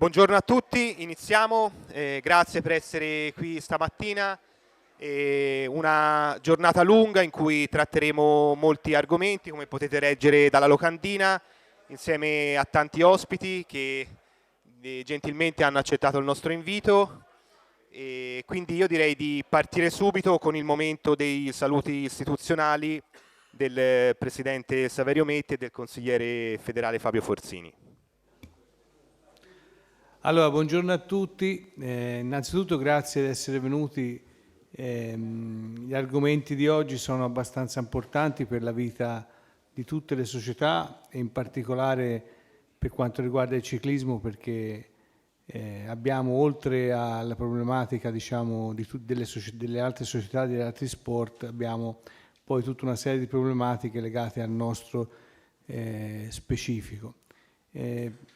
Buongiorno a tutti, iniziamo. Grazie per essere qui stamattina. Una giornata lunga in cui tratteremo molti argomenti, come potete leggere dalla locandina, insieme a tanti ospiti che gentilmente hanno accettato il nostro invito. E quindi io direi di partire subito con il momento dei saluti istituzionali del Presidente Saverio Metti e del Consigliere federale Fabio Forzini. Allora, buongiorno a tutti. Innanzitutto grazie di essere venuti. Gli argomenti di oggi sono abbastanza importanti per la vita di tutte le società e in particolare per quanto riguarda il ciclismo, perché abbiamo, oltre alla problematica diciamo, delle altre società, degli altri sport, abbiamo poi tutta una serie di problematiche legate al nostro specifico.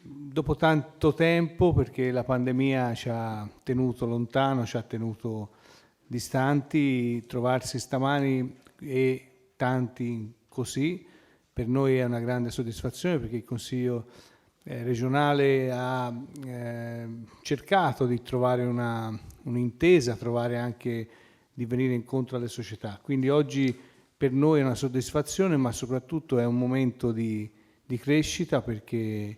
Dopo tanto tempo, perché la pandemia ci ha tenuto lontano, ci ha tenuto distanti, trovarsi stamani e tanti così per noi è una grande soddisfazione, perché il Consiglio regionale ha cercato di trovare un'intesa, trovare anche di venire incontro alle società. Quindi oggi per noi è una soddisfazione, ma soprattutto è un momento di crescita, perché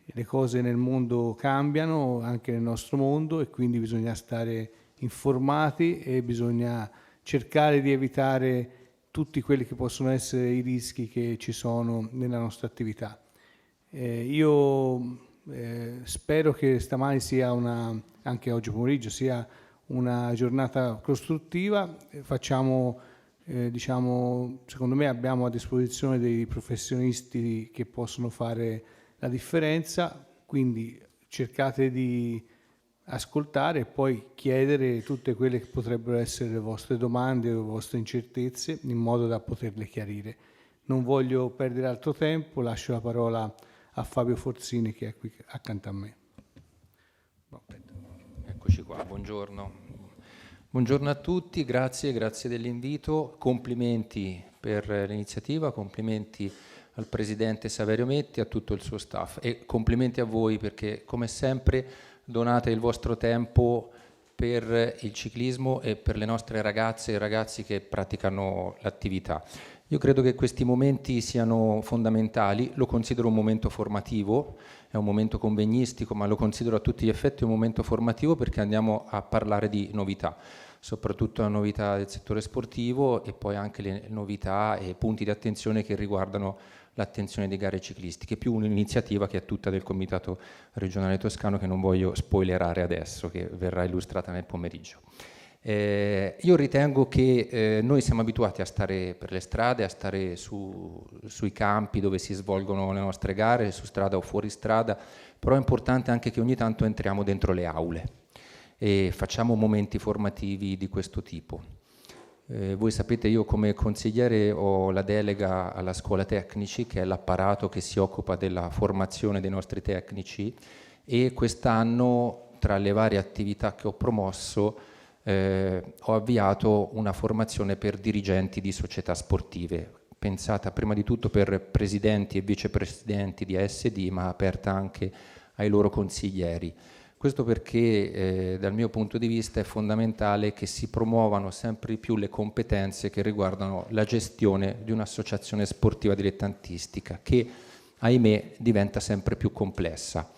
le cose nel mondo cambiano, anche nel nostro mondo, e quindi bisogna stare informati e bisogna cercare di evitare tutti quelli che possono essere i rischi che ci sono nella nostra attività. Io spero che stamani sia anche oggi pomeriggio, sia una giornata costruttiva. Facciamo diciamo, secondo me abbiamo a disposizione dei professionisti che possono fare la differenza, quindi cercate di ascoltare e poi chiedere tutte quelle che potrebbero essere le vostre domande o le vostre incertezze, in modo da poterle chiarire. Non voglio perdere altro tempo, lascio la parola a Fabio Forzini, che è qui accanto a me. Eccoci qua, buongiorno. Buongiorno a tutti, grazie dell'invito, complimenti per l'iniziativa, complimenti al Presidente Saverio Metti e a tutto il suo staff, e complimenti a voi perché come sempre donate il vostro tempo per il ciclismo e per le nostre ragazze e ragazzi che praticano l'attività. Io credo che questi momenti siano fondamentali, lo considero un momento formativo, è un momento convegnistico, ma lo considero a tutti gli effetti un momento formativo, perché andiamo a parlare di novità, soprattutto la novità del settore sportivo e poi anche le novità e punti di attenzione che riguardano l'attenzione di gare ciclistiche, più un'iniziativa che è tutta del Comitato Regionale Toscano, che non voglio spoilerare adesso, che verrà illustrata nel pomeriggio. Io ritengo che noi siamo abituati a stare per le strade, a stare sui campi dove si svolgono le nostre gare, su strada o fuori strada, però è importante anche che ogni tanto entriamo dentro le aule e facciamo momenti formativi di questo tipo. Voi sapete, io come consigliere ho la delega alla scuola tecnici, che è l'apparato che si occupa della formazione dei nostri tecnici, e quest'anno, tra le varie attività che ho promosso, ho avviato una formazione per dirigenti di società sportive, pensata prima di tutto per presidenti e vicepresidenti di ASD, ma aperta anche ai loro consiglieri. Questo perché dal mio punto di vista è fondamentale che si promuovano sempre di più le competenze che riguardano la gestione di un'associazione sportiva dilettantistica, che ahimè diventa sempre più complessa.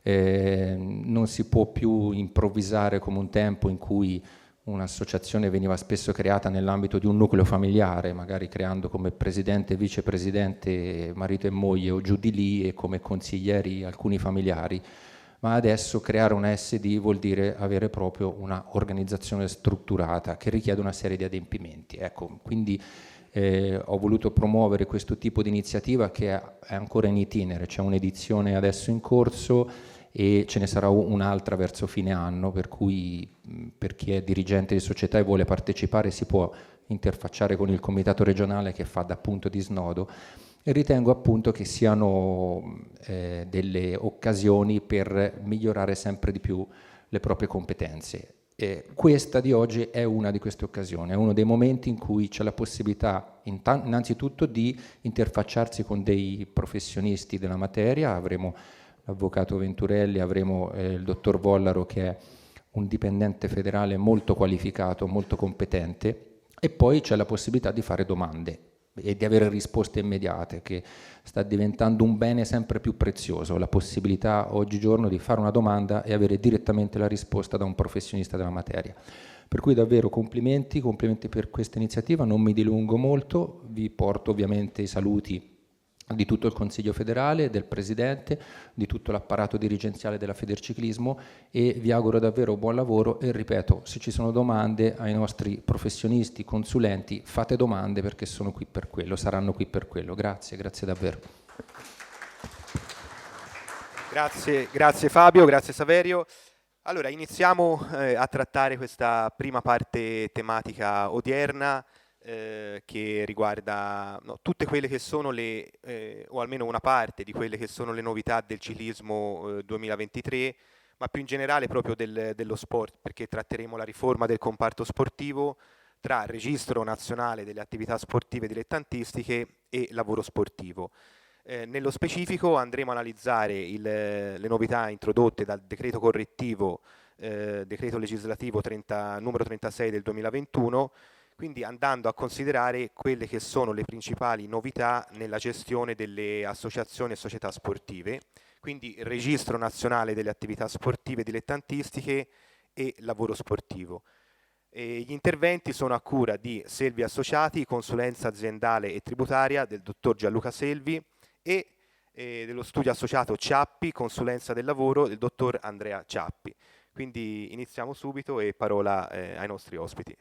Non si può più improvvisare come un tempo in cui un'associazione veniva spesso creata nell'ambito di un nucleo familiare, magari creando come presidente e vicepresidente marito e moglie o giù di lì, e come consiglieri alcuni familiari, ma adesso creare una SD vuol dire avere proprio una organizzazione strutturata che richiede una serie di adempimenti. Ecco, quindi ho voluto promuovere questo tipo di iniziativa, che è ancora in itinere, c'è un'edizione adesso in corso e ce ne sarà un'altra verso fine anno, per cui per chi è dirigente di società e vuole partecipare si può interfacciare con il comitato regionale, che fa da punto di snodo, e ritengo appunto che siano delle occasioni per migliorare sempre di più le proprie competenze. Questa di oggi è una di queste occasioni, è uno dei momenti in cui c'è la possibilità innanzitutto di interfacciarsi con dei professionisti della materia. Avremo l'avvocato Venturelli, avremo il dottor Vollaro che è un dipendente federale molto qualificato, molto competente, e poi c'è la possibilità di fare domande e di avere risposte immediate, che sta diventando un bene sempre più prezioso, la possibilità oggigiorno di fare una domanda e avere direttamente la risposta da un professionista della materia. Per cui davvero complimenti per questa iniziativa, non mi dilungo molto, vi porto ovviamente i saluti di tutto il Consiglio federale, del Presidente, di tutto l'apparato dirigenziale della Federciclismo, e vi auguro davvero buon lavoro e ripeto, se ci sono domande ai nostri professionisti, consulenti, fate domande perché sono qui per quello, saranno qui per quello. Grazie davvero. Grazie Fabio, grazie Saverio. Allora, iniziamo a trattare questa prima parte tematica odierna, che riguarda tutte quelle che sono o almeno una parte di quelle che sono le novità del ciclismo 2023, ma più in generale proprio dello sport, perché tratteremo la riforma del comparto sportivo tra Registro Nazionale delle Attività Sportive Dilettantistiche e Lavoro Sportivo. Nello specifico andremo a analizzare le novità introdotte dal decreto correttivo, decreto legislativo numero 36 del 2021, quindi andando a considerare quelle che sono le principali novità nella gestione delle associazioni e società sportive, quindi il Registro Nazionale delle Attività Sportive Dilettantistiche e Lavoro Sportivo. Gli interventi sono a cura di Selvi Associati, consulenza aziendale e tributaria del dottor Gianluca Selvi, e dello studio associato Ciappi, consulenza del lavoro del dottor Andrea Ciappi. Quindi iniziamo subito e parola ai nostri ospiti,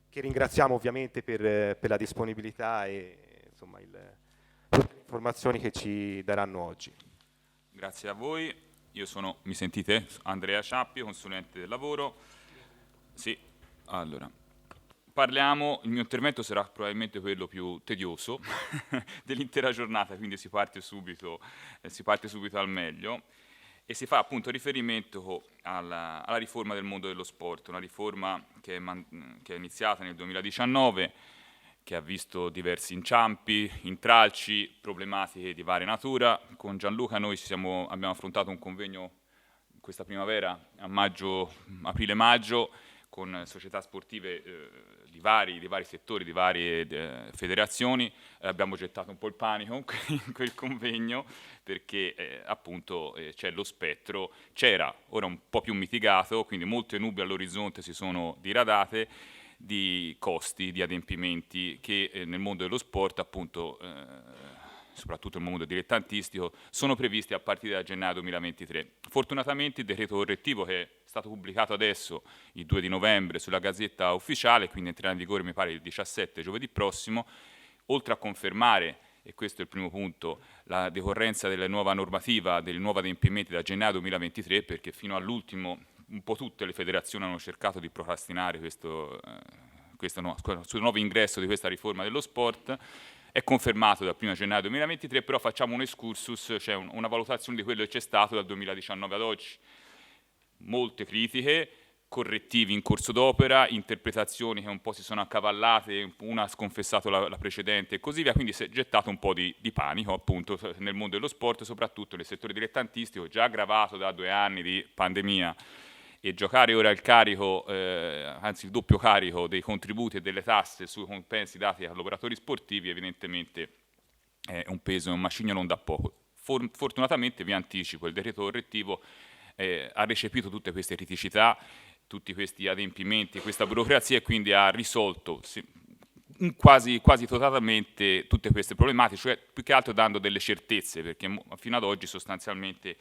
che ringraziamo ovviamente per la disponibilità e insomma le informazioni che ci daranno oggi. Grazie a voi, io sono, mi sentite? Andrea Ciappi, consulente del lavoro. Sì, allora, il mio intervento sarà probabilmente quello più tedioso dell'intera giornata, quindi si parte subito al meglio. E si fa appunto riferimento alla riforma del mondo dello sport, una riforma che è iniziata nel 2019, che ha visto diversi inciampi, intralci, problematiche di varia natura. Con Gianluca noi abbiamo affrontato un convegno questa primavera, aprile-maggio, con società sportive di vari settori, di varie federazioni. Abbiamo gettato un po' il panico in quel convegno perché appunto c'è lo spettro, c'era, ora un po' più mitigato, quindi molte nubi all'orizzonte si sono diradate, di costi, di adempimenti che nel mondo dello sport appunto soprattutto nel mondo dilettantistico, sono previsti a partire da gennaio 2023. Fortunatamente il decreto correttivo, che è stato pubblicato adesso il 2 di novembre sulla Gazzetta Ufficiale, quindi entrerà in vigore mi pare il 17, giovedì prossimo, oltre a confermare, e questo è il primo punto, la decorrenza della nuova normativa, del nuovo adempimenti da gennaio 2023, perché fino all'ultimo un po' tutte le federazioni hanno cercato di procrastinare questo nuovo ingresso di questa riforma dello sport. È confermato dal 1 gennaio 2023, però facciamo un excursus, cioè una valutazione di quello che c'è stato dal 2019 ad oggi. Molte critiche, correttivi in corso d'opera, interpretazioni che un po' si sono accavallate, una ha sconfessato la precedente e così via, quindi si è gettato un po' di panico appunto nel mondo dello sport, soprattutto nel settore dilettantistico, già aggravato da 2 anni di pandemia, e giocare ora il carico, anzi il doppio carico dei contributi e delle tasse sui compensi dati agli operatori sportivi evidentemente è un peso, un macigno non da poco. Fortunatamente, vi anticipo, il decreto correttivo ha recepito tutte queste criticità, tutti questi adempimenti, questa burocrazia, e quindi ha risolto quasi totalmente tutte queste problematiche, cioè più che altro dando delle certezze, perché fino ad oggi sostanzialmente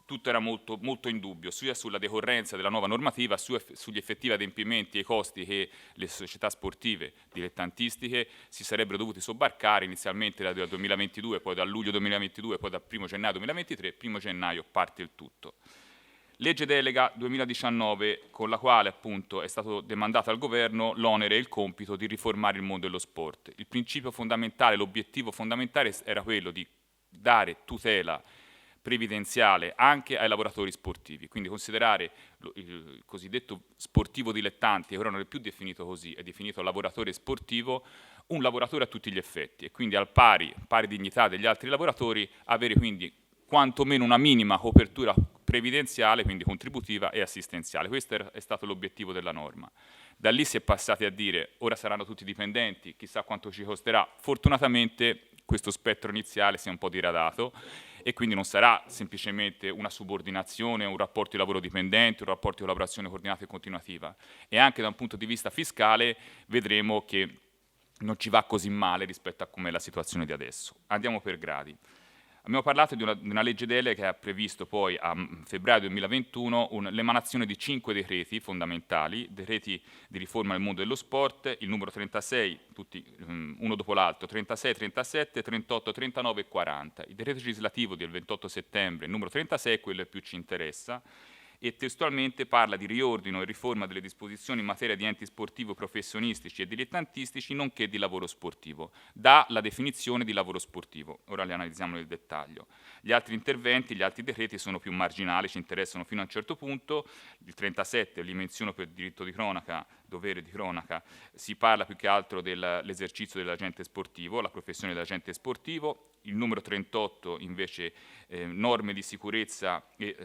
tutto era molto, molto in dubbio, sia sulla decorrenza della nuova normativa, sugli effettivi adempimenti e i costi che le società sportive dilettantistiche si sarebbero dovute sobbarcare inizialmente dal 2022, poi dal luglio 2022, poi dal 1 gennaio 2023, 1 gennaio parte il tutto. Legge delega 2019, con la quale appunto è stato demandato al governo l'onere e il compito di riformare il mondo dello sport. Il principio fondamentale, l'obiettivo fondamentale era quello di dare tutela previdenziale anche ai lavoratori sportivi, quindi considerare il cosiddetto sportivo dilettante, che ora non è più definito così, è definito lavoratore sportivo, un lavoratore a tutti gli effetti, e quindi al pari dignità degli altri lavoratori avere quindi quantomeno una minima copertura previdenziale, quindi contributiva e assistenziale. Questo è stato l'obiettivo della norma. Da lì si è passati a dire ora saranno tutti dipendenti, chissà quanto ci costerà. Fortunatamente questo spettro iniziale si è un po' diradato e quindi non sarà semplicemente una subordinazione, un rapporto di lavoro dipendente, un rapporto di collaborazione coordinata e continuativa. E anche da un punto di vista fiscale vedremo che non ci va così male rispetto a com'è la situazione di adesso. Andiamo per gradi. Abbiamo parlato di una legge delega che ha previsto poi a febbraio 2021 l'emanazione di 5 decreti fondamentali, decreti di riforma del mondo dello sport, il numero 36, tutti uno dopo l'altro, 36, 37, 38, 39 e 40. Il decreto legislativo del 28 settembre, il numero 36, è quello che più ci interessa, e testualmente parla di riordino e riforma delle disposizioni in materia di enti sportivi professionistici e dilettantistici, nonché di lavoro sportivo. Dà la definizione di lavoro sportivo. Ora li analizziamo nel dettaglio. Gli altri interventi, gli altri decreti sono più marginali, ci interessano fino a un certo punto. Il 37, li menziono per diritto di cronaca, dovere di cronaca, si parla più che altro dell'esercizio dell'agente sportivo, la professione dell'agente sportivo. Il numero 38 invece norme di sicurezza e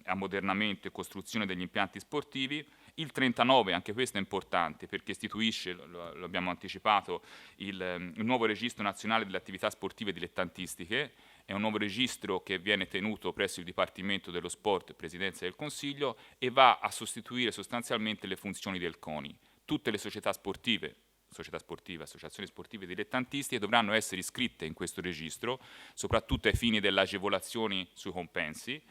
ammodernamento e costruzione degli impianti sportivi. Il 39, anche questo è importante perché istituisce, lo abbiamo anticipato, il nuovo registro nazionale delle attività sportive dilettantistiche. È un nuovo registro che viene tenuto presso il Dipartimento dello Sport, Presidenza del Consiglio, e va a sostituire sostanzialmente le funzioni del CONI. Tutte le società sportive, associazioni sportive dilettantistiche, dovranno essere iscritte in questo registro, soprattutto ai fini delle agevolazioni sui compensi.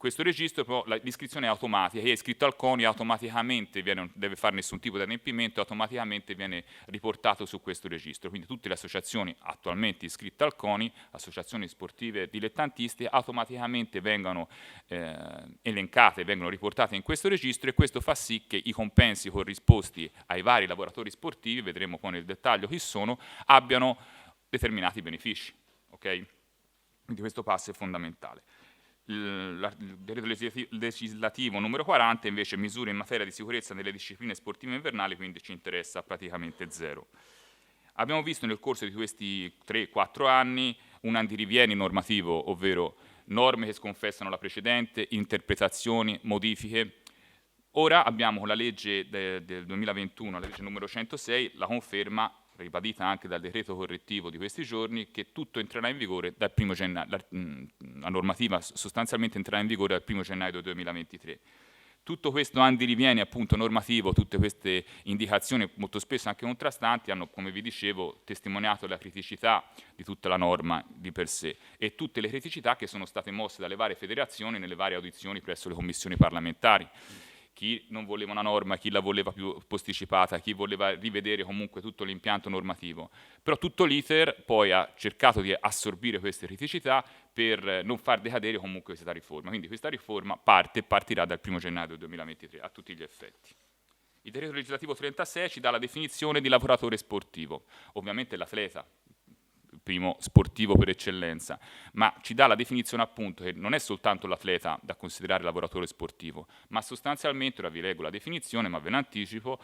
Questo registro, però, l'iscrizione è automatica, chi è iscritto al CONI automaticamente non deve fare nessun tipo di adempimento, automaticamente viene riportato su questo registro. Quindi tutte le associazioni attualmente iscritte al CONI, associazioni sportive dilettantistiche, automaticamente vengono elencate, vengono riportate in questo registro, e questo fa sì che i compensi corrisposti ai vari lavoratori sportivi, vedremo poi nel dettaglio chi sono, abbiano determinati benefici. Okay? Quindi questo passo è fondamentale. Il decreto legislativo numero 40 invece misure in materia di sicurezza nelle discipline sportive invernali, quindi ci interessa praticamente zero. Abbiamo visto nel corso di questi 3-4 anni un andirivieni normativo, ovvero norme che sconfessano la precedente, interpretazioni, modifiche. Ora abbiamo con la legge del 2021, la legge numero 106, la conferma ribadita anche dal decreto correttivo di questi giorni, che tutto entrerà in vigore dal 1 gennaio, la normativa sostanzialmente entrerà in vigore dal 1 gennaio 2023. Tutto questo andirivieni appunto normativo, tutte queste indicazioni molto spesso anche contrastanti, hanno, come vi dicevo, testimoniato la criticità di tutta la norma di per sé e tutte le criticità che sono state mosse dalle varie federazioni nelle varie audizioni presso le commissioni parlamentari. Chi non voleva una norma, chi la voleva più posticipata, chi voleva rivedere comunque tutto l'impianto normativo. Però tutto l'iter poi ha cercato di assorbire queste criticità per non far decadere comunque questa riforma. Quindi questa riforma partirà dal 1 gennaio 2023 a tutti gli effetti. Il decreto legislativo 36 ci dà la definizione di lavoratore sportivo, ovviamente l'atleta, primo sportivo per eccellenza, ma ci dà la definizione appunto che non è soltanto l'atleta da considerare lavoratore sportivo, ma sostanzialmente, ora vi leggo la definizione, ma ve ne anticipo,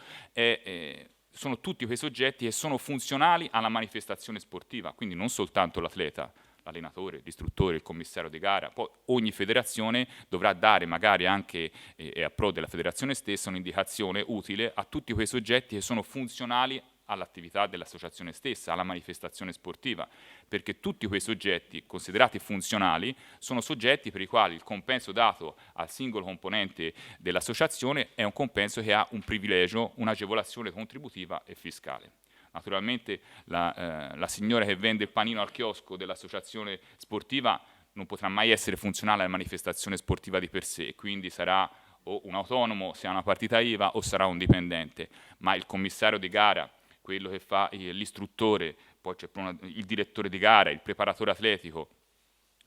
sono tutti quei soggetti che sono funzionali alla manifestazione sportiva, quindi non soltanto l'atleta, l'allenatore, l'istruttore, il commissario di gara. Poi ogni federazione dovrà dare magari anche a pro della federazione stessa un'indicazione utile a tutti quei soggetti che sono funzionali all'attività dell'associazione stessa, alla manifestazione sportiva, perché tutti quei soggetti considerati funzionali sono soggetti per i quali il compenso dato al singolo componente dell'associazione è un compenso che ha un privilegio, un'agevolazione contributiva e fiscale. Naturalmente la signora che vende il panino al chiosco dell'associazione sportiva non potrà mai essere funzionale alla manifestazione sportiva di per sé, quindi sarà o un autonomo se ha una partita IVA o sarà un dipendente, ma il commissario di gara, quello che fa l'istruttore, poi c'è il direttore di gara, il preparatore atletico,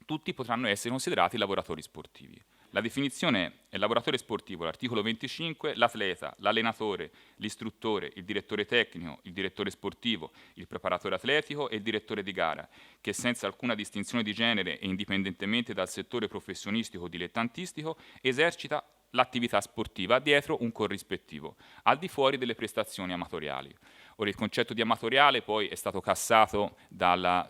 tutti potranno essere considerati lavoratori sportivi. La definizione è lavoratore sportivo, l'articolo 25, l'atleta, l'allenatore, l'istruttore, il direttore tecnico, il direttore sportivo, il preparatore atletico e il direttore di gara, che senza alcuna distinzione di genere e indipendentemente dal settore professionistico o dilettantistico esercita l'attività sportiva dietro un corrispettivo, al di fuori delle prestazioni amatoriali. Ora, il concetto di amatoriale poi è stato cassato dal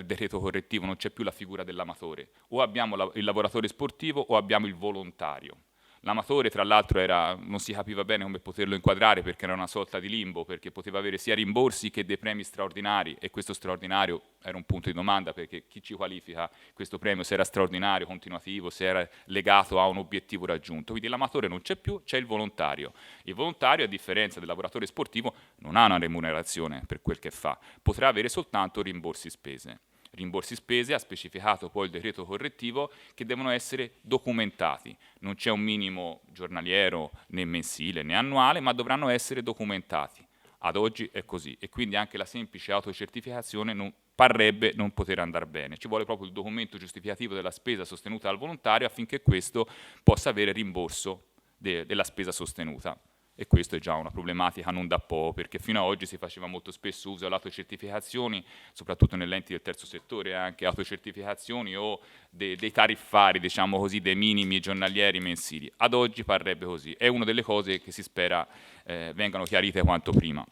decreto correttivo, non c'è più la figura dell'amatore. O abbiamo il lavoratore sportivo o abbiamo il volontario. L'amatore, tra l'altro, non si capiva bene come poterlo inquadrare perché era una sorta di limbo, perché poteva avere sia rimborsi che dei premi straordinari, e questo straordinario era un punto di domanda, perché chi ci qualifica questo premio, se era straordinario, continuativo, se era legato a un obiettivo raggiunto. Quindi l'amatore non c'è più, c'è il volontario. Il volontario, a differenza del lavoratore sportivo, non ha una remunerazione per quel che fa, potrà avere soltanto rimborsi spese. Rimborsi spese ha specificato poi il decreto correttivo che devono essere documentati. Non c'è un minimo giornaliero né mensile né annuale, ma dovranno essere documentati. Ad oggi è così, e quindi anche la semplice autocertificazione parrebbe non poter andare bene. Ci vuole proprio il documento giustificativo della spesa sostenuta dal volontario affinché questo possa avere rimborso della spesa sostenuta. E questo è già una problematica non da poco, perché fino ad oggi si faceva molto spesso uso delle autocertificazioni, soprattutto negli enti del terzo settore, anche autocertificazioni o dei tariffari, diciamo così, dei minimi giornalieri mensili. Ad oggi parrebbe così. È una delle cose che si spera vengano chiarite quanto prima.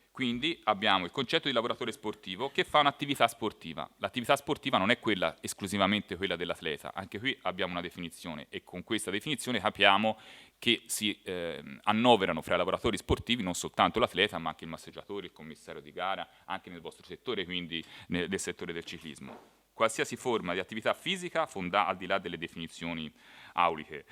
Quindi abbiamo il concetto di lavoratore sportivo che fa un'attività sportiva. L'attività sportiva non è esclusivamente quella dell'atleta, anche qui abbiamo una definizione, e con questa definizione capiamo che si annoverano fra i lavoratori sportivi non soltanto l'atleta, ma anche il massaggiatore, il commissario di gara, anche nel vostro settore, quindi nel settore del ciclismo. Qualsiasi forma di attività fisica, al di là delle definizioni auliche,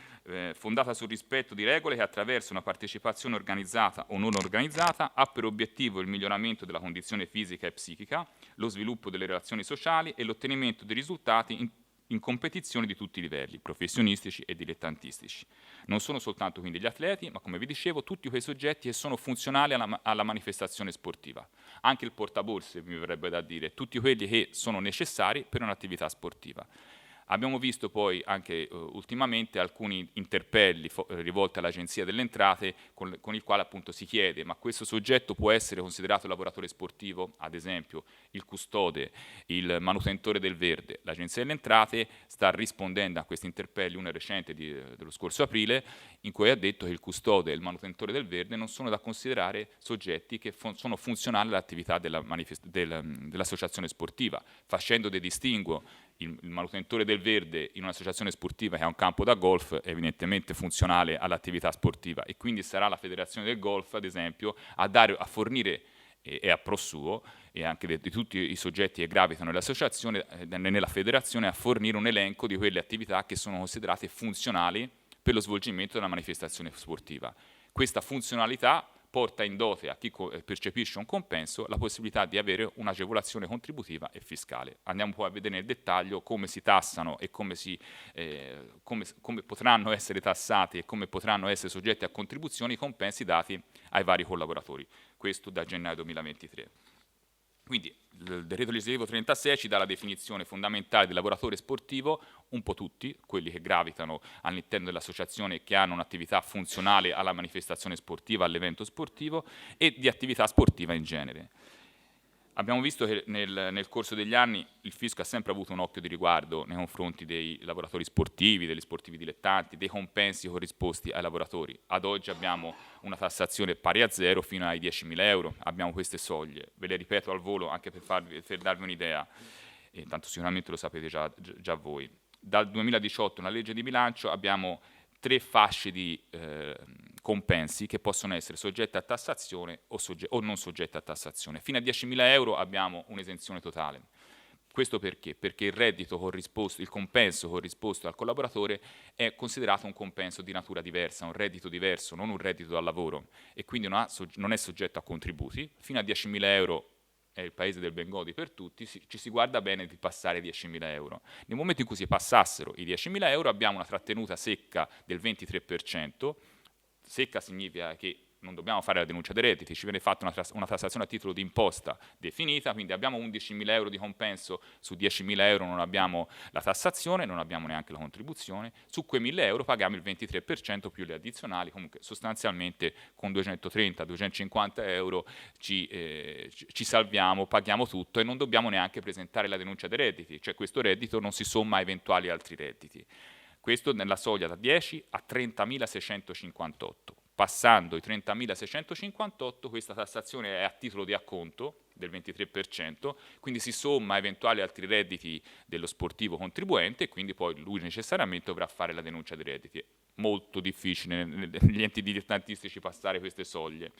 fondata sul rispetto di regole che attraverso una partecipazione organizzata o non organizzata ha per obiettivo il miglioramento della condizione fisica e psichica, lo sviluppo delle relazioni sociali e l'ottenimento di risultati in competizioni di tutti i livelli, professionistici e dilettantistici. Non sono soltanto quindi gli atleti, ma come vi dicevo, tutti quei soggetti che sono funzionali alla manifestazione sportiva. Anche il portaborse, mi verrebbe da dire, tutti quelli che sono necessari per un'attività sportiva. Abbiamo visto poi anche ultimamente alcuni interpelli rivolti all'Agenzia delle Entrate con il quale appunto si chiede: ma questo soggetto può essere considerato lavoratore sportivo? Ad esempio il custode, il manutentore del verde. L'Agenzia delle Entrate sta rispondendo a questi interpelli, uno è recente dello scorso aprile, in cui ha detto che il custode e il manutentore del verde non sono da considerare soggetti che sono funzionali all'attività dell'associazione sportiva, facendo dei distinguo. Il manutentore del verde in un'associazione sportiva che ha un campo da golf è evidentemente funzionale all'attività sportiva, e quindi sarà la federazione del golf, ad esempio, a fornire e a pro suo, e anche di tutti i soggetti che gravitano nell'associazione, nella federazione, a fornire un elenco di quelle attività che sono considerate funzionali per lo svolgimento della manifestazione sportiva. Questa funzionalità porta in dote a chi percepisce un compenso la possibilità di avere un'agevolazione contributiva e fiscale. Andiamo poi a vedere nel dettaglio come si tassano e come potranno essere tassati e come potranno essere soggetti a contribuzioni i compensi dati ai vari collaboratori. Questo da gennaio 2023. Quindi il decreto legislativo 36 ci dà la definizione fondamentale di lavoratore sportivo, un po' tutti, quelli che gravitano all'interno dell'associazione e che hanno un'attività funzionale alla manifestazione sportiva, all'evento sportivo, e di attività sportiva in genere. Abbiamo visto che nel corso degli anni il fisco ha sempre avuto un occhio di riguardo nei confronti dei lavoratori sportivi, degli sportivi dilettanti, dei compensi corrisposti ai lavoratori. Ad oggi abbiamo una tassazione pari a 0 fino ai 10.000 euro, abbiamo queste soglie. Ve le ripeto al volo anche per darvi un'idea, e tanto sicuramente lo sapete già voi. Dal 2018 nella legge di bilancio abbiamo 3 fasce di compensi che possono essere soggette a tassazione o non soggette a tassazione. Fino a 10.000 euro abbiamo un'esenzione totale. Questo perché? Perché il compenso corrisposto al collaboratore è considerato un compenso di natura diversa, un reddito diverso, non un reddito dal lavoro, e quindi non è soggetto a contributi. Fino a 10.000 euro è il paese del Bengodi per tutti, ci si guarda bene di passare i 10.000 euro. Nel momento in cui si passassero i 10.000 euro abbiamo una trattenuta secca del 23%, secca significa che non dobbiamo fare la denuncia dei redditi, ci viene fatta una tassazione a titolo di imposta definita, quindi abbiamo 11.000 euro di compenso, su 10.000 euro non abbiamo la tassazione, non abbiamo neanche la contribuzione, su quei 1.000 euro paghiamo il 23% più le addizionali, comunque sostanzialmente con 230-250 euro ci salviamo, paghiamo tutto e non dobbiamo neanche presentare la denuncia dei redditi, cioè questo reddito non si somma a eventuali altri redditi. Questo nella soglia da 10 a 30.658. passando i 30.658, questa tassazione è a titolo di acconto del 23%, quindi si somma a eventuali altri redditi dello sportivo contribuente e quindi poi lui necessariamente dovrà fare la denuncia dei redditi. È molto difficile negli enti dilettantistici passare queste soglie,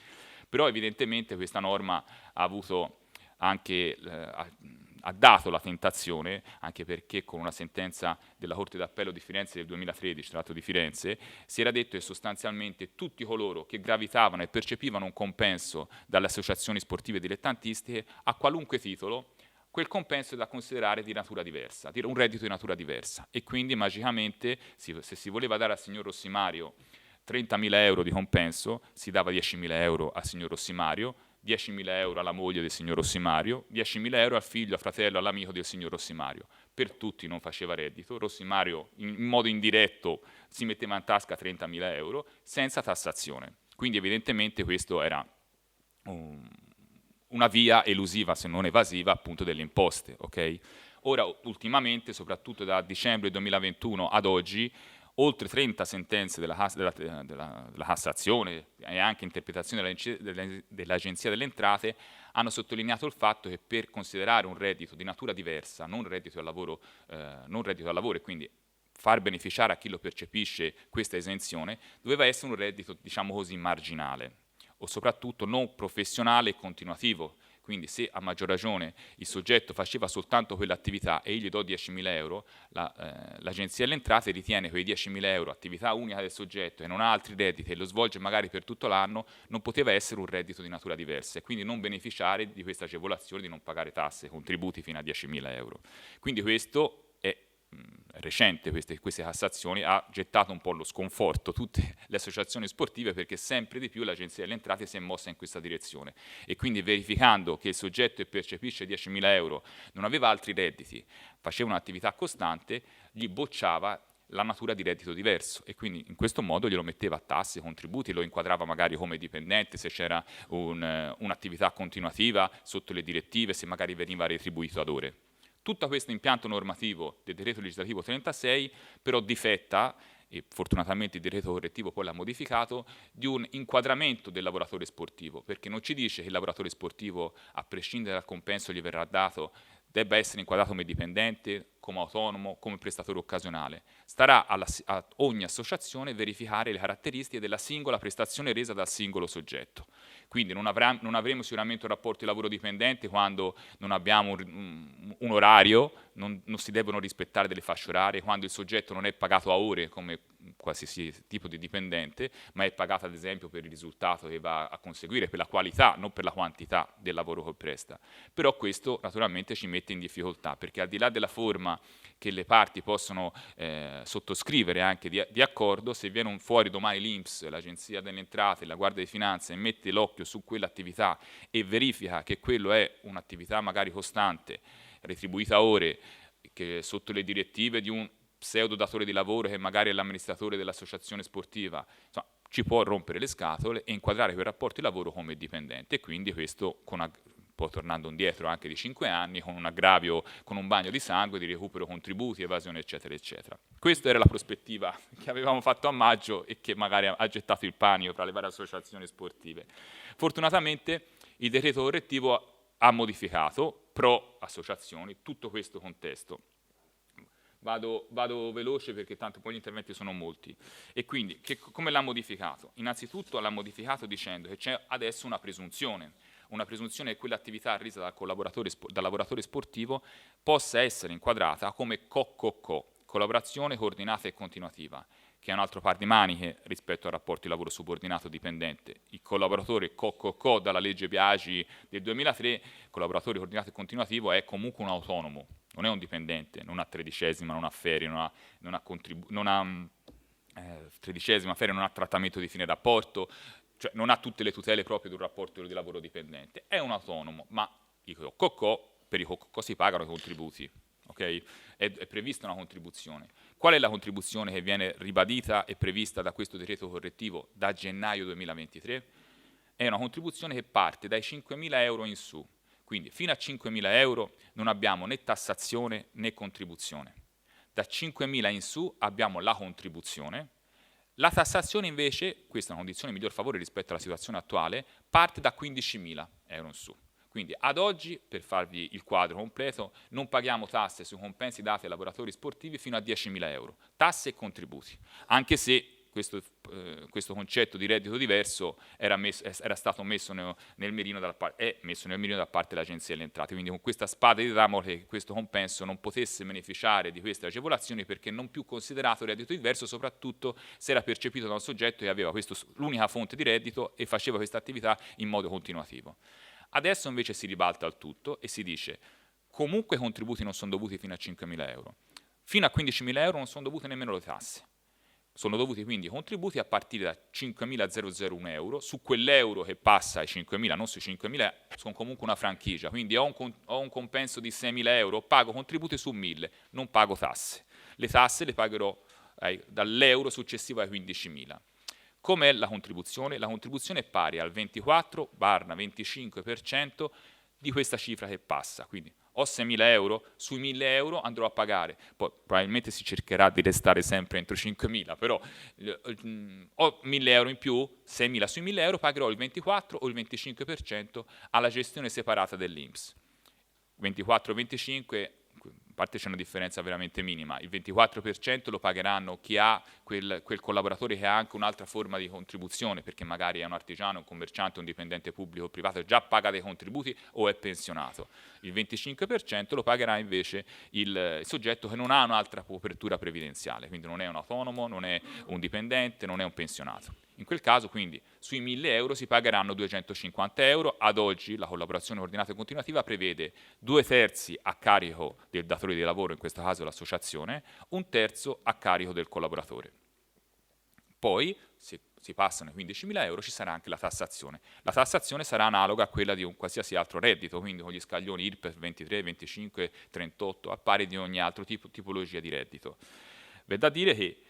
però evidentemente questa norma ha avuto anche ha dato la tentazione, anche perché con una sentenza della Corte d'Appello di Firenze del 2013, tra l'altro di Firenze, si era detto che sostanzialmente tutti coloro che gravitavano e percepivano un compenso dalle associazioni sportive dilettantistiche, a qualunque titolo, quel compenso è da considerare di natura diversa, un reddito di natura diversa. E quindi magicamente, se si voleva dare al signor Rossimario 30.000 euro di compenso, si dava 10.000 euro al signor Rossimario, 10.000 euro alla moglie del signor Rossimario, 10.000 euro al figlio, al fratello, all'amico del signor Rossimario. Per tutti non faceva reddito. Rossimario in modo indiretto si metteva in tasca 30.000 euro senza tassazione. Quindi evidentemente questo era una via elusiva, se non evasiva, appunto delle imposte. Okay? Ora, ultimamente, soprattutto da dicembre 2021 ad oggi, oltre 30 sentenze della Cassazione e anche interpretazioni dell'Agenzia delle Entrate hanno sottolineato il fatto che per considerare un reddito di natura diversa, non reddito al lavoro e quindi far beneficiare a chi lo percepisce questa esenzione, doveva essere un reddito, diciamo così, marginale o soprattutto non professionale e continuativo. Quindi se a maggior ragione il soggetto faceva soltanto quell'attività e io gli do 10.000 euro, l'Agenzia delle Entrate ritiene quei 10.000 euro, attività unica del soggetto e non ha altri redditi e lo svolge magari per tutto l'anno, non poteva essere un reddito di natura diversa e quindi non beneficiare di questa agevolazione di non pagare tasse, contributi fino a 10.000 euro. Quindi questo è recente, queste Cassazioni ha gettato un po' lo sconforto tutte le associazioni sportive perché sempre di più l'Agenzia delle Entrate si è mossa in questa direzione e quindi verificando che il soggetto che percepisce 10.000 euro non aveva altri redditi, faceva un'attività costante, gli bocciava la natura di reddito diverso e quindi in questo modo glielo metteva a tasse, contributi, lo inquadrava magari come dipendente se c'era un'attività continuativa sotto le direttive, se magari veniva retribuito ad ore. Tutto questo impianto normativo del decreto legislativo 36 però difetta, e fortunatamente il decreto correttivo poi l'ha modificato, di un inquadramento del lavoratore sportivo, perché non ci dice che il lavoratore sportivo, a prescindere dal compenso gli verrà dato, debba essere inquadrato come dipendente, come autonomo, come prestatore occasionale. Starà a ogni associazione verificare le caratteristiche della singola prestazione resa dal singolo soggetto. Quindi non avremo sicuramente un rapporto di lavoro dipendente quando non abbiamo un orario, non si devono rispettare delle fasce orarie, quando il soggetto non è pagato a ore come qualsiasi tipo di dipendente, ma è pagato ad esempio per il risultato che va a conseguire, per la qualità, non per la quantità del lavoro che presta. Però questo naturalmente ci mette in difficoltà, perché al di là della forma che le parti possono sottoscrivere anche di accordo, se viene fuori domani l'INPS, l'Agenzia delle Entrate, la Guardia di Finanza e mette l'occhio su quell'attività e verifica che quello è un'attività magari costante, retribuita a ore, che sotto le direttive di un pseudo datore di lavoro che magari è l'amministratore dell'associazione sportiva, insomma, ci può rompere le scatole e inquadrare quel rapporto di lavoro come dipendente e quindi questo poi tornando indietro anche di 5 anni con un aggravio, con un bagno di sangue, di recupero contributi, evasione eccetera eccetera. Questa era la prospettiva che avevamo fatto a maggio e che magari ha gettato il panico tra le varie associazioni sportive. Fortunatamente il decreto correttivo ha modificato pro associazioni tutto questo contesto. Vado veloce perché tanto poi gli interventi sono molti. E quindi come l'ha modificato? Innanzitutto l'ha modificato dicendo che c'è adesso una presunzione che quell'attività resa dal lavoratore sportivo possa essere inquadrata come COCOCO, collaborazione coordinata e continuativa, che è un altro par di maniche rispetto al rapporto di lavoro subordinato dipendente. Il collaboratore COCOCO dalla legge Biagi del 2003, collaboratore coordinato e continuativo, è comunque un autonomo, non è un dipendente, non ha tredicesima, non ha ferie, non ha tredicesima ferie, non ha trattamento di fine rapporto, cioè non ha tutte le tutele proprie di un rapporto di lavoro dipendente, è un autonomo, ma per i COCOCO si pagano i contributi, okay? È prevista una contribuzione. Qual è la contribuzione che viene ribadita e prevista da questo decreto correttivo da gennaio 2023? È una contribuzione che parte dai 5.000 euro in su, quindi fino a 5.000 euro non abbiamo né tassazione né contribuzione. Da 5.000 in su abbiamo la contribuzione. La tassazione invece, questa è una condizione di miglior favore rispetto alla situazione attuale, parte da 15.000 euro in su. Quindi ad oggi, per farvi il quadro completo, non paghiamo tasse sui compensi dati ai lavoratori sportivi fino a 10.000 euro, tasse e contributi, anche se questo concetto di reddito diverso era stato messo nel mirino da parte dell'Agenzia delle Entrate, quindi con questa spada di Damocle questo compenso non potesse beneficiare di queste agevolazioni perché non più considerato reddito diverso, soprattutto se era percepito da un soggetto che aveva l'unica fonte di reddito e faceva questa attività in modo continuativo. Adesso invece si ribalta il tutto e si dice comunque i contributi non sono dovuti fino a 5.000 euro, fino a 15.000 euro non sono dovute nemmeno le tasse. Sono dovuti quindi i contributi a partire da 5.001 euro, su quell'euro che passa ai 5.000, non sui 5.000, sono comunque una franchigia, quindi ho un compenso di 6.000 euro, pago contributi su 1.000, non pago tasse. Le tasse le pagherò dall'euro successivo ai 15.000. Com'è la contribuzione? La contribuzione è pari al 24-25% di questa cifra che passa, quindi ho 6.000 euro, sui 1.000 euro andrò a pagare, poi probabilmente si cercherà di restare sempre entro 5.000, però ho 1.000 euro in più, 6.000 sui 1.000 euro pagherò il 24 o il 25% alla gestione separata dell'INPS. 24-25, a parte c'è una differenza veramente minima, il 24% lo pagheranno chi ha quel collaboratore che ha anche un'altra forma di contribuzione, perché magari è un artigiano, un commerciante, un dipendente pubblico o privato, già paga dei contributi o è pensionato. Il 25% lo pagherà invece il soggetto che non ha un'altra copertura previdenziale, quindi non è un autonomo, non è un dipendente, non è un pensionato. In quel caso quindi sui 1.000 euro si pagheranno 250 euro. Ad oggi la collaborazione ordinata e continuativa prevede 2/3 a carico del datore di lavoro, in questo caso l'associazione, 1/3 a carico del collaboratore. Poi, se si passano ai 15.000 euro, ci sarà anche la tassazione. La tassazione sarà analoga a quella di un qualsiasi altro reddito, quindi con gli scaglioni IRPEF 23, 25, 38, al pari di ogni altra tipologia di reddito. V'è da dire che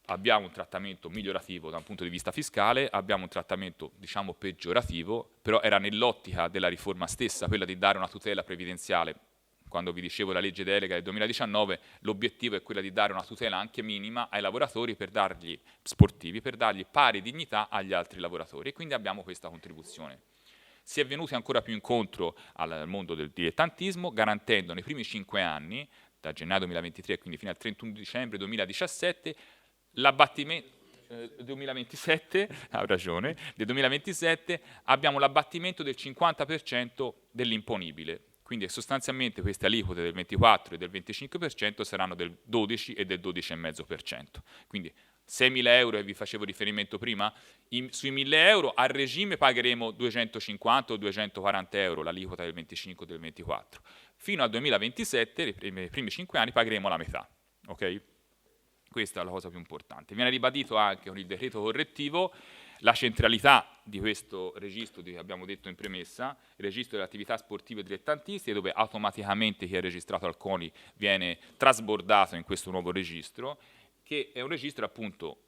abbiamo un trattamento migliorativo da un punto di vista fiscale, abbiamo un trattamento diciamo peggiorativo, però era nell'ottica della riforma stessa, quella di dare una tutela previdenziale. Quando vi dicevo la legge delega del 2019, l'obiettivo è quello di dare una tutela anche minima ai lavoratori sportivi, per dargli pari dignità agli altri lavoratori, e quindi abbiamo questa contribuzione. Si è venuti ancora più incontro al mondo del dilettantismo, garantendo nei primi 5 anni, da gennaio 2023 quindi fino al 31 dicembre 2017, l'abbattimento 2027, ha ragione, del 2027 abbiamo l'abbattimento del 50% dell'imponibile, quindi sostanzialmente queste aliquote del 24 e del 25% saranno del 12 e del 12,5%. Quindi 6.000 euro che vi facevo riferimento prima, sui 1.000 euro a regime pagheremo 250 o 240 euro, l'aliquota del 25 e del 24. Fino al 2027, nei primi 5 anni, pagheremo la metà. Ok? Questa è la cosa più importante. Viene ribadito anche con il decreto correttivo la centralità di questo registro che abbiamo detto in premessa, il registro delle attività sportive dilettantistiche, dove automaticamente chi è registrato al CONI viene trasbordato in questo nuovo registro, che è un registro appunto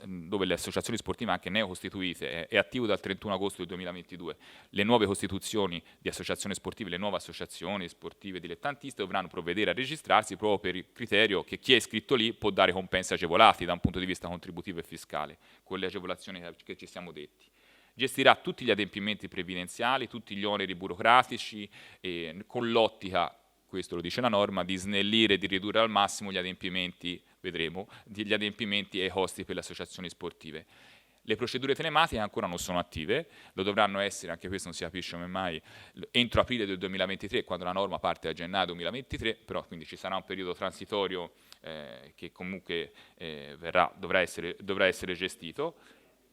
dove le associazioni sportive anche neocostituite è attivo dal 31 agosto del 2022. Le nuove costituzioni di associazioni sportive, le nuove associazioni sportive dilettantiste dovranno provvedere a registrarsi proprio per il criterio che chi è iscritto lì può dare compensi agevolati da un punto di vista contributivo e fiscale, con le agevolazioni che ci siamo detti. Gestirà tutti gli adempimenti previdenziali, tutti gli oneri burocratici, con l'ottica, questo lo dice la norma, di snellire e di ridurre al massimo gli adempimenti, vedremo, gli adempimenti e i costi per le associazioni sportive. Le procedure telematiche ancora non sono attive, lo dovranno essere, anche questo non si capisce come mai, entro aprile del 2023, quando la norma parte a gennaio 2023, però quindi ci sarà un periodo transitorio che comunque dovrà essere gestito.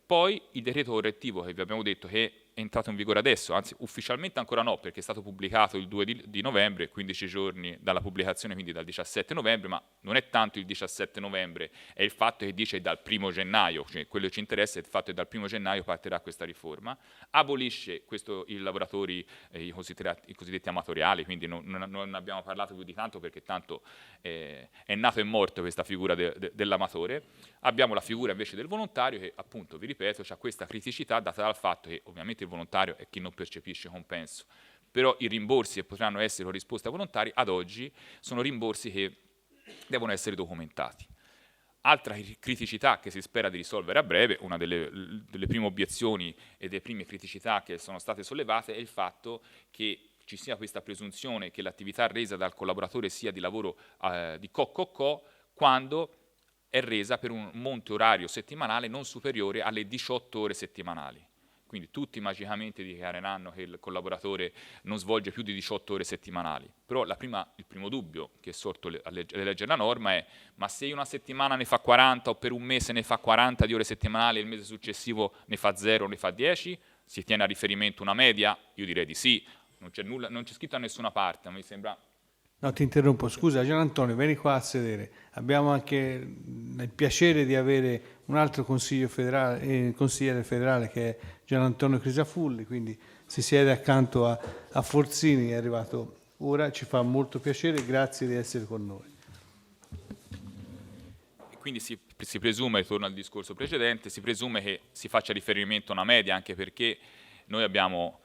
Poi il decreto correttivo che vi abbiamo detto che è entrato in vigore adesso, anzi ufficialmente ancora no, perché è stato pubblicato il 2 di novembre, 15 giorni dalla pubblicazione, quindi dal 17 novembre, ma non è tanto il 17 novembre, è il fatto che dice dal 1 gennaio, cioè quello che ci interessa è il fatto che dal 1 gennaio partirà questa riforma, abolisce i lavoratori, i cosiddetti amatoriali, quindi non abbiamo parlato più di tanto perché tanto è nato e morto questa figura dell'amatore. Abbiamo la figura invece del volontario che appunto, vi ripeto, ha questa criticità data dal fatto che ovviamente il volontario è chi non percepisce compenso, però i rimborsi che potranno essere corrisposti ai volontari ad oggi sono rimborsi che devono essere documentati. Altra criticità che si spera di risolvere a breve, una delle prime obiezioni e delle prime criticità che sono state sollevate è il fatto che ci sia questa presunzione che l'attività resa dal collaboratore sia di lavoro di co quando è resa per un monte orario settimanale non superiore alle 18 ore settimanali. Quindi tutti magicamente dichiareranno che il collaboratore non svolge più di 18 ore settimanali. Però il primo dubbio che è sorto a leggere la norma è: ma se una settimana ne fa 40 o per un mese ne fa 40 di ore settimanali e il mese successivo ne fa 0 o ne fa 10, si tiene a riferimento una media? Io direi di sì, non c'è scritto da nessuna parte, ma mi sembra... No, ti interrompo, scusa Gian Antonio, vieni qua a sedere. Abbiamo anche il piacere di avere un altro consigliere federale che è Gian Antonio Crisafulli, quindi si siede accanto a Forzini, è arrivato ora, ci fa molto piacere, grazie di essere con noi. Quindi si presume, ritorno al discorso precedente, si presume che si faccia riferimento a una media, anche perché noi abbiamo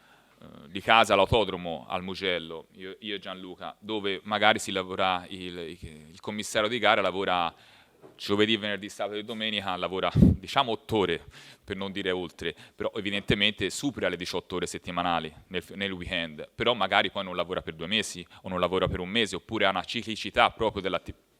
di casa l'autodromo al Mugello, io e Gianluca, dove magari si lavora, il commissario di gara lavora giovedì, venerdì, sabato e domenica, lavora diciamo 8 ore, per non dire oltre, però evidentemente supera le 18 ore settimanali nel weekend, però magari poi non lavora per 2 mesi o non lavora per un mese, oppure ha una ciclicità proprio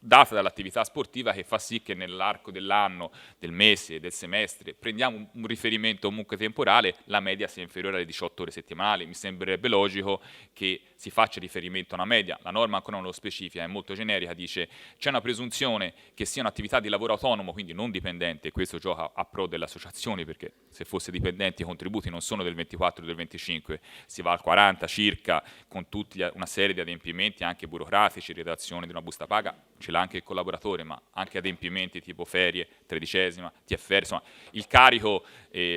data dall'attività sportiva che fa sì che nell'arco dell'anno, del mese, del semestre, prendiamo un riferimento comunque temporale, la media sia inferiore alle 18 ore settimanali. Mi sembrerebbe logico che si faccia riferimento a una media. La norma ancora non lo specifica, è molto generica, dice c'è una presunzione che sia un'attività di lavoro autonomo, quindi non dipendente, e questo gioca a pro delle associazioni, perché se fosse dipendenti i contributi non sono del 24 o del 25, si va al 40 circa, con tutta una serie di adempimenti anche burocratici, redazione di una busta paga, ce l'ha anche il collaboratore, ma anche adempimenti tipo ferie, 13ª, TFR, insomma il carico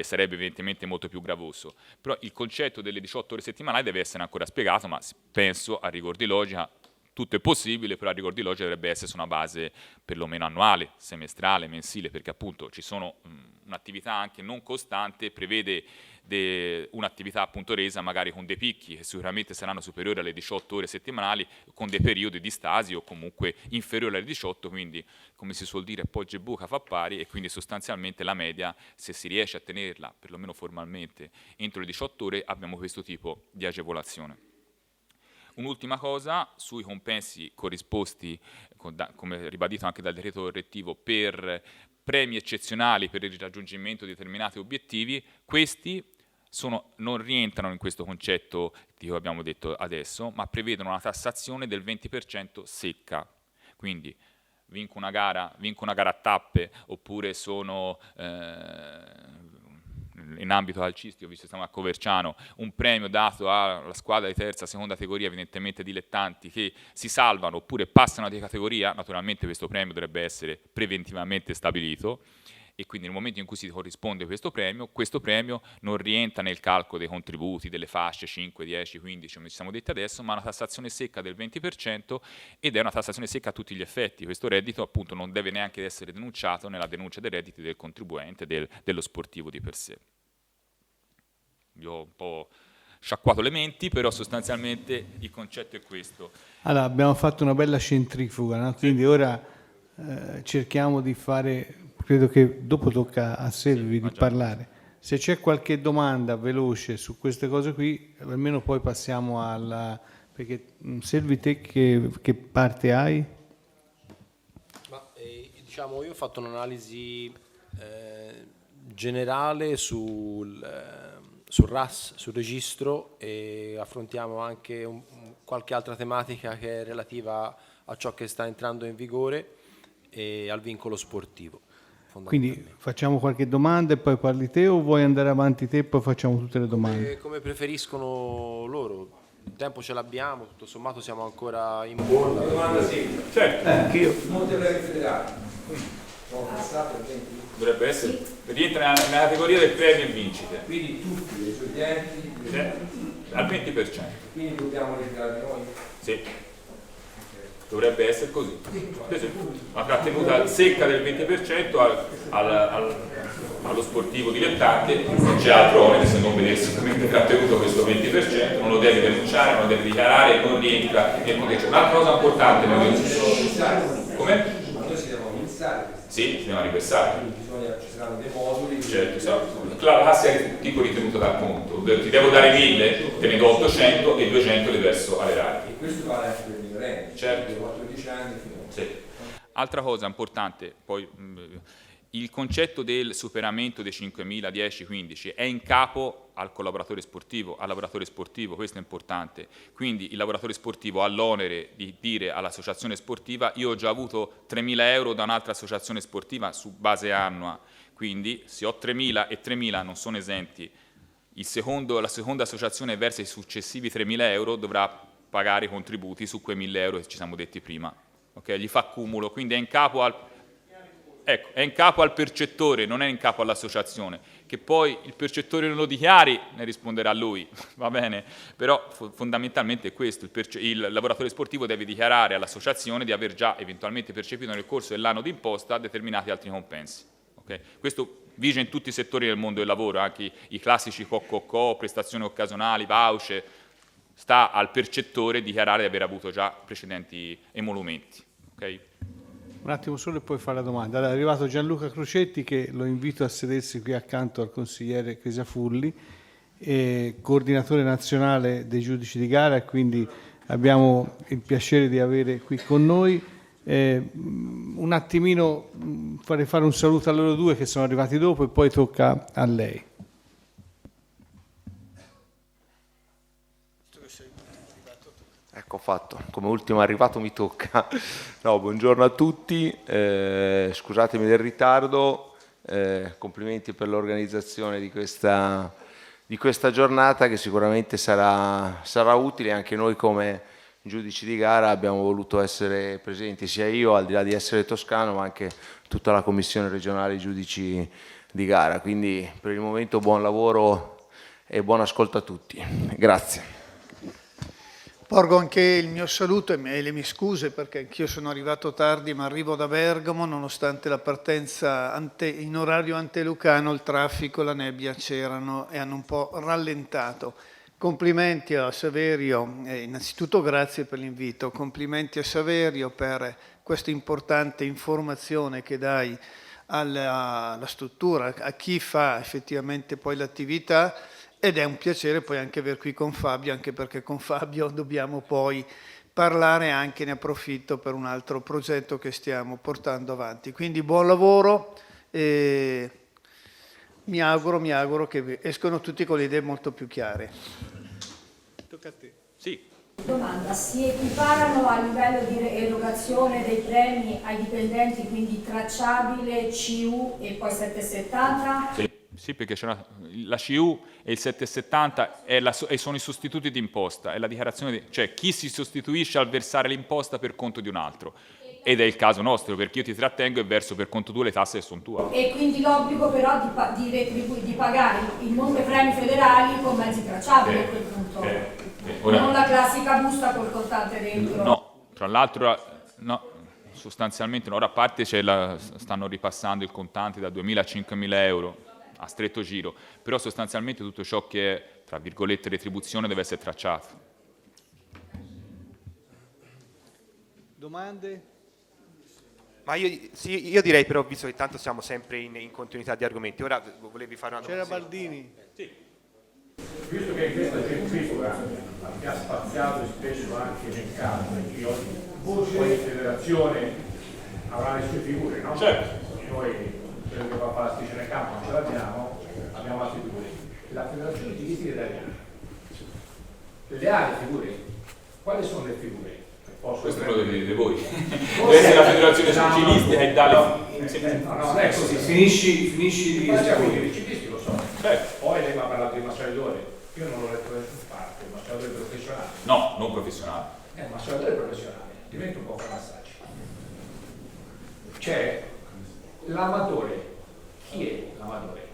sarebbe evidentemente molto più gravoso. Però il concetto delle 18 ore settimanali deve essere ancora spiegato, ma penso a rigor di logica tutto è possibile, però a rigor di logica dovrebbe essere su una base perlomeno annuale, semestrale, mensile, perché appunto ci sono un'attività anche non costante, prevede un'attività appunto resa magari con dei picchi che sicuramente saranno superiori alle 18 ore settimanali, con dei periodi di stasi o comunque inferiori alle 18, quindi come si suol dire poggia e buca fa pari, e quindi sostanzialmente la media, se si riesce a tenerla perlomeno formalmente entro le 18 ore, abbiamo questo tipo di agevolazione. Un'ultima cosa sui compensi corrisposti, come ribadito anche dal decreto correttivo, per premi eccezionali per il raggiungimento di determinati obiettivi, questi non rientrano in questo concetto che abbiamo detto adesso, ma prevedono una tassazione del 20% secca. Quindi vinco una gara a tappe, oppure sono in ambito calcistico, visto che stiamo a Coverciano, un premio dato alla squadra di terza, seconda categoria, evidentemente dilettanti, che si salvano oppure passano di categoria, naturalmente questo premio dovrebbe essere preventivamente stabilito, e quindi nel momento in cui si corrisponde questo premio non rientra nel calcolo dei contributi, delle fasce 5, 10, 15, come ci siamo detti adesso, ma una tassazione secca del 20%, ed è una tassazione secca a tutti gli effetti. Questo reddito appunto non deve neanche essere denunciato nella denuncia dei redditi del contribuente, dello sportivo di per sé. Io ho un po' sciacquato le menti, però sostanzialmente il concetto è questo. Allora, abbiamo fatto una bella centrifuga, no? Quindi ora cerchiamo di fare... Credo che dopo tocca a Selvi di parlare. Se c'è qualche domanda veloce su queste cose qui, almeno poi passiamo alla... Perché Selvi, te che parte hai? Diciamo, io ho fatto un'analisi generale sul RAS, sul registro, e affrontiamo anche qualche altra tematica che è relativa a ciò che sta entrando in vigore e al vincolo sportivo. Quindi facciamo qualche domanda e poi parli te, o vuoi andare avanti te e poi facciamo tutte le domande? Come preferiscono loro. Il tempo ce l'abbiamo, tutto sommato siamo ancora in bolla. Una domanda sì, certo. Anch'io. Montepremi federali. Dovrebbe essere, rientra nella categoria del premio e vincite. Quindi tutti gli studenti al 20%. Quindi dobbiamo ritirare noi? Sì. Dovrebbe essere così. Una trattenuta secca del 20% allo sportivo dilettante, non c'è altro onere se non vedere sicuramente trattenuto questo 20%, non lo deve denunciare, non lo deve dichiarare, non rientra nel contesto. Un'altra cosa importante, come? Noi si devono iniziare. Sì, sistema anniversario. Quindi ci saranno dei moduli. Certo, esatto. La classe è tipo ritenuto dal conto. Ti devo dare 1000, te ne do 800 e 200 li verso alle RAI. E questo vale anche per i minorenni, certo. 14 anni fino a... Sì. Altra cosa importante, poi il concetto del superamento dei 5.000, 10, 15 è in capo al collaboratore sportivo, al lavoratore sportivo, questo è importante. Quindi il lavoratore sportivo ha l'onere di dire all'associazione sportiva: io ho già avuto 3.000 euro da un'altra associazione sportiva su base annua, quindi se ho 3.000 e 3.000 non sono esenti, la seconda associazione versa i successivi 3.000 euro, dovrà pagare i contributi su quei 1.000 euro che ci siamo detti prima. Okay? Gli fa cumulo, quindi è in capo al percettore, non è in capo all'associazione. Che poi il percettore non lo dichiari, ne risponderà lui, va bene? Però fondamentalmente è questo, il lavoratore sportivo deve dichiarare all'associazione di aver già eventualmente percepito nel corso dell'anno d'imposta determinati altri compensi. Okay? Questo vige in tutti i settori del mondo del lavoro, anche i classici co-co-co, prestazioni occasionali, voucher. Sta al percettore dichiarare di aver avuto già precedenti emolumenti. Okay? Un attimo solo e poi fare la domanda. Allora, è arrivato Gianluca Crocetti, che lo invito a sedersi qui accanto al consigliere Crisafulli, coordinatore nazionale dei giudici di gara, e quindi abbiamo il piacere di avere qui con noi. Un attimino farei fare un saluto a loro due che sono arrivati dopo e poi tocca a lei. Ecco fatto, come ultimo arrivato mi tocca. No, buongiorno a tutti, scusatemi del ritardo, complimenti per l'organizzazione di questa giornata che sicuramente sarà utile. Anche noi come giudici di gara abbiamo voluto essere presenti, sia io al di là di essere toscano ma anche tutta la commissione regionale giudici di gara, quindi per il momento buon lavoro e buon ascolto a tutti. Grazie. Porgo anche il mio saluto e le mie scuse perché anch'io sono arrivato tardi, ma arrivo da Bergamo, nonostante la partenza in orario antelucano, il traffico e la nebbia c'erano e hanno un po' rallentato. Complimenti a Saverio, innanzitutto grazie per l'invito, complimenti a Saverio per questa importante informazione che dai alla struttura, a chi fa effettivamente poi l'attività. Ed è un piacere poi anche aver qui con Fabio, anche perché con Fabio dobbiamo poi parlare, anche ne approfitto per un altro progetto che stiamo portando avanti. Quindi buon lavoro e mi auguro che escono tutti con le idee molto più chiare. Tocca a te. Sì. Domanda, si equiparano a livello di erogazione dei premi ai dipendenti, quindi tracciabile, CU e poi 770? Sì. Sì, perché c'è la CU e il 770 e sono i sostituti di imposta, è la dichiarazione cioè chi si sostituisce al versare l'imposta per conto di un altro. Ed è il caso nostro, perché io ti trattengo e verso per conto tuo le tasse che sono tue. E quindi l'obbligo però di pagare i montepremi federali con mezzi tracciabili a quel punto. Non la classica busta col contante dentro. No, tra l'altro no. Sostanzialmente, ora a parte stanno ripassando il contante da 2.000 a 5.000 euro a stretto giro, però sostanzialmente tutto ciò che è, tra virgolette, retribuzione deve essere tracciato. Domande? Ma io direi però, visto che tanto siamo sempre in continuità di argomenti, ora volevi fare una domanda? C'era Baldini. Sì. Visto che in questa circoscrizione abbiamo spaziato e spesso anche nel caso, perché ogni federazione avrà le sue figure, no? Certo. Noi quello che va a fare la striscia nel campo non ce l'abbiamo, abbiamo altre figure. La federazione gilistica italiana, le altre figure, quali sono le figure? Questo lo dovete dire voi. Questa è la federazione gilistica e dalle... No, non è così. Finisci di I ciclisti lo so. Certo. Poi lei mi ha parlato di massaggiatore. Io non l'ho letto da nessuna parte, massaggiatore professionale. No, non professionale. Massaggiatore professionale, diventa un po' per massaggi. C'è l'amatore. Chi è l'amatore?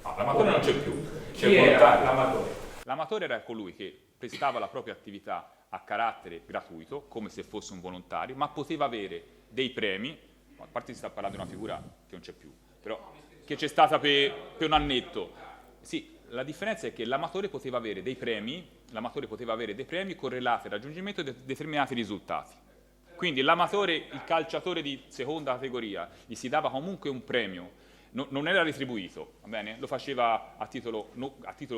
L'amatore non c'è più. Chi era l'amatore? L'amatore era colui che prestava la propria attività a carattere gratuito, come se fosse un volontario, ma poteva avere dei premi, a parte si sta parlando di una figura che non c'è più, però che c'è stata per un annetto. Sì, la differenza è che l'amatore poteva avere dei premi correlati al raggiungimento di determinati risultati. Quindi l'amatore, il calciatore di seconda categoria, gli si dava comunque un premio, non era retribuito, va bene? Lo faceva a titolo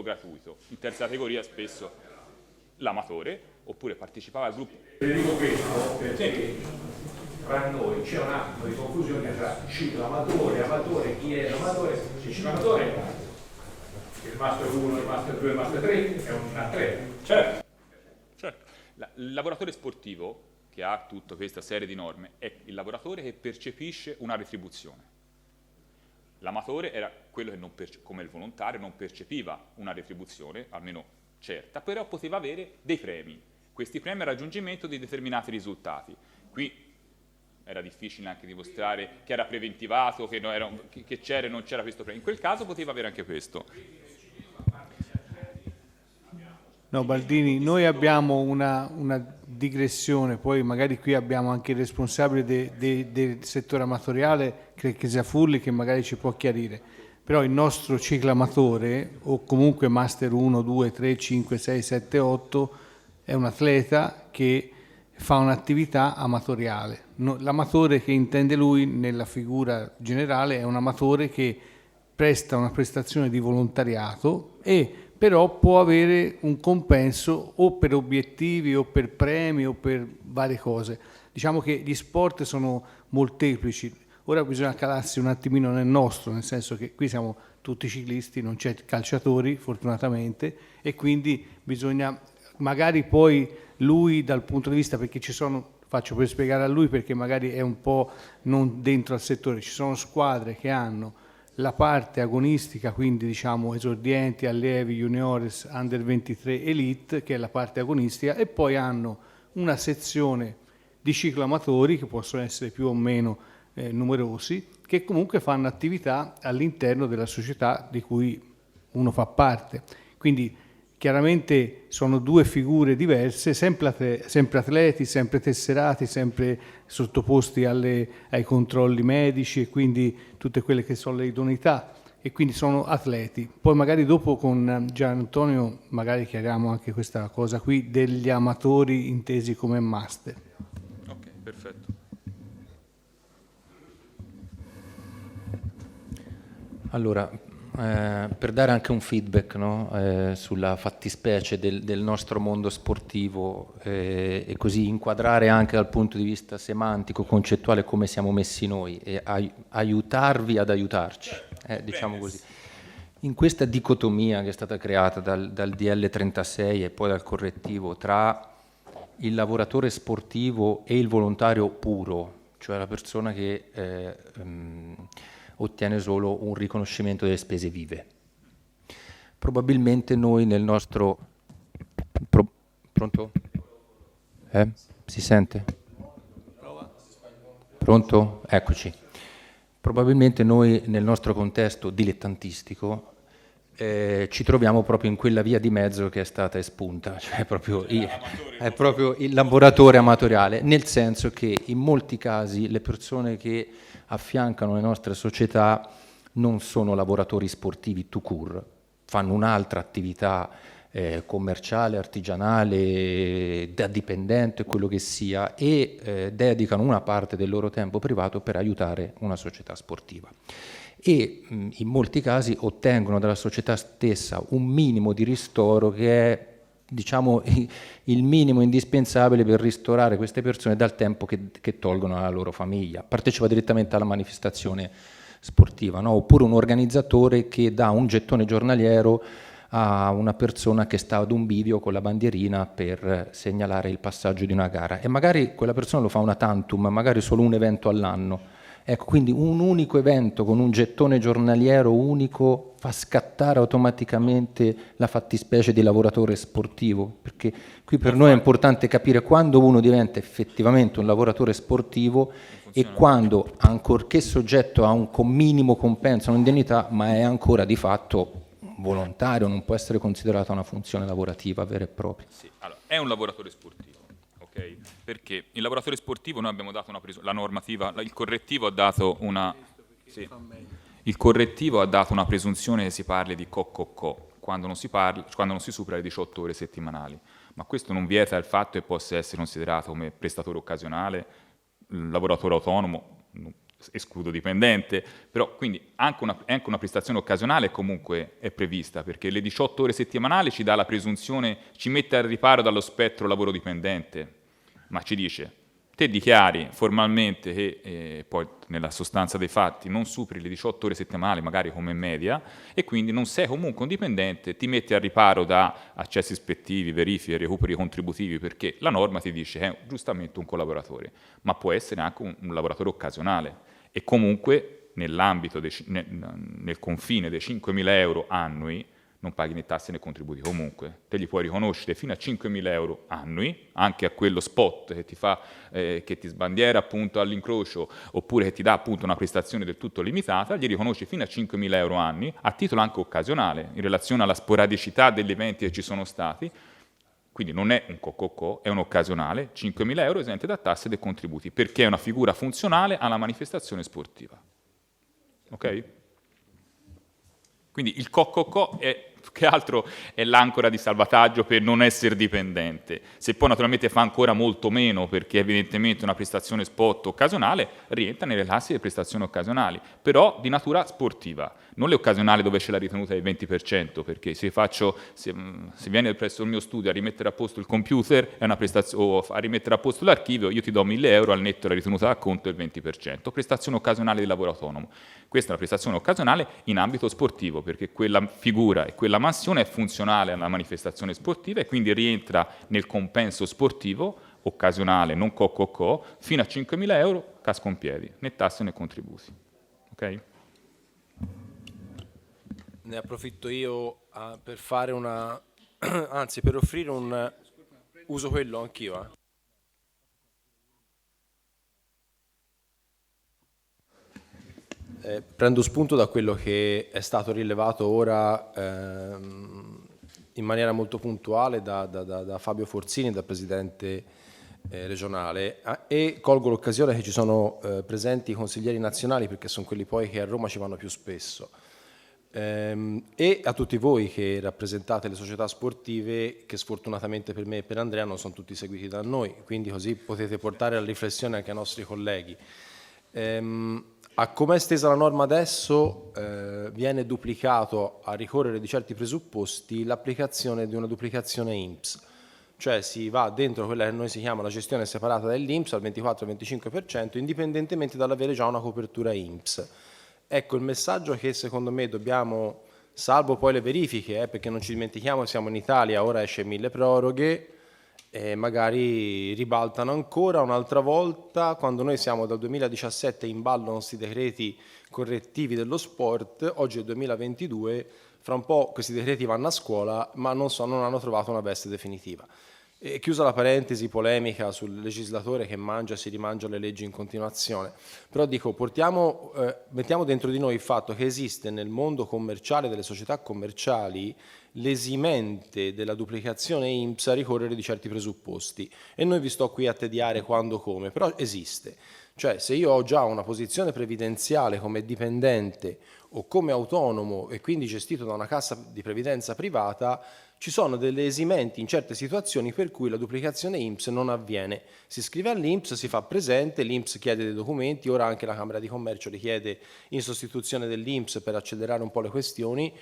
gratuito. In terza categoria spesso l'amatore, oppure partecipava al gruppo. Vi dico questo perché tra noi c'è un attimo di confusione tra ciclo amatore, chi è l'amatore? Il ciclo amatore, il Master 1, il Master 2, il Master 3 è un atleta. Certo. Il lavoratore sportivo, che ha tutta questa serie di norme, è il lavoratore che percepisce una retribuzione. L'amatore era quello che, come il volontario, non percepiva una retribuzione, almeno certa, però poteva avere dei premi. Questi premi al raggiungimento di determinati risultati. Qui era difficile anche dimostrare che era preventivato, che c'era e non c'era questo premio. In quel caso poteva avere anche questo. No, Baldini, noi abbiamo una digressione, poi magari qui abbiamo anche il responsabile del settore amatoriale, che sia Furli, che magari ci può chiarire. Però il nostro ciclo amatore, o comunque Master 1, 2, 3, 5, 6, 7, 8, è un atleta che fa un'attività amatoriale. L'amatore che intende lui nella figura generale è un amatore che presta una prestazione di volontariato e però può avere un compenso o per obiettivi o per premi o per varie cose. Diciamo che gli sport sono molteplici. Ora bisogna calarsi un attimino nel nostro, nel senso che qui siamo tutti ciclisti, non c'è calciatori fortunatamente, e quindi bisogna magari poi lui dal punto di vista, perché ci sono, faccio per spiegare a lui perché magari è un po' non dentro al settore, ci sono squadre che hanno la parte agonistica, quindi diciamo esordienti, allievi, juniores, under 23, elite, che è la parte agonistica, e poi hanno una sezione di ciclo amatori, che possono essere più o meno numerosi, che comunque fanno attività all'interno della società di cui uno fa parte. Quindi chiaramente sono due figure diverse, sempre atleti, sempre tesserati, sempre sottoposti ai controlli medici e quindi tutte quelle che sono le idoneità, e quindi sono atleti. Poi magari dopo con Gian Antonio magari chiariamo anche questa cosa qui degli amatori intesi come master. Ok, perfetto. Allora, per dare anche un feedback, no? Sulla fattispecie del nostro mondo sportivo e così inquadrare anche dal punto di vista semantico, concettuale, come siamo messi noi e aiutarvi ad aiutarci, diciamo così. In questa dicotomia che è stata creata dal DL 36 e poi dal correttivo tra il lavoratore sportivo e il volontario puro, cioè la persona che ottiene solo un riconoscimento delle spese vive. Probabilmente noi nel nostro... Pronto? Si sente? Pronto? Eccoci. Probabilmente noi nel nostro contesto dilettantistico ci troviamo proprio in quella via di mezzo che è stata espunta, cioè è proprio il lavoratore amatoriale, nel senso che in molti casi le persone che affiancano le nostre società non sono lavoratori sportivi tout court, fanno un'altra attività commerciale, artigianale, da dipendente, quello che sia, e dedicano una parte del loro tempo privato per aiutare una società sportiva. E in molti casi ottengono dalla società stessa un minimo di ristoro che è, diciamo, il minimo indispensabile per ristorare queste persone dal tempo che tolgono alla loro famiglia. Partecipa direttamente alla manifestazione sportiva, no? Oppure un organizzatore che dà un gettone giornaliero a una persona che sta ad un bivio con la bandierina per segnalare il passaggio di una gara, e magari quella persona lo fa una tantum, magari solo un evento all'anno. Ecco, quindi un unico evento con un gettone giornaliero unico fa scattare automaticamente la fattispecie di lavoratore sportivo, perché qui per noi è importante capire quando uno diventa effettivamente un lavoratore sportivo e quando, ancorché soggetto a un minimo compenso, un'indennità, ma è ancora di fatto volontario, non può essere considerata una funzione lavorativa vera e propria. Sì, allora, è un lavoratore sportivo. Perché il lavoratore sportivo, noi abbiamo dato la normativa, il correttivo ha dato una presunzione che si parli di co quando non si supera le 18 ore settimanali, ma questo non vieta il fatto che possa essere considerato come prestatore occasionale, lavoratore autonomo, escludo dipendente, però quindi anche una prestazione occasionale comunque è prevista, perché le 18 ore settimanali ci dà la presunzione, ci mette al riparo dallo spettro lavoro dipendente, ma ci dice: te dichiari formalmente che poi nella sostanza dei fatti non superi le 18 ore settimanali, magari come media, e quindi non sei comunque un dipendente, ti metti al riparo da accessi ispettivi, verifiche, recuperi contributivi, perché la norma ti dice che è giustamente un collaboratore, ma può essere anche un lavoratore occasionale, e comunque nell'ambito, nel confine dei 5.000 euro annui, non paghi né tasse né contributi comunque, te li puoi riconoscere fino a 5.000 euro annui, anche a quello spot che ti fa, che ti sbandiera appunto all'incrocio, oppure che ti dà appunto una prestazione del tutto limitata, gli riconosci fino a 5.000 euro annui, a titolo anche occasionale, in relazione alla sporadicità degli eventi che ci sono stati, quindi non è un co-co-co, è un occasionale, 5.000 euro esente da tasse e dai contributi, perché è una figura funzionale alla manifestazione sportiva. Ok? Quindi il co-co-co è che altro è l'ancora di salvataggio per non essere dipendente. Se poi naturalmente fa ancora molto meno, perché evidentemente una prestazione spot occasionale rientra nelle classi delle prestazioni occasionali, però di natura sportiva, non le occasionali dove c'è la ritenuta del 20%, perché se vieni presso il mio studio a rimettere a posto il computer è una o a rimettere a posto l'archivio, io ti do 1.000 euro, al netto la ritenuta d'acconto del 20%. Prestazione occasionale di lavoro autonomo. Questa è una prestazione occasionale in ambito sportivo, perché quella figura e quella mansione è funzionale alla manifestazione sportiva e quindi rientra nel compenso sportivo occasionale, non co-co-co, fino a 5.000 euro, casco in piedi, né tasse né contributi. Ok? Ne approfitto io per fare anzi per offrire un... Uso quello anch'io. Prendo spunto da quello che è stato rilevato ora in maniera molto puntuale da Fabio Forzini, da Presidente regionale, e colgo l'occasione che ci sono presenti i consiglieri nazionali, perché sono quelli poi che a Roma ci vanno più spesso, e a tutti voi che rappresentate le società sportive, che sfortunatamente per me e per Andrea non sono tutti seguiti da noi, quindi così potete portare la riflessione anche ai nostri colleghi. A come è stesa la norma adesso viene duplicato, a ricorrere di certi presupposti, l'applicazione di una duplicazione INPS, cioè si va dentro quella che noi si chiama la gestione separata dell'INPS al 24-25%, indipendentemente dall'avere già una copertura INPS. Ecco il messaggio che secondo me dobbiamo, salvo poi le verifiche, perché non ci dimentichiamo che siamo in Italia, ora esce milleproroghe, e magari ribaltano ancora un'altra volta, quando noi siamo dal 2017 in ballo questi decreti correttivi dello sport, oggi è il 2022, fra un po' questi decreti vanno a scuola, ma non hanno trovato una veste definitiva. E chiusa la parentesi polemica sul legislatore che mangia e si rimangia le leggi in continuazione, però dico, mettiamo dentro di noi il fatto che esiste nel mondo commerciale, delle società commerciali, l'esimente della duplicazione INPS a ricorrere di certi presupposti, e non vi sto qui a tediare quando, come, però esiste. Cioè, se io ho già una posizione previdenziale come dipendente o come autonomo e quindi gestito da una cassa di previdenza privata, ci sono delle esimenti in certe situazioni per cui la duplicazione INPS non avviene. Si scrive all'INPS, si fa presente, l'INPS chiede dei documenti, ora anche la Camera di Commercio li chiede in sostituzione dell'INPS per accelerare un po' le questioni,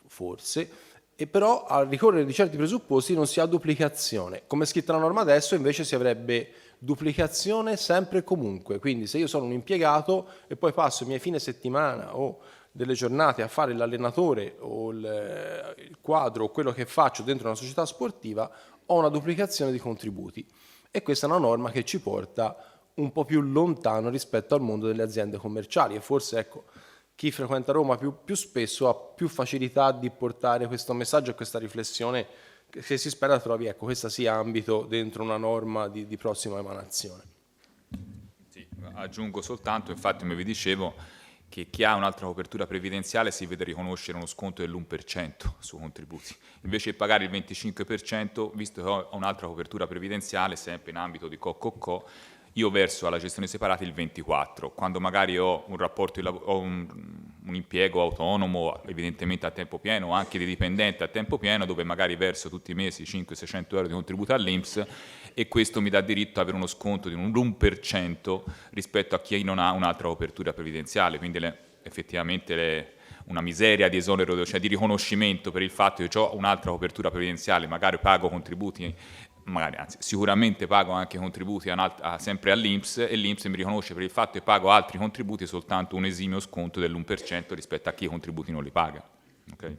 forse, e però al ricorrere di certi presupposti non si ha duplicazione. Come è scritta la norma adesso invece si avrebbe duplicazione sempre e comunque, quindi se io sono un impiegato e poi passo i miei fine settimana o delle giornate a fare l'allenatore o il quadro o quello che faccio dentro una società sportiva, ho una duplicazione di contributi, e questa è una norma che ci porta un po' più lontano rispetto al mondo delle aziende commerciali, e forse ecco, chi frequenta Roma più spesso ha più facilità di portare questo messaggio e questa riflessione che si spera trovi, ecco, questa sia ambito dentro una norma di prossima emanazione. Sì, aggiungo soltanto, infatti come vi dicevo, che chi ha un'altra copertura previdenziale si vede riconoscere uno sconto dell'1% sui contributi, invece di pagare il 25%, visto che ho un'altra copertura previdenziale, sempre in ambito di co-co-co, io verso alla gestione separata il 24%, quando magari ho un rapporto di lavoro, un impiego autonomo, evidentemente a tempo pieno, o anche di dipendente a tempo pieno, dove magari verso tutti i mesi 500-600 euro di contributo all'INPS, e questo mi dà diritto ad avere uno sconto di un 1% rispetto a chi non ha un'altra copertura previdenziale, quindi effettivamente una miseria di esonero, cioè di riconoscimento per il fatto che ho un'altra copertura previdenziale, magari pago contributi, anzi sicuramente pago anche contributi sempre all'INPS, e l'INPS mi riconosce per il fatto che pago altri contributi soltanto un esimio sconto dell'1% rispetto a chi i contributi non li paga. Okay?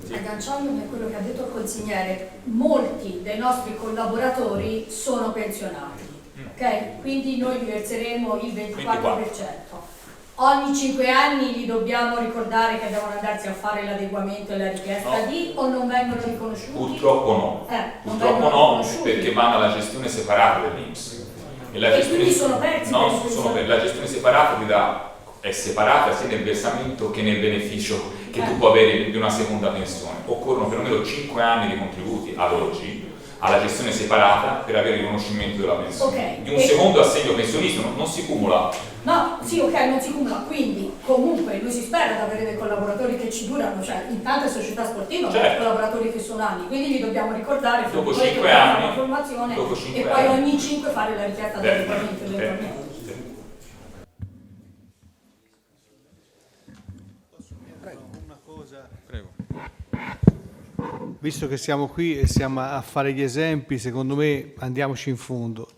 Sì. Agganciandomi a quello che ha detto il consigliere, molti dei nostri collaboratori sono pensionati, ok? Quindi noi diverseremo il 24%. Ogni 5 anni gli dobbiamo ricordare che devono andarsi a fare l'adeguamento e la richiesta o non vengono riconosciuti? Purtroppo no. Purtroppo no, perché vanno alla gestione separata dell'INPS. E quindi sono persi? No, la gestione separata è separata sia nel versamento che nel beneficio che tu puoi avere di una seconda pensione. Occorrono perlomeno 5 anni di contributi ad oggi alla gestione separata per avere il riconoscimento della pensione. Di un secondo assegno pensionistico non si cumula. No, sì, ok, non si cumula, quindi comunque noi si spera di avere dei collaboratori che ci durano, cioè in tante società sportive abbiamo collaboratori che sono anni, quindi li dobbiamo ricordare dopo 5 anni la formazione e poi ogni 5 fare la richiesta di adeguamento. Visto che siamo qui e siamo a fare gli esempi, secondo me andiamoci in fondo.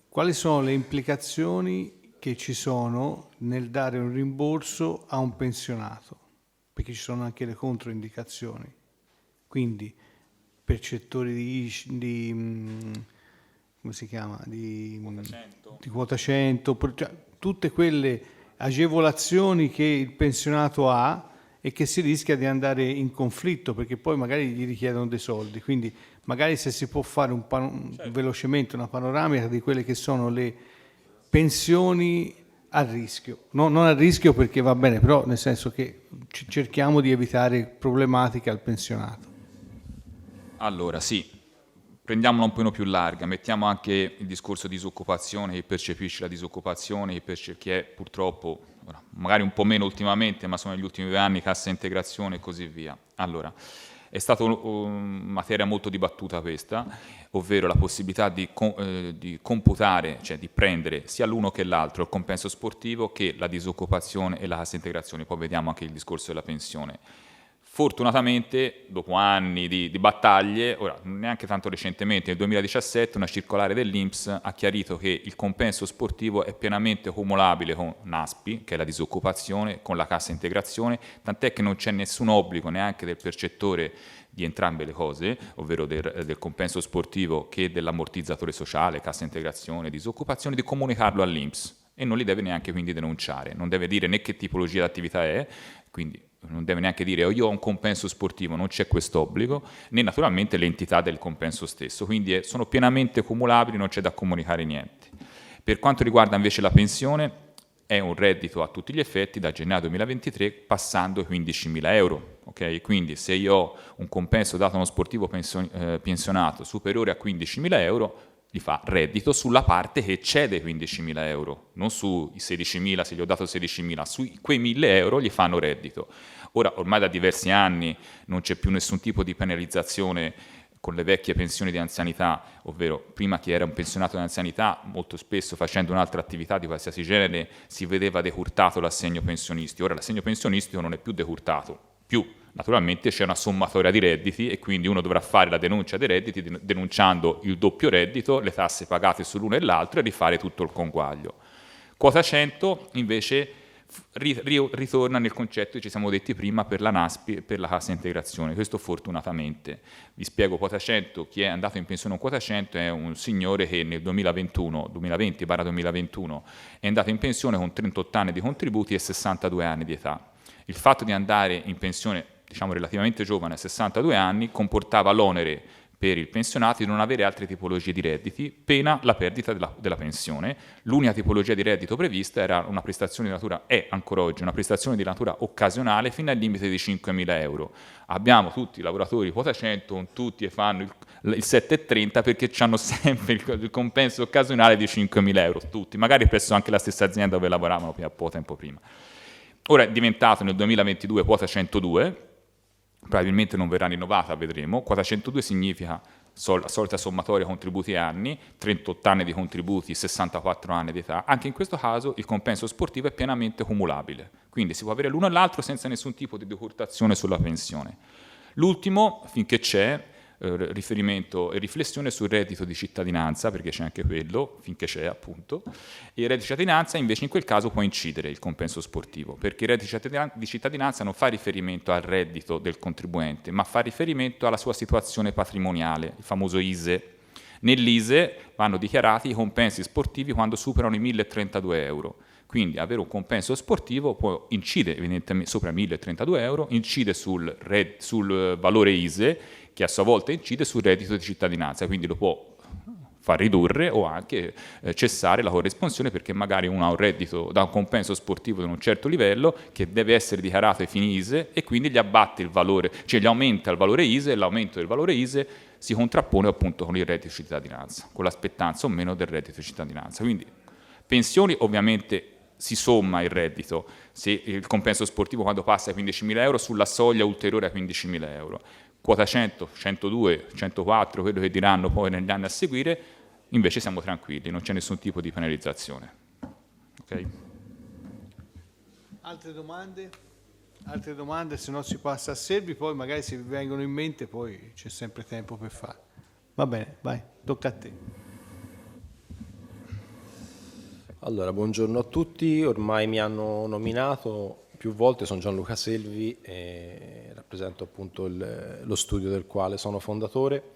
Quali sono le implicazioni che ci sono nel dare un rimborso a un pensionato? Perché ci sono anche le controindicazioni. Quindi percettori come si chiama? Di quota 100, cioè, tutte quelle agevolazioni che il pensionato ha e che si rischia di andare in conflitto perché poi magari gli richiedono dei soldi. Quindi magari se si può fare velocemente una panoramica di quelle che sono le pensioni a rischio. Non a rischio perché va bene, però nel senso che cerchiamo di evitare problematiche al pensionato. Allora sì, prendiamola un po' più larga, mettiamo anche il discorso di disoccupazione, chi percepisce la disoccupazione, chi è purtroppo, magari un po' meno ultimamente, ma sono negli ultimi 2 anni, cassa integrazione e così via. Allora, è stata materia molto dibattuta questa, ovvero la possibilità di computare, cioè di prendere sia l'uno che l'altro, il compenso sportivo, che la disoccupazione e la cassa integrazione. Poi vediamo anche il discorso della pensione. Fortunatamente, dopo anni di battaglie, ora neanche tanto recentemente, nel 2017 una circolare dell'INPS ha chiarito che il compenso sportivo è pienamente cumulabile con NASPI, che è la disoccupazione, con la cassa integrazione, tant'è che non c'è nessun obbligo neanche del percettore di entrambe le cose, ovvero del compenso sportivo che dell'ammortizzatore sociale, cassa integrazione, disoccupazione, di comunicarlo all'INPS e non li deve neanche quindi denunciare, non deve dire né che tipologia di attività è, quindi non deve neanche dire io ho un compenso sportivo, non c'è questo obbligo, né naturalmente l'entità del compenso stesso, quindi sono pienamente cumulabili, non c'è da comunicare niente. Per quanto riguarda invece la pensione, è un reddito a tutti gli effetti da gennaio 2023 passando i 15.000 euro, ok? Quindi se io ho un compenso dato a uno sportivo pensionato superiore a 15.000 euro, gli fa reddito sulla parte che eccede 15.000 euro, non sui 16.000, se gli ho dato 16.000, su quei 1.000 euro gli fanno reddito. Ora, ormai da diversi anni non c'è più nessun tipo di penalizzazione con le vecchie pensioni di anzianità, ovvero prima chi era un pensionato di anzianità, molto spesso facendo un'altra attività di qualsiasi genere, si vedeva decurtato l'assegno pensionistico. Ora l'assegno pensionistico non è più decurtato, naturalmente c'è una sommatoria di redditi e quindi uno dovrà fare la denuncia dei redditi denunciando il doppio reddito, le tasse pagate sull'uno e l'altro e rifare tutto il conguaglio. Quota 100 invece ritorna nel concetto che ci siamo detti prima per la NASPI e per la cassa integrazione, questo fortunatamente. Vi spiego quota 100, chi è andato in pensione con quota 100 è un signore che nel 2020-2021 è andato in pensione con 38 anni di contributi e 62 anni di età. Il fatto di andare in pensione, diciamo relativamente giovane, a 62 anni, comportava l'onere per il pensionato di non avere altre tipologie di redditi, pena la perdita della pensione. L'unica tipologia di reddito prevista era una prestazione di natura, è ancora oggi una prestazione di natura occasionale fino al limite di 5.000 euro. Abbiamo tutti i lavoratori quota 100, tutti e fanno il 7,30 perché hanno sempre il compenso occasionale di 5.000 euro, tutti, magari presso anche la stessa azienda dove lavoravano fino a poco tempo prima. Ora è diventato nel 2022 quota 102, probabilmente non verrà rinnovata, vedremo. Quota 102 significa la solita sommatoria contributi anni, 38 anni di contributi, 64 anni di età. Anche in questo caso il compenso sportivo è pienamente cumulabile, quindi si può avere l'uno e l'altro senza nessun tipo di decurtazione sulla pensione. L'ultimo, finché c'è, riferimento e riflessione sul reddito di cittadinanza, perché c'è anche quello, finché c'è appunto, e il reddito di cittadinanza invece in quel caso può incidere il compenso sportivo, perché il reddito di cittadinanza non fa riferimento al reddito del contribuente, ma fa riferimento alla sua situazione patrimoniale, il famoso ISE. Nell'ISE vanno dichiarati i compensi sportivi quando superano i 1.032 euro. Quindi avere un compenso sportivo incide evidentemente sopra 1.032 euro, incide sul valore ISE, che a sua volta incide sul reddito di cittadinanza, quindi lo può far ridurre o anche cessare la corresponsione, perché magari uno ha un reddito da un compenso sportivo di un certo livello che deve essere dichiarato ai fini ISE e quindi gli abbatte il valore, cioè gli aumenta il valore ISE, e l'aumento del valore ISE si contrappone appunto con il reddito di cittadinanza, con l'aspettanza o meno del reddito di cittadinanza. Quindi pensioni ovviamente si somma il reddito, se il compenso sportivo quando passa ai 15.000 euro sulla soglia ulteriore ai 15.000 euro. Quota 100, 102, 104, quello che diranno poi negli anni a seguire, invece siamo tranquilli, non c'è nessun tipo di penalizzazione. Okay? Altre domande? Altre domande, se no si passa a Servi, poi magari se vi vengono in mente poi c'è sempre tempo per fare. Va bene, vai, tocca a te. Allora, buongiorno a tutti, ormai mi hanno nominato più volte, sono Gianluca Selvi e rappresento appunto lo studio del quale sono fondatore.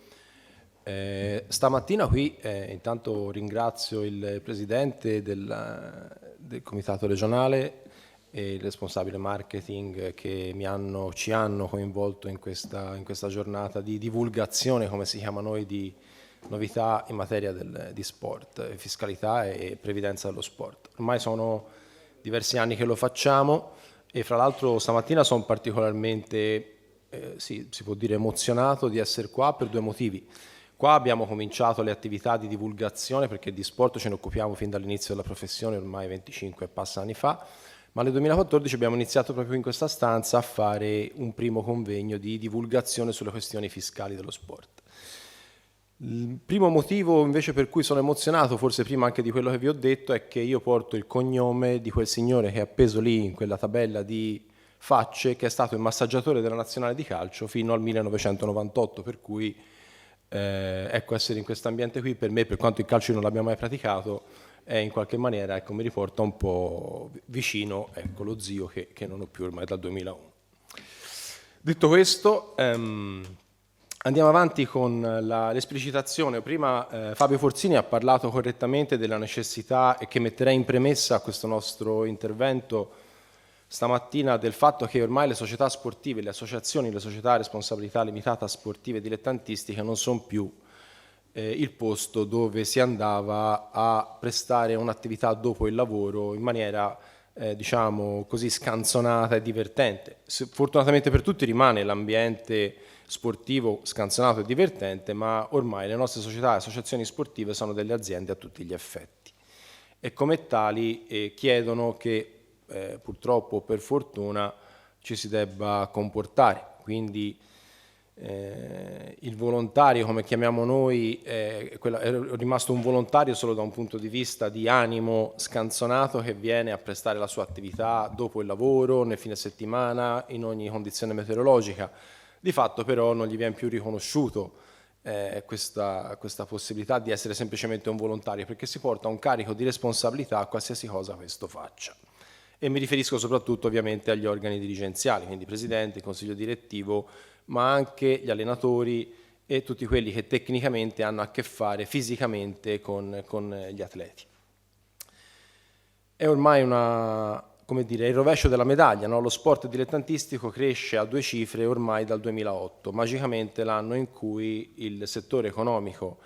Stamattina qui intanto ringrazio il presidente del comitato regionale e il responsabile marketing che ci hanno coinvolto in questa giornata di divulgazione, come si chiama noi, di novità in materia di sport, fiscalità e previdenza dello sport. Ormai sono diversi anni che lo facciamo e fra l'altro stamattina sono particolarmente, si può dire, emozionato di essere qua per due motivi. Qua abbiamo cominciato le attività di divulgazione, perché di sport ce ne occupiamo fin dall'inizio della professione, ormai 25 e passa anni fa, ma nel 2014 abbiamo iniziato proprio in questa stanza a fare un primo convegno di divulgazione sulle questioni fiscali dello sport. Il primo motivo invece per cui sono emozionato, forse prima anche di quello che vi ho detto, è che io porto il cognome di quel signore che è appeso lì in quella tabella di facce, che è stato il massaggiatore della nazionale di calcio fino al 1998, per cui ecco, essere in questo ambiente qui per me, per quanto il calcio non l'abbia mai praticato, è in qualche maniera, ecco, mi riporta un po' vicino, ecco, lo zio che non ho più ormai dal 2001. Detto questo, andiamo avanti con l'esplicitazione. Prima Fabio Forzini ha parlato correttamente della necessità, e che metterei in premessa a questo nostro intervento stamattina, del fatto che ormai le società sportive, le associazioni, le società a responsabilità limitata sportive e dilettantistiche non sono più il posto dove si andava a prestare un'attività dopo il lavoro in maniera diciamo così scanzonata e divertente. Fortunatamente per tutti rimane l'ambiente sportivo scanzonato e divertente, ma ormai le nostre società e associazioni sportive sono delle aziende a tutti gli effetti e come tali chiedono che purtroppo o per fortuna ci si debba comportare. Quindi il volontario, come chiamiamo noi, è rimasto un volontario solo da un punto di vista di animo scanzonato che viene a prestare la sua attività dopo il lavoro, nel fine settimana, in ogni condizione meteorologica. Di fatto però non gli viene più riconosciuto questa possibilità di essere semplicemente un volontario, perché si porta un carico di responsabilità a qualsiasi cosa questo faccia. E mi riferisco soprattutto ovviamente agli organi dirigenziali, quindi presidente, consiglio direttivo, ma anche gli allenatori e tutti quelli che tecnicamente hanno a che fare fisicamente con gli atleti. È ormai il rovescio della medaglia, no? Lo sport dilettantistico cresce a 2 cifre ormai dal 2008, magicamente l'anno in cui il settore economico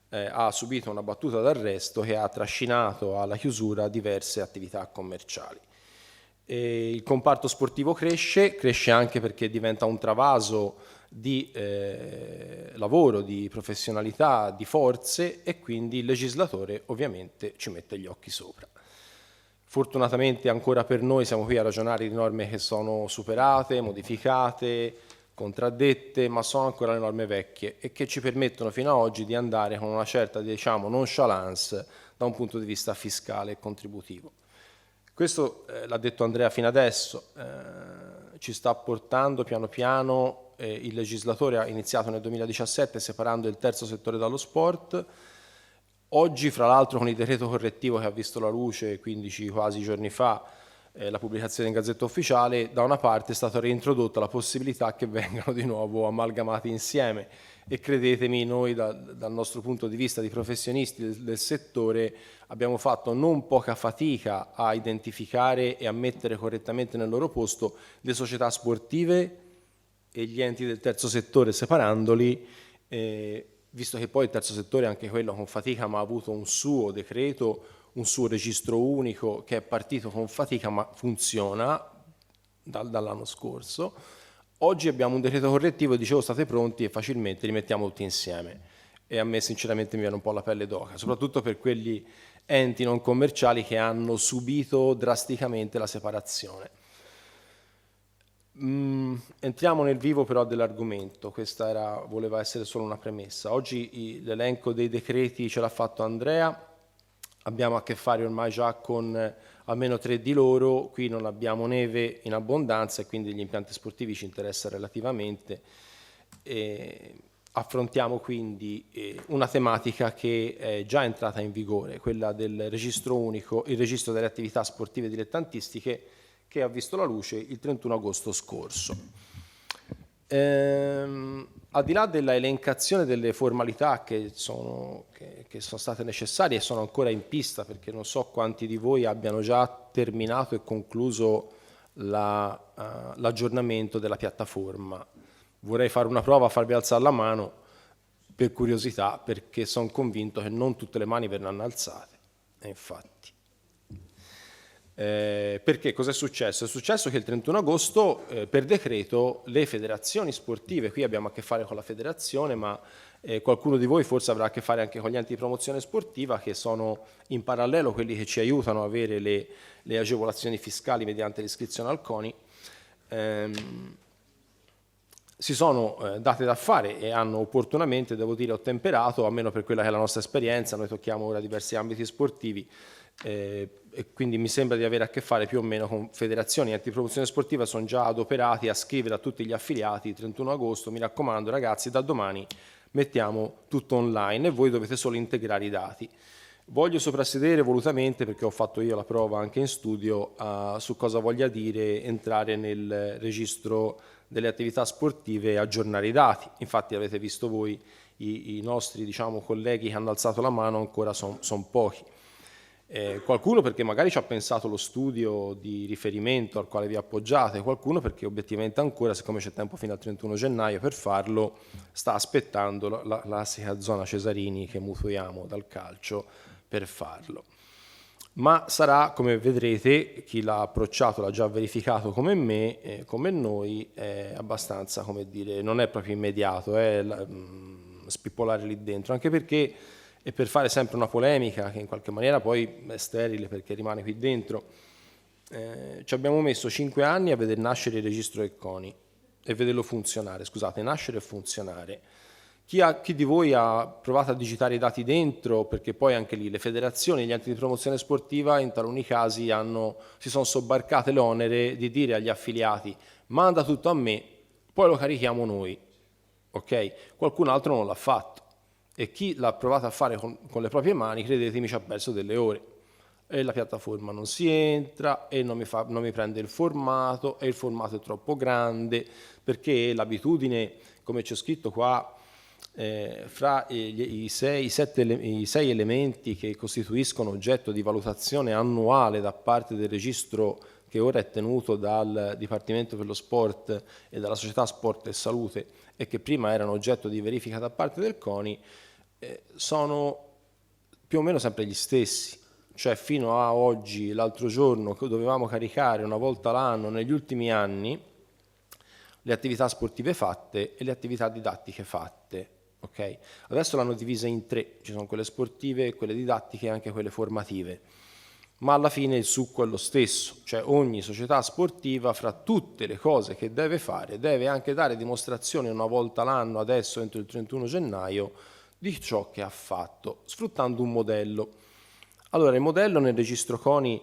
ha subito una battuta d'arresto che ha trascinato alla chiusura diverse attività commerciali. E il comparto sportivo cresce anche perché diventa un travaso di lavoro, di professionalità, di forze, e quindi il legislatore ovviamente ci mette gli occhi sopra. Fortunatamente ancora per noi siamo qui a ragionare di norme che sono superate, modificate, contraddette, ma sono ancora le norme vecchie e che ci permettono fino ad oggi di andare con una certa, diciamo, nonchalance da un punto di vista fiscale e contributivo. Questo, l'ha detto Andrea fino adesso, ci sta portando piano piano, il legislatore ha iniziato nel 2017 separando il terzo settore dallo sport. Oggi, fra l'altro, con il decreto correttivo che ha visto la luce 15 quasi giorni fa, la pubblicazione in Gazzetta Ufficiale, da una parte è stata reintrodotta la possibilità che vengano di nuovo amalgamati insieme e credetemi, noi dal nostro punto di vista di professionisti del settore abbiamo fatto non poca fatica a identificare e a mettere correttamente nel loro posto le società sportive e gli enti del terzo settore separandoli, visto che poi il terzo settore, anche quello con fatica, ma ha avuto un suo decreto, un suo registro unico che è partito con fatica ma funziona dall'anno scorso. Oggi abbiamo un decreto correttivo e dicevo state pronti e facilmente li mettiamo tutti insieme e a me sinceramente mi viene un po' la pelle d'oca, soprattutto per quegli enti non commerciali che hanno subito drasticamente la separazione. Entriamo nel vivo però dell'argomento, questa voleva essere solo una premessa. Oggi l'elenco dei decreti ce l'ha fatto Andrea, abbiamo a che fare ormai già con almeno 3 di loro, qui non abbiamo neve in abbondanza e quindi gli impianti sportivi ci interessa relativamente. Affrontiamo quindi una tematica che è già entrata in vigore, quella del registro unico, il registro delle attività sportive dilettantistiche, che ha visto la luce il 31 agosto scorso. Al di là della elencazione delle formalità che sono state necessarie e sono ancora in pista, perché non so quanti di voi abbiano già terminato e concluso l'aggiornamento della piattaforma. Vorrei fare una prova a farvi alzare la mano per curiosità, perché sono convinto che non tutte le mani verranno alzate. E infatti. Perché cosa è successo? È successo che il 31 agosto per decreto le federazioni sportive, qui abbiamo a che fare con la federazione, ma qualcuno di voi forse avrà a che fare anche con gli enti di promozione sportiva, che sono in parallelo quelli che ci aiutano a avere le agevolazioni fiscali mediante l'iscrizione al CONI, si sono date da fare e hanno opportunamente, devo dire, ottemperato, almeno per quella che è la nostra esperienza. Noi tocchiamo ora diversi ambiti sportivi, e quindi mi sembra di avere a che fare più o meno con federazioni e enti di promozione sportiva. Sono già adoperati a scrivere a tutti gli affiliati il 31 agosto, mi raccomando ragazzi, da domani mettiamo tutto online e voi dovete solo integrare i dati. Voglio soprassedere volutamente, perché ho fatto io la prova anche in studio, su cosa voglia dire entrare nel registro delle attività sportive e aggiornare i dati. Infatti avete visto voi i nostri, diciamo, colleghi che hanno alzato la mano, ancora sono pochi. Qualcuno perché magari ci ha pensato lo studio di riferimento al quale vi appoggiate, qualcuno perché obiettivamente ancora, siccome c'è tempo fino al 31 gennaio per farlo, sta aspettando la classica zona Cesarini che mutuiamo dal calcio per farlo. Ma sarà, come vedrete, chi l'ha approcciato l'ha già verificato come me, come noi, è abbastanza, come dire, non è proprio immediato, spippolare lì dentro, anche perché, e per fare sempre una polemica che in qualche maniera poi è sterile perché rimane qui dentro, ci abbiamo messo 5 anni a vedere nascere il registro del CONI e vederlo funzionare, scusate, nascere e funzionare. Chi di voi ha provato a digitare i dati dentro, perché poi anche lì le federazioni, gli enti di promozione sportiva in taluni casi si sono sobbarcate l'onere di dire agli affiliati manda tutto a me, poi lo carichiamo noi, ok? Qualcun altro non l'ha fatto. E chi l'ha provato a fare con le proprie mani, credetemi, ci ha perso delle ore e la piattaforma non si entra e non mi prende il formato e il formato è troppo grande, perché l'abitudine, come c'è scritto qua, fra i sei elementi che costituiscono oggetto di valutazione annuale da parte del registro che ora è tenuto dal Dipartimento per lo Sport e dalla Società Sport e Salute e che prima erano oggetto di verifica da parte del CONI, sono più o meno sempre gli stessi. Cioè fino a oggi, l'altro giorno, dovevamo caricare una volta l'anno negli ultimi anni le attività sportive fatte e le attività didattiche fatte. Okay? Adesso l'hanno divisa in 3, ci sono quelle sportive, quelle didattiche e anche quelle formative. ma alla fine il succo è lo stesso, cioè ogni società sportiva, fra tutte le cose che deve fare, deve anche dare dimostrazione una volta l'anno, adesso entro il 31 gennaio, di ciò che ha fatto, sfruttando un modello. Allora, il modello nel registro CONI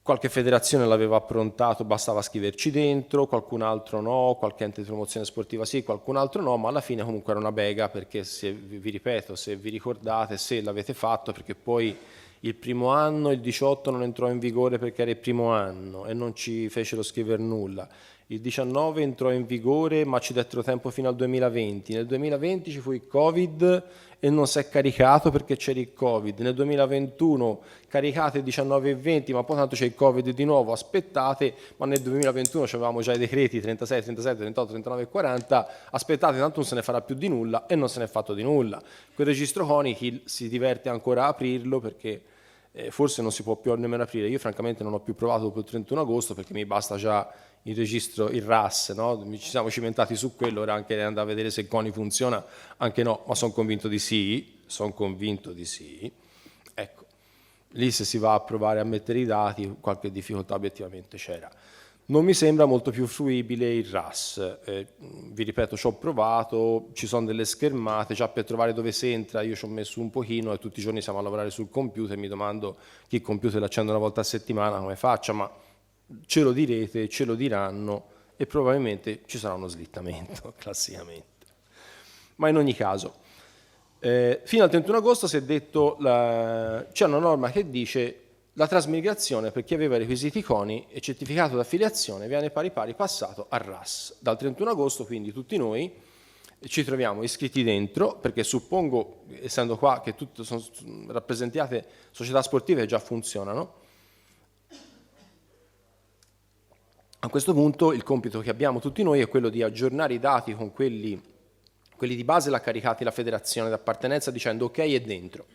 qualche federazione l'aveva approntato, bastava scriverci dentro, qualcun altro no, qualche ente di promozione sportiva sì, qualcun altro no, ma alla fine comunque era una bega, perché se vi ripeto, se vi ricordate, se l'avete fatto, perché poi il primo anno, il 18 non entrò in vigore perché era il primo anno e non ci fecero scrivere nulla. Il 19 entrò in vigore ma ci dettero tempo fino al 2020. Nel 2020 ci fu il Covid e non si è caricato perché c'era il Covid. Nel 2021 caricate il 19 e 20, ma poi tanto c'è il Covid di nuovo, aspettate, ma nel 2021 avevamo già i decreti 36, 37, 38, 39 e 40, aspettate, tanto non se ne farà più di nulla e non se ne è fatto di nulla. Quel registro CONI chi si diverte ancora a aprirlo perché forse non si può più nemmeno aprire. Io francamente non ho più provato dopo il 31 agosto perché mi basta già il registro, il RAS, no? Ci siamo cimentati su quello, ora anche andare a vedere se il CONI funziona, anche no, ma sono convinto di sì, ecco, lì se si va a provare a mettere i dati qualche difficoltà obiettivamente c'era. Non mi sembra molto più fruibile il RAS, vi ripeto, ci ho provato, ci sono delle schermate, già per trovare dove si entra io ci ho messo un pochino e tutti i giorni siamo a lavorare sul computer, mi domando chi il computer l'accende una volta a settimana come faccia, ma ce lo direte, ce lo diranno e probabilmente ci sarà uno slittamento, classicamente. Ma in ogni caso, fino al 31 agosto si è detto, c'è una norma che dice la trasmigrazione per chi aveva i requisiti CONI e certificato d'affiliazione viene pari pari passato al RAS. Dal 31 agosto quindi tutti noi ci troviamo iscritti dentro, perché suppongo, essendo qua che tutte sono rappresentate società sportive che già funzionano, a questo punto il compito che abbiamo tutti noi è quello di aggiornare i dati con quelli di base l'ha caricati la federazione d'appartenenza dicendo ok è dentro.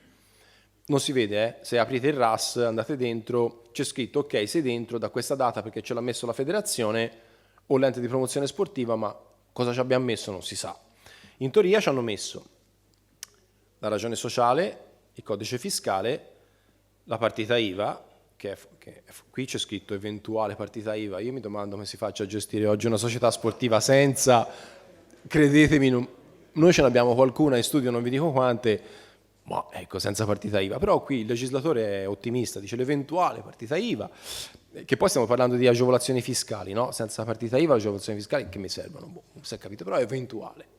Non si vede, se aprite il RAS, andate dentro, c'è scritto ok sei dentro da questa data perché ce l'ha messo la federazione o l'ente di promozione sportiva, ma cosa ci abbiamo messo non si sa. In teoria ci hanno messo la ragione sociale, il codice fiscale, la partita IVA, qui c'è scritto eventuale partita IVA, io mi domando come si faccia a gestire oggi una società sportiva senza, credetemi, noi ce n'abbiamo qualcuna in studio, non vi dico quante, ma ecco, senza partita IVA, però qui il legislatore è ottimista, dice l'eventuale partita IVA, che poi stiamo parlando di agevolazioni fiscali, no? Senza partita IVA, agevolazioni fiscali che mi servono, non si è capito, però è eventuale.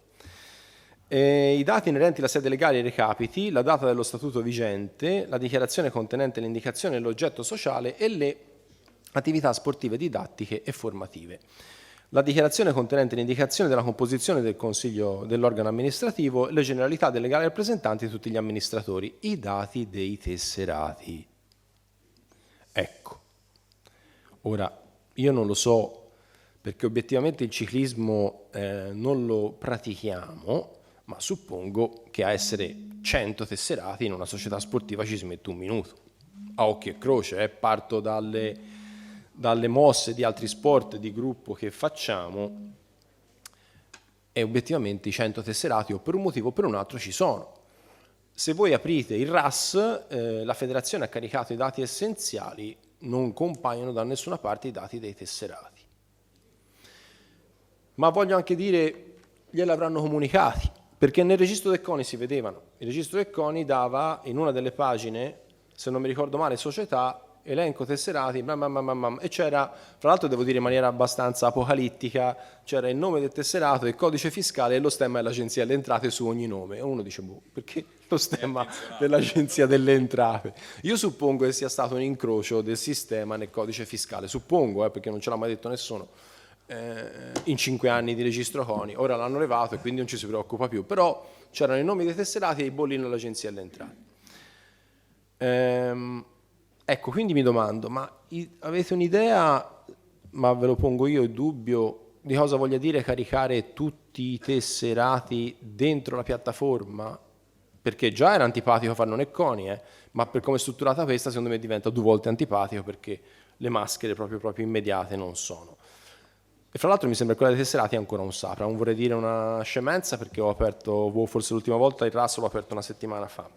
I dati inerenti alla sede legale e ai recapiti, la data dello statuto vigente, la dichiarazione contenente l'indicazione dell'oggetto sociale e le attività sportive didattiche e formative. La dichiarazione contenente l'indicazione della composizione del consiglio dell'organo amministrativo e le generalità dei legali rappresentanti di tutti gli amministratori, i dati dei tesserati. Ecco, ora io non lo so perché obiettivamente il ciclismo non lo pratichiamo, ma suppongo che a essere 100 tesserati in una società sportiva ci si mette un minuto, a occhio e croce, parto dalle mosse di altri sport di gruppo che facciamo e obiettivamente i 100 tesserati o per un motivo o per un altro ci sono. Se voi aprite il RAS, la federazione ha caricato i dati essenziali, non compaiono da nessuna parte i dati dei tesserati. Ma voglio anche dire, gliel'avranno comunicati, perché nel registro del CONI si vedevano. Il registro del CONI dava in una delle pagine, se non mi ricordo male, società, elenco tesserati, e c'era, fra l'altro devo dire in maniera abbastanza apocalittica, c'era il nome del tesserato, il codice fiscale e lo stemma dell'agenzia delle entrate su ogni nome. E uno dice, perché lo stemma dell'agenzia delle entrate? Io suppongo che sia stato un incrocio del sistema nel codice fiscale, suppongo, perché non ce l'ha mai detto nessuno, in 5 anni di registro CONI, ora l'hanno levato e quindi non ci si preoccupa più, però c'erano i nomi dei tesserati e i bollini dell'agenzia delle entrate. Ecco, quindi mi domando, ma avete un'idea, ma ve lo pongo io il dubbio, di cosa voglia dire caricare tutti i tesserati dentro la piattaforma? Perché già era antipatico farlo nel CONI, ma per come è strutturata questa secondo me diventa 2 volte antipatico perché le maschere proprio immediate non sono. E fra l'altro mi sembra che quella dei tesserati è ancora un sapra, non vorrei dire una scemenza perché ho aperto, forse l'ultima volta il RAS l'ho aperto una settimana fa.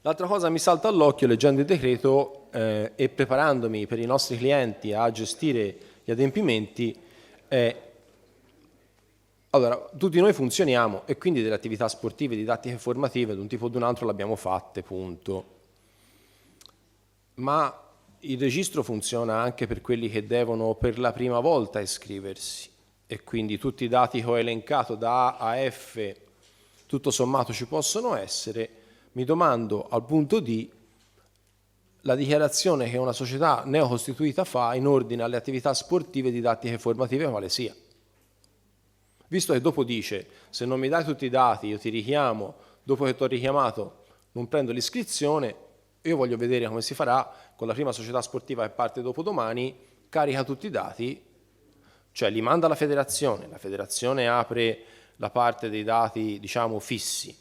L'altra cosa mi salta all'occhio leggendo il decreto e preparandomi per i nostri clienti a gestire gli adempimenti è: allora, tutti noi funzioniamo e quindi delle attività sportive, didattiche e formative di un tipo o di un altro le abbiamo fatte, punto. Ma il registro funziona anche per quelli che devono per la prima volta iscriversi e quindi tutti i dati che ho elencato da A a F tutto sommato ci possono essere. Mi domando al punto D la dichiarazione che una società neocostituita fa in ordine alle attività sportive, didattiche e formative quale sia. Visto che dopo dice: se non mi dai tutti i dati io ti richiamo, dopo che ti ho richiamato non prendo l'iscrizione, io voglio vedere come si farà con la prima società sportiva che parte dopodomani, carica tutti i dati, cioè li manda alla federazione, la federazione apre la parte dei dati diciamo fissi,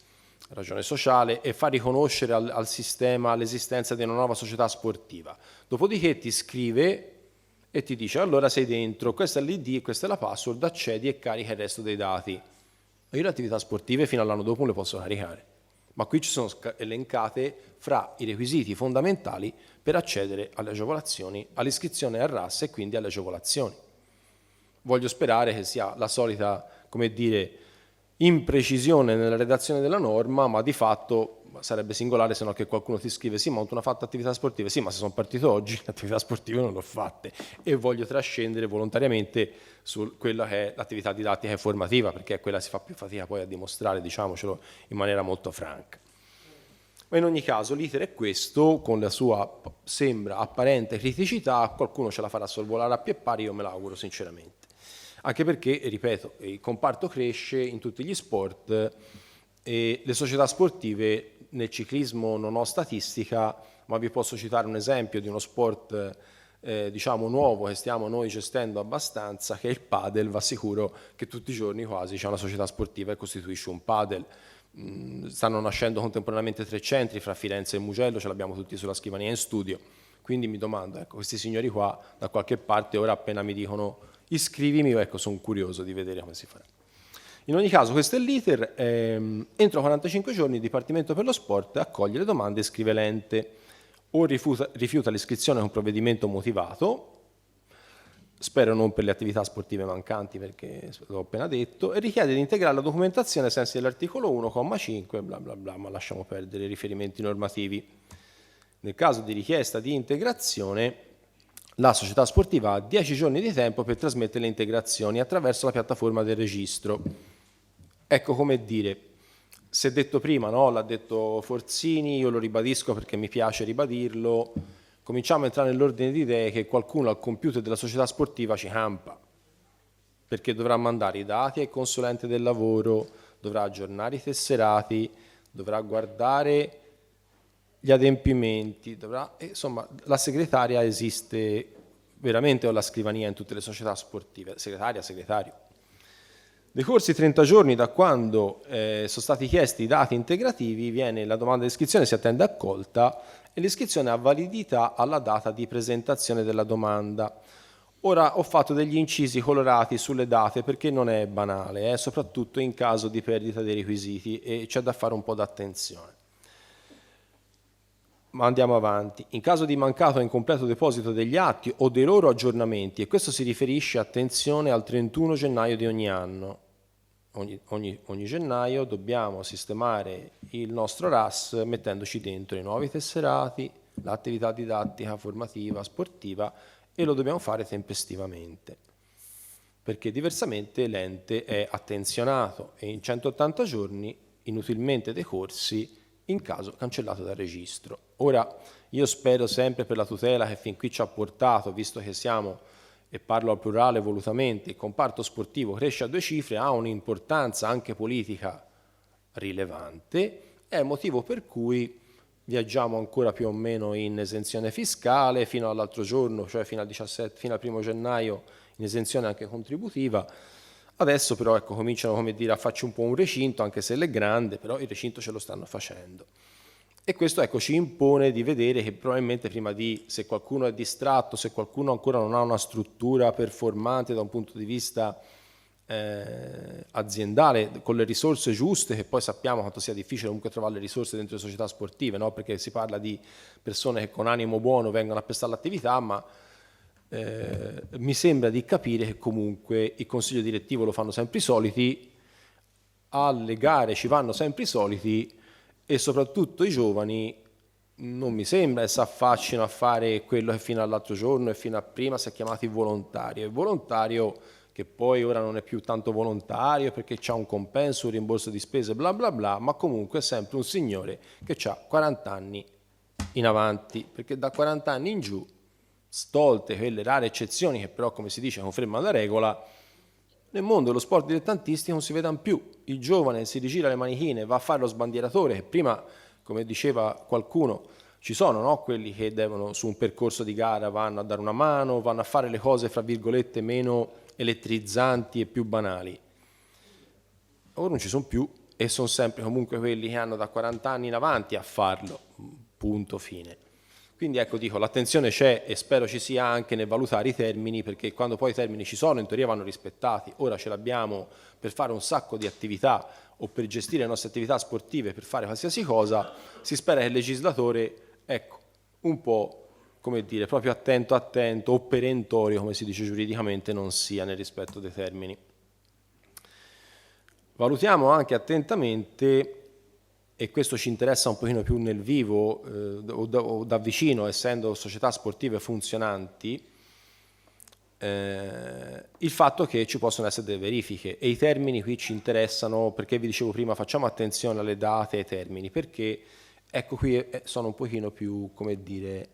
ragione sociale, e fa riconoscere al sistema l'esistenza di una nuova società sportiva. Dopodiché ti scrive e ti dice: allora sei dentro, questa è l'ID, questa è la password, accedi e carica il resto dei dati. Io le attività sportive fino all'anno dopo non le posso caricare, ma qui ci sono elencate fra i requisiti fondamentali per accedere alle agevolazioni, all'iscrizione al RAS e quindi alle agevolazioni. Voglio sperare che sia la solita, come dire, imprecisione nella redazione della norma, ma di fatto sarebbe singolare se no che qualcuno ti scrive: sì, ma non ho fatto attività sportive. Sì, ma se sono partito oggi le attività sportive non le ho fatte, e voglio trascendere volontariamente su quella che è l'attività didattica e formativa, perché è quella che si fa più fatica poi a dimostrare, diciamocelo in maniera molto franca. Ma in ogni caso l'iter è questo, con la sua sembra apparente criticità. Qualcuno ce la farà sorvolare a pie pari, io me l'auguro sinceramente, anche perché, ripeto, il comparto cresce in tutti gli sport e le società sportive. Nel ciclismo non ho statistica, ma vi posso citare un esempio di uno sport diciamo nuovo che stiamo noi gestendo abbastanza, che è il padel. Va sicuro che tutti i giorni quasi c'è una società sportiva che costituisce un padel. Stanno nascendo contemporaneamente 3 centri fra Firenze e Mugello, ce l'abbiamo tutti sulla scrivania in studio, quindi mi domando, ecco, questi signori qua da qualche parte ora appena mi dicono iscrivimi, ecco, sono curioso di vedere come si farà. In ogni caso questo è l'iter. Entro 45 giorni il Dipartimento per lo Sport accoglie le domande e scrive l'ente o rifiuta l'iscrizione con provvedimento motivato, spero non per le attività sportive mancanti perché l'ho appena detto, e richiede di integrare la documentazione ai sensi dell'articolo 1,5 bla bla bla, ma lasciamo perdere i riferimenti normativi. Nel caso di richiesta di integrazione, la società sportiva ha 10 giorni di tempo per trasmettere le integrazioni attraverso la piattaforma del registro. Ecco, come dire, se detto prima, no? L'ha detto Forzini, io lo ribadisco perché mi piace ribadirlo, cominciamo a entrare nell'ordine di idee che qualcuno al computer della società sportiva ci campa, perché dovrà mandare i dati al consulente del lavoro, dovrà aggiornare i tesserati, dovrà guardare gli adempimenti, insomma, la segretaria esiste veramente, o la scrivania in tutte le società sportive, segretario. Decorsi 30 giorni da quando sono stati chiesti i dati integrativi, viene la domanda di iscrizione, si attende accolta e l'iscrizione ha validità alla data di presentazione della domanda. Ora ho fatto degli incisi colorati sulle date perché non è banale, soprattutto in caso di perdita dei requisiti, e c'è da fare un po' d'attenzione. Ma andiamo avanti. In caso di mancato o incompleto deposito degli atti o dei loro aggiornamenti, e questo si riferisce, attenzione, al 31 gennaio di ogni anno, ogni gennaio dobbiamo sistemare il nostro RAS mettendoci dentro i nuovi tesserati, l'attività didattica, formativa, sportiva, e lo dobbiamo fare tempestivamente, perché diversamente l'ente è attenzionato e in 180 giorni inutilmente decorsi in caso cancellato dal registro. Ora, io spero sempre, per la tutela che fin qui ci ha portato, visto che siamo, e parlo al plurale volutamente, il comparto sportivo cresce a 2 cifre, ha un'importanza anche politica rilevante, è il motivo per cui viaggiamo ancora più o meno in esenzione fiscale, fino all'altro giorno, cioè fino al 1 gennaio, in esenzione anche contributiva. Adesso però, ecco, cominciano, come dire, a farci un po' un recinto, anche se è grande, però il recinto ce lo stanno facendo. E questo, ecco, ci impone di vedere che probabilmente prima di, se qualcuno è distratto, se qualcuno ancora non ha una struttura performante da un punto di vista aziendale con le risorse giuste, che poi sappiamo quanto sia difficile comunque trovare le risorse dentro le società sportive, no? Perché si parla di persone che con animo buono vengono a prestare l'attività, ma mi sembra di capire che comunque il consiglio direttivo lo fanno sempre i soliti, alle gare ci vanno sempre i soliti e soprattutto i giovani non mi sembra che si affaccino a fare quello che fino all'altro giorno e fino a prima si è chiamato il volontario. Il volontario che poi ora non è più tanto volontario perché c'ha un compenso, un rimborso di spese, bla bla bla, ma comunque è sempre un signore che ha 40 anni in avanti, perché da 40 anni in giù, stolte quelle rare eccezioni che però, come si dice, confermano la regola, nel mondo dello sport dilettantistico non si vedono più. Il giovane si rigira le manichine, va a fare lo sbandieratore, che prima, come diceva qualcuno, ci sono, no? Quelli che devono su un percorso di gara vanno a dare una mano, vanno a fare le cose fra virgolette meno elettrizzanti e più banali. Ora non ci sono più e sono sempre comunque quelli che hanno da 40 anni in avanti a farlo, punto fine. Quindi ecco, dico, l'attenzione c'è e spero ci sia anche nel valutare i termini, perché quando poi i termini ci sono in teoria vanno rispettati. Ora ce l'abbiamo per fare un sacco di attività o per gestire le nostre attività sportive, per fare qualsiasi cosa, si spera che il legislatore, ecco, un po', come dire, proprio attento o perentorio, come si dice giuridicamente, non sia nel rispetto dei termini. Valutiamo anche attentamente, e questo ci interessa un pochino più nel vivo o da vicino, essendo società sportive funzionanti, il fatto che ci possono essere delle verifiche, e i termini qui ci interessano, perché vi dicevo prima, facciamo attenzione alle date e ai termini, perché ecco qui sono un pochino più, come dire,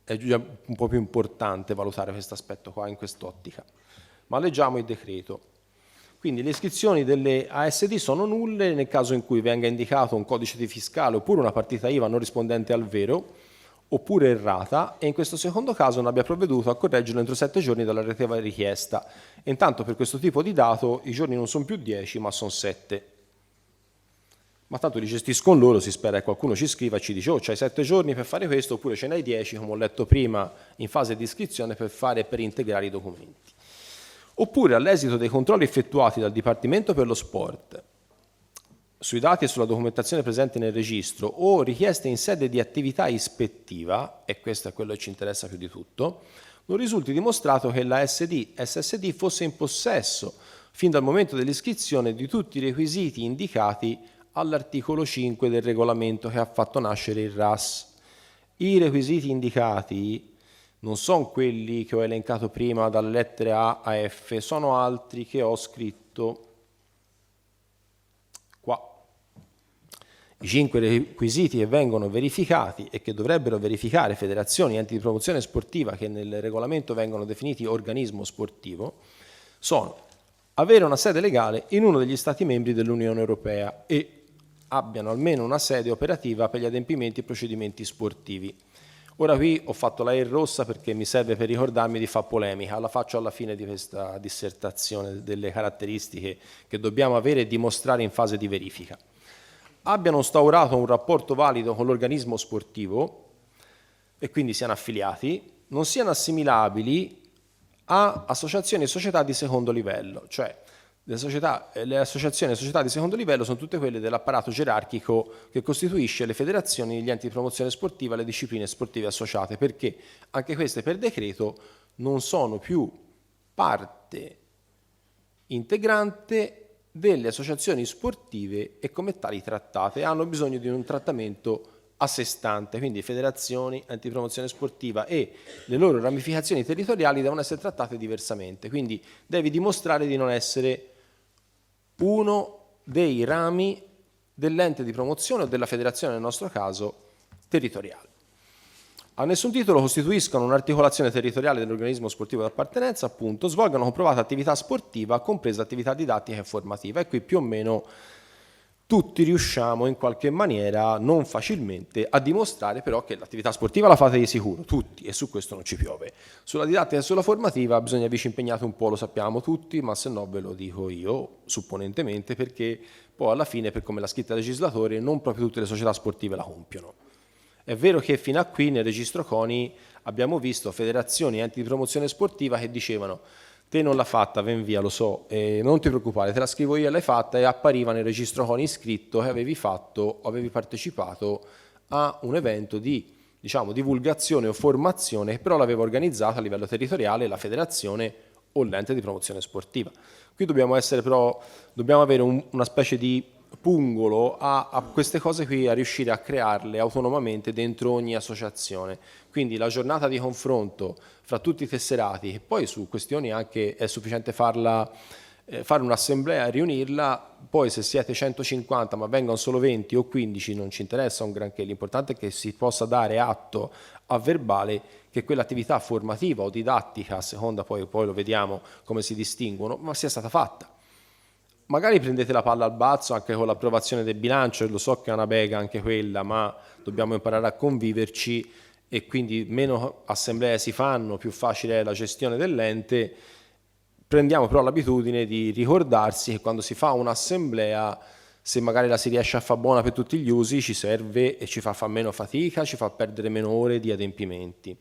è un po' più importante valutare questo aspetto qua in quest'ottica. Ma leggiamo il decreto. Quindi le iscrizioni delle ASD sono nulle nel caso in cui venga indicato un codice di fiscale oppure una partita IVA non rispondente al vero oppure errata, e in questo secondo caso non abbia provveduto a correggerlo entro 7 giorni dalla relativa richiesta. E intanto per questo tipo di dato i giorni non sono più 10 ma sono 7. Ma tanto li gestiscono loro, si spera che qualcuno ci scriva e ci dice: oh, c'hai 7 giorni per fare questo, oppure ce n'hai 10, come ho letto prima, in fase di iscrizione per integrare i documenti. Oppure all'esito dei controlli effettuati dal Dipartimento per lo Sport sui dati e sulla documentazione presente nel registro o richieste in sede di attività ispettiva, e questo è quello che ci interessa più di tutto, non risulti dimostrato che la SSD fosse in possesso, fin dal momento dell'iscrizione, di tutti i requisiti indicati all'articolo 5 del regolamento che ha fatto nascere il RAS. I requisiti indicati non sono quelli che ho elencato prima dalle lettere A a F, sono altri che ho scritto qua. I 5 requisiti che vengono verificati e che dovrebbero verificare federazioni e enti di promozione sportiva che nel regolamento vengono definiti organismo sportivo sono: avere una sede legale in uno degli Stati membri dell'Unione Europea e abbiano almeno una sede operativa per gli adempimenti e procedimenti sportivi. Ora qui ho fatto la E rossa perché mi serve per ricordarmi di fare polemica, la faccio alla fine di questa dissertazione delle caratteristiche che dobbiamo avere e dimostrare in fase di verifica. Abbiano instaurato un rapporto valido con l'organismo sportivo e quindi siano affiliati, non siano assimilabili a associazioni e società di secondo livello, cioè le associazioni e società di secondo livello sono tutte quelle dell'apparato gerarchico che costituisce le federazioni, gli enti di promozione sportiva, le discipline sportive associate, perché anche queste per decreto non sono più parte integrante delle associazioni sportive e come tali trattate, hanno bisogno di un trattamento a sé stante, quindi federazioni, enti di promozione sportiva e le loro ramificazioni territoriali devono essere trattate diversamente, quindi devi dimostrare di non essere uno dei rami dell'ente di promozione o della federazione, nel nostro caso, territoriale. A nessun titolo costituiscono un'articolazione territoriale dell'organismo sportivo d'appartenenza, appunto, svolgano comprovata attività sportiva, compresa attività didattica e formativa. E qui più o meno tutti riusciamo in qualche maniera, non facilmente, a dimostrare però che l'attività sportiva la fate di sicuro, tutti, e su questo non ci piove. Sulla didattica e sulla formativa bisogna averci impegnato un po', lo sappiamo tutti, ma se no ve lo dico io, supponentemente, perché poi alla fine, per come l'ha scritta il legislatore, non proprio tutte le società sportive la compiono. È vero che fino a qui nel registro CONI abbiamo visto federazioni e enti di promozione sportiva che dicevano: te non l'ha fatta, ven via, lo so, non ti preoccupare, te la scrivo io, l'hai fatta, e appariva nel registro CONI iscritto che avevi partecipato a un evento di, diciamo, divulgazione o formazione, che però l'aveva organizzato a livello territoriale la federazione o l'ente di promozione sportiva. Qui dobbiamo avere una specie di pungolo a queste cose qui, a riuscire a crearle autonomamente dentro ogni associazione. Quindi la giornata di confronto fra tutti i tesserati, e poi su questioni anche è sufficiente fare un'assemblea e riunirla, poi se siete 150 ma vengono solo 20 o 15 non ci interessa un granché, l'importante è che si possa dare atto a verbale che quell'attività formativa o didattica, a seconda poi lo vediamo come si distinguono, ma sia stata fatta. Magari prendete la palla al balzo anche con l'approvazione del bilancio, lo so che è una bega anche quella, ma dobbiamo imparare a conviverci, e quindi meno assemblee si fanno, più facile è la gestione dell'ente. Prendiamo però l'abitudine di ricordarsi che quando si fa un'assemblea, se magari la si riesce a fare buona per tutti gli usi, ci serve e ci fa fare meno fatica, ci fa perdere meno ore di adempimenti.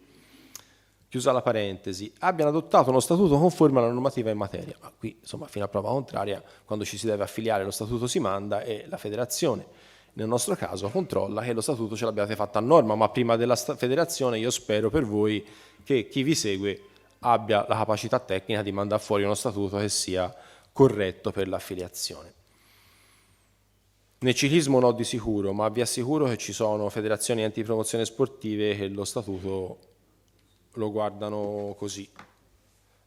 Chiusa la parentesi, abbiano adottato uno statuto conforme alla normativa in materia, ma qui insomma fino a prova contraria, quando ci si deve affiliare lo statuto si manda e la federazione nel nostro caso controlla che lo statuto ce l'abbiate fatto a norma, ma prima della federazione io spero per voi che chi vi segue abbia la capacità tecnica di mandare fuori uno statuto che sia corretto per l'affiliazione. Nel ciclismo no di sicuro, ma vi assicuro che ci sono federazioni antipromozione sportive che lo statuto lo guardano così,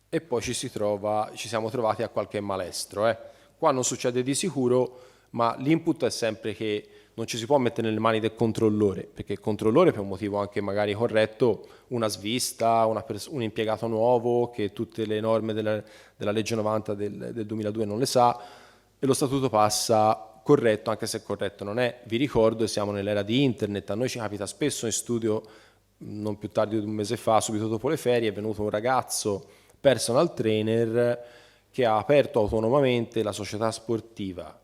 e poi ci siamo trovati a qualche malestro. Qua non succede di sicuro, ma l'input è sempre che non ci si può mettere nelle mani del controllore, perché il controllore, per un motivo anche magari corretto, una svista, un impiegato nuovo che tutte le norme della legge 90 del 2002 non le sa, e lo statuto passa corretto, anche se corretto non è. Vi ricordo, siamo nell'era di internet, a noi ci capita spesso in studio, non più tardi di un mese fa, subito dopo le ferie, è venuto un ragazzo personal trainer che ha aperto autonomamente la società sportiva.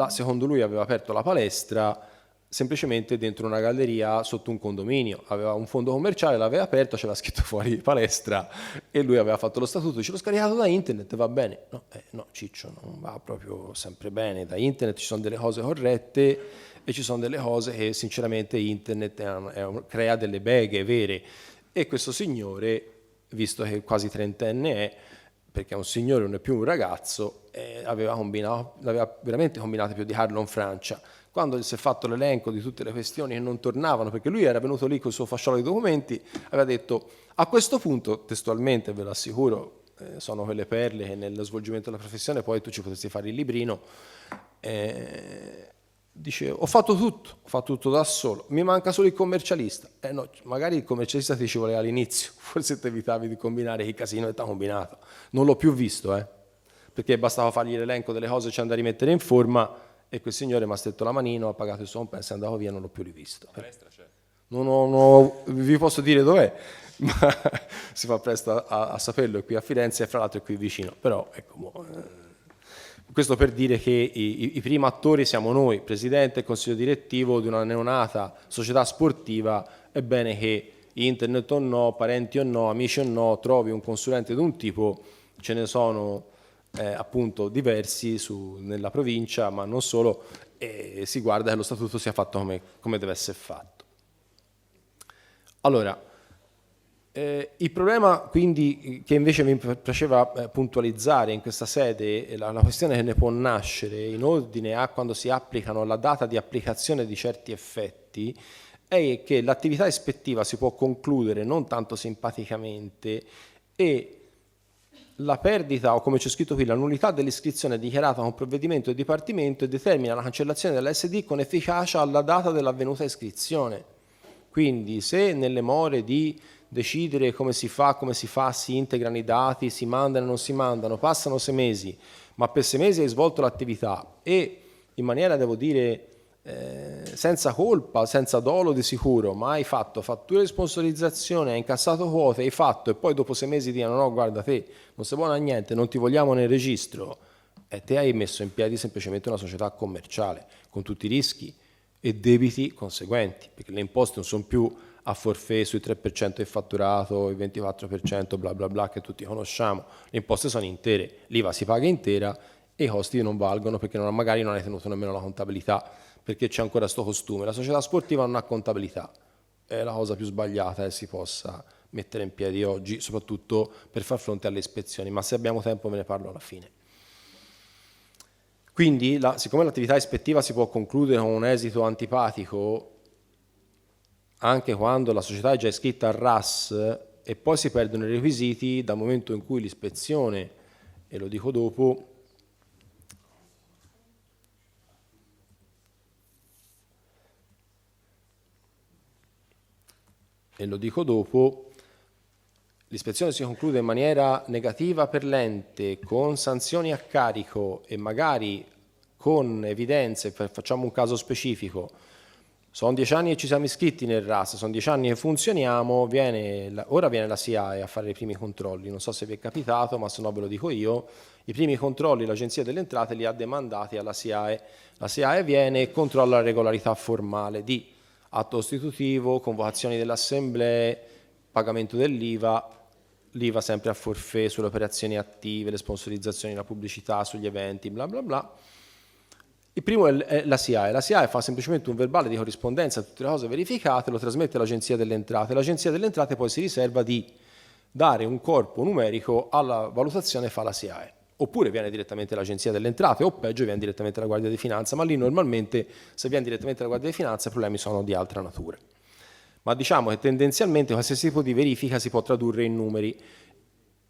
Secondo lui aveva aperto la palestra semplicemente dentro una galleria sotto un condominio, aveva un fondo commerciale, l'aveva aperto, c'era scritto fuori palestra, e lui aveva fatto lo statuto, ce l'ho scaricato da internet, va bene? No, Ciccio, non va proprio sempre bene, da internet ci sono delle cose corrette e ci sono delle cose che sinceramente internet crea delle beghe vere, e questo signore, visto che quasi trentenne è, perché è un signore, non è più un ragazzo, l'aveva veramente combinato più di Carlo in Francia. Quando si è fatto l'elenco di tutte le questioni che non tornavano, perché lui era venuto lì con il suo fasciolo di documenti, aveva detto: a questo punto, testualmente ve lo assicuro, sono quelle perle che nello svolgimento della professione poi tu ci potresti fare il librino, dice: ho fatto tutto da solo, mi manca solo il commercialista. No, magari il commercialista ti ci voleva all'inizio, forse ti evitavi di combinare il casino che ti ha combinato. Non l'ho più visto, perché bastava fargli l'elenco delle cose che ci andava a rimettere in forma, e quel signore mi ha stretto la manino, ha pagato il suo compenso, è andato via, non l'ho più rivisto. Vi posso dire dov'è, ma si fa presto a saperlo, è qui a Firenze e fra l'altro è qui vicino, però ecco, questo per dire che i primi attori siamo noi, presidente e consiglio direttivo di una neonata società sportiva. È bene che internet o no, parenti o no, amici o no, trovi un consulente di un tipo, ce ne sono appunto diversi nella provincia, ma non solo, e si guarda che lo statuto sia fatto come deve essere fatto. Allora, il problema quindi che invece mi piaceva puntualizzare in questa sede, la questione che ne può nascere in ordine a quando si applicano la data di applicazione di certi effetti, è che l'attività ispettiva si può concludere non tanto simpaticamente, e la perdita, o come c'è scritto qui, la nullità dell'iscrizione è dichiarata con provvedimento del Dipartimento e determina la cancellazione della SD con efficacia alla data dell'avvenuta iscrizione. Quindi se nelle more di decidere come si fa, si integrano i dati, si mandano o non si mandano, passano 6 mesi, ma per 6 mesi hai svolto l'attività e in maniera, devo dire, senza colpa, senza dolo di sicuro, ma hai fatto fatture di sponsorizzazione, hai incassato quote, hai fatto, e poi dopo 6 mesi dicono: no, guarda, te non sei buono a niente, non ti vogliamo nel registro, e te hai messo in piedi semplicemente una società commerciale con tutti i rischi e debiti conseguenti, perché le imposte non sono più a forfait sui 3% del fatturato, il 24%, bla bla bla, che tutti conosciamo. Le imposte sono intere, l'IVA si paga intera e i costi non valgono perché magari non hai tenuto nemmeno la contabilità, perché c'è ancora sto costume. La società sportiva non ha contabilità, è la cosa più sbagliata che si possa mettere in piedi oggi, soprattutto per far fronte alle ispezioni, ma se abbiamo tempo ve ne parlo alla fine. Quindi, siccome l'attività ispettiva si può concludere con un esito antipatico, anche quando la società è già iscritta al RAS e poi si perdono i requisiti dal momento in cui l'ispezione, e lo dico dopo, l'ispezione si conclude in maniera negativa per l'ente, con sanzioni a carico e magari con evidenze, facciamo un caso specifico, sono 10 anni che ci siamo iscritti nel RAS, sono 10 anni che funzioniamo, ora viene la SIAE a fare i primi controlli, non so se vi è capitato, ma se no ve lo dico io, i primi controlli l'Agenzia delle Entrate li ha demandati alla SIAE, la SIAE viene e controlla la regolarità formale di atto costitutivo, convocazioni delle assemblee, pagamento dell'IVA, l'IVA sempre a forfait sulle operazioni attive, le sponsorizzazioni, la pubblicità sugli eventi, bla bla bla. Il primo è la SIAE. La SIAE fa semplicemente un verbale di corrispondenza a tutte le cose verificate, lo trasmette all'Agenzia delle Entrate. L'Agenzia delle Entrate poi si riserva di dare un corpo numerico alla valutazione che fa la SIAE. Oppure viene direttamente all'Agenzia delle Entrate, o peggio viene direttamente alla Guardia di Finanza, ma lì normalmente se viene direttamente alla Guardia di Finanza i problemi sono di altra natura. Ma diciamo che tendenzialmente qualsiasi tipo di verifica si può tradurre in numeri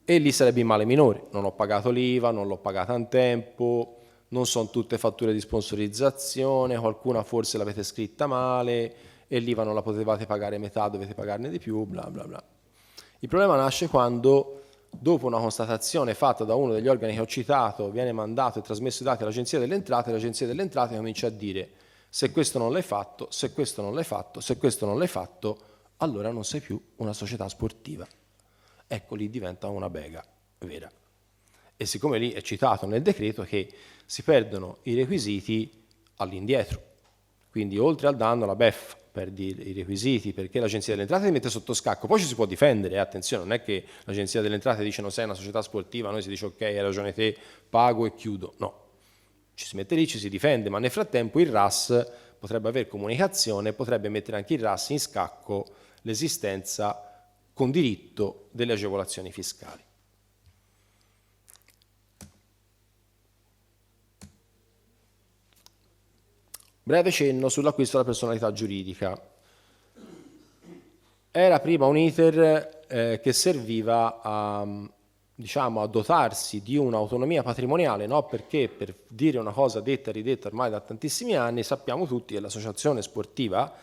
e lì sarebbe il male minore. Non ho pagato l'IVA, non l'ho pagata in tempo, non sono tutte fatture di sponsorizzazione, qualcuna forse l'avete scritta male e l'IVA non la potevate pagare metà, dovete pagarne di più, bla bla bla. Il problema nasce quando, dopo una constatazione fatta da uno degli organi che ho citato, viene mandato e trasmesso i dati all'Agenzia delle Entrate, e l'Agenzia delle Entrate comincia a dire: se questo non l'hai fatto, se questo non l'hai fatto, se questo non l'hai fatto, allora non sei più una società sportiva. Ecco, lì diventa una bega vera. E siccome lì è citato nel decreto che si perdono i requisiti all'indietro, quindi oltre al danno la beffa perdi i requisiti perché l'Agenzia delle Entrate ti mette sotto scacco, poi ci si può difendere, attenzione, non è che l'Agenzia delle Entrate dice non sei una società sportiva, noi si dice ok, hai ragione te, pago e chiudo, no. Ci si mette lì, ci si difende, ma nel frattempo il RAS potrebbe avere comunicazione, potrebbe mettere anche il RAS in scacco l'esistenza con diritto delle agevolazioni fiscali. Breve cenno sull'acquisto della personalità giuridica. Era prima un iter che serviva a dotarsi di un'autonomia patrimoniale, no? Perché per dire una cosa detta e ridetta ormai da tantissimi anni, sappiamo tutti che l'associazione sportiva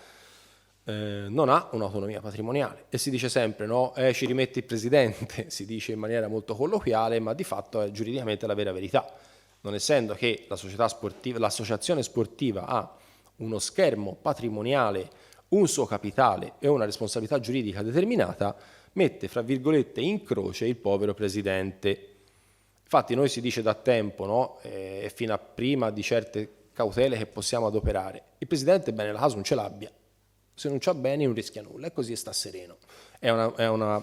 non ha un'autonomia patrimoniale e si dice sempre no, ci rimette il presidente, si dice in maniera molto colloquiale, ma di fatto è giuridicamente la vera verità. Non essendo che la società sportiva, l'associazione sportiva ha uno schermo patrimoniale, un suo capitale e una responsabilità giuridica determinata, mette, fra virgolette, in croce il povero presidente. Infatti noi si dice da tempo, no? Fino a prima di certe cautele che possiamo adoperare, il presidente bene la casa non ce l'abbia, se non c'ha bene non rischia nulla e così sta sereno. È una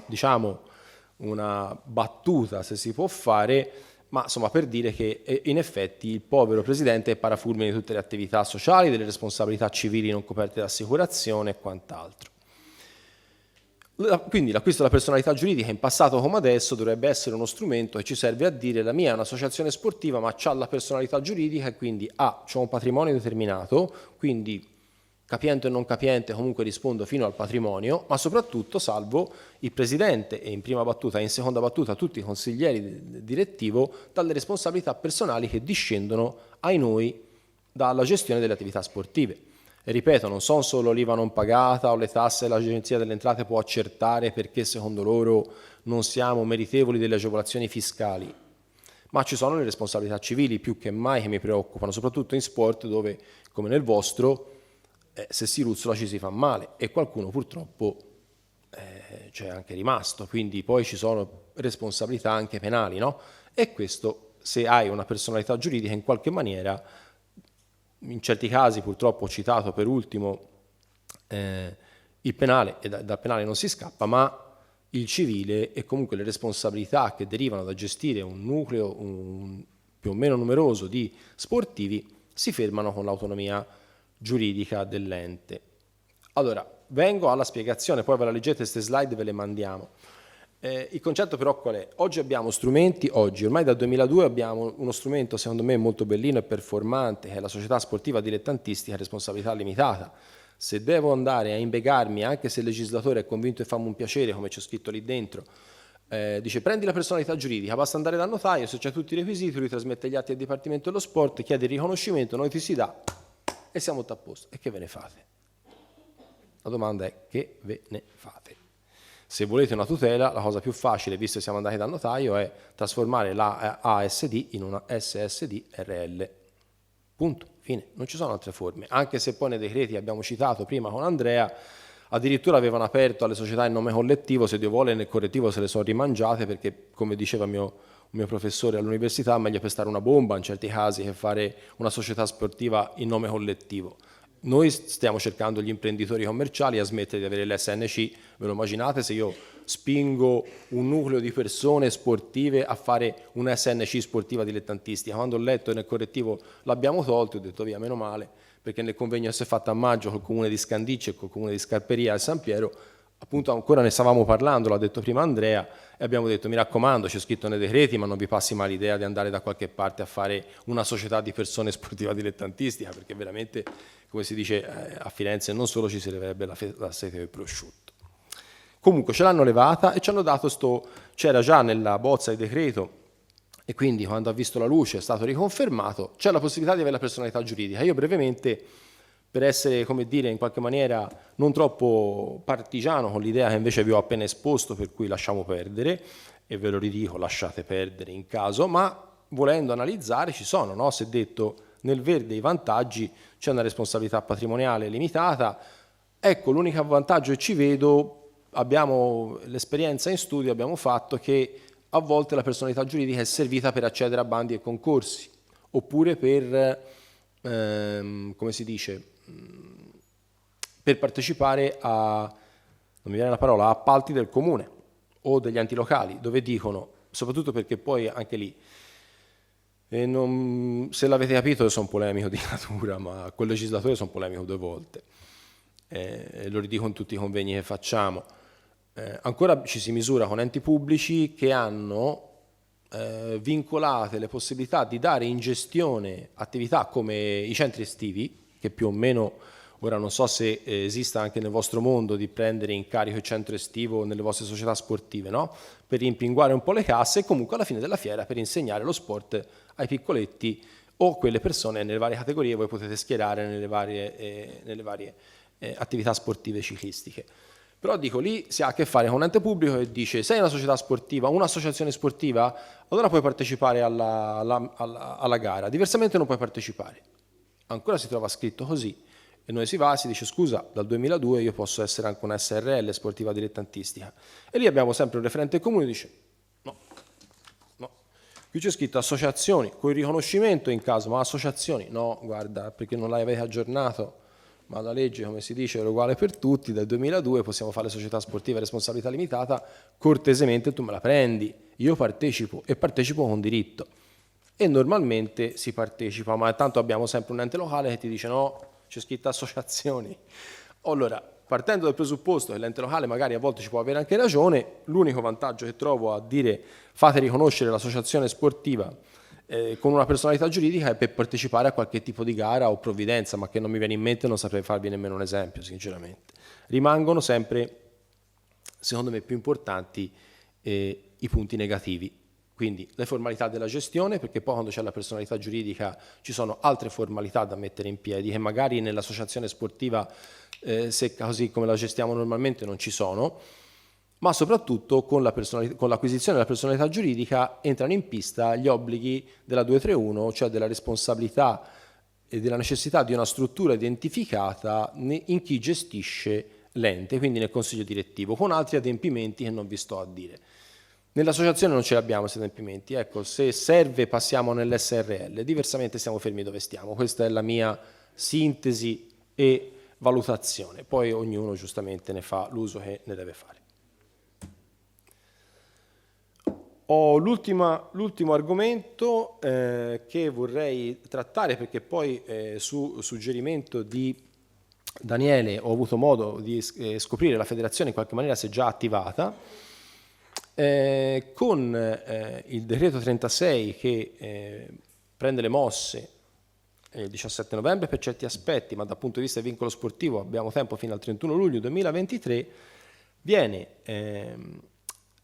battuta, se si può fare, ma insomma per dire che in effetti il povero presidente è parafulmine di tutte le attività sociali, delle responsabilità civili non coperte da assicurazione e quant'altro. Quindi l'acquisto della personalità giuridica in passato come adesso dovrebbe essere uno strumento che ci serve a dire la mia è un'associazione sportiva ma c'ha la personalità giuridica e quindi c'ho un patrimonio determinato, quindi capiente o non capiente comunque rispondo fino al patrimonio, ma soprattutto salvo il presidente e in prima battuta e in seconda battuta tutti i consiglieri direttivo dalle responsabilità personali che discendono ai noi dalla gestione delle attività sportive. E ripeto, non sono solo l'IVA non pagata o le tasse l'Agenzia delle Entrate può accertare perché secondo loro non siamo meritevoli delle agevolazioni fiscali, ma ci sono le responsabilità civili più che mai che mi preoccupano, soprattutto in sport dove, come nel vostro, se si ruzzola ci si fa male e qualcuno purtroppo c'è anche rimasto, quindi poi ci sono responsabilità anche penali, no? E questo, se hai una personalità giuridica in qualche maniera, in certi casi purtroppo ho citato per ultimo il penale, e dal penale non si scappa, ma il civile e comunque le responsabilità che derivano da gestire un nucleo più o meno numeroso di sportivi si fermano con l'autonomia giuridica dell'ente. Allora, vengo alla spiegazione, poi ve la leggete, queste slide ve le mandiamo. Il concetto però qual è? Oggi abbiamo strumenti, ormai dal 2002 abbiamo uno strumento secondo me molto bellino e performante, che è la società sportiva dilettantistica a responsabilità limitata. Se devo andare a impiegarmi, anche se il legislatore è convinto e fammi un piacere, come c'è scritto lì dentro, dice prendi la personalità giuridica, basta andare dal notaio, se c'è tutti i requisiti, lui trasmette gli atti al Dipartimento dello Sport, chiede il riconoscimento, noi ti si dà e siamo tutti a posto. E che ve ne fate? La domanda è: che ve ne fate? Se volete una tutela, la cosa più facile, visto che siamo andati dal notaio, è trasformare la ASD in una SSD-RL. Punto, fine, non ci sono altre forme. Anche se poi nei decreti abbiamo citato prima con Andrea, addirittura avevano aperto alle società in nome collettivo, se Dio vuole nel correttivo se le sono rimangiate, perché come diceva un mio professore all'università, è meglio pestare una bomba in certi casi che fare una società sportiva in nome collettivo. Noi stiamo cercando gli imprenditori commerciali a smettere di avere l'SNC. Ve lo immaginate se io spingo un nucleo di persone sportive a fare un SNC sportiva dilettantistica? Quando ho letto nel correttivo l'abbiamo tolto, ho detto via, meno male, perché nel convegno che si è fatto a maggio col comune di Scandicci e col comune di Scarperia e San Piero, appunto ancora ne stavamo parlando, l'ha detto prima Andrea, e abbiamo detto mi raccomando, c'è scritto nei decreti, ma non vi passi mai l'idea di andare da qualche parte a fare una società di persone sportiva dilettantistica, perché veramente, come si dice a Firenze, non solo ci servirebbe la sete del prosciutto. Comunque ce l'hanno levata e ci hanno dato c'era già nella bozza di decreto, e quindi quando ha visto la luce è stato riconfermato, c'è la possibilità di avere la personalità giuridica. Io brevemente, per essere, come dire, in qualche maniera non troppo partigiano con l'idea che invece vi ho appena esposto, per cui lasciamo perdere, e ve lo ridico, lasciate perdere in caso, ma volendo analizzare ci sono, no? Se detto nel verde i vantaggi, c'è una responsabilità patrimoniale limitata, ecco l'unico vantaggio che ci vedo, abbiamo l'esperienza in studio, abbiamo fatto che a volte la personalità giuridica è servita per accedere a bandi e concorsi, oppure per, come si dice, per partecipare a, non mi viene la parola, a appalti del comune o degli enti locali, dove dicono, soprattutto perché poi anche lì, se l'avete capito io sono polemico di natura, ma col legislatore sono polemico 2 volte, lo ridico in tutti i convegni che facciamo. Ancora ci si misura con enti pubblici che hanno vincolate le possibilità di dare in gestione attività come i centri estivi, che più o meno, ora non so se esista anche nel vostro mondo di prendere in carico il centro estivo nelle vostre società sportive, no? Per rimpinguare un po' le casse e comunque alla fine della fiera per insegnare lo sport ai piccoletti o quelle persone nelle varie categorie voi potete schierare nelle varie attività sportive ciclistiche. Però dico, lì si ha a che fare con un ente pubblico che dice sei una società sportiva, un'associazione sportiva, allora puoi partecipare alla gara, diversamente non puoi partecipare. Ancora si trova scritto così e noi si va e si dice scusa, dal 2002 io posso essere anche una SRL, sportiva dilettantistica. E lì abbiamo sempre un referente comune che dice no, qui c'è scritto associazioni, con il riconoscimento in caso, ma associazioni, no, guarda, perché non l'avete aggiornato. Ma la legge, come si dice, era uguale per tutti, dal 2002 possiamo fare società sportive a responsabilità limitata, cortesemente tu me la prendi, io partecipo e partecipo con diritto. E normalmente si partecipa, ma tanto abbiamo sempre un ente locale che ti dice no, c'è scritto associazioni. Allora, partendo dal presupposto che l'ente locale magari a volte ci può avere anche ragione, l'unico vantaggio che trovo a dire fate riconoscere l'associazione sportiva con una personalità giuridica è per partecipare a qualche tipo di gara o provvidenza, ma che non mi viene in mente, non saprei farvi nemmeno un esempio, sinceramente. Rimangono sempre, secondo me, più importanti i punti negativi. Quindi le formalità della gestione, perché poi quando c'è la personalità giuridica ci sono altre formalità da mettere in piedi che magari nell'associazione sportiva secca così come la gestiamo normalmente non ci sono, ma soprattutto con l'acquisizione della personalità giuridica entrano in pista gli obblighi della 231, cioè della responsabilità e della necessità di una struttura identificata in chi gestisce l'ente, quindi nel consiglio direttivo, con altri adempimenti che non vi sto a dire. Nell'associazione non ce l'abbiamo questi adempimenti, ecco, se serve passiamo nell'SRL, diversamente stiamo fermi dove stiamo. Questa è la mia sintesi e valutazione. Poi ognuno giustamente ne fa l'uso che ne deve fare. Ho l'ultimo argomento che vorrei trattare, perché poi su suggerimento di Daniele ho avuto modo di scoprire la federazione in qualche maniera si è già attivata con il decreto 36 che prende le mosse il 17 novembre per certi aspetti, ma dal punto di vista del vincolo sportivo abbiamo tempo fino al 31 luglio 2023, viene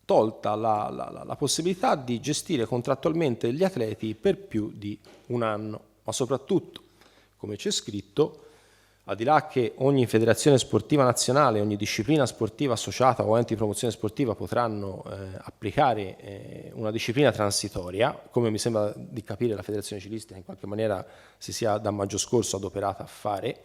tolta la possibilità di gestire contrattualmente gli atleti per più di un anno, ma soprattutto, come c'è scritto, al di là che ogni federazione sportiva nazionale, ogni disciplina sportiva associata o ente di promozione sportiva potranno applicare una disciplina transitoria, come mi sembra di capire la federazione cilistica in qualche maniera si sia da maggio scorso adoperata a fare,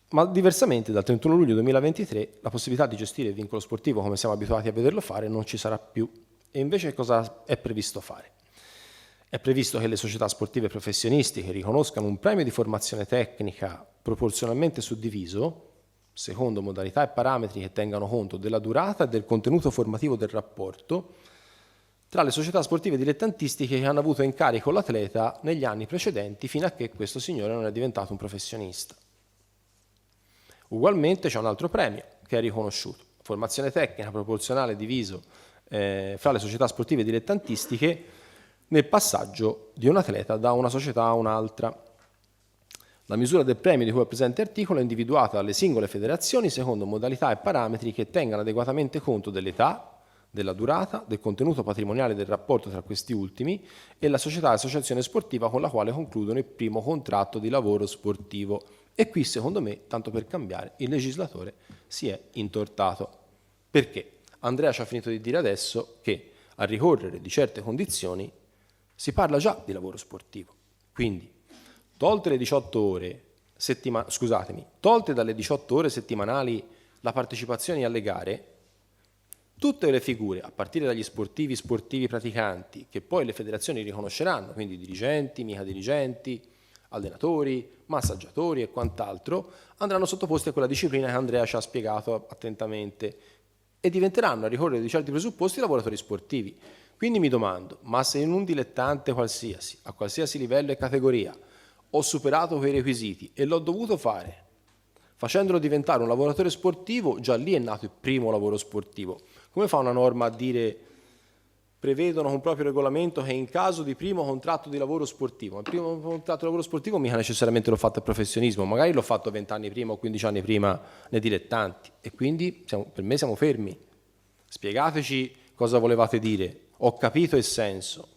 ma diversamente dal 31 luglio 2023 la possibilità di gestire il vincolo sportivo come siamo abituati a vederlo fare non ci sarà più. E invece cosa è previsto fare? È previsto che le società sportive professionistiche riconoscano un premio di formazione tecnica proporzionalmente suddiviso, secondo modalità e parametri che tengano conto della durata e del contenuto formativo del rapporto, tra le società sportive dilettantistiche che hanno avuto in carico l'atleta negli anni precedenti fino a che questo signore non è diventato un professionista. Ugualmente c'è un altro premio che è riconosciuto, formazione tecnica proporzionale diviso fra le società sportive dilettantistiche nel passaggio di un atleta da una società a un'altra. La misura del premio di cui è presente articolo è individuata dalle singole federazioni secondo modalità e parametri che tengano adeguatamente conto dell'età, della durata, del contenuto patrimoniale del rapporto tra questi ultimi e la società e associazione sportiva con la quale concludono il primo contratto di lavoro sportivo. E qui, secondo me, tanto per cambiare, il legislatore si è intortato. Perché? Andrea ci ha finito di dire adesso che a ricorrere di certe condizioni si parla già di lavoro sportivo. Quindi, tolte dalle 18 ore settimanali la partecipazione alle gare, tutte le figure, a partire dagli sportivi praticanti, che poi le federazioni riconosceranno, quindi dirigenti, mica dirigenti, allenatori, massaggiatori e quant'altro, andranno sottoposti a quella disciplina che Andrea ci ha spiegato attentamente e diventeranno, a ricorrere di certi presupposti, lavoratori sportivi. Quindi mi domando, ma se in un dilettante qualsiasi, a qualsiasi livello e categoria, ho superato quei requisiti e l'ho dovuto fare, facendolo diventare un lavoratore sportivo, già lì è nato il primo lavoro sportivo. Come fa una norma a dire, prevedono con proprio regolamento che in caso di primo contratto di lavoro sportivo, il primo contratto di lavoro sportivo mica necessariamente l'ho fatto a professionismo, magari l'ho fatto 20 anni prima o 15 anni prima nei dilettanti e quindi per me siamo fermi. Spiegateci cosa volevate dire. Ho capito il senso,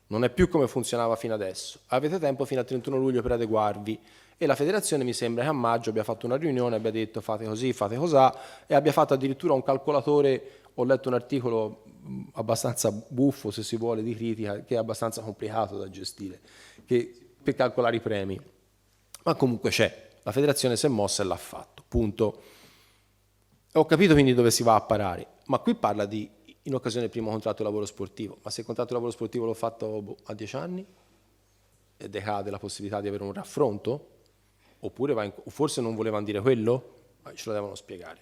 non è più come funzionava fino adesso, avete tempo fino al 31 luglio per adeguarvi e la federazione mi sembra che a maggio abbia fatto una riunione, abbia detto fate così, fate cosà e abbia fatto addirittura un calcolatore, ho letto un articolo abbastanza buffo se si vuole di critica, che è abbastanza complicato da gestire, per calcolare i premi, ma comunque c'è, la federazione si è mossa e l'ha fatto, punto. Ho capito quindi dove si va a parare, ma qui parla di in occasione del primo contratto di lavoro sportivo, ma se il contratto di lavoro sportivo l'ho fatto a 10 anni e decade la possibilità di avere un raffronto, oppure forse non volevano dire quello, ce lo devono spiegare.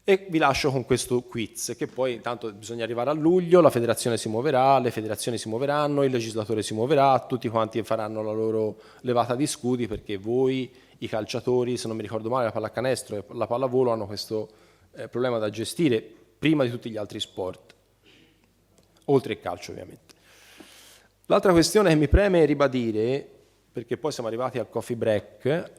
E vi lascio con questo quiz, che poi intanto bisogna arrivare a luglio, la federazione si muoverà, le federazioni si muoveranno, il legislatore si muoverà, tutti quanti faranno la loro levata di scudi, perché voi, i calciatori, se non mi ricordo male, la pallacanestro e la pallavolo hanno questo problema da gestire, prima di tutti gli altri sport, oltre il calcio ovviamente. L'altra questione che mi preme ribadire, perché poi siamo arrivati al coffee break,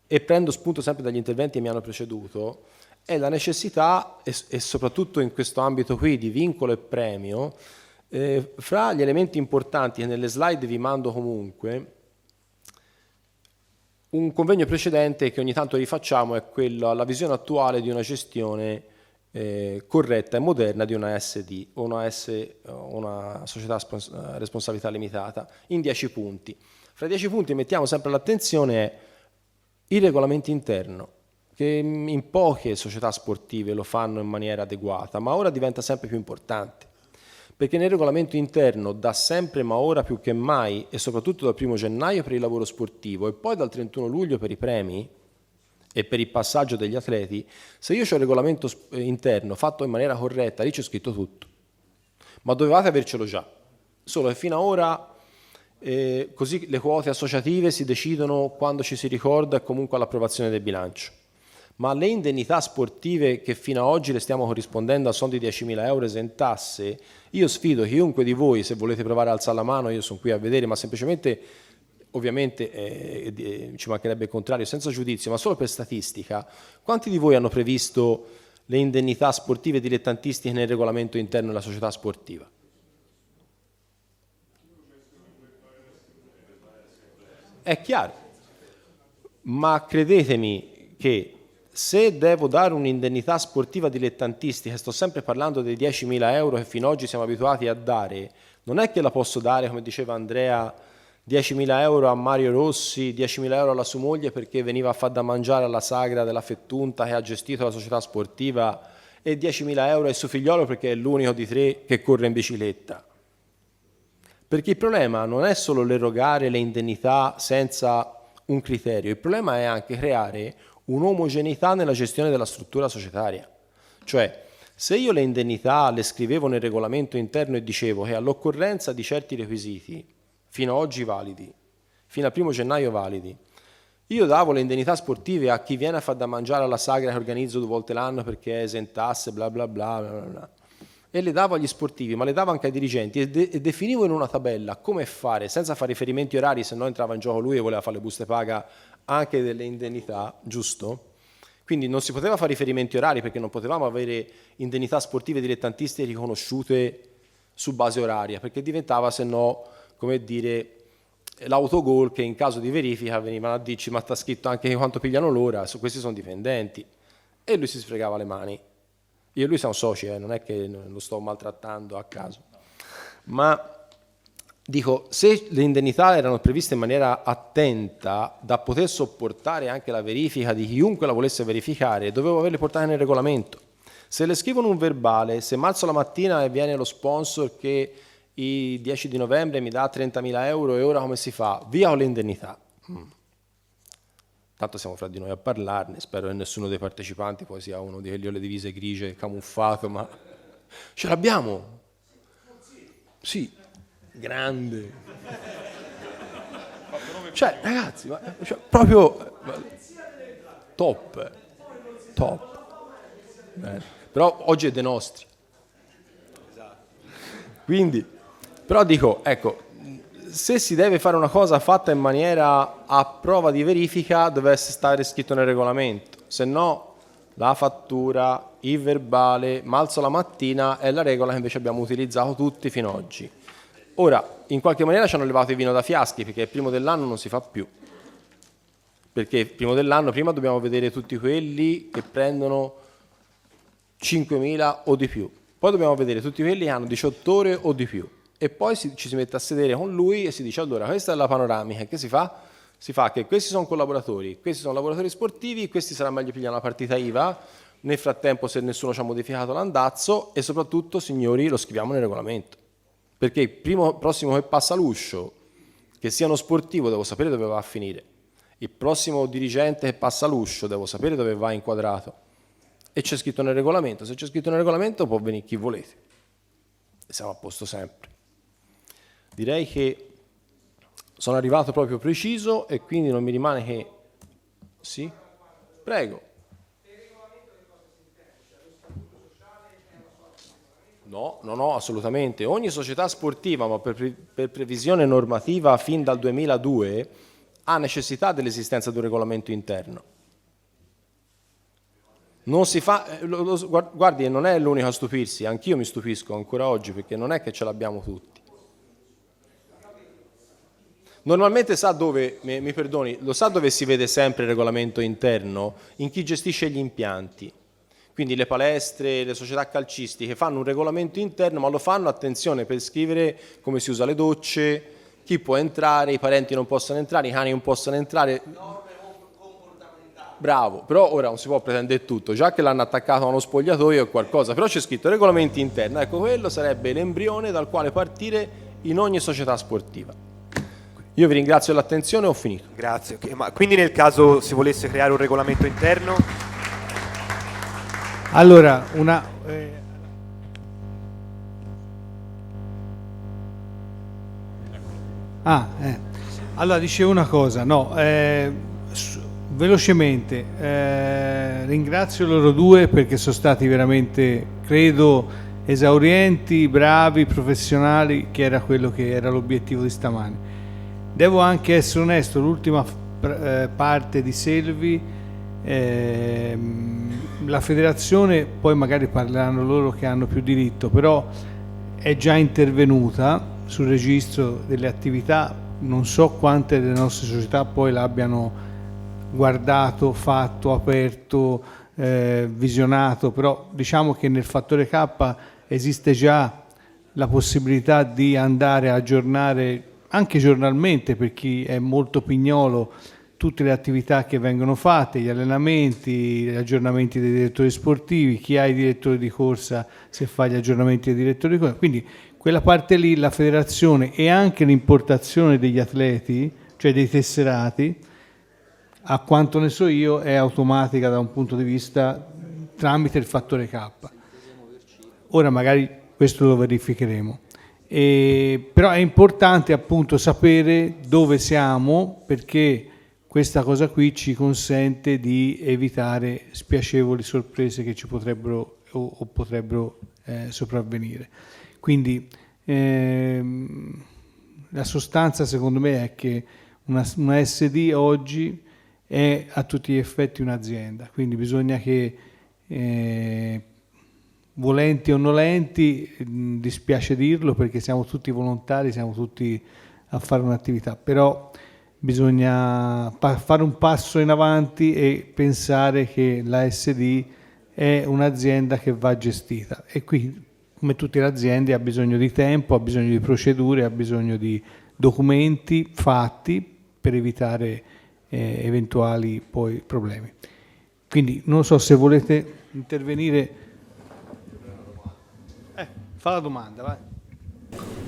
e prendo spunto sempre dagli interventi che mi hanno preceduto, è la necessità, e soprattutto in questo ambito qui, di vincolo e premio, fra gli elementi importanti che nelle slide vi mando comunque, un convegno precedente che ogni tanto rifacciamo è la visione attuale di una gestione corretta e moderna di una SD o una società a responsabilità limitata in 10 punti. Fra i 10 punti mettiamo sempre l'attenzione il regolamento interno, che in poche società sportive lo fanno in maniera adeguata, ma ora diventa sempre più importante, Perché nel regolamento interno da sempre, ma ora più che mai, e soprattutto dal 1 gennaio per il lavoro sportivo e poi dal 31 luglio per i premi e per il passaggio degli atleti, se io ho il regolamento interno fatto in maniera corretta, lì c'è scritto tutto. Ma dovevate avercelo già. Solo che fino ad ora così le quote associative si decidono quando ci si ricorda e comunque all'approvazione del bilancio. Ma le indennità sportive che fino ad oggi le stiamo corrispondendo a son di 10.000 euro esentasse, io sfido chiunque di voi, se volete provare a alzare la mano, io sono qui a vedere, ma semplicemente, ovviamente ci mancherebbe il contrario, senza giudizio, ma solo per statistica, quanti di voi hanno previsto le indennità sportive dilettantistiche nel regolamento interno della società sportiva? È chiaro, ma credetemi che se devo dare un'indennità sportiva dilettantistica, sto sempre parlando dei 10.000 euro che fino ad oggi siamo abituati a dare, non è che la posso dare, come diceva Andrea, 10.000 euro a Mario Rossi, 10.000 euro alla sua moglie perché veniva a far da mangiare alla sagra della Fettunta che ha gestito la società sportiva e 10.000 euro al suo figliolo perché è l'unico di 3 che corre in bicicletta. Perché il problema non è solo l'erogare le indennità senza un criterio, il problema è anche creare un'omogeneità nella gestione della struttura societaria. Cioè, se io le indennità le scrivevo nel regolamento interno e dicevo che all'occorrenza di certi requisiti, fino ad oggi validi, fino al 1 gennaio validi, io davo le indennità sportive a chi viene a far da mangiare alla sagra che organizzo 2 volte l'anno perché esentasse, bla bla bla, bla, bla, bla. E le davo agli sportivi, ma le davo anche ai dirigenti e definivo in una tabella come fare, senza fare riferimenti orari, se no entrava in gioco lui e voleva fare le buste paga anche delle indennità, giusto? Quindi non si poteva fare riferimenti orari perché non potevamo avere indennità sportive dilettantistiche riconosciute su base oraria, perché diventava, se no, come dire, l'autogol che in caso di verifica venivano a dirci ma sta scritto anche quanto pigliano l'ora, questi sono dipendenti. E lui si sfregava le mani. Io e lui siamo soci, non è che lo sto maltrattando a caso. Ma dico, se le indennità erano previste in maniera attenta da poter sopportare anche la verifica di chiunque la volesse verificare, dovevo averle portate nel regolamento. Se le scrivono un verbale, se marzo la mattina e viene lo sponsor che il 10 di novembre mi dà 30.000 euro e ora come si fa? Via con le indennità. Tanto siamo fra di noi a parlarne, spero che nessuno dei partecipanti poi sia uno di quelli con le divise grigie camuffato, ma ce l'abbiamo? Sì, grande. Cioè, ragazzi, cioè, proprio top. Però oggi è dei nostri. Quindi, però dico, ecco, se si deve fare una cosa fatta in maniera a prova di verifica deve stare scritto nel regolamento, se no la fattura, il verbale, malzo la mattina è la regola che invece abbiamo utilizzato tutti fino ad oggi. Ora, in qualche maniera ci hanno levato il vino da fiaschi perché il primo dell'anno non si fa più, perché il primo dell'anno prima dobbiamo vedere tutti quelli che prendono 5.000 o di più, poi dobbiamo vedere tutti quelli che hanno 18 ore o di più. E poi ci si mette a sedere con lui e si dice allora questa è la panoramica, che si fa? Si fa che questi sono collaboratori, questi sono lavoratori sportivi, questi sarà meglio pigliare una partita IVA, nel frattempo se nessuno ci ha modificato l'andazzo e soprattutto signori lo scriviamo nel regolamento, perché il prossimo che passa l'uscio, che sia uno sportivo devo sapere dove va a finire, il prossimo dirigente che passa l'uscio devo sapere dove va inquadrato e c'è scritto nel regolamento, se c'è scritto nel regolamento può venire chi volete e siamo a posto sempre. Direi che sono arrivato proprio preciso e quindi non mi rimane che... Sì? Prego. No, assolutamente. Ogni società sportiva, ma per previsione normativa fin dal 2002, ha necessità dell'esistenza di un regolamento interno. Non si fa... Guardi, non è l'unico a stupirsi, anch'io mi stupisco ancora oggi perché non è che ce l'abbiamo tutti. Normalmente sa dove, mi perdoni, lo sa dove si vede sempre il regolamento interno? In chi gestisce gli impianti. Quindi le palestre, le società calcistiche fanno un regolamento interno, ma lo fanno, attenzione, per scrivere come si usa le docce, chi può entrare, i parenti non possono entrare, i cani non possono entrare. bravo, però ora non si può pretendere tutto, già che l'hanno attaccato a uno spogliatoio è qualcosa, però c'è scritto regolamenti interni, ecco quello sarebbe l'embrione dal quale partire in ogni società sportiva. Io vi ringrazio dell'attenzione, ho finito. Grazie. Ma quindi nel caso si volesse creare un regolamento interno? Allora, allora dicevo una cosa, velocemente, ringrazio loro due perché sono stati veramente, credo, esaurienti, bravi, professionali, che era quello che era l'obiettivo di stamani. Devo anche essere onesto, l'ultima parte di Selvi, la federazione, poi magari parleranno loro che hanno più diritto, però è già intervenuta sul registro delle attività, non so quante delle nostre società poi l'abbiano guardato, fatto, aperto, visionato, però diciamo che nel fattore K esiste già la possibilità di andare a aggiornare anche giornalmente, per chi è molto pignolo, tutte le attività che vengono fatte, gli allenamenti, gli aggiornamenti dei direttori sportivi, chi ha i direttori di corsa se fa gli aggiornamenti dei direttori di corsa, quindi quella parte lì la federazione e anche l'importazione degli atleti, cioè dei tesserati, a quanto ne so io è automatica da un punto di vista tramite il fattore K. Ora magari questo lo verificheremo. Però è importante appunto sapere dove siamo, perché questa cosa qui ci consente di evitare spiacevoli sorprese che ci potrebbero o potrebbero sopravvenire. Quindi la sostanza secondo me è che una SD oggi è a tutti gli effetti un'azienda, quindi bisogna che volenti o nolenti, dispiace dirlo perché siamo tutti volontari, siamo tutti a fare un'attività, però bisogna fare un passo in avanti e pensare che la SD è un'azienda che va gestita, e qui come tutte le aziende ha bisogno di tempo, ha bisogno di procedure, ha bisogno di documenti fatti per evitare eventuali poi problemi. Quindi non so se volete intervenire. Fa la domanda, vai.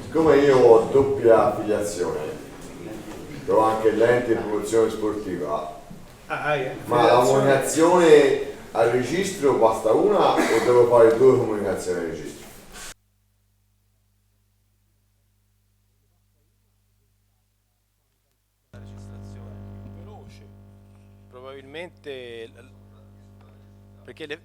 Siccome io ho doppia affiliazione, ho anche l'ente di promozione sportiva, ma la comunicazione al registro basta una o devo fare due comunicazioni al registro? Probabilmente, perché le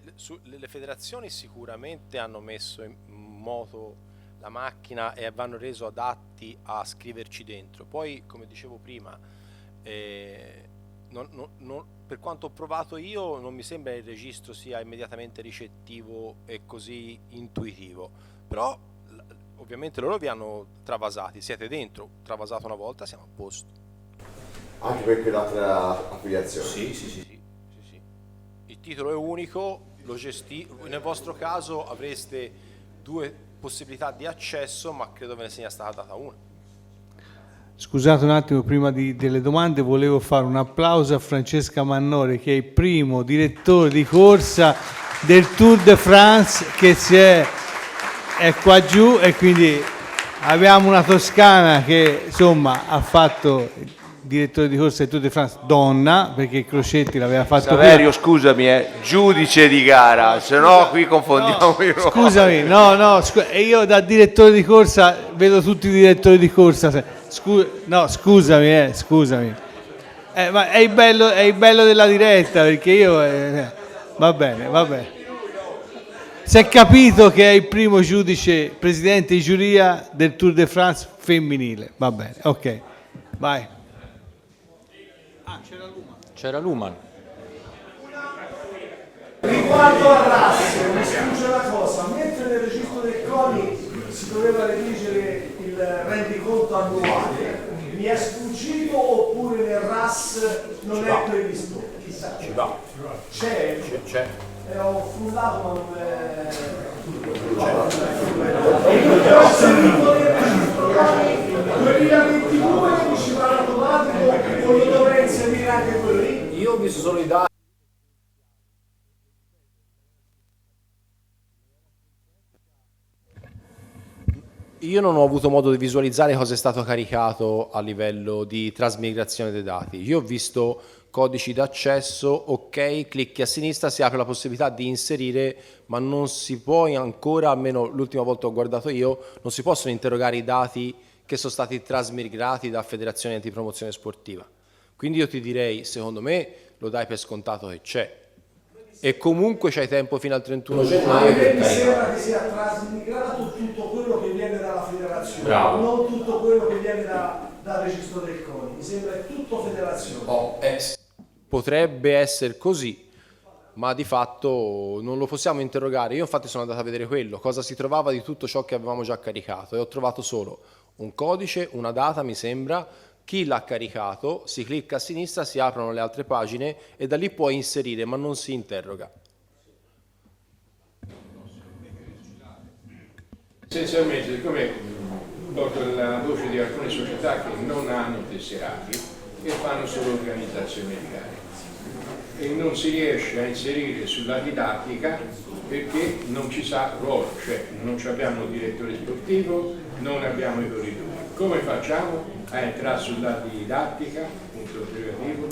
federazioni sicuramente hanno messo in moto la macchina e vanno reso adatti a scriverci dentro. Poi, come dicevo prima, per quanto ho provato io, non mi sembra il registro sia immediatamente ricettivo e così intuitivo, però ovviamente loro vi hanno travasati, siete dentro, travasato una volta, siamo a posto. Anche per quell'altra affiliazione? Sì. Il titolo è unico, nel vostro caso avreste due possibilità di accesso, ma credo ve ne sia stata data una. Scusate un attimo, prima delle domande volevo fare un applauso a Francesca Mannore, che è il primo direttore di corsa del Tour de France che è qua giù, e quindi abbiamo una toscana che insomma ha fatto direttore di corsa del Tour de France, donna, perché Crocetti l'aveva fatto Saverio, prima. Scusami, giudice di gara, se no qui confondiamo i ruoli. Scusami, io da direttore di corsa vedo tutti i direttori di corsa. Scusami. Ma è il bello della diretta, perché io va bene. Si è capito che è il primo giudice, presidente di giuria del Tour de France femminile. Va bene, ok. Vai. C'era Luman. Riguardo a RAS, mi sfugge una cosa, mentre nel registro del CONI si doveva redigere il rendiconto annuale, mi è sfuggito oppure nel RAS non è previsto? Chissà. C'è. Ho frullato ma non è... Ho sentito nel registro CONI 2022 mi ci va automatico o lo dovrei inserire anche quello lì? Io ho visto solo i dati Io non ho avuto modo di visualizzare cosa è stato caricato a livello di trasmigrazione dei dati. Io ho visto codici d'accesso, ok, clicchi a sinistra, si apre la possibilità di inserire, ma non si può ancora, almeno l'ultima volta ho guardato io, non si possono interrogare i dati che sono stati trasmigrati da Federazione Antipromozione Sportiva. Quindi io ti direi, secondo me, lo dai per scontato che c'è. E comunque c'hai tempo fino al 31 gennaio. Mi sembra che sia trasmigrato tutto quello che viene dalla federazione, bravo, non tutto quello che viene dal registro del CONI, mi sembra che è tutto federazione. Potrebbe essere così, ma di fatto non lo possiamo interrogare. Io infatti sono andato a vedere quello, cosa si trovava di tutto ciò che avevamo già caricato, e ho trovato solo un codice, una data mi sembra, chi l'ha caricato, si clicca a sinistra, si aprono le altre pagine e da lì puoi inserire, ma non si interroga. Essenzialmente, siccome porto la voce di alcune società che non hanno tesserati e fanno solo organizzazione di gare e non si riesce a inserire sulla didattica perché non ci sa ruolo, cioè non abbiamo il direttore sportivo, non abbiamo i corridori. Come facciamo a entrare sulla didattica? Punto interrogativo.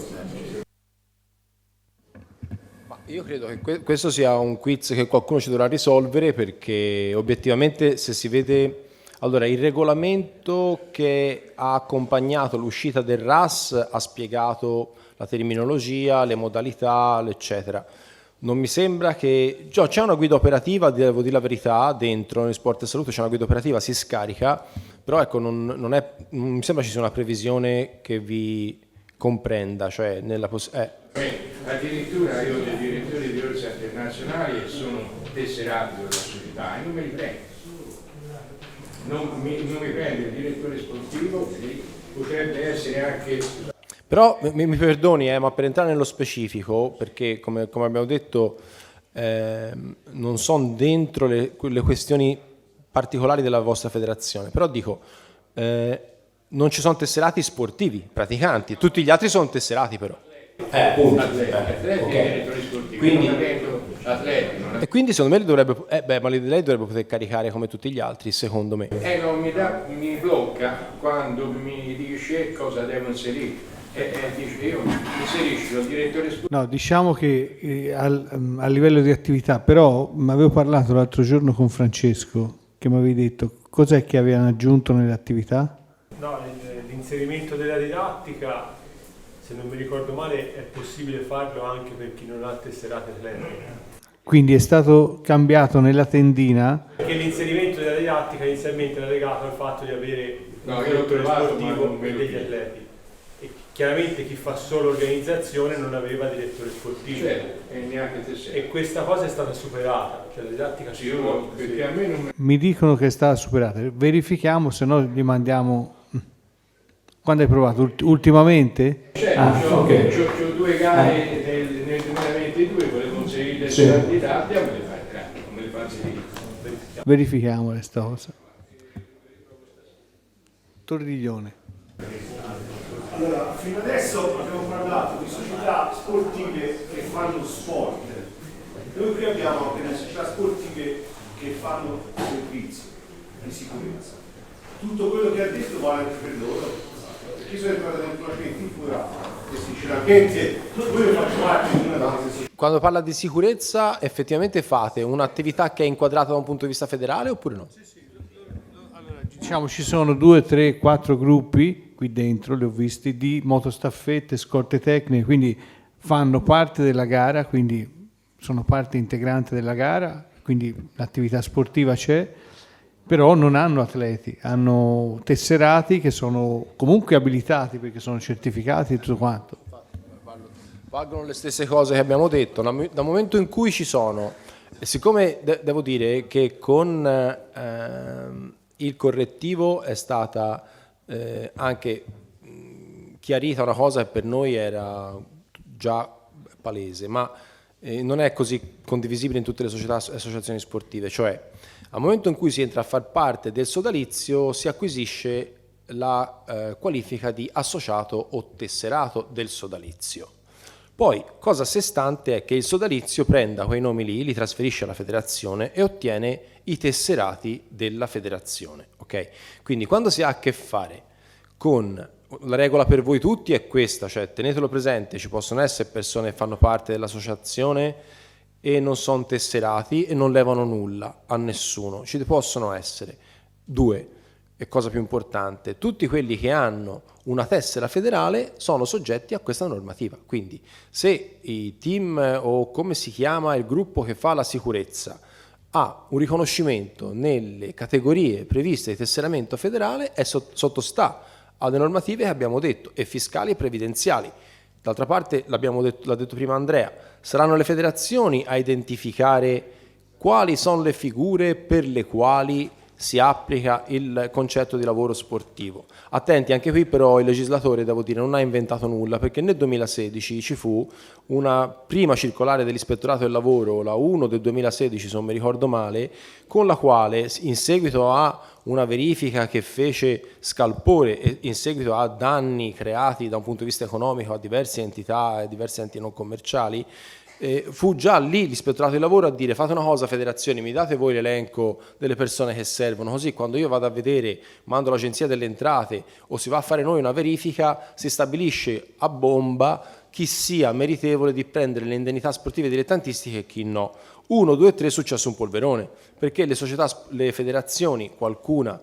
Ma io credo che questo sia un quiz che qualcuno ci dovrà risolvere, perché obiettivamente se si vede... Allora, il regolamento che ha accompagnato l'uscita del RAS ha spiegato la terminologia, le modalità, eccetera. Non mi sembra che... c'è una guida operativa, devo dire la verità, dentro nel Sport e Salute c'è una guida operativa, si scarica, però ecco, non mi sembra ci sia una previsione che vi comprenda, cioè nella addirittura io ho dei direttori di orsa internazionali e sono tesserati della società e non me li prendo. Non mi prende il direttore sportivo, potrebbe essere anche... Però mi perdoni, ma per entrare nello specifico, perché come abbiamo detto non sono dentro le questioni particolari della vostra federazione, però dico, non ci sono tesserati sportivi, praticanti, tutti gli altri sono tesserati però. Appunto. Atleti, quindi, e quindi secondo me lei dovrebbe poter caricare come tutti gli altri, secondo me. Mi blocca quando mi dice cosa devo inserire. Dice io inserisci il direttore sportivo. No, diciamo che a livello di attività, però avevo parlato l'altro giorno con Francesco che mi avevi detto cos'è che avevano aggiunto nelle attività? No, l'inserimento della didattica, se non mi ricordo male, è possibile farlo anche per chi non ha tesserate atletiche. Quindi è stato cambiato nella tendina? Perché l'inserimento della didattica inizialmente era legato al fatto di avere un direttore sportivo e degli atleti. E chiaramente chi fa solo organizzazione non aveva direttore sportivo. Certo, e neanche tesserato. E questa cosa è stata superata, cioè la didattica ci sono. Perché a me non... Mi dicono che è stata superata, verifichiamo, se no gli mandiamo... Quando hai provato? Ultimamente? Certo, c'ho 2 gare nel 2022, volevo inserire la didattica, me le fa entrare, come le fa inserire. Verifichiamo questa cosa. Torriglione. Allora, fino adesso abbiamo parlato di società sportive che fanno sport. Noi qui abbiamo anche le società sportive che fanno servizi di sicurezza. Tutto quello che ha detto vale anche per loro. Perché io sono entrato nel progetto in cura e sinceramente voi faccio parte di una delle società. Quando parla di sicurezza, effettivamente fate un'attività che è inquadrata da un punto di vista federale oppure no? Sì. Allora, diciamo ci sono 2, 3, 4 gruppi qui dentro, li ho visti, di motostaffette, scorte tecniche, quindi fanno parte della gara, quindi sono parte integrante della gara, quindi l'attività sportiva c'è, però non hanno atleti, hanno tesserati che sono comunque abilitati perché sono certificati e tutto quanto. Valgono le stesse cose che abbiamo detto, dal momento in cui ci sono, siccome devo dire che con il correttivo è stata anche chiarita una cosa che per noi era già palese, ma non è così condivisibile in tutte le società e associazioni sportive, cioè al momento in cui si entra a far parte del sodalizio si acquisisce la qualifica di associato o tesserato del sodalizio. Poi, cosa a sé stante è che il sodalizio prenda quei nomi lì, li trasferisce alla federazione e ottiene i tesserati della federazione. ok? Quindi quando si ha a che fare con la regola per voi tutti è questa, cioè tenetelo presente, ci possono essere persone che fanno parte dell'associazione e non sono tesserati e non levano nulla a nessuno, ci possono essere. 2, e cosa più importante, tutti quelli che hanno una tessera federale sono soggetti a questa normativa, quindi se i team o come si chiama il gruppo che fa la sicurezza ha un riconoscimento nelle categorie previste di tesseramento federale è sottostà alle normative che abbiamo detto, e fiscali e previdenziali. D'altra parte, l'ha detto prima Andrea, saranno le federazioni a identificare quali sono le figure per le quali si applica il concetto di lavoro sportivo. Attenti, anche qui però il legislatore, devo dire, non ha inventato nulla, perché nel 2016 ci fu una prima circolare dell'Ispettorato del Lavoro, la 1 del 2016 se non mi ricordo male, con la quale in seguito a una verifica che fece scalpore e in seguito a danni creati da un punto di vista economico a diverse entità e diversi enti non commerciali, fu già lì l'Ispettorato del Lavoro a dire: fate una cosa federazioni, mi date voi l'elenco delle persone che servono, così quando io vado a vedere, mando l'Agenzia delle Entrate o si va a fare noi una verifica, si stabilisce a bomba chi sia meritevole di prendere le indennità sportive dilettantistiche e chi no. 1, 2, 3 è successo un polverone, perché le società, le federazioni, qualcuna,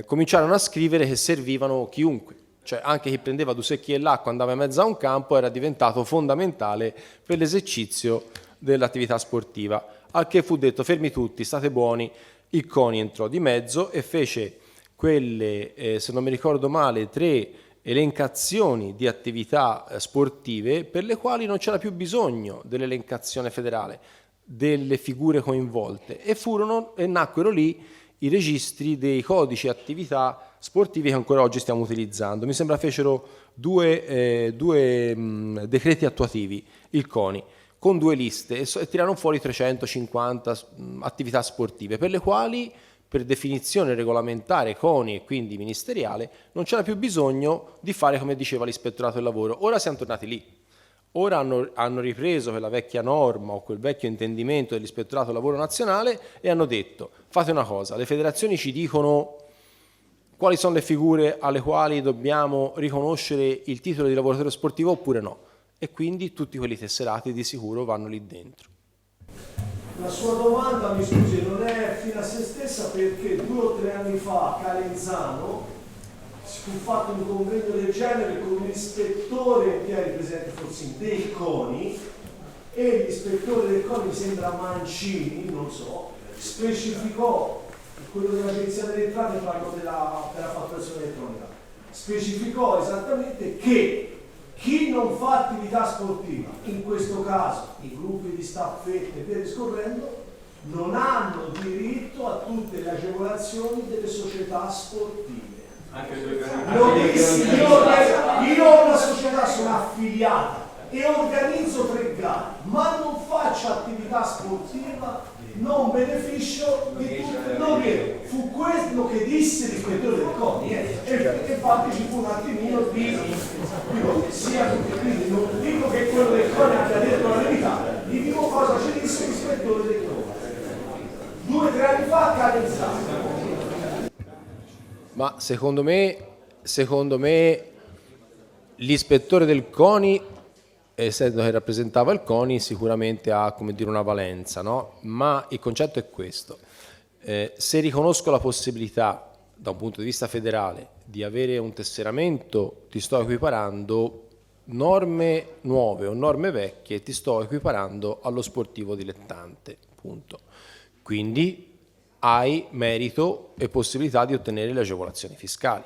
cominciarono a scrivere che servivano chiunque. Cioè anche chi prendeva due secchi e l'acqua, andava in mezzo a un campo, era diventato fondamentale per l'esercizio dell'attività sportiva. Al che fu detto: fermi tutti, state buoni. Il CONI entrò di mezzo e fece quelle, se non mi ricordo male, 3 elencazioni di attività sportive per le quali non c'era più bisogno dell'elencazione federale, delle figure coinvolte, e nacquero lì i registri dei codici attività sportivi che ancora oggi stiamo utilizzando. Mi sembra fecero due decreti attuativi, il CONI, con 2 liste, e tirarono fuori 350 attività sportive, per le quali, per definizione regolamentare CONI e quindi ministeriale, non c'era più bisogno di fare come diceva l'Ispettorato del Lavoro. Ora siamo tornati lì. Ora hanno ripreso quella vecchia norma o quel vecchio intendimento dell'Ispettorato del Lavoro nazionale e hanno detto: fate una cosa, le federazioni ci dicono quali sono le figure alle quali dobbiamo riconoscere il titolo di lavoratore sportivo oppure no, e quindi tutti quelli tesserati di sicuro vanno lì dentro. La sua domanda, mi scusi, non è fine a se stessa, perché 2 o 3 anni fa a Calenzano si fu fatto un convegno del genere con l'ispettore che è presente forse dei CONI, e l'ispettore del CONI, mi sembra Mancini, non so, specificò, quello dell'Agenzia delle Entrate, parlo per la fatturazione elettronica, specificò esattamente che chi non fa attività sportiva, in questo caso i gruppi di staffette e via discorrendo, non hanno diritto a tutte le agevolazioni delle società sportive. Anche sulle io ho una società, sono affiliata e organizzo 3 gare, ma non faccio attività sportiva, non beneficio di tutto. Non è. Fu questo che disse l'ispettore del CONI, e infatti ci fu un attimino di quindi non dico che quello del CONI abbia detto la verità, vi dico cosa ci disse l'ispettore del CONI 2 o 3 anni fa a Calenzano. Ma secondo me l'ispettore del CONI, essendo che rappresentava il CONI, sicuramente ha, come dire, una valenza, no? Ma il concetto è questo: se riconosco la possibilità da un punto di vista federale di avere un tesseramento, ti sto equiparando norme nuove o norme vecchie, ti sto equiparando allo sportivo dilettante, punto. Quindi hai merito e possibilità di ottenere le agevolazioni fiscali.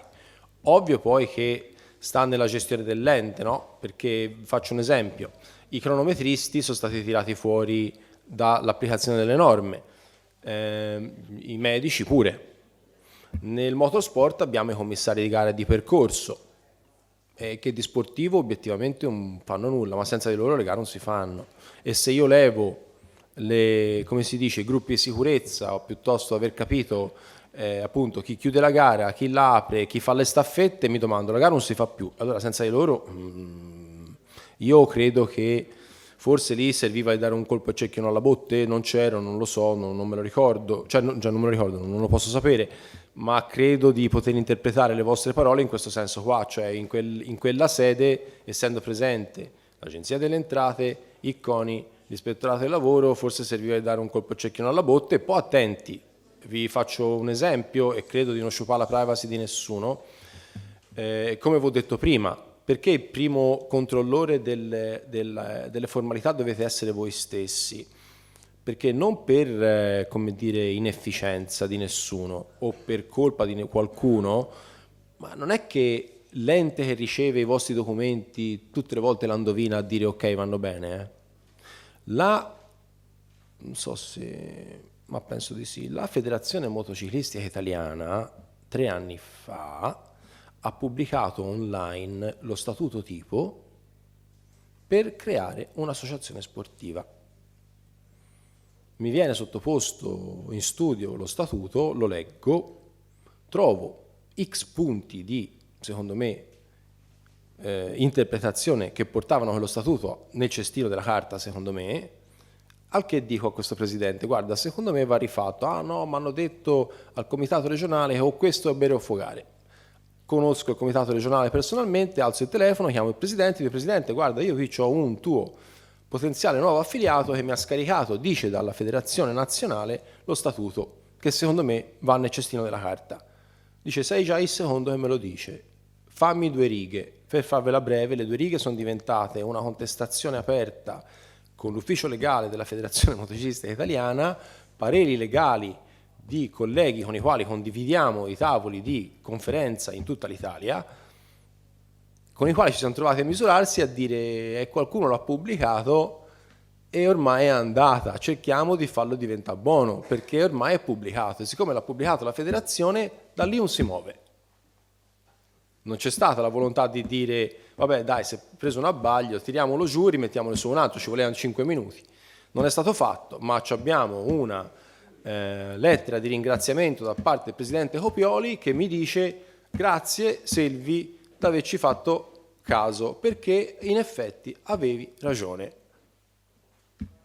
Ovvio poi che sta nella gestione dell'ente, no? Perché, faccio un esempio, i cronometristi sono stati tirati fuori dall'applicazione delle norme, i medici pure. Nel motorsport abbiamo i commissari di gara e di percorso, che di sportivo obiettivamente non fanno nulla, ma senza di loro le gare non si fanno. E se io levo come si dice, i gruppi di sicurezza, o piuttosto aver capito appunto chi chiude la gara, chi la apre, chi fa le staffette, mi domando: la gara non si fa più, allora senza di loro io credo che forse lì serviva di dare un colpo a cecchino alla botte, non c'ero, non lo so, non me lo ricordo, cioè non me lo ricordo, non lo posso sapere, ma credo di poter interpretare le vostre parole in questo senso qua, cioè in quella sede, essendo presente l'Agenzia delle Entrate, il CONI, l'Ispettorato del Lavoro, forse serviva di dare un colpo a cecchino alla botte. E poi attenti, vi faccio un esempio e credo di non sciupare la privacy di nessuno, come vi ho detto prima, perché il primo controllore delle formalità dovete essere voi stessi? Perché non per, come dire, inefficienza di nessuno o per colpa di qualcuno, ma non è che l'ente che riceve i vostri documenti tutte le volte la indovina a dire ok, vanno bene. Non so se, ma penso di sì, la Federazione Motociclistica Italiana 3 anni fa ha pubblicato online lo statuto tipo per creare un'associazione sportiva. Mi viene sottoposto in studio lo statuto, lo leggo, trovo X punti di, secondo me, interpretazione che portavano quello statuto nel cestino della carta, secondo me, al che dico a questo presidente: guarda, secondo me va rifatto. Ah no, mi hanno detto al comitato regionale che o questo è bere o fogare. Conosco il comitato regionale personalmente, alzo il telefono, chiamo il presidente, dico: presidente, guarda, io qui ho un tuo potenziale nuovo affiliato che mi ha scaricato, dice dalla federazione nazionale, lo statuto, che secondo me va nel cestino della carta. Dice: sei già il secondo che me lo dice, fammi 2 righe. Per farvela breve, le 2 righe sono diventate una contestazione aperta con l'ufficio legale della Federazione Motociclistica Italiana, pareri legali di colleghi con i quali condividiamo i tavoli di conferenza in tutta l'Italia, con i quali ci siamo trovati a misurarsi, a dire qualcuno l'ha pubblicato e ormai è andata, cerchiamo di farlo diventare buono, perché ormai è pubblicato, e siccome l'ha pubblicato la federazione, da lì non si muove. Non c'è stata la volontà di dire: vabbè dai, si è preso un abbaglio, tiriamolo giù, rimettiamolo su un altro, ci volevano 5 minuti. Non è stato fatto, ma abbiamo una lettera di ringraziamento da parte del presidente Copioli che mi dice: grazie Selvi di averci fatto caso, perché in effetti avevi ragione.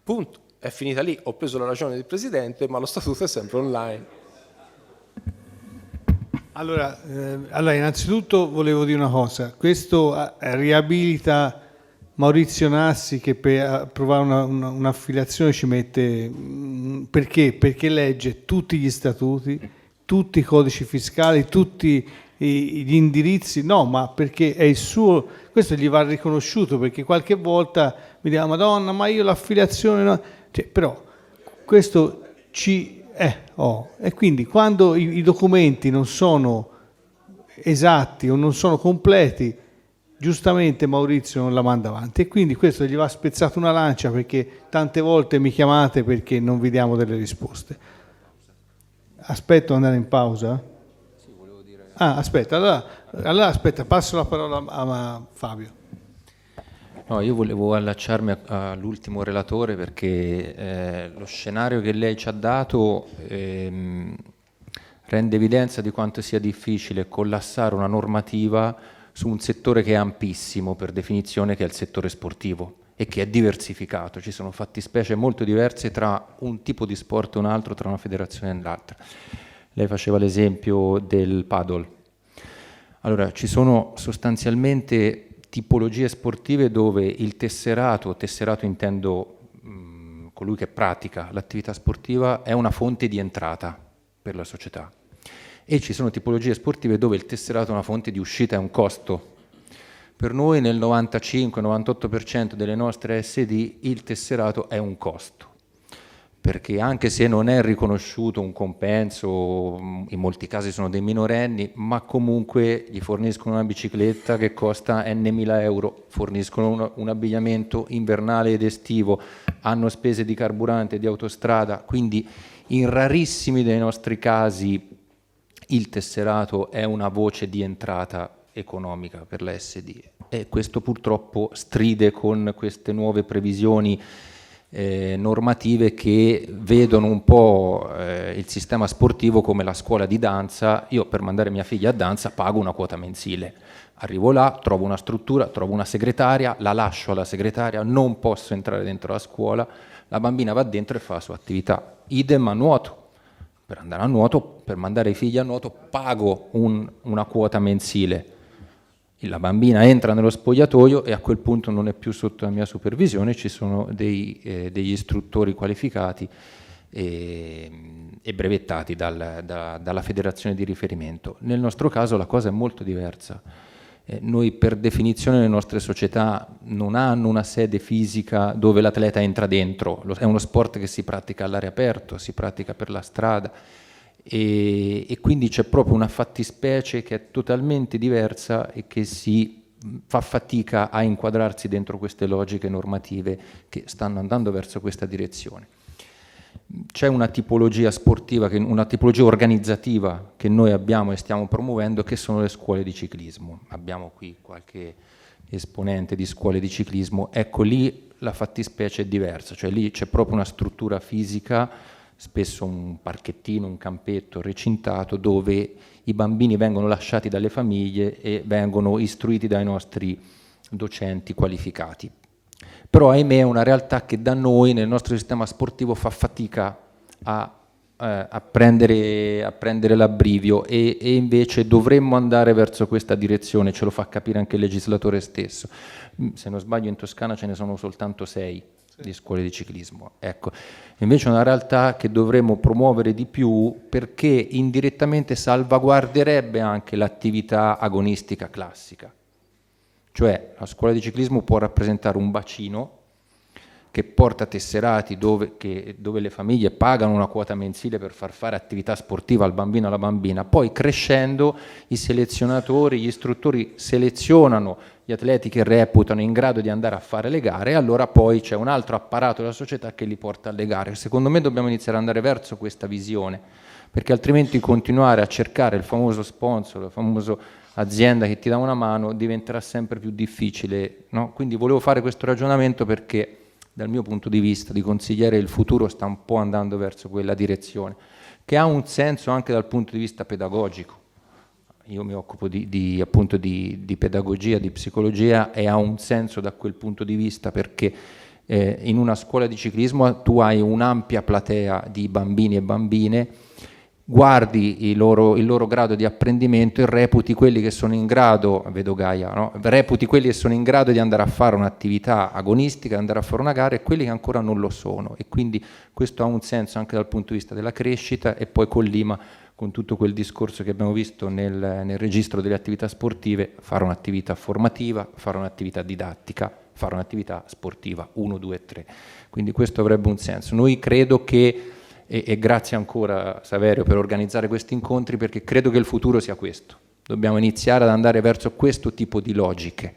Punto. È finita lì, ho preso la ragione del presidente, ma lo statuto è sempre online. Allora, innanzitutto volevo dire una cosa: questo riabilita Maurizio Nassi, che per approvare un'affiliazione ci mette, perché legge tutti gli statuti, tutti i codici fiscali, tutti gli indirizzi, no, ma perché è il suo, questo gli va riconosciuto, perché qualche volta mi dice: Madonna, ma io l'affiliazione no. Cioè, però questo e quindi quando i documenti non sono esatti o non sono completi, giustamente Maurizio non la manda avanti, e quindi questo gli va spezzato una lancia, perché tante volte mi chiamate perché non vi diamo delle risposte. Aspetto ad andare in pausa? Sì, volevo dire... aspetta, allora aspetta, passo la parola a Fabio. No, io volevo allacciarmi all'ultimo relatore, perché lo scenario che lei ci ha dato rende evidenza di quanto sia difficile collassare una normativa su un settore che è ampissimo per definizione, che è il settore sportivo, e che è diversificato. Ci sono fattispecie molto diverse tra un tipo di sport e un altro, tra una federazione e l'altra. Lei faceva l'esempio del paddle. Allora, ci sono sostanzialmente tipologie sportive dove il tesserato intendo colui che pratica l'attività sportiva, è una fonte di entrata per la società, e ci sono tipologie sportive dove il tesserato è una fonte di uscita, è un costo. Per noi nel 95-98% delle nostre SD il tesserato è un costo, perché anche se non è riconosciuto un compenso, in molti casi sono dei minorenni, ma comunque gli forniscono una bicicletta che costa n.000 euro, forniscono un abbigliamento invernale ed estivo, hanno spese di carburante, di autostrada, quindi in rarissimi dei nostri casi il tesserato è una voce di entrata economica per la SD, e questo purtroppo stride con queste nuove previsioni normative che vedono un po' il sistema sportivo come la scuola di danza. Io per mandare mia figlia a danza pago una quota mensile, arrivo là, trovo una struttura, trovo una segretaria, la lascio alla segretaria, non posso entrare dentro la scuola, la bambina va dentro e fa la sua attività. Idem a nuoto. Per andare a nuoto, per mandare i figli a nuoto, pago una quota mensile. La bambina entra nello spogliatoio e a quel punto non è più sotto la mia supervisione, ci sono degli istruttori qualificati e brevettati dalla federazione di riferimento. Nel nostro caso la cosa è molto diversa. Noi per definizione le nostre società non hanno una sede fisica dove l'atleta entra dentro, è uno sport che si pratica all'aria aperta, si pratica per la strada e quindi c'è proprio una fattispecie che è totalmente diversa e che si fa fatica a inquadrarsi dentro queste logiche normative che stanno andando verso questa direzione. C'è una tipologia sportiva, una tipologia organizzativa che noi abbiamo e stiamo promuovendo, che sono le scuole di ciclismo. Abbiamo qui qualche esponente di scuole di ciclismo. Ecco, lì la fattispecie è diversa, cioè lì c'è proprio una struttura fisica, spesso un parchettino, un campetto recintato, dove i bambini vengono lasciati dalle famiglie e vengono istruiti dai nostri docenti qualificati. Però ahimè è una realtà che da noi nel nostro sistema sportivo fa fatica a prendere l'abbrivio e invece dovremmo andare verso questa direzione, ce lo fa capire anche il legislatore stesso. Se non sbaglio in Toscana ce ne sono soltanto 6 di scuole di ciclismo. Ecco. Invece è una realtà che dovremmo promuovere di più perché indirettamente salvaguarderebbe anche l'attività agonistica classica. Cioè la scuola di ciclismo può rappresentare un bacino che porta tesserati dove le famiglie pagano una quota mensile per far fare attività sportiva al bambino o alla bambina, poi crescendo i selezionatori, gli istruttori selezionano gli atleti che reputano in grado di andare a fare le gare e allora poi c'è un altro apparato della società che li porta alle gare. Secondo me dobbiamo iniziare ad andare verso questa visione, perché altrimenti continuare a cercare il famoso sponsor, il famoso azienda che ti dà una mano diventerà sempre più difficile, no? Quindi volevo fare questo ragionamento perché dal mio punto di vista di consigliere il futuro sta un po' andando verso quella direzione, che ha un senso anche dal punto di vista pedagogico. Io mi occupo appunto di pedagogia, di psicologia e ha un senso da quel punto di vista perché in una scuola di ciclismo tu hai un'ampia platea di bambini e bambine, guardi il loro grado di apprendimento e reputi quelli che sono in grado, vedo Gaia, no? Reputi quelli che sono in grado di andare a fare un'attività agonistica, andare a fare una gara e quelli che ancora non lo sono e quindi questo ha un senso anche dal punto di vista della crescita e poi collima con tutto quel discorso che abbiamo visto nel registro delle attività sportive, fare un'attività formativa, fare un'attività didattica, fare un'attività sportiva, 1, 2, 3. Quindi questo avrebbe un senso. Noi credo che e grazie ancora Saverio per organizzare questi incontri perché credo che il futuro sia questo, dobbiamo iniziare ad andare verso questo tipo di logiche,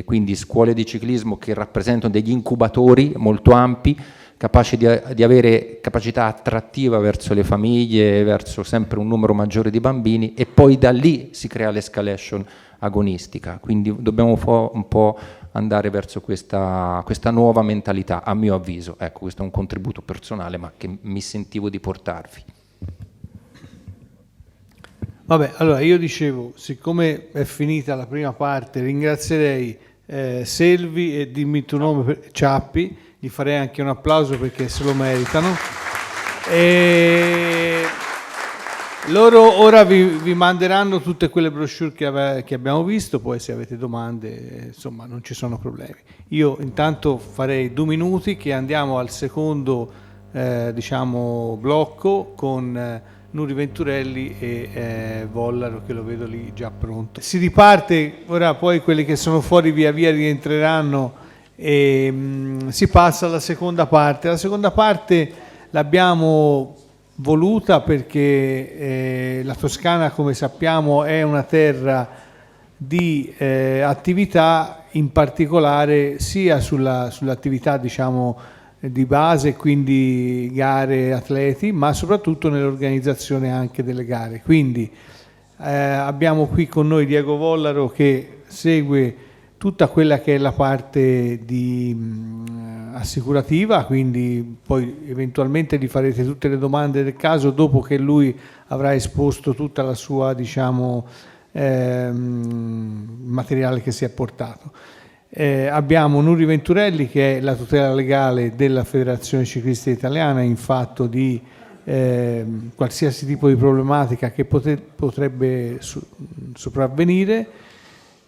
quindi scuole di ciclismo che rappresentano degli incubatori molto ampi, capaci di avere capacità attrattiva verso le famiglie, verso sempre un numero maggiore di bambini e poi da lì si crea l'escalation agonistica, quindi dobbiamo un po' andare verso questa nuova mentalità, a mio avviso. Ecco, questo è un contributo personale, ma che mi sentivo di portarvi. Vabbè, allora io dicevo, siccome è finita la prima parte, ringrazierei Selvi e dimmi il tuo nome, Ciappi, gli farei anche un applauso perché se lo meritano. Loro ora vi manderanno tutte quelle brochure che abbiamo visto, poi se avete domande, insomma, non ci sono problemi. Io intanto farei 2 minuti che andiamo al secondo blocco con Nuri Venturelli e Vollaro che lo vedo lì già pronto. Si riparte, ora poi quelli che sono fuori via via rientreranno e si passa alla seconda parte. La seconda parte l'abbiamo voluta perché la Toscana, come sappiamo, è una terra di attività, in particolare sia sull'attività di base, quindi gare, atleti, ma soprattutto nell'organizzazione anche delle gare. Quindi abbiamo qui con noi Diego Vollaro che segue tutta quella che è la parte di assicurativa, quindi poi eventualmente gli farete tutte le domande del caso dopo che lui avrà esposto tutta la sua, diciamo, materiale che si è portato. Abbiamo Nuri Venturelli, che è la tutela legale della Federazione Ciclista Italiana in fatto di qualsiasi tipo di problematica che potrebbe sopravvenire.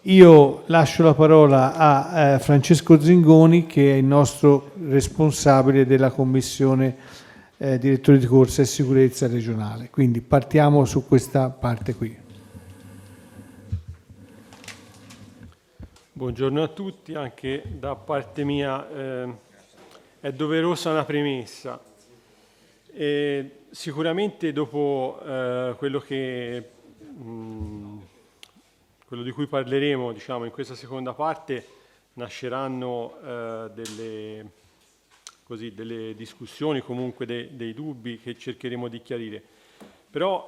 Io lascio la parola a Francesco Zingoni, che è il nostro responsabile della Commissione Direttori di Corsa e Sicurezza regionale. Quindi partiamo su questa parte qui. Buongiorno a tutti, anche da parte mia è doverosa una premessa. Sicuramente dopo quello di cui parleremo, diciamo, in questa seconda parte nasceranno delle discussioni, comunque dei dubbi che cercheremo di chiarire. Però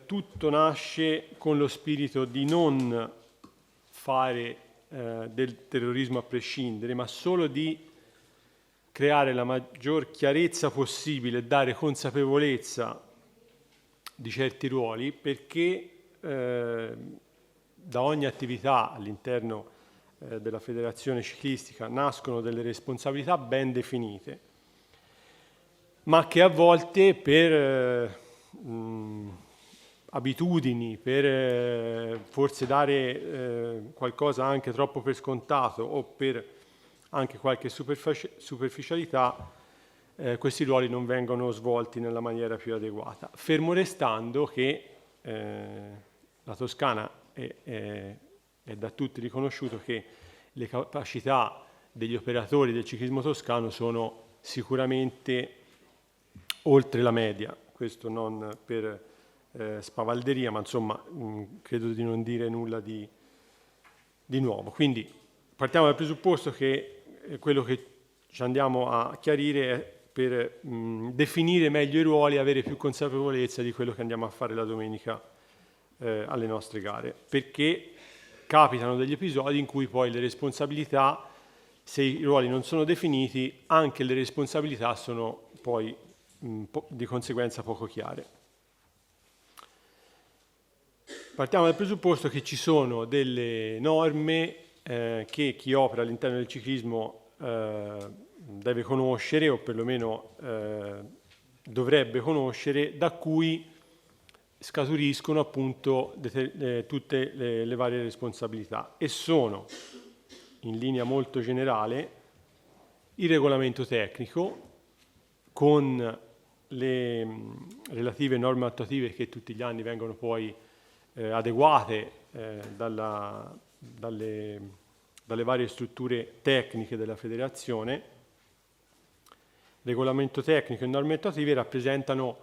tutto nasce con lo spirito di non fare del terrorismo a prescindere, ma solo di creare la maggior chiarezza possibile, dare consapevolezza di certi ruoli, perché da ogni attività all'interno della federazione ciclistica nascono delle responsabilità ben definite, ma che a volte per abitudini, per forse dare qualcosa anche troppo per scontato o per anche qualche superficialità, questi ruoli non vengono svolti nella maniera più adeguata, fermo restando che la Toscana è da tutti riconosciuto che le capacità degli operatori del ciclismo toscano sono sicuramente oltre la media, questo non per spavalderia, ma insomma credo di non dire nulla di nuovo. Quindi partiamo dal presupposto che quello che ci andiamo a chiarire è per definire meglio i ruoli e avere più consapevolezza di quello che andiamo a fare la domenica alle nostre gare, perché capitano degli episodi in cui poi le responsabilità, se i ruoli non sono definiti, anche le responsabilità sono poi di conseguenza poco chiare. Partiamo dal presupposto che ci sono delle norme che chi opera all'interno del ciclismo deve conoscere, o perlomeno dovrebbe conoscere, da cui scaturiscono appunto tutte le varie responsabilità, e sono, in linea molto generale, il regolamento tecnico con le relative norme attuative che tutti gli anni vengono poi adeguate dalle varie strutture tecniche della federazione. Regolamento tecnico e norme attuative rappresentano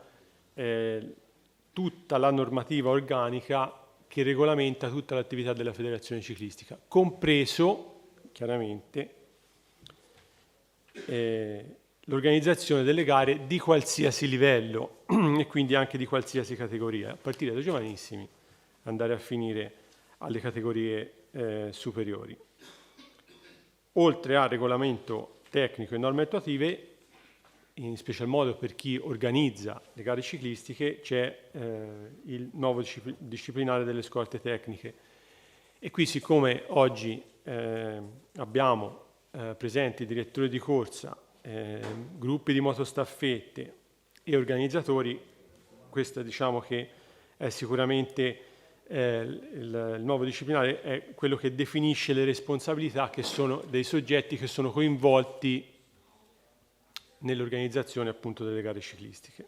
tutta la normativa organica che regolamenta tutta l'attività della federazione ciclistica, compreso chiaramente l'organizzazione delle gare di qualsiasi livello e quindi anche di qualsiasi categoria, a partire dai giovanissimi andare a finire alle categorie superiori. Oltre al regolamento tecnico e norme attuative, in special modo per chi organizza le gare ciclistiche, c'è il nuovo disciplinare delle scorte tecniche. E qui, siccome oggi abbiamo presenti direttori di corsa, gruppi di motostaffette e organizzatori, questo diciamo che è sicuramente il nuovo disciplinare, è quello che definisce le responsabilità che sono dei soggetti che sono coinvolti nell'organizzazione appunto delle gare ciclistiche.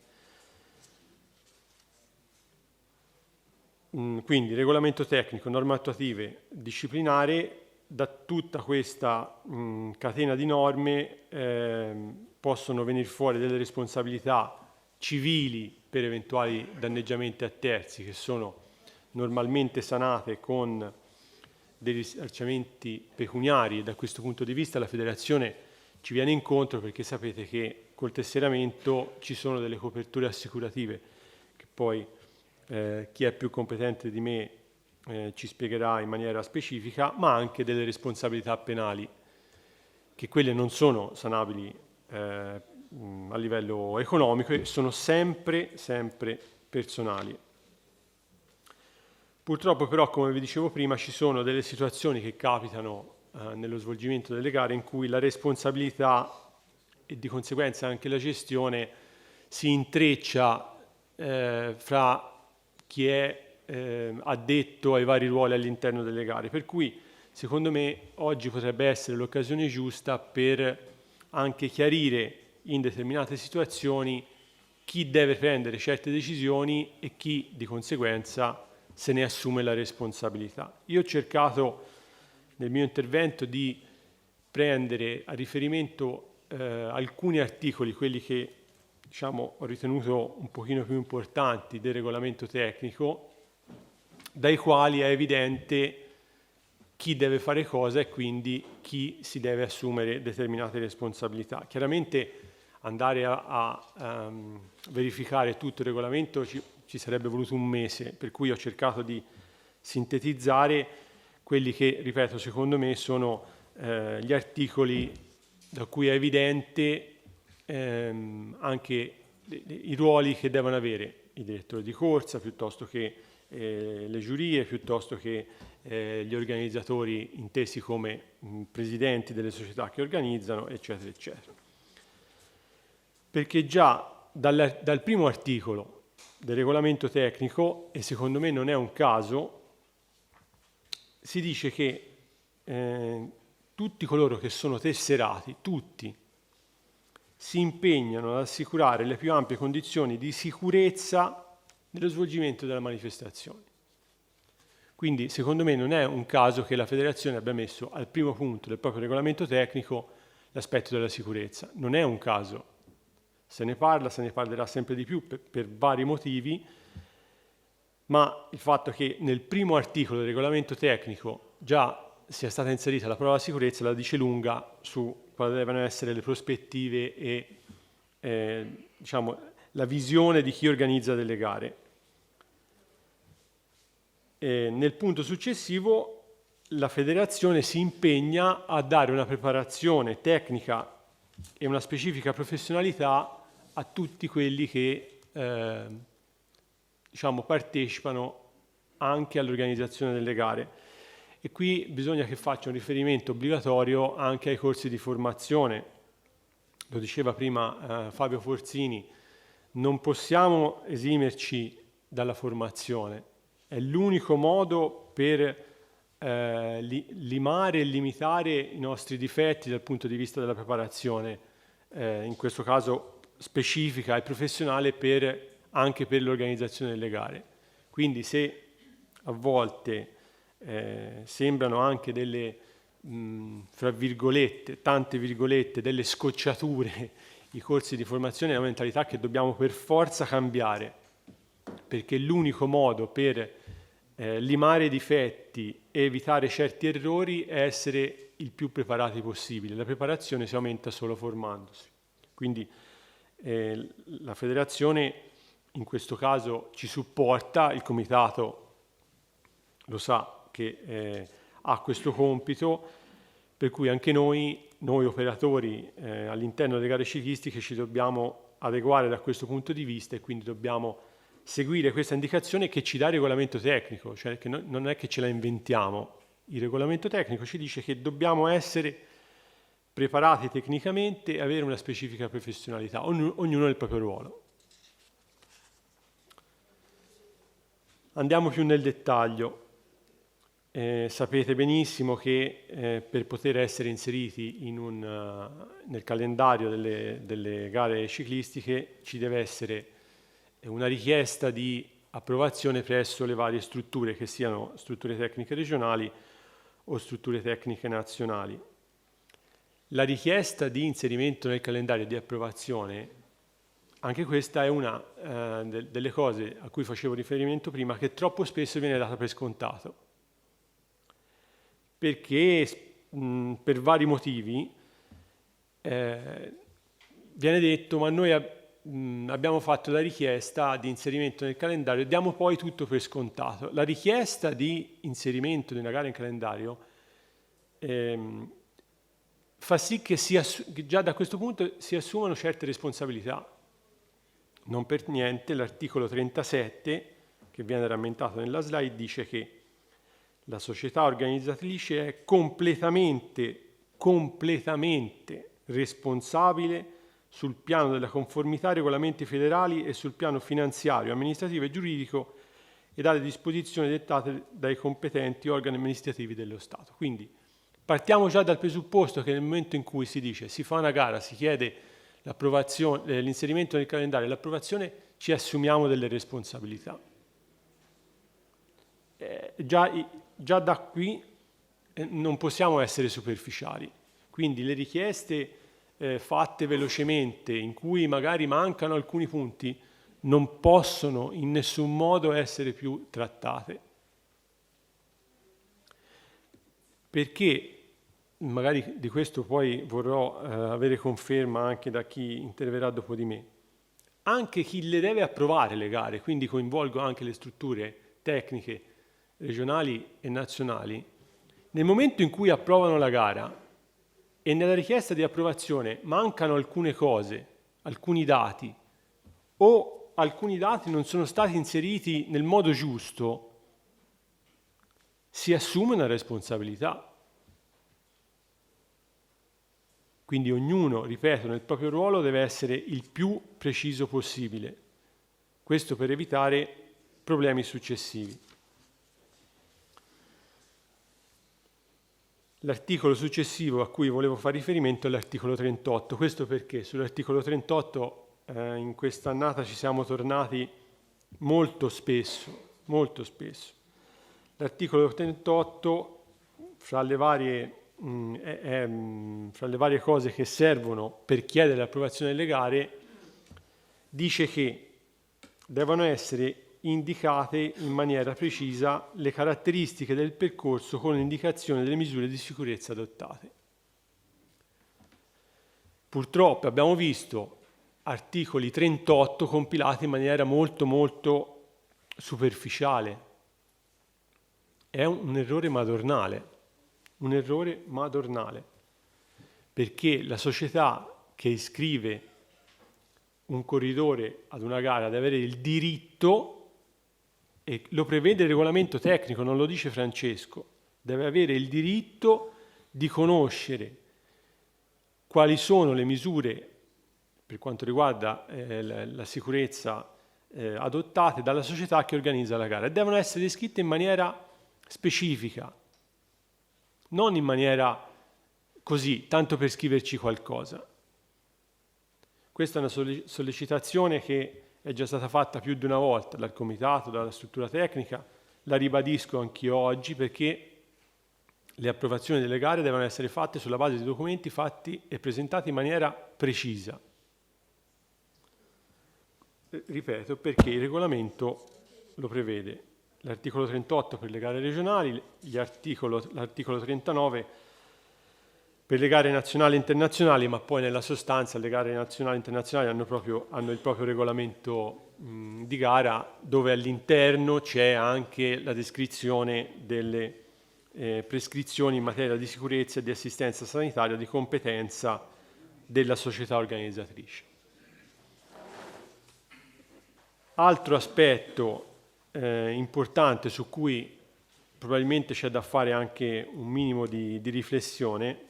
Quindi regolamento tecnico, norme attuative, disciplinare. Da tutta questa catena di norme possono venire fuori delle responsabilità civili per eventuali danneggiamenti a terzi, che sono normalmente sanate con dei risarcimenti pecuniari, e da questo punto di vista la federazione ci viene incontro, perché sapete che col tesseramento ci sono delle coperture assicurative che poi chi è più competente di me ci spiegherà in maniera specifica, ma anche delle responsabilità penali che quelle non sono sanabili a livello economico e sono sempre personali. Purtroppo però, come vi dicevo prima, ci sono delle situazioni che capitano nello svolgimento delle gare in cui la responsabilità e di conseguenza anche la gestione si intreccia fra chi è addetto ai vari ruoli all'interno delle gare, per cui secondo me oggi potrebbe essere l'occasione giusta per anche chiarire in determinate situazioni chi deve prendere certe decisioni e chi di conseguenza se ne assume la responsabilità. Io ho cercato nel mio intervento di prendere a riferimento alcuni articoli, quelli che diciamo ho ritenuto un pochino più importanti del regolamento tecnico, dai quali è evidente chi deve fare cosa e quindi chi si deve assumere determinate responsabilità. Chiaramente andare a verificare tutto il regolamento ci sarebbe voluto un mese, per cui ho cercato di sintetizzare quelli che, ripeto, secondo me sono gli articoli da cui è evidente anche i ruoli che devono avere i direttori di corsa, piuttosto che le giurie, piuttosto che gli organizzatori intesi come presidenti delle società che organizzano, eccetera, eccetera. Perché già dal primo articolo del regolamento tecnico, e secondo me non è un caso, si dice che tutti coloro che sono tesserati, tutti, si impegnano ad assicurare le più ampie condizioni di sicurezza nello svolgimento della manifestazione. Quindi, secondo me, non è un caso che la Federazione abbia messo al primo punto del proprio regolamento tecnico l'aspetto della sicurezza. Non è un caso. Se ne parlerà sempre di più per vari motivi, ma il fatto che nel primo articolo del regolamento tecnico già sia stata inserita la parola sicurezza la dice lunga su quali devono essere le prospettive e diciamo, la visione di chi organizza delle gare. Nel punto successivo la Federazione si impegna a dare una preparazione tecnica e una specifica professionalità a tutti quelli che diciamo, partecipano anche all'organizzazione delle gare. E qui bisogna che faccia un riferimento obbligatorio anche ai corsi di formazione. Lo diceva prima Fabio Forzini, non possiamo esimerci dalla formazione. È l'unico modo per limare e limitare i nostri difetti dal punto di vista della preparazione, in questo caso specifica e professionale anche per l'organizzazione delle gare. Quindi se a volte sembrano anche delle, fra virgolette, tante virgolette, delle scocciature i corsi di formazione, è una mentalità che dobbiamo per forza cambiare, perché l'unico modo per limare i difetti e evitare certi errori è essere il più preparati possibile. La preparazione si aumenta solo formandosi. Quindi la Federazione in questo caso ci supporta, il Comitato lo sa che ha questo compito, per cui anche noi operatori all'interno delle gare ciclistiche ci dobbiamo adeguare da questo punto di vista e quindi dobbiamo seguire questa indicazione che ci dà il regolamento tecnico, cioè che non è che ce la inventiamo. Il regolamento tecnico ci dice che dobbiamo essere preparati tecnicamente e avere una specifica professionalità, ognuno nel proprio ruolo. Andiamo più nel dettaglio. Sapete benissimo che per poter essere inseriti nel calendario delle gare ciclistiche ci deve essere una richiesta di approvazione presso le varie strutture, che siano strutture tecniche regionali o strutture tecniche nazionali. La richiesta di inserimento nel calendario di approvazione, anche questa è una delle cose a cui facevo riferimento prima, che troppo spesso viene data per scontato, perché per vari motivi viene detto ma noi abbiamo fatto la richiesta di inserimento nel calendario e diamo poi tutto per scontato. La richiesta di inserimento di una gara in calendario fa sì che già da questo punto si assumano certe responsabilità. Non per niente l'articolo 37, che viene rammentato nella slide, dice che la società organizzatrice è completamente responsabile sul piano della conformità ai regolamenti federali e sul piano finanziario, amministrativo e giuridico e dalle disposizioni dettate dai competenti organi amministrativi dello Stato. Quindi partiamo già dal presupposto che nel momento in cui si dice si fa una gara, si chiede l'approvazione, l'inserimento nel calendario e l'approvazione, ci assumiamo delle responsabilità. Già da qui non possiamo essere superficiali. Quindi le richieste fatte velocemente, in cui magari mancano alcuni punti, non possono in nessun modo essere più trattate. Perché, magari di questo poi vorrò avere conferma anche da chi interverrà dopo di me, anche chi le deve approvare le gare, quindi coinvolgo anche le strutture tecniche regionali e nazionali, nel momento in cui approvano la gara e nella richiesta di approvazione mancano alcune cose, alcuni dati, o alcuni dati non sono stati inseriti nel modo giusto, si assume una responsabilità. Quindi ognuno, ripeto, nel proprio ruolo deve essere il più preciso possibile. Questo per evitare problemi successivi. L'articolo successivo a cui volevo fare riferimento è l'articolo 38. Questo perché sull'articolo 38 in quest'annata ci siamo tornati molto spesso. L'articolo 38, fra le varie cose che servono per chiedere l'approvazione delle gare, dice che devono essere indicate in maniera precisa le caratteristiche del percorso con l'indicazione delle misure di sicurezza adottate. Purtroppo abbiamo visto articoli 38 compilati in maniera molto superficiale. È un errore madornale, perché la società che iscrive un corridore ad una gara deve avere il diritto, e lo prevede il regolamento tecnico, non lo dice Francesco, deve avere il diritto di conoscere quali sono le misure per quanto riguarda la sicurezza adottate dalla società che organizza la gara, e devono essere descritte in maniera specifica, non in maniera così, tanto per scriverci qualcosa. Questa è una sollecitazione che è già stata fatta più di una volta dal comitato, dalla struttura tecnica, la ribadisco anch'io oggi, perché le approvazioni delle gare devono essere fatte sulla base di documenti fatti e presentati in maniera precisa. Ripeto, perché il regolamento lo prevede. L'articolo 38 per le gare regionali, l'articolo 39 per le gare nazionali e internazionali, ma poi nella sostanza le gare nazionali e internazionali hanno il proprio regolamento di gara, dove all'interno c'è anche la descrizione delle prescrizioni in materia di sicurezza e di assistenza sanitaria di competenza della società organizzatrice. Altro aspetto importante su cui probabilmente c'è da fare anche un minimo di riflessione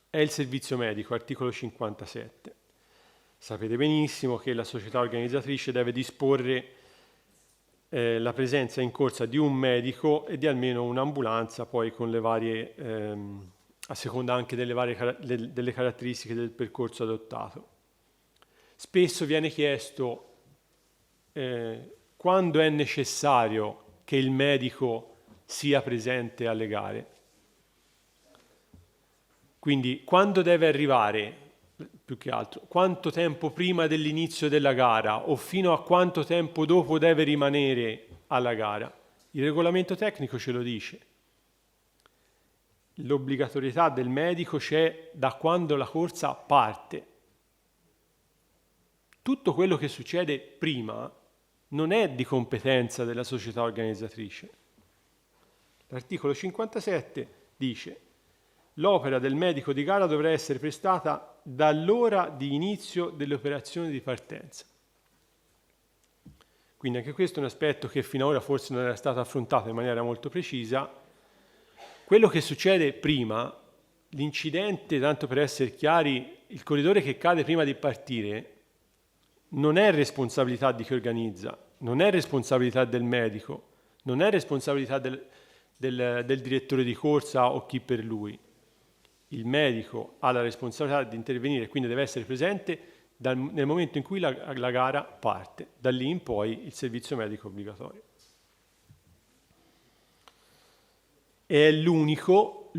è il servizio medico, articolo 57. Sapete benissimo che la società organizzatrice deve disporre la presenza in corsa di un medico e di almeno un'ambulanza, poi con le varie, a seconda anche delle caratteristiche del percorso adottato. Spesso viene chiesto quando è necessario che il medico sia presente alle gare. Quindi quando deve arrivare, più che altro, quanto tempo prima dell'inizio della gara o fino a quanto tempo dopo deve rimanere alla gara. Il regolamento tecnico ce lo dice. L'obbligatorietà del medico c'è da quando la corsa parte. Tutto quello che succede prima non è di competenza della società organizzatrice. L'articolo 57 dice: l'opera del medico di gara dovrà essere prestata dall'ora di inizio delle operazioni di partenza. Quindi anche questo è un aspetto che fino ad ora forse non era stato affrontato in maniera molto precisa. Quello che succede prima, l'incidente, tanto per essere chiari, il corridore che cade prima di partire non è responsabilità di chi organizza, non è responsabilità del medico, non è responsabilità del direttore di corsa o chi per lui. Il medico ha la responsabilità di intervenire, quindi deve essere presente nel momento in cui la gara parte. Da lì in poi il servizio medico obbligatorio. È l'unico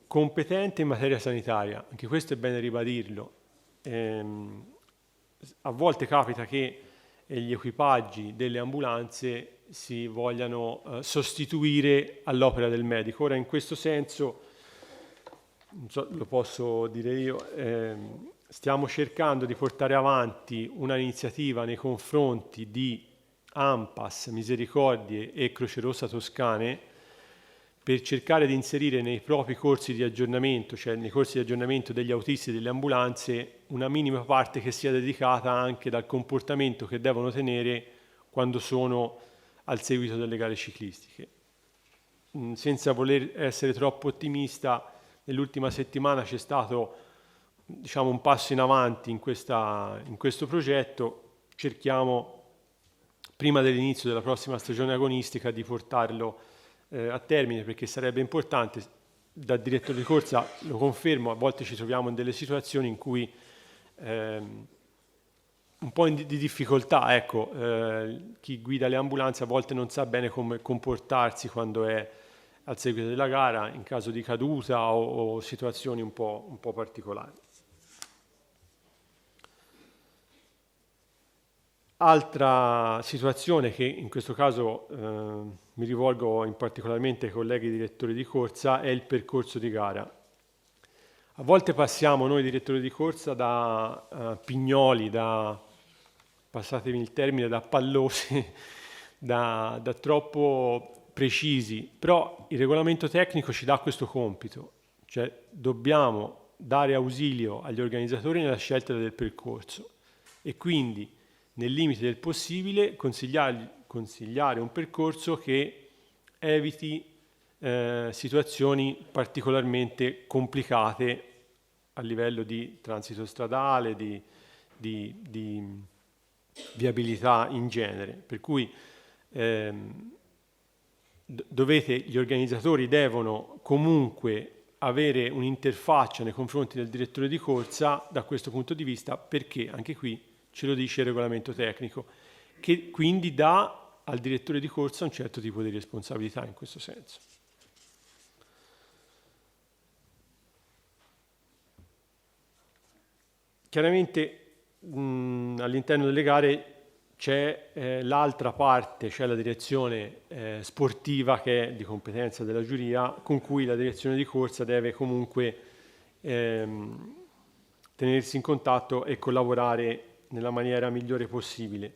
competente in materia sanitaria, anche questo è bene ribadirlo. A volte capita che gli equipaggi delle ambulanze si vogliano sostituire all'opera del medico. Ora in questo senso, non so, lo posso dire io, stiamo cercando di portare avanti una iniziativa nei confronti di ANPAS, Misericordie e Croce Rossa Toscane per cercare di inserire nei propri corsi di aggiornamento, cioè nei corsi di aggiornamento degli autisti e delle ambulanze, una minima parte che sia dedicata anche dal comportamento che devono tenere quando sono al seguito delle gare ciclistiche. Senza voler essere troppo ottimista, nell'ultima settimana c'è stato, diciamo, un passo in avanti in questo progetto. Cerchiamo, prima dell'inizio della prossima stagione agonistica, di portarlo a termine, perché sarebbe importante. Da direttore di corsa lo confermo, a volte ci troviamo in delle situazioni in cui un po' di difficoltà, ecco, chi guida le ambulanze a volte non sa bene come comportarsi quando è al seguito della gara, in caso di caduta o situazioni un po' particolari. Altra situazione che in questo caso mi rivolgo in particolarmente ai colleghi direttori di corsa è il percorso di gara. A volte passiamo noi direttori di corsa da pignoli, passatemi il termine, da pallosi, da troppo precisi, però il regolamento tecnico ci dà questo compito, cioè dobbiamo dare ausilio agli organizzatori nella scelta del percorso e quindi nel limite del possibile consigliare un percorso che eviti situazioni particolarmente complicate a livello di transito stradale, di viabilità in genere. Per cui gli organizzatori devono comunque avere un'interfaccia nei confronti del direttore di corsa da questo punto di vista, perché anche qui ce lo dice il regolamento tecnico, che quindi dà al direttore di corsa un certo tipo di responsabilità in questo senso. Chiaramente all'interno delle gare c'è l'altra parte, cioè la direzione sportiva, che è di competenza della giuria, con cui la direzione di corsa deve comunque tenersi in contatto e collaborare nella maniera migliore possibile.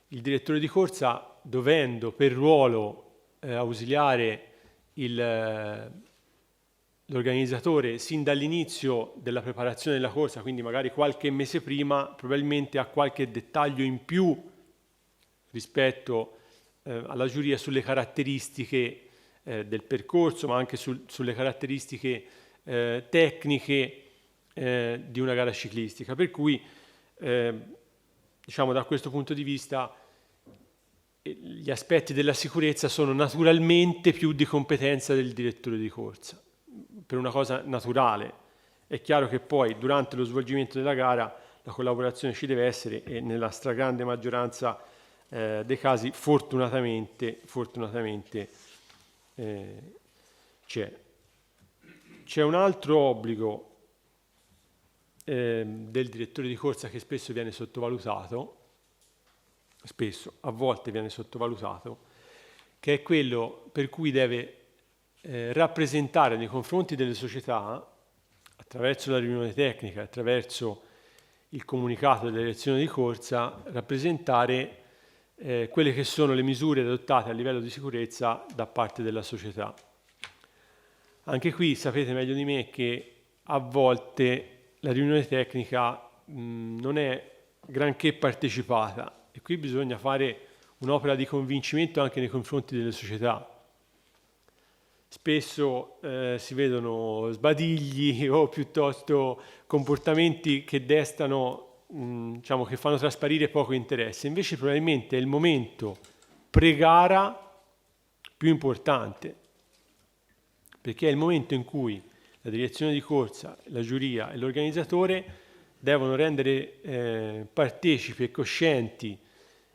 Il direttore di corsa, dovendo per ruolo ausiliare l'organizzatore sin dall'inizio della preparazione della corsa, quindi magari qualche mese prima, probabilmente ha qualche dettaglio in più rispetto alla giuria sulle caratteristiche del percorso, ma anche sulle caratteristiche tecniche di una gara ciclistica, per cui diciamo da questo punto di vista gli aspetti della sicurezza sono naturalmente più di competenza del direttore di corsa, per una cosa naturale. È chiaro che poi durante lo svolgimento della gara la collaborazione ci deve essere e nella stragrande maggioranza dei casi fortunatamente c'è. C'è un altro obbligo del direttore di corsa che spesso viene sottovalutato, a volte viene sottovalutato, che è quello per cui deve rappresentare nei confronti delle società, attraverso la riunione tecnica, attraverso il comunicato delle direzioni di corsa, rappresentare quelle che sono le misure adottate a livello di sicurezza da parte della società. Anche qui sapete meglio di me che a volte la riunione tecnica non è granché partecipata e qui bisogna fare un'opera di convincimento anche nei confronti delle società. Spesso si vedono sbadigli o piuttosto comportamenti che destano, diciamo, che fanno trasparire poco interesse. Invece probabilmente è il momento pre-gara più importante, perché è il momento in cui la direzione di corsa, la giuria e l'organizzatore devono rendere partecipi e coscienti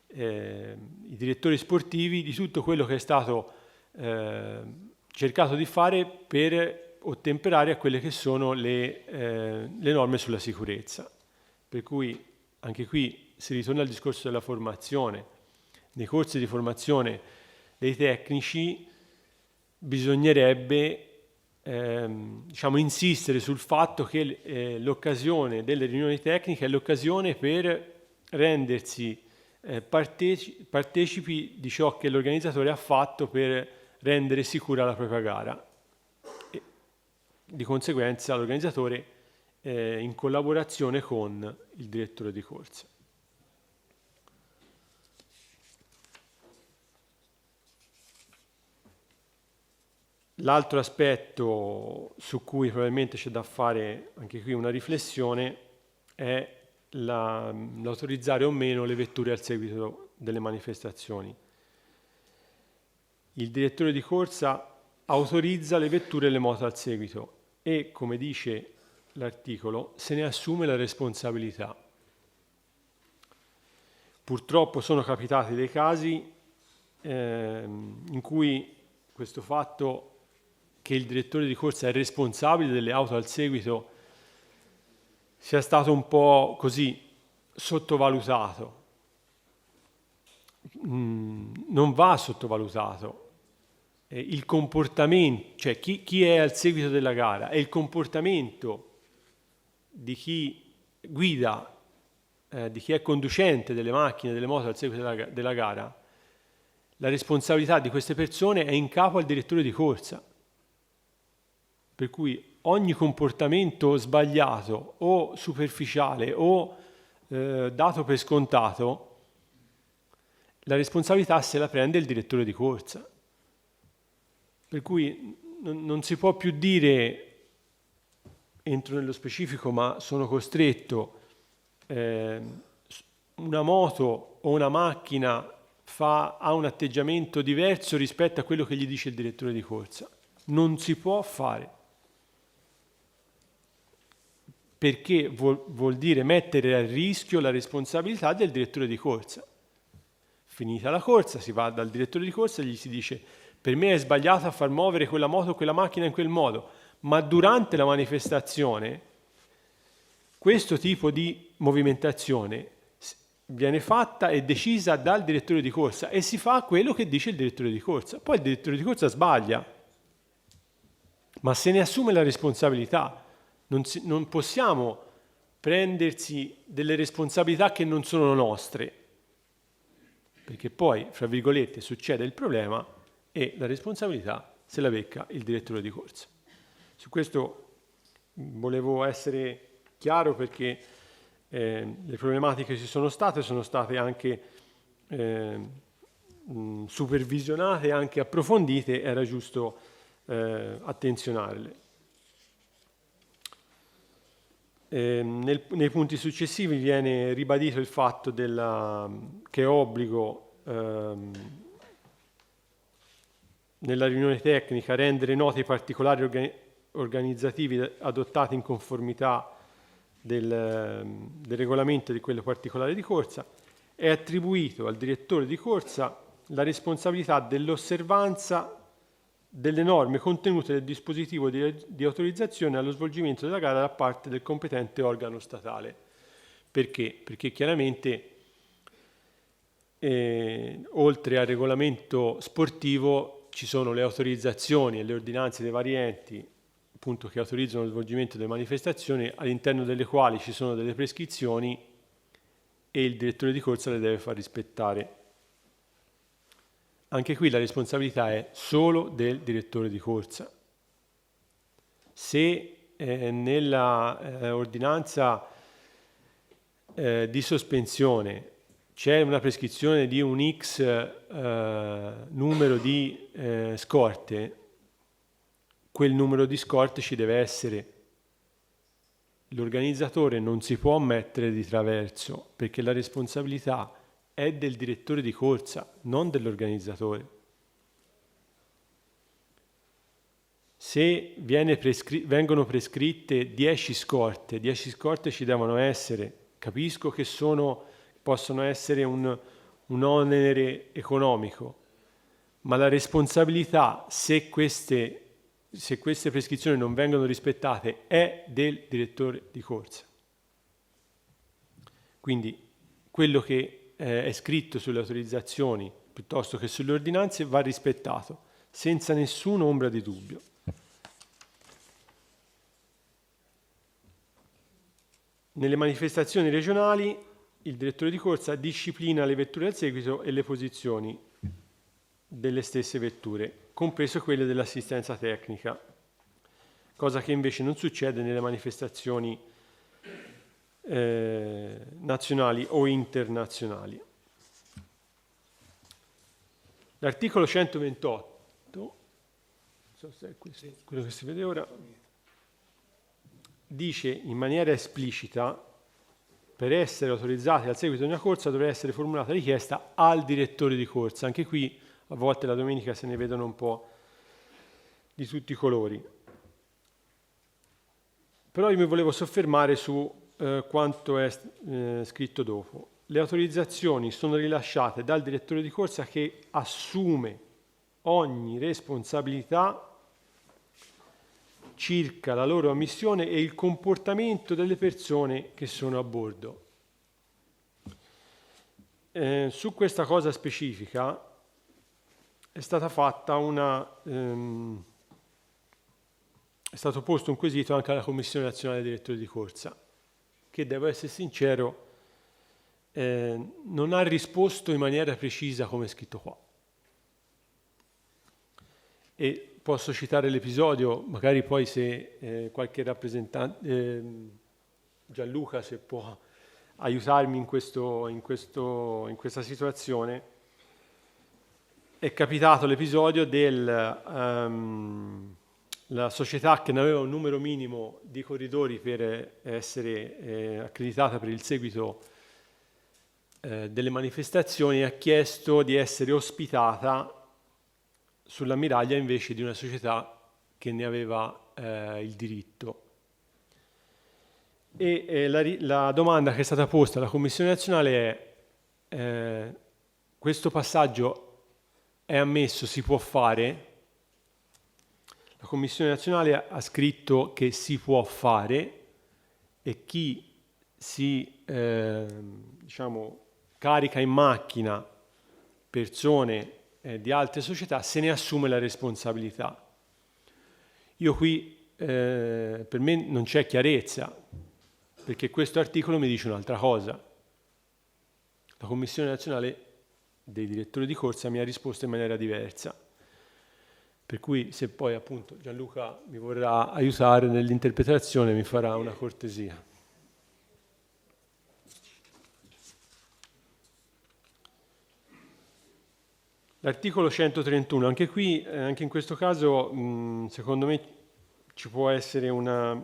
i direttori sportivi di tutto quello che è stato cercato di fare per ottemperare a quelle che sono le norme sulla sicurezza. Per cui anche qui si ritorna al discorso della formazione. Nei corsi di formazione dei tecnici bisognerebbe diciamo, insistere sul fatto che l'occasione delle riunioni tecniche è l'occasione per rendersi partecipi di ciò che l'organizzatore ha fatto per rendere sicura la propria gara. E di conseguenza l'organizzatore in collaborazione con il direttore di corsa. L'altro aspetto su cui probabilmente c'è da fare anche qui una riflessione è l'autorizzare o meno le vetture al seguito delle manifestazioni. Il direttore di corsa autorizza le vetture e le moto al seguito e, come dice l'articolo, se ne assume la responsabilità. Purtroppo sono capitati dei casi in cui questo fatto che il direttore di corsa è responsabile delle auto al seguito sia stato un po' così sottovalutato. Non va sottovalutato. Il comportamento, cioè chi è al seguito della gara e il comportamento di chi guida, di chi è conducente delle macchine, delle moto al seguito della gara, la responsabilità di queste persone è in capo al direttore di corsa. Per cui ogni comportamento sbagliato o superficiale o dato per scontato, la responsabilità se la prende il direttore di corsa. Per cui non si può più dire, entro nello specifico ma sono costretto, una moto o una macchina ha un atteggiamento diverso rispetto a quello che gli dice il direttore di corsa. Non si può fare. Perché vuol dire mettere a rischio la responsabilità del direttore di corsa. Finita la corsa, si va dal direttore di corsa e gli si dice: per me è sbagliato a far muovere quella moto o quella macchina in quel modo, ma durante la manifestazione questo tipo di movimentazione viene fatta e decisa dal direttore di corsa e si fa quello che dice il direttore di corsa. Poi il direttore di corsa sbaglia, ma se ne assume la responsabilità. Non possiamo prendersi delle responsabilità che non sono nostre, perché poi, fra virgolette, succede il problema e la responsabilità se la becca il direttore di corsa. Su questo volevo essere chiaro perché le problematiche ci sono state anche supervisionate, anche approfondite, era giusto attenzionarle. Nei punti successivi viene ribadito il fatto che è obbligo nella riunione tecnica rendere noti i particolari organizzativi adottati in conformità del regolamento di quello particolare di corsa. È attribuito al direttore di corsa la responsabilità dell'osservanza delle norme contenute nel dispositivo di autorizzazione allo svolgimento della gara da parte del competente organo statale. Perché? Perché chiaramente oltre al regolamento sportivo ci sono le autorizzazioni e le ordinanze dei vari enti appunto, che autorizzano lo svolgimento delle manifestazioni, all'interno delle quali ci sono delle prescrizioni e il direttore di corsa le deve far rispettare. Anche qui la responsabilità è solo del direttore di corsa. se nella ordinanza di sospensione c'è una prescrizione di un X numero di scorte, quel numero di scorte ci deve essere. L'organizzatore non si può mettere di traverso, perché la responsabilità è del direttore di corsa, non dell'organizzatore. Se vengono prescritte 10 scorte ci devono essere. Capisco che possono essere un onere economico, ma la responsabilità, se queste prescrizioni non vengono rispettate, è del direttore di corsa. Quindi quello che è scritto sulle autorizzazioni piuttosto che sulle ordinanze va rispettato, senza nessuna ombra di dubbio. Nelle manifestazioni regionali il direttore di corsa disciplina le vetture al seguito e le posizioni delle stesse vetture, compreso quelle dell'assistenza tecnica, cosa che invece non succede nelle manifestazioni nazionali o internazionali. L'articolo 128, non so se è questo, quello che si vede ora, dice in maniera esplicita: per essere autorizzati al seguito di una corsa dovrà essere formulata richiesta al direttore di corsa. Anche qui a volte la domenica se ne vedono un po' di tutti i colori. Però io mi volevo soffermare su quanto è scritto dopo. Le autorizzazioni sono rilasciate dal direttore di corsa, che assume ogni responsabilità circa la loro ammissione e il comportamento delle persone che sono a bordo. Su questa cosa specifica è stata fatta è stato posto un quesito anche alla Commissione Nazionale dei Direttori di Corsa, che, devo essere sincero, non ha risposto in maniera precisa come è scritto qua. E posso citare l'episodio, magari poi se qualche rappresentante, Gianluca, se può aiutarmi in questa situazione. È capitato l'episodio la società che ne aveva un numero minimo di corridori per essere accreditata per il seguito delle manifestazioni, ha chiesto di essere ospitata sull'ammiraglia invece di una società che ne aveva il diritto. E la domanda che è stata posta alla Commissione nazionale è: questo passaggio è ammesso, si può fare? La Commissione nazionale ha scritto che si può fare, e chi si carica in macchina persone di altre società se ne assume la responsabilità. Io qui per me non c'è chiarezza, perché questo articolo mi dice un'altra cosa. La Commissione nazionale dei direttori di corsa mi ha risposto in maniera diversa, per cui se poi appunto Gianluca mi vorrà aiutare nell'interpretazione mi farà una cortesia. L'articolo 131, anche qui, anche in questo caso, secondo me ci può essere una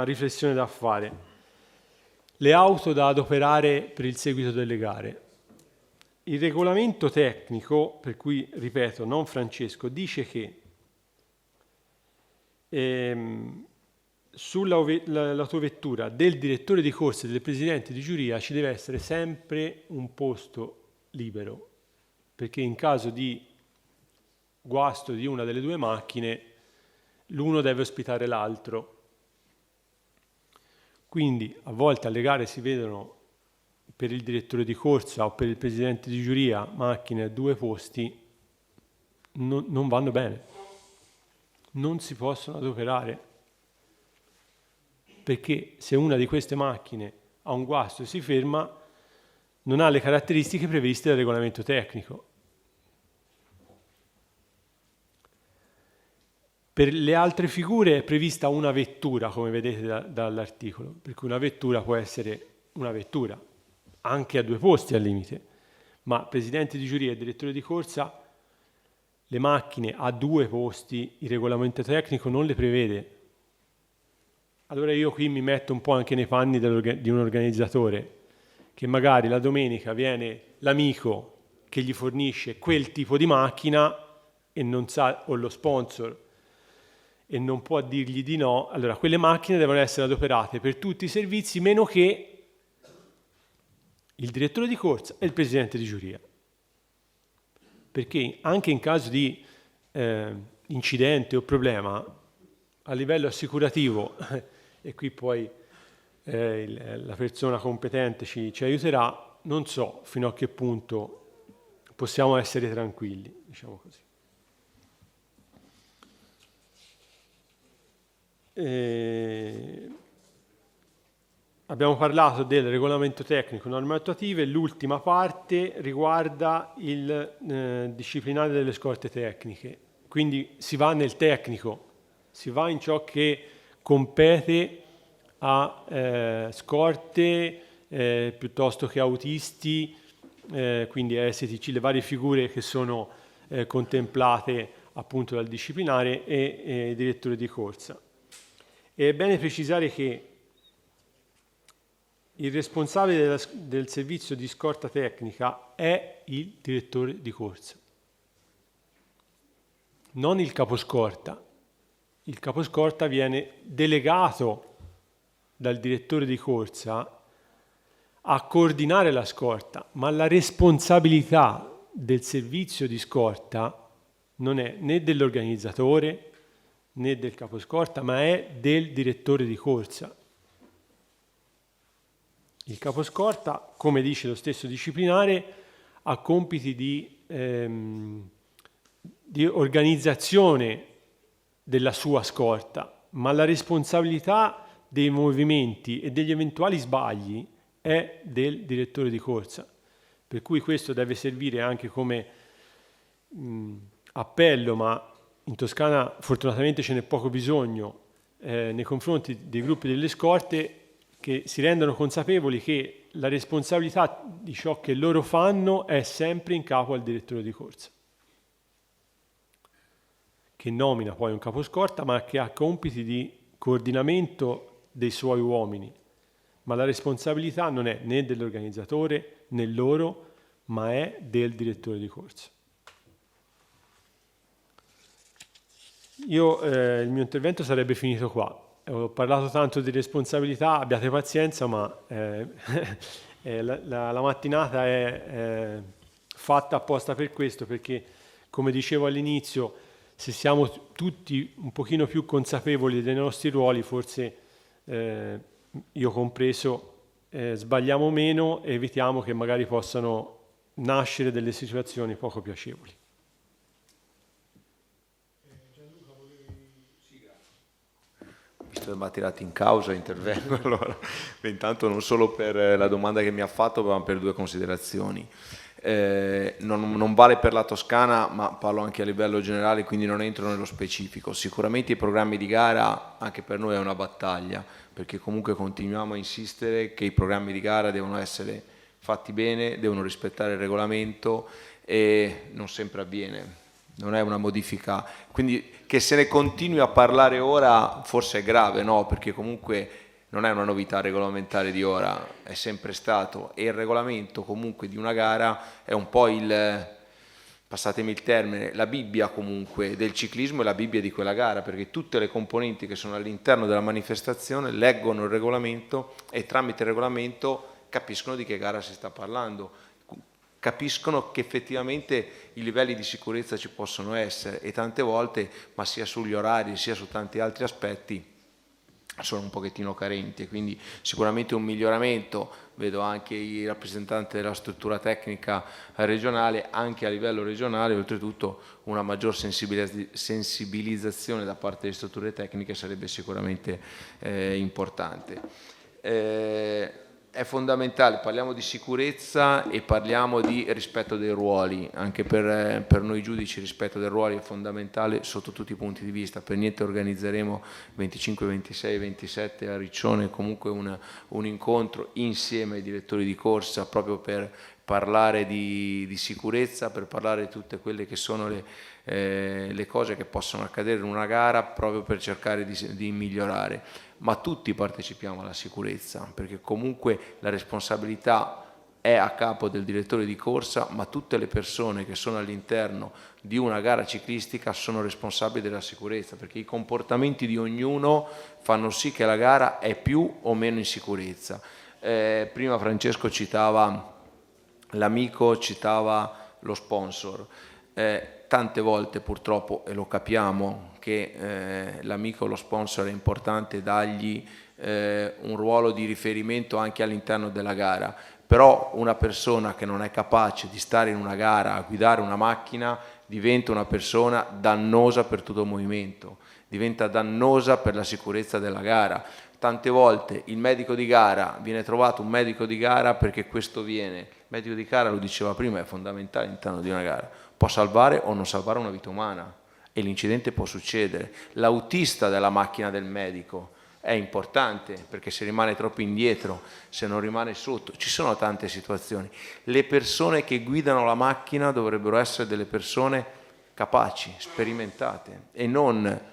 riflessione da fare. Le auto da adoperare per il seguito delle gare. Il regolamento tecnico, per cui, ripeto, non Francesco, dice che sull'autovettura del direttore di corsa e del presidente di giuria ci deve essere sempre un posto libero, perché in caso di guasto di una delle due macchine l'uno deve ospitare l'altro. Quindi a volte alle gare si vedono per il direttore di corsa o per il presidente di giuria macchine a due posti, non vanno bene, non si possono adoperare, perché se una di queste macchine ha un guasto e si ferma, non ha le caratteristiche previste dal regolamento tecnico. Per le altre figure è prevista una vettura, come vedete dall'articolo, per cui una vettura può essere una vettura, anche a 2 posti al limite, ma presidente di giuria e direttore di corsa, le macchine a 2 posti, il regolamento tecnico non le prevede. Allora io qui mi metto un po' anche nei panni di un organizzatore, che magari la domenica viene l'amico che gli fornisce quel tipo di macchina e non sa, o lo sponsor, e non può dirgli di no. Allora quelle macchine devono essere adoperate per tutti i servizi, meno che il direttore di corsa e il presidente di giuria, perché anche in caso di incidente o problema a livello assicurativo e qui poi la persona competente ci aiuterà, non so fino a che punto possiamo essere tranquilli, diciamo così. Abbiamo parlato del regolamento tecnico, norme attuative, l'ultima parte riguarda il disciplinare delle scorte tecniche, quindi si va nel tecnico, si va in ciò che compete a scorte piuttosto che autisti, quindi STC, le varie figure che sono contemplate appunto dal disciplinare e direttore di corsa. È bene precisare che il responsabile del servizio di scorta tecnica è il direttore di corsa, non il caposcorta. Il caposcorta viene delegato dal direttore di corsa a coordinare la scorta, ma la responsabilità del servizio di scorta non è né dell'organizzatore né del caposcorta, ma è del direttore di corsa. Il caposcorta, come dice lo stesso disciplinare, ha compiti di organizzazione della sua scorta, ma la responsabilità dei movimenti e degli eventuali sbagli è del direttore di corsa. Per cui questo deve servire anche come appello, ma in Toscana fortunatamente ce n'è poco bisogno, nei confronti dei gruppi delle scorte, che si rendano consapevoli che la responsabilità di ciò che loro fanno è sempre in capo al direttore di corsa, che nomina poi un caposcorta, ma che ha compiti di coordinamento dei suoi uomini. Ma la responsabilità non è né dell'organizzatore né loro, ma è del direttore di corsa. Il mio intervento sarebbe finito qua. Ho parlato tanto di responsabilità, abbiate pazienza, ma la mattinata è fatta apposta per questo, perché, come dicevo all'inizio, se siamo tutti un pochino più consapevoli dei nostri ruoli, forse io compreso, sbagliamo meno e evitiamo che magari possano nascere delle situazioni poco piacevoli. Visto che mi ha tirato in causa, intervengo allora. Intanto non solo per la domanda che mi ha fatto, ma per 2 considerazioni. Non vale per la Toscana, ma parlo anche a livello generale, quindi non entro nello specifico. Sicuramente i programmi di gara anche per noi è una battaglia, perché comunque continuiamo a insistere che i programmi di gara devono essere fatti bene, devono rispettare il regolamento e non sempre avviene. Non è una modifica, quindi che se ne continui a parlare ora forse è grave, no? Perché comunque non è una novità regolamentare di ora, è sempre stato, e il regolamento comunque di una gara è un po' passatemi il termine, la Bibbia comunque del ciclismo e la Bibbia di quella gara, perché tutte le componenti che sono all'interno della manifestazione leggono il regolamento e tramite il regolamento capiscono di che gara si sta parlando, capiscono che effettivamente i livelli di sicurezza ci possono essere e tante volte, ma sia sugli orari sia su tanti altri aspetti, sono un pochettino carenti, e quindi sicuramente un miglioramento. Vedo anche i rappresentanti della struttura tecnica regionale, anche a livello regionale, oltretutto una maggior sensibilizzazione da parte delle strutture tecniche sarebbe sicuramente importante. è fondamentale, parliamo di sicurezza e parliamo di rispetto dei ruoli, anche per noi giudici il rispetto dei ruoli è fondamentale sotto tutti i punti di vista. Per niente organizzeremo 25, 26, 27 a Riccione comunque un incontro insieme ai direttori di corsa proprio per parlare di sicurezza, per parlare di tutte quelle che sono le cose che possono accadere in una gara, proprio per cercare di migliorare. Ma tutti partecipiamo alla sicurezza, perché comunque la responsabilità è a capo del direttore di corsa, ma tutte le persone che sono all'interno di una gara ciclistica sono responsabili della sicurezza, perché i comportamenti di ognuno fanno sì che la gara è più o meno in sicurezza. Prima Francesco citava l'amico, citava lo sponsor. Tante volte purtroppo, e lo capiamo, che l'amico o lo sponsor è importante dargli un ruolo di riferimento anche all'interno della gara, però una persona che non è capace di stare in una gara a guidare una macchina diventa una persona dannosa per tutto il movimento, diventa dannosa per la sicurezza della gara. Tante volte il medico di gara, viene trovato un medico di gara perché questo viene, il medico di gara, lo diceva prima, è fondamentale all'interno di una gara, può salvare o non salvare una vita umana e l'incidente può succedere. L'autista della macchina del medico è importante perché se rimane troppo indietro, se non rimane sotto, ci sono tante situazioni. Le persone che guidano la macchina dovrebbero essere delle persone capaci, sperimentate e non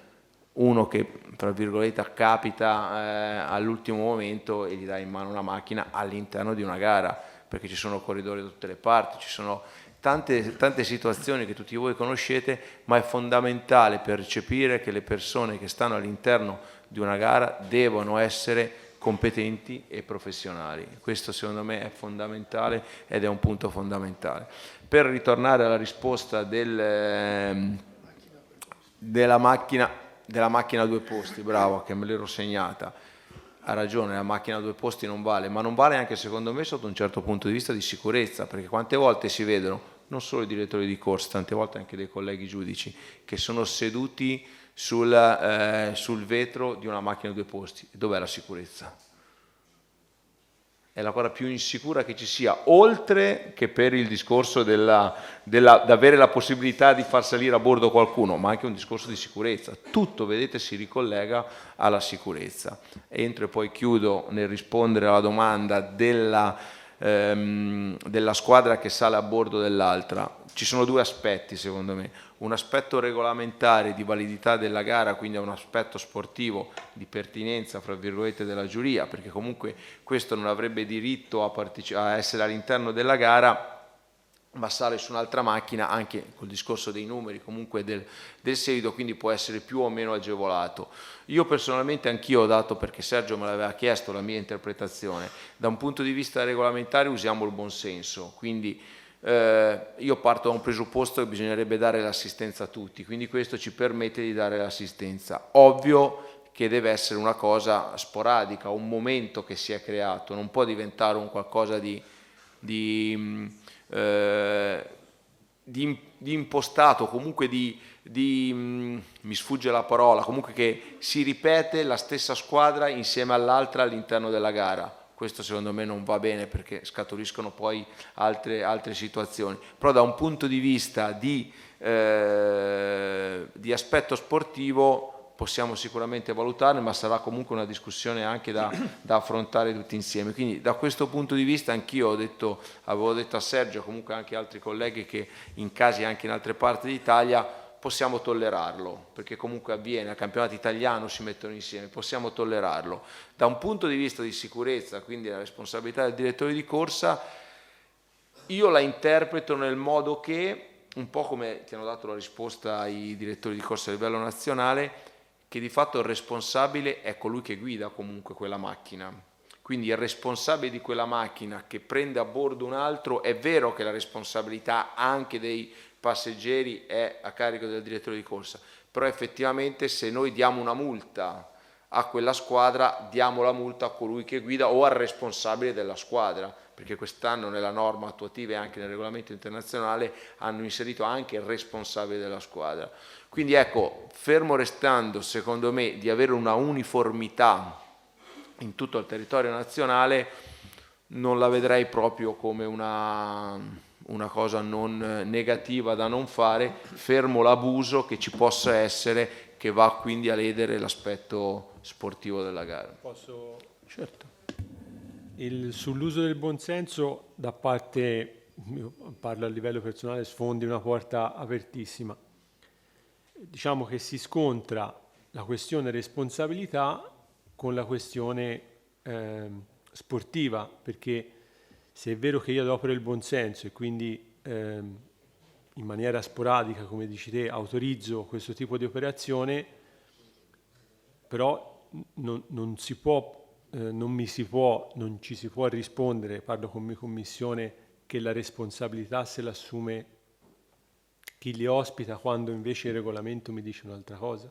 uno che, tra virgolette, accapita all'ultimo momento e gli dà in mano una macchina all'interno di una gara, perché ci sono corridori da tutte le parti, ci sono tante situazioni che tutti voi conoscete, ma è fondamentale percepire che le persone che stanno all'interno di una gara devono essere competenti e professionali. Questo secondo me è fondamentale ed è un punto fondamentale. Per ritornare alla risposta della macchina a due posti, bravo, che me l'ero segnata, ha ragione, la macchina a due posti non vale, ma non vale anche secondo me sotto un certo punto di vista di sicurezza, perché quante volte si vedono, non solo i direttori di corsa, tante volte anche dei colleghi giudici, che sono seduti sul vetro di una macchina a due posti. Dov'è la sicurezza? È la cosa più insicura che ci sia, oltre che per il discorso di avere la possibilità di far salire a bordo qualcuno, ma anche un discorso di sicurezza. Tutto, vedete, si ricollega alla sicurezza. Entro e poi chiudo nel rispondere alla domanda della squadra che sale a bordo dell'altra. Ci sono due aspetti secondo me, un aspetto regolamentare di validità della gara, quindi è un aspetto sportivo di pertinenza fra virgolette della giuria, perché comunque questo non avrebbe diritto a essere all'interno della gara, ma sale su un'altra macchina anche col discorso dei numeri comunque del seguito, quindi può essere più o meno agevolato. Io personalmente anch'io ho dato, perché Sergio me l'aveva chiesto, la mia interpretazione. Da un punto di vista regolamentare usiamo il buonsenso, quindi io parto da un presupposto che bisognerebbe dare l'assistenza a tutti, quindi questo ci permette di dare l'assistenza. Ovvio che deve essere una cosa sporadica, un momento che si è creato, non può diventare un qualcosa di impostato, comunque mi sfugge la parola, comunque che si ripete la stessa squadra insieme all'altra all'interno della gara. Questo secondo me non va bene perché scaturiscono poi altre situazioni. Però da un punto di vista di aspetto sportivo possiamo sicuramente valutarne, ma sarà comunque una discussione anche da affrontare tutti insieme. Quindi da questo punto di vista anch'io avevo detto a Sergio, comunque anche altri colleghi, che in casi anche in altre parti d'Italia possiamo tollerarlo, perché comunque avviene, al campionato italiano si mettono insieme, possiamo tollerarlo. Da un punto di vista di sicurezza, quindi la responsabilità del direttore di corsa, io la interpreto nel modo che, un po' come ti hanno dato la risposta ai direttori di corsa a livello nazionale, che di fatto il responsabile è colui che guida comunque quella macchina. Quindi il responsabile di quella macchina che prende a bordo un altro, è vero che la responsabilità anche dei passeggeri è a carico del direttore di corsa, però effettivamente se noi diamo una multa a quella squadra, diamo la multa a colui che guida o al responsabile della squadra, perché quest'anno nella norma attuativa e anche nel regolamento internazionale hanno inserito anche il responsabile della squadra. Quindi ecco, fermo restando secondo me di avere una uniformità in tutto il territorio nazionale, non la vedrei proprio come una cosa non negativa da non fare, fermo l'abuso che ci possa essere, che va quindi a ledere l'aspetto sportivo della gara. Posso? Certo. Sull'uso del buonsenso, da parte, io parlo a livello personale, sfondi una porta apertissima. Diciamo che si scontra la questione responsabilità con la questione sportiva, perché se è vero che io adopero il buonsenso e quindi in maniera sporadica, come dici te, autorizzo questo tipo di operazione, però non ci si può rispondere, parlo con mia commissione, che la responsabilità se l'assume chi li ospita, quando invece il regolamento mi dice un'altra cosa.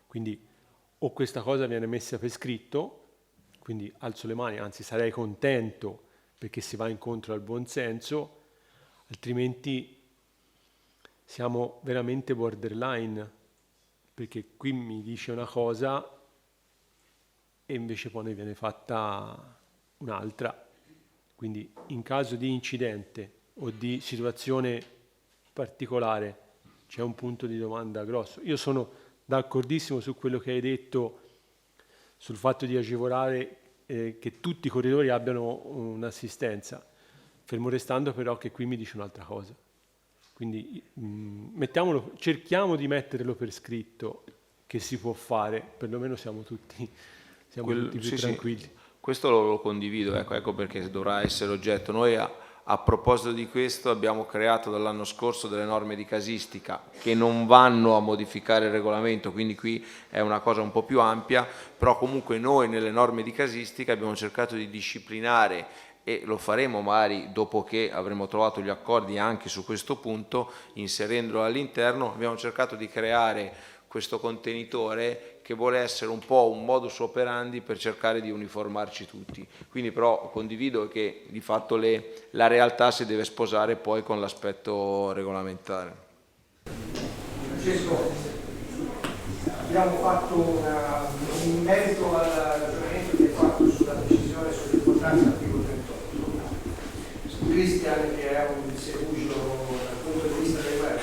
Quindi o questa cosa viene messa per scritto, quindi alzo le mani, anzi sarei contento perché si va incontro al buonsenso, altrimenti siamo veramente borderline, perché qui mi dice una cosa e invece poi ne viene fatta un'altra. Quindi in caso di incidente o di situazione particolare c'è un punto di domanda grosso. Io sono d'accordissimo su quello che hai detto sul fatto di agevolare che tutti i corridori abbiano un'assistenza, fermo restando però che qui mi dice un'altra cosa. Quindi cerchiamo di metterlo per scritto che si può fare, perlomeno siamo tutti più tranquilli. Sì. Questo lo condivido, ecco perché dovrà essere oggetto. Noi a proposito di questo abbiamo creato dall'anno scorso delle norme di casistica che non vanno a modificare il regolamento, quindi qui è una cosa un po' più ampia, però comunque noi nelle norme di casistica abbiamo cercato di disciplinare, e lo faremo magari dopo che avremo trovato gli accordi anche su questo punto, inserendolo all'interno. Abbiamo cercato di creare questo contenitore che vuole essere un po' un modus operandi per cercare di uniformarci tutti. Quindi però condivido che di fatto la realtà si deve sposare poi con l'aspetto regolamentare. Francesco, abbiamo fatto un merito al ragionamento che hai fatto sulla decisione sull'importanza dell'articolo 38. Cristian, che è un segugio dal punto di vista del web,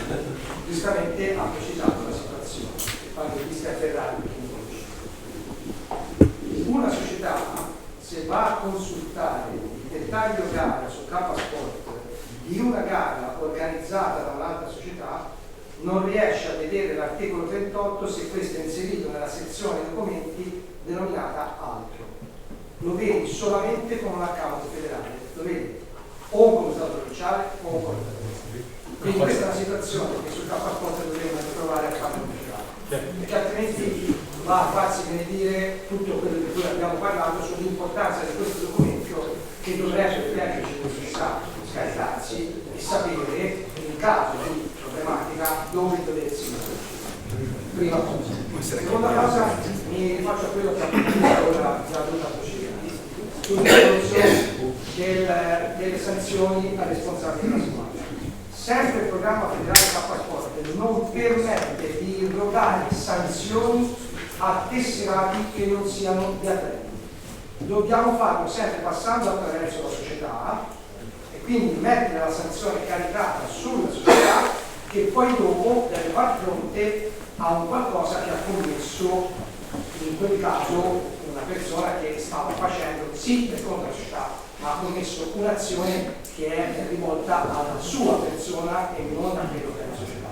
giustamente ha precisato la situazione, parlo di Cristian Ferrari. Una società, se va a consultare il dettaglio gara su K-Sport di una gara organizzata da un'altra società, non riesce a vedere l'articolo 38 se questo è inserito nella sezione documenti denominata altro. Lo vedi solamente con un account federale, lo vedi o un comitato provinciale o un comitato provinciale. Quindi questa è una situazione che sul K-Sport dovremmo trovare a capo provinciale, perché altrimenti va a farsi benedire tutto quello di cui abbiamo parlato sull'importanza di questo documento, che dovrebbe piacerci necessario scaricarsi e sapere in caso di problematica dove doversi mettere. Prima cosa. Seconda cosa, mi rifaccio a quello che ha detto ora la Donna Procedura sul discorso delle sanzioni ai responsabili della squadra. Sempre il programma federale K-Sport non permette di irrogare sanzioni a tesserati che non siano di atleti. Dobbiamo farlo sempre passando attraverso la società e quindi mettere la sanzione caricata sulla società, che poi dopo deve far fronte a un qualcosa che ha commesso, in quel caso una persona che stava facendo sì per conto della società, ma ha commesso un'azione che è rivolta alla sua persona e non a quello che è la società.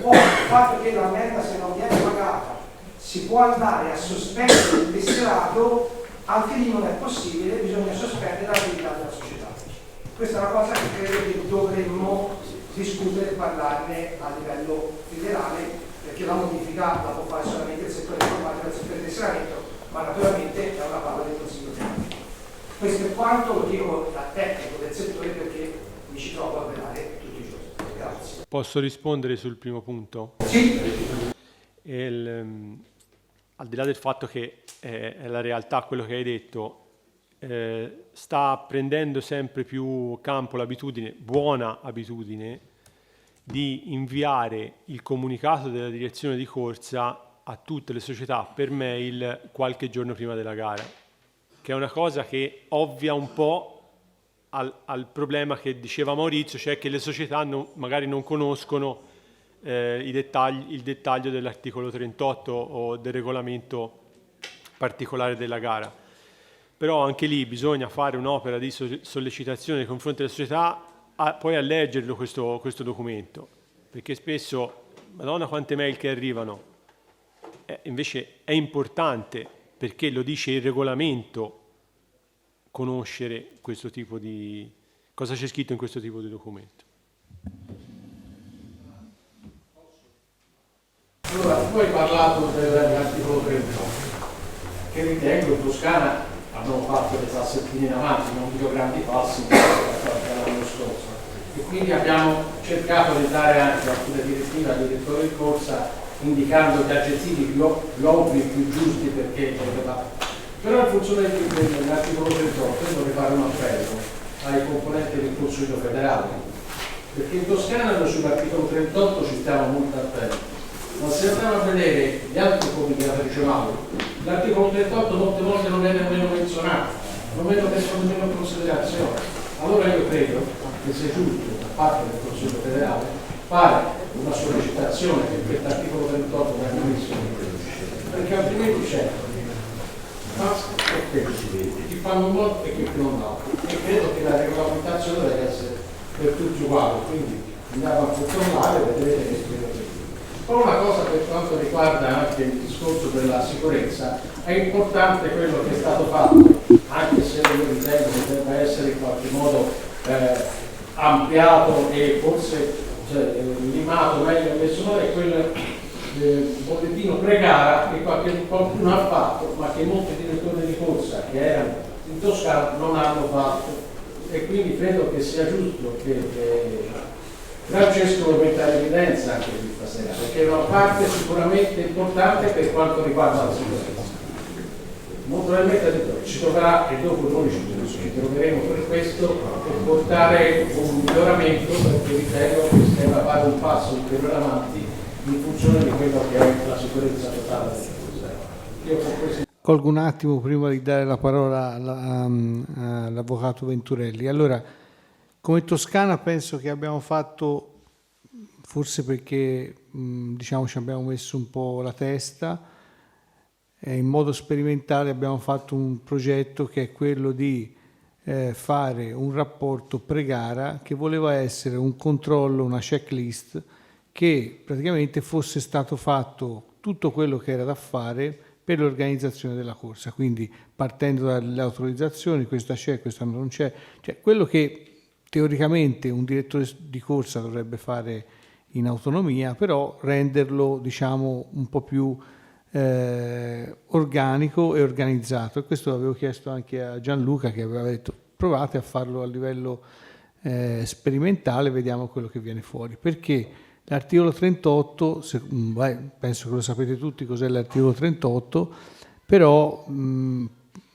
Poi il fatto che la merda, se non viene pagata, si può andare a sospendere il tesserato, anche lì non è possibile, bisogna sospendere l'attività della società. Questa è una cosa che credo che dovremmo discutere e parlarne a livello federale, perché la modifica la può fare solamente il settore informatico e il settore del tesseramento, ma naturalmente è una parola del Consiglio tecnico. Questo è quanto, lo dico da tecnico del settore, perché mi ci trovo a operare tutti i giorni. Grazie. Posso rispondere sul primo punto? Sì. Al di là del fatto che è la realtà quello che hai detto, sta prendendo sempre più campo l'abitudine, buona abitudine, di inviare il comunicato della direzione di corsa a tutte le società per mail qualche giorno prima della gara. che è una cosa che ovvia un po' al problema che diceva Maurizio, cioè che le società magari non conoscono il dettaglio dell'articolo 38 o del regolamento particolare della gara. Però anche lì bisogna fare un'opera di sollecitazione nei confronti della società, poi a leggerlo questo documento, perché spesso, madonna quante mail che arrivano, invece è importante, perché lo dice il regolamento, conoscere questo tipo di cosa c'è scritto in questo tipo di documento. Allora, tu hai parlato dell'articolo 38, che ritengo in Toscana abbiamo fatto le passettine in avanti, non dico grandi passi l'anno scorso, e quindi abbiamo cercato di dare anche alcune direttive al direttore di corsa, indicando gli aggettivi gli obblighi più giusti perché però in funzione dell'articolo 38 io vorrei fare un appello ai componenti del Consiglio federale, perché in Toscana noi sull'articolo 38 ci stiamo molto attenti, ma se andiamo a vedere gli altri comitati regionali, l'articolo 38 molte volte non viene nemmeno menzionato, non viene messo nemmeno in considerazione. Allora io credo che sia giusto da parte del Consiglio federale fare una sollecitazione che quest'articolo 38 venga messo in considerazione, perché altrimenti c'è chi fanno un modo e chi non l'altro, e credo che la regolamentazione deve essere per tutti uguali, quindi andiamo a controllare e vedrete che spero. Poi una cosa per quanto riguarda anche il discorso della sicurezza, è importante quello che è stato fatto, anche se io ritengo che debba essere in qualche modo ampliato e forse limato meglio messo è quel bollettino pre-gara che qualcuno ha fatto, ma che molti direttori di corsa che erano in Toscana non hanno fatto, e quindi credo che sia giusto che Francesco lo metta in evidenza anche questa sera, perché è una parte sicuramente importante per quanto riguarda la sicurezza. Molto probabilmente ci troverà, e dopo noi ci troveremo per questo, per portare un miglioramento, perché ritengo che si debba fare un passo ulteriore avanti in funzione di quello che è la sicurezza totale delle cose. Colgo un attimo prima di dare la parola all'avvocato Venturelli. Allora, come Toscana penso che abbiamo fatto, forse perché diciamo ci abbiamo messo un po' la testa, in modo sperimentale abbiamo fatto un progetto che è quello di fare un rapporto pre-gara che voleva essere un controllo, una checklist, che praticamente fosse stato fatto tutto quello che era da fare per l'organizzazione della corsa, quindi partendo dalle autorizzazioni, questa c'è, questa non c'è, cioè quello che teoricamente un direttore di corsa dovrebbe fare in autonomia, però renderlo diciamo un po' più organico e organizzato. E questo l'avevo chiesto anche a Gianluca, che aveva detto provate a farlo a livello sperimentale, vediamo quello che viene fuori, perché l'articolo 38, penso che lo sapete tutti cos'è l'articolo 38, però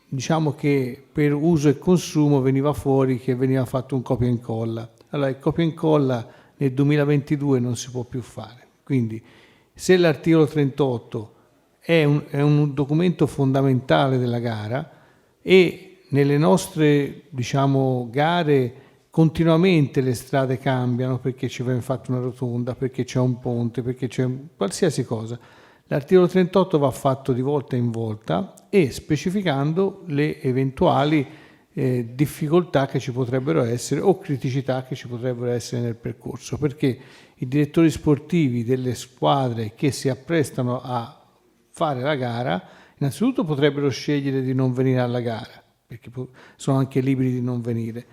diciamo che per uso e consumo veniva fuori che veniva fatto un copia e incolla. Allora il copia e incolla nel 2022 non si può più fare, quindi se l'articolo 38 è un documento fondamentale della gara e nelle nostre diciamo gare continuamente le strade cambiano perché ci viene fatta una rotonda, perché c'è un ponte, perché c'è qualsiasi cosa, l'articolo 38 va fatto di volta in volta e specificando le eventuali difficoltà che ci potrebbero essere o criticità che ci potrebbero essere nel percorso, perché i direttori sportivi delle squadre che si apprestano a fare la gara innanzitutto potrebbero scegliere di non venire alla gara, perché sono anche liberi di non venire,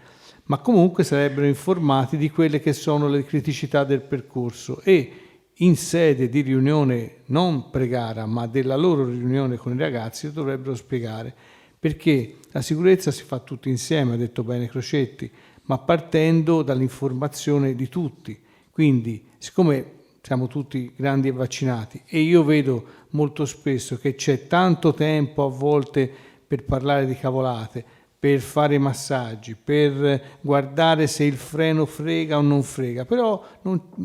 ma comunque sarebbero informati di quelle che sono le criticità del percorso e in sede di riunione non pre-gara ma della loro riunione con i ragazzi dovrebbero spiegare, perché la sicurezza si fa tutti insieme, ha detto bene Crocetti, ma partendo dall'informazione di tutti. Quindi siccome siamo tutti grandi e vaccinati e io vedo molto spesso che c'è tanto tempo a volte per parlare di cavolate, per fare massaggi, per guardare se il freno frega o non frega, però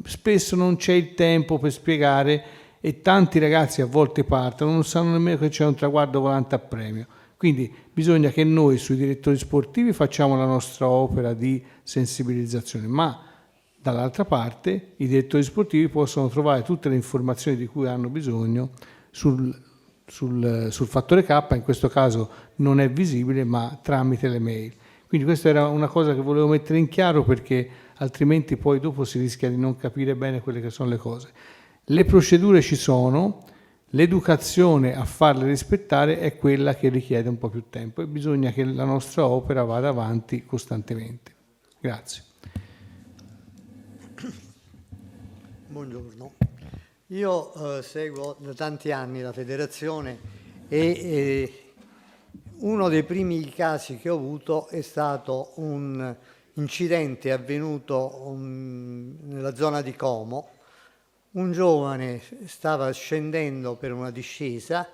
spesso non c'è il tempo per spiegare e tanti ragazzi a volte partono, non sanno nemmeno che c'è un traguardo volante a premio. Quindi bisogna che noi sui direttori sportivi facciamo la nostra opera di sensibilizzazione, ma dall'altra parte i direttori sportivi possono trovare tutte le informazioni di cui hanno bisogno sul fattore K, in questo caso non è visibile, ma tramite le mail. Quindi questa era una cosa che volevo mettere in chiaro, perché altrimenti poi dopo si rischia di non capire bene quelle che sono le cose. Le procedure ci sono, l'educazione a farle rispettare è quella che richiede un po' più tempo e bisogna che la nostra opera vada avanti costantemente. Grazie. Buongiorno. Io seguo da tanti anni la federazione e uno dei primi casi che ho avuto è stato un incidente avvenuto nella zona di Como. Un giovane stava scendendo per una discesa,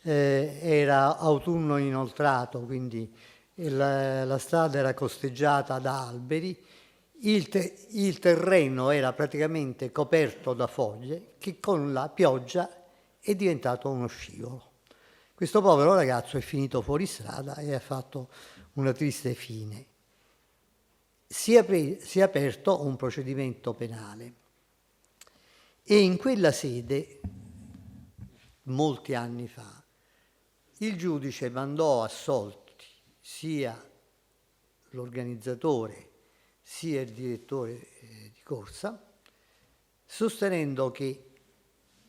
era autunno inoltrato, quindi la strada era costeggiata da alberi, il terreno era praticamente coperto da foglie che con la pioggia è diventato uno scivolo. Questo povero ragazzo è finito fuori strada e ha fatto una triste fine. Si è aperto un procedimento penale e in quella sede, molti anni fa, il giudice mandò assolti sia l'organizzatore sia il direttore di corsa, sostenendo che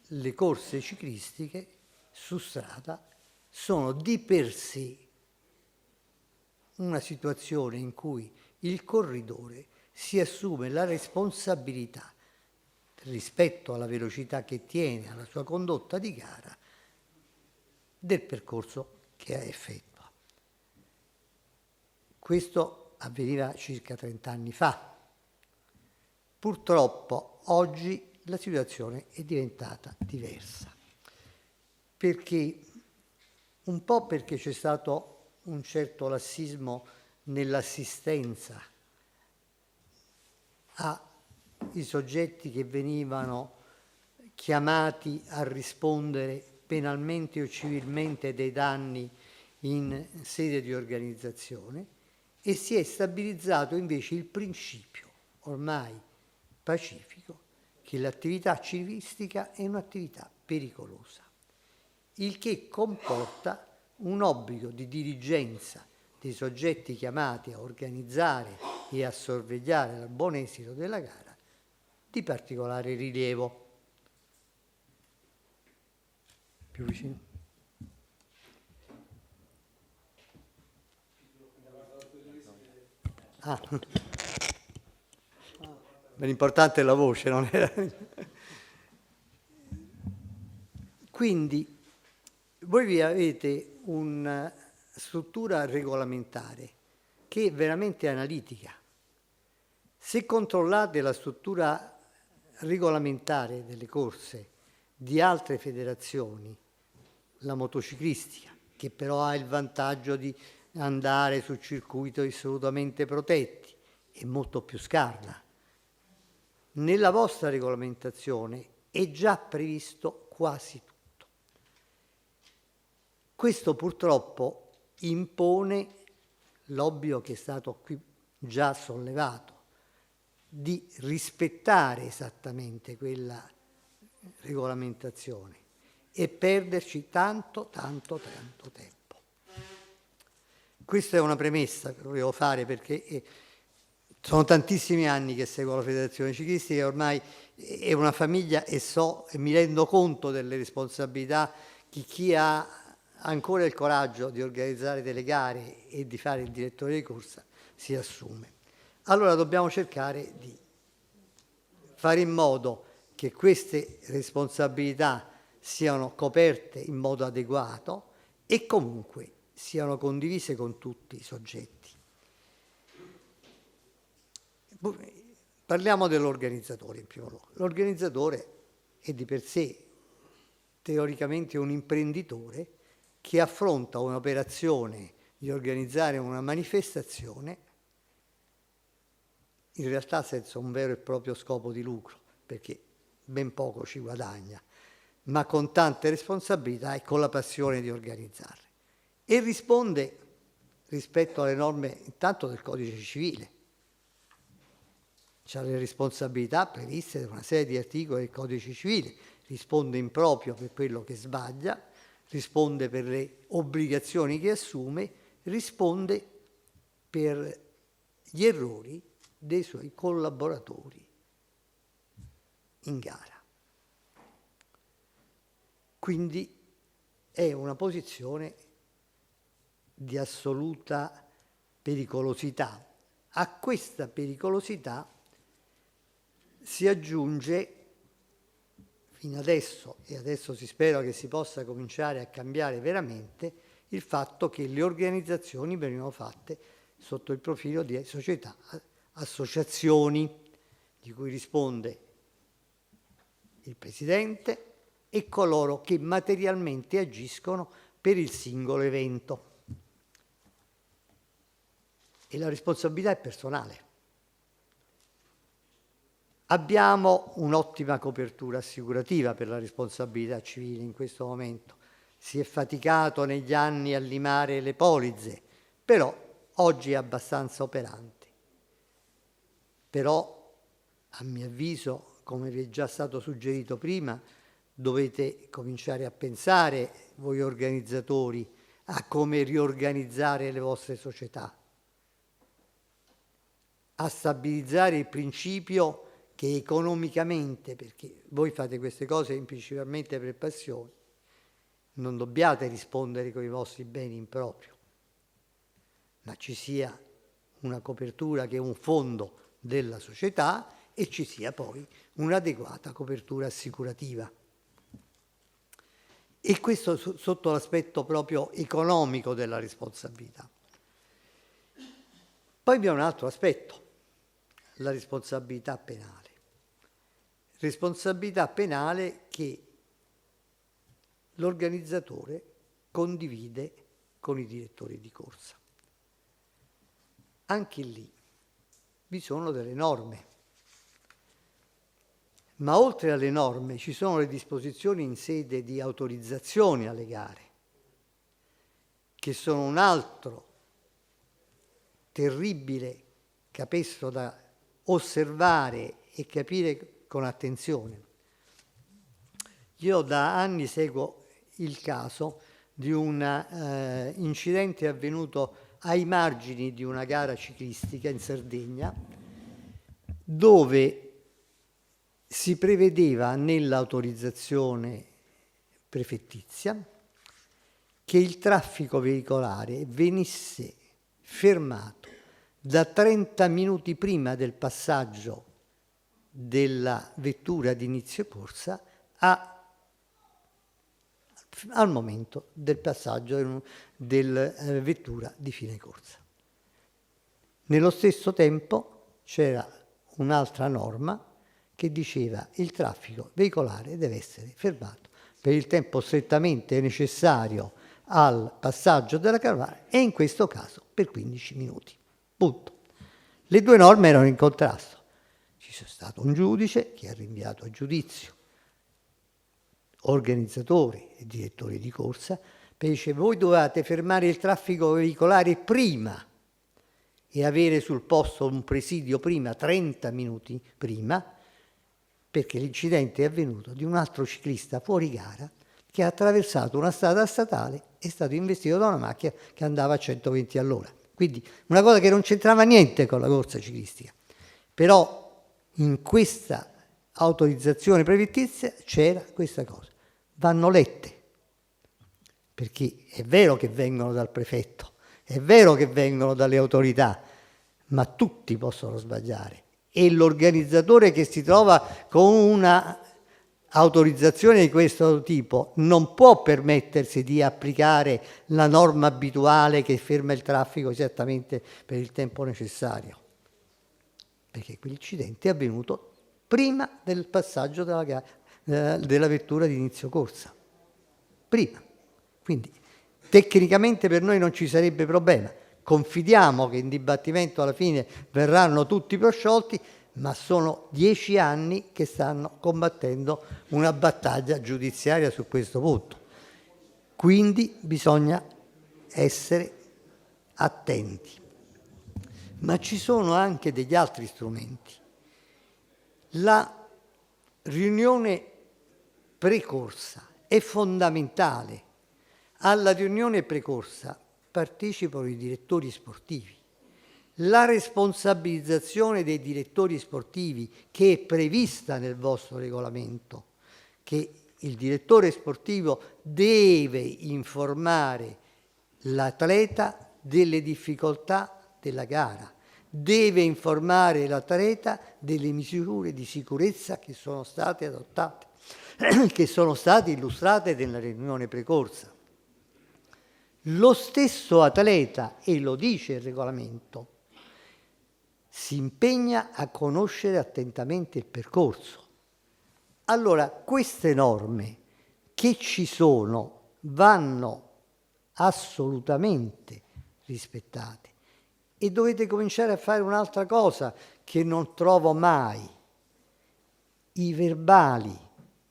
le corse ciclistiche su strada sono di per sé una situazione in cui il corridore si assume la responsabilità rispetto alla velocità che tiene, alla sua condotta di gara, del percorso che effettua. Questo avveniva circa 30 anni fa. Purtroppo oggi la situazione è diventata diversa, perché un po' perché c'è stato un certo lassismo nell'assistenza ai soggetti che venivano chiamati a rispondere penalmente o civilmente dei danni in sede di organizzazione, e si è stabilizzato invece il principio ormai pacifico che l'attività ciclistica è un'attività pericolosa, il che comporta un obbligo di diligenza dei soggetti chiamati a organizzare e a sorvegliare il buon esito della gara di particolare rilievo. Più vicino. L'importante è la voce, non era. Quindi voi avete una struttura regolamentare che è veramente analitica. Se controllate la struttura regolamentare delle corse di altre federazioni, la motociclistica, che però ha il vantaggio di andare su circuiti assolutamente protetti, è molto più scarna. Nella vostra regolamentazione è già previsto quasi tutto. Questo purtroppo impone l'obbligo che è stato qui già sollevato, di rispettare esattamente quella regolamentazione e perderci tanto tempo. Questa è una premessa che volevo fare, perché sono tantissimi anni che seguo la federazione ciclistica, ormai è una famiglia e mi rendo conto delle responsabilità che chi ha ancora il coraggio di organizzare delle gare e di fare il direttore di corsa si assume. Allora dobbiamo cercare di fare in modo che queste responsabilità siano coperte in modo adeguato e comunque siano condivise con tutti i soggetti. Parliamo dell'organizzatore in primo luogo. L'organizzatore è di per sé teoricamente un imprenditore che affronta un'operazione di organizzare una manifestazione in realtà senza un vero e proprio scopo di lucro, perché ben poco ci guadagna, ma con tante responsabilità e con la passione di organizzarle. e risponde rispetto alle norme intanto del codice civile. C'ha le responsabilità previste da una serie di articoli del codice civile, risponde in proprio per quello che sbaglia, risponde per le obbligazioni che assume, risponde per gli errori dei suoi collaboratori in gara. Quindi è una posizione di assoluta pericolosità. A questa pericolosità si aggiunge fino adesso, e adesso si spera che si possa cominciare a cambiare veramente, il fatto che le organizzazioni venivano fatte sotto il profilo di società, associazioni, di cui risponde il presidente e coloro che materialmente agiscono per il singolo evento. E la responsabilità è personale. Abbiamo un'ottima copertura assicurativa per la responsabilità civile in questo momento. Si è faticato negli anni a limare le polizze, però oggi è abbastanza operante. Però, a mio avviso, come vi è già stato suggerito prima, dovete cominciare a pensare, voi organizzatori, a come riorganizzare le vostre società, a stabilizzare il principio che economicamente, perché voi fate queste cose principalmente per passione, non dobbiate rispondere con i vostri beni in proprio, ma ci sia una copertura che è un fondo della società e ci sia poi un'adeguata copertura assicurativa. E questo sotto l'aspetto proprio economico della responsabilità. Poi abbiamo un altro aspetto, la responsabilità penale. Responsabilità penale che l'organizzatore condivide con i direttori di corsa. Anche lì vi sono delle norme, ma oltre alle norme ci sono le disposizioni in sede di autorizzazione alle gare, che sono un altro terribile capestro da osservare e capire con attenzione. Io da anni seguo il caso di un incidente avvenuto ai margini di una gara ciclistica in Sardegna, dove si prevedeva nell'autorizzazione prefettizia che il traffico veicolare venisse fermato da 30 minuti prima del passaggio della vettura di inizio corsa al momento del passaggio della vettura di fine corsa. Nello stesso tempo c'era un'altra norma che diceva che il traffico veicolare deve essere fermato per il tempo strettamente necessario al passaggio della carovana e in questo caso per 15 minuti. Punto. Le due norme erano in contrasto. C'è stato un giudice che ha rinviato a giudizio organizzatori e direttori di corsa, perché dice: voi dovete fermare il traffico veicolare prima e avere sul posto un presidio prima, 30 minuti prima, perché l'incidente è avvenuto di un altro ciclista fuori gara che ha attraversato una strada statale e è stato investito da una macchina che andava a 120 all'ora. Quindi una cosa che non c'entrava niente con la corsa ciclistica. Però in questa autorizzazione prefettizia c'era questa cosa. Vanno lette, perché è vero che vengono dal prefetto, è vero che vengono dalle autorità, ma tutti possono sbagliare. E l'organizzatore che si trova con una autorizzazione di questo tipo non può permettersi di applicare la norma abituale che ferma il traffico esattamente per il tempo necessario, perché quell'incidente è avvenuto prima del passaggio della vettura di inizio corsa. Prima. Quindi tecnicamente per noi non ci sarebbe problema. Confidiamo che in dibattimento alla fine verranno tutti prosciolti, ma sono 10 anni che stanno combattendo una battaglia giudiziaria su questo punto. Quindi bisogna essere attenti. Ma ci sono anche degli altri strumenti. La riunione precorsa è fondamentale. Alla riunione precorsa partecipano i direttori sportivi. La responsabilizzazione dei direttori sportivi, che è prevista nel vostro regolamento, che il direttore sportivo deve informare l'atleta delle difficoltà della gara, deve informare l'atleta delle misure di sicurezza che sono state adottate, che sono state illustrate nella riunione precorsa. Lo stesso atleta, e lo dice il regolamento, si impegna a conoscere attentamente il percorso. Allora, queste norme che ci sono vanno assolutamente rispettate. E dovete cominciare a fare un'altra cosa che non trovo mai: i verbali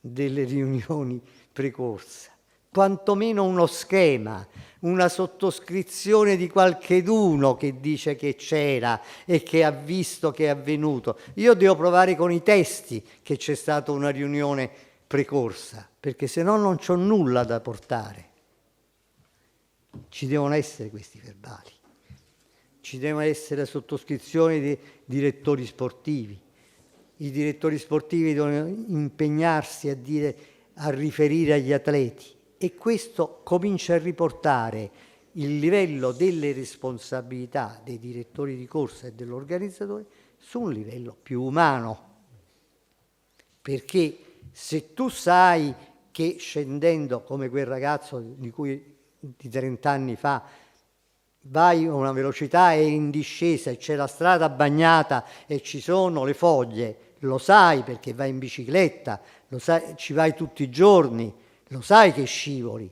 delle riunioni precorse, quantomeno uno schema, una sottoscrizione di qualcheduno che dice che c'era e che ha visto che è avvenuto. Io devo provare con i testi che c'è stata una riunione precorsa, perché se no non c'ho nulla da portare. Ci devono essere questi verbali. Ci deve essere la sottoscrizione dei direttori sportivi. I direttori sportivi devono impegnarsi a riferire agli atleti, e questo comincia a riportare il livello delle responsabilità dei direttori di corsa e dell'organizzatore su un livello più umano. Perché se tu sai che scendendo, come quel ragazzo di 30 anni fa, vai a una velocità e in discesa e c'è la strada bagnata e ci sono le foglie, lo sai perché vai in bicicletta, lo sai, ci vai tutti i giorni, lo sai che scivoli,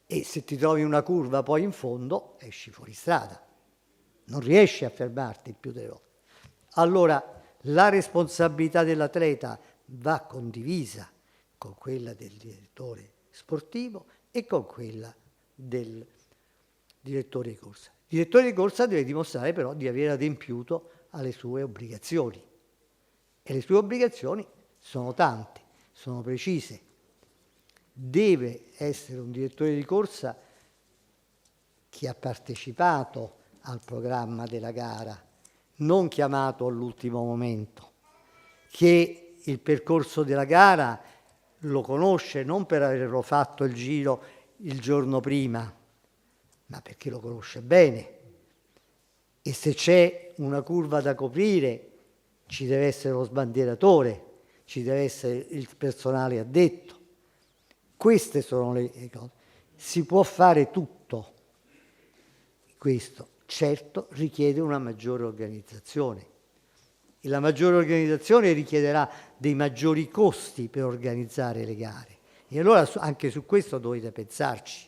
e se ti trovi una curva poi in fondo esci fuori strada, non riesci a fermarti più delle volte. Allora la responsabilità dell'atleta va condivisa con quella del direttore sportivo e con quella del direttore di corsa. Il direttore di corsa deve dimostrare però di aver adempiuto alle sue obbligazioni, e le sue obbligazioni sono tante, sono precise. Deve essere un direttore di corsa che ha partecipato al programma della gara, non chiamato all'ultimo momento, che il percorso della gara lo conosce non per averlo fatto il giro il giorno prima, ma perché lo conosce bene. E se c'è una curva da coprire, ci deve essere lo sbandieratore, ci deve essere il personale addetto. Queste sono le cose. Si può fare tutto. Questo, certo, richiede una maggiore organizzazione. E la maggiore organizzazione richiederà dei maggiori costi per organizzare le gare. E allora anche su questo dovete pensarci.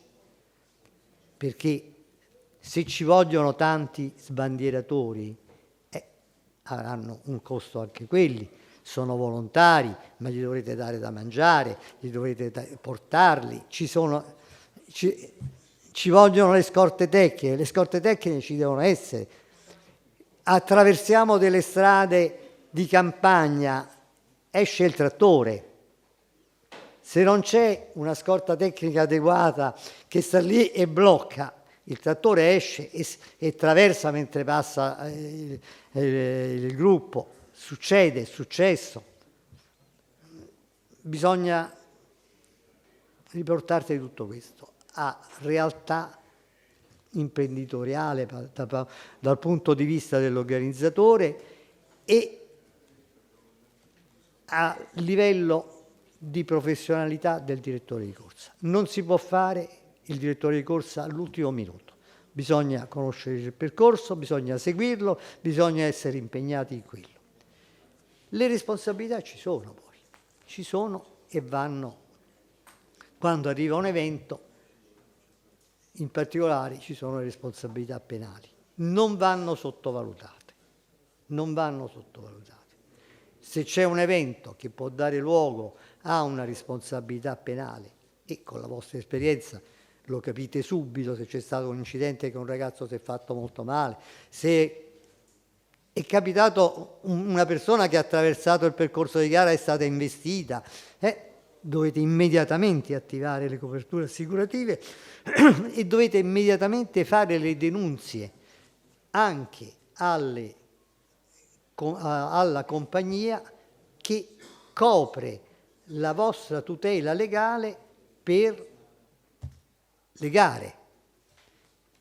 Perché se ci vogliono tanti sbandieratori, avranno un costo anche quelli. Sono volontari, ma gli dovrete dare da mangiare, gli dovrete portarli. Ci vogliono le scorte tecniche ci devono essere. Attraversiamo delle strade di campagna, esce il trattore. Se non c'è una scorta tecnica adeguata che sta lì e blocca, il trattore esce e traversa mentre passa il gruppo. Succede, è successo. Bisogna riportarsi tutto questo a realtà imprenditoriale dal punto di vista dell'organizzatore e a livello di professionalità del direttore di corsa. Non si può fare il direttore di corsa all'ultimo minuto. Bisogna conoscere il percorso, bisogna seguirlo, bisogna essere impegnati in quello. Le responsabilità ci sono poi, ci sono e vanno. Quando arriva un evento, in particolare ci sono le responsabilità penali. Non vanno sottovalutate, non vanno sottovalutate. Se c'è un evento che può dare luogo a una responsabilità penale, e con la vostra esperienza lo capite subito se c'è stato un incidente che un ragazzo si è fatto molto male, se è capitato una persona che ha attraversato il percorso di gara e è stata investita, dovete immediatamente attivare le coperture assicurative e dovete immediatamente fare le denunzie anche alla compagnia che copre la vostra tutela legale per le gare.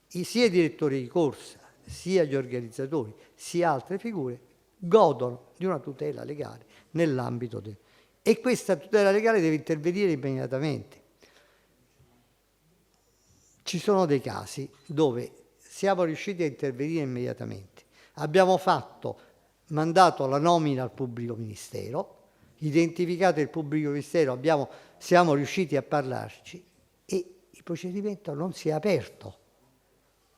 Sia i direttori di corsa, sia gli organizzatori, sia altre figure godono di una tutela legale nell'ambito e questa tutela legale deve intervenire immediatamente. Ci sono dei casi dove siamo riusciti a intervenire immediatamente. Abbiamo mandato la nomina al pubblico ministero, identificato il pubblico ministero, siamo riusciti a parlarci e il procedimento non si è aperto.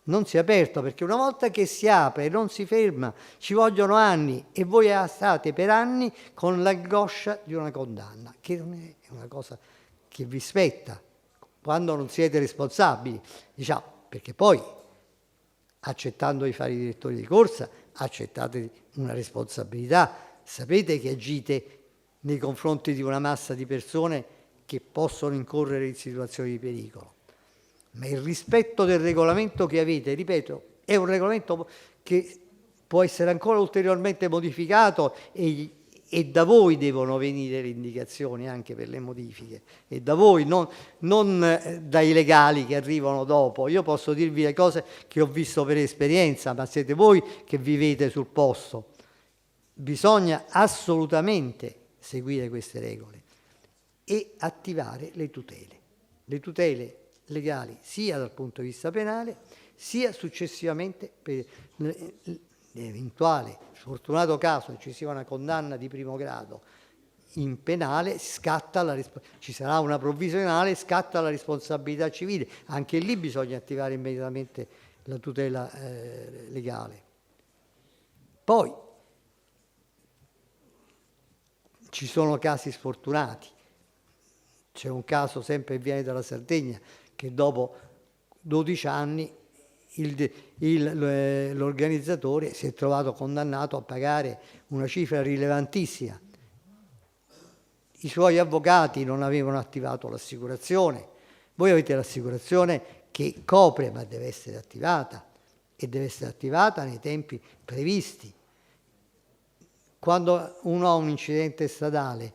Non si è aperto perché una volta che si apre non si ferma, ci vogliono anni e voi state per anni con l'angoscia di una condanna, che non è una cosa che vi spetta quando non siete responsabili, diciamo, perché poi accettando di fare i direttori di corsa accettate una responsabilità, sapete che agite nei confronti di una massa di persone che possono incorrere in situazioni di pericolo. Ma il rispetto del regolamento che avete, ripeto, è un regolamento che può essere ancora ulteriormente modificato e da voi devono venire le indicazioni anche per le modifiche, e da voi, non dai legali che arrivano dopo. Io posso dirvi le cose che ho visto per esperienza, ma siete voi che vivete sul posto. Bisogna assolutamente seguire queste regole e attivare le tutele legali sia dal punto di vista penale sia successivamente per l'eventuale sfortunato caso che ci sia una condanna di primo grado in penale, ci sarà una provvisionale, scatta la responsabilità civile. Anche lì bisogna attivare immediatamente la tutela legale. Poi ci sono casi sfortunati. C'è un caso sempre che viene dalla Sardegna che dopo 12 anni l'organizzatore si è trovato condannato a pagare una cifra rilevantissima. I suoi avvocati non avevano attivato l'assicurazione. Voi avete l'assicurazione che copre, ma deve essere attivata e deve essere attivata nei tempi previsti. Quando uno ha un incidente stradale,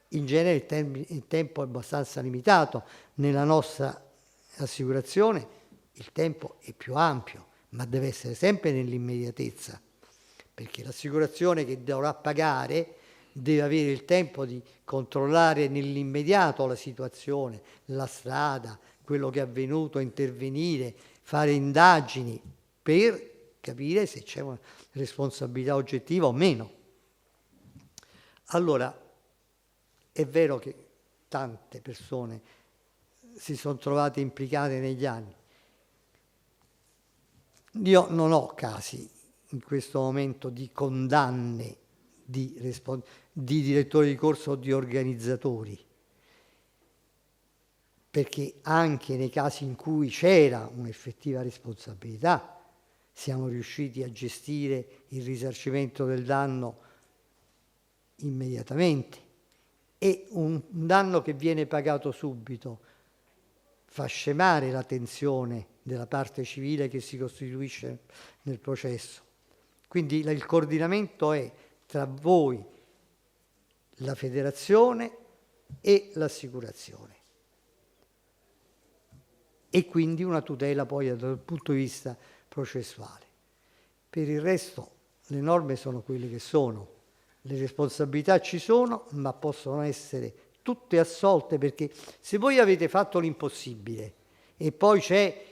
in genere il tempo è abbastanza limitato. Nella nostra assicurazione il tempo è più ampio, ma deve essere sempre nell'immediatezza, perché l'assicurazione che dovrà pagare deve avere il tempo di controllare nell'immediato la situazione, la strada, quello che è avvenuto, intervenire, fare indagini per capire se c'è una responsabilità oggettiva o meno. Allora, è vero che tante persone si sono trovate implicate negli anni. Io non ho casi in questo momento di condanne di direttori di corso o di organizzatori, perché anche nei casi in cui c'era un'effettiva responsabilità siamo riusciti a gestire il risarcimento del danno immediatamente, e un danno che viene pagato subito fa scemare la tensione della parte civile che si costituisce nel processo. Quindi il coordinamento è tra voi, la federazione e l'assicurazione, e quindi una tutela poi dal punto di vista processuale. Per il resto le norme sono quelle che sono, le responsabilità ci sono, ma possono essere tutte assolte, perché se voi avete fatto l'impossibile e poi c'è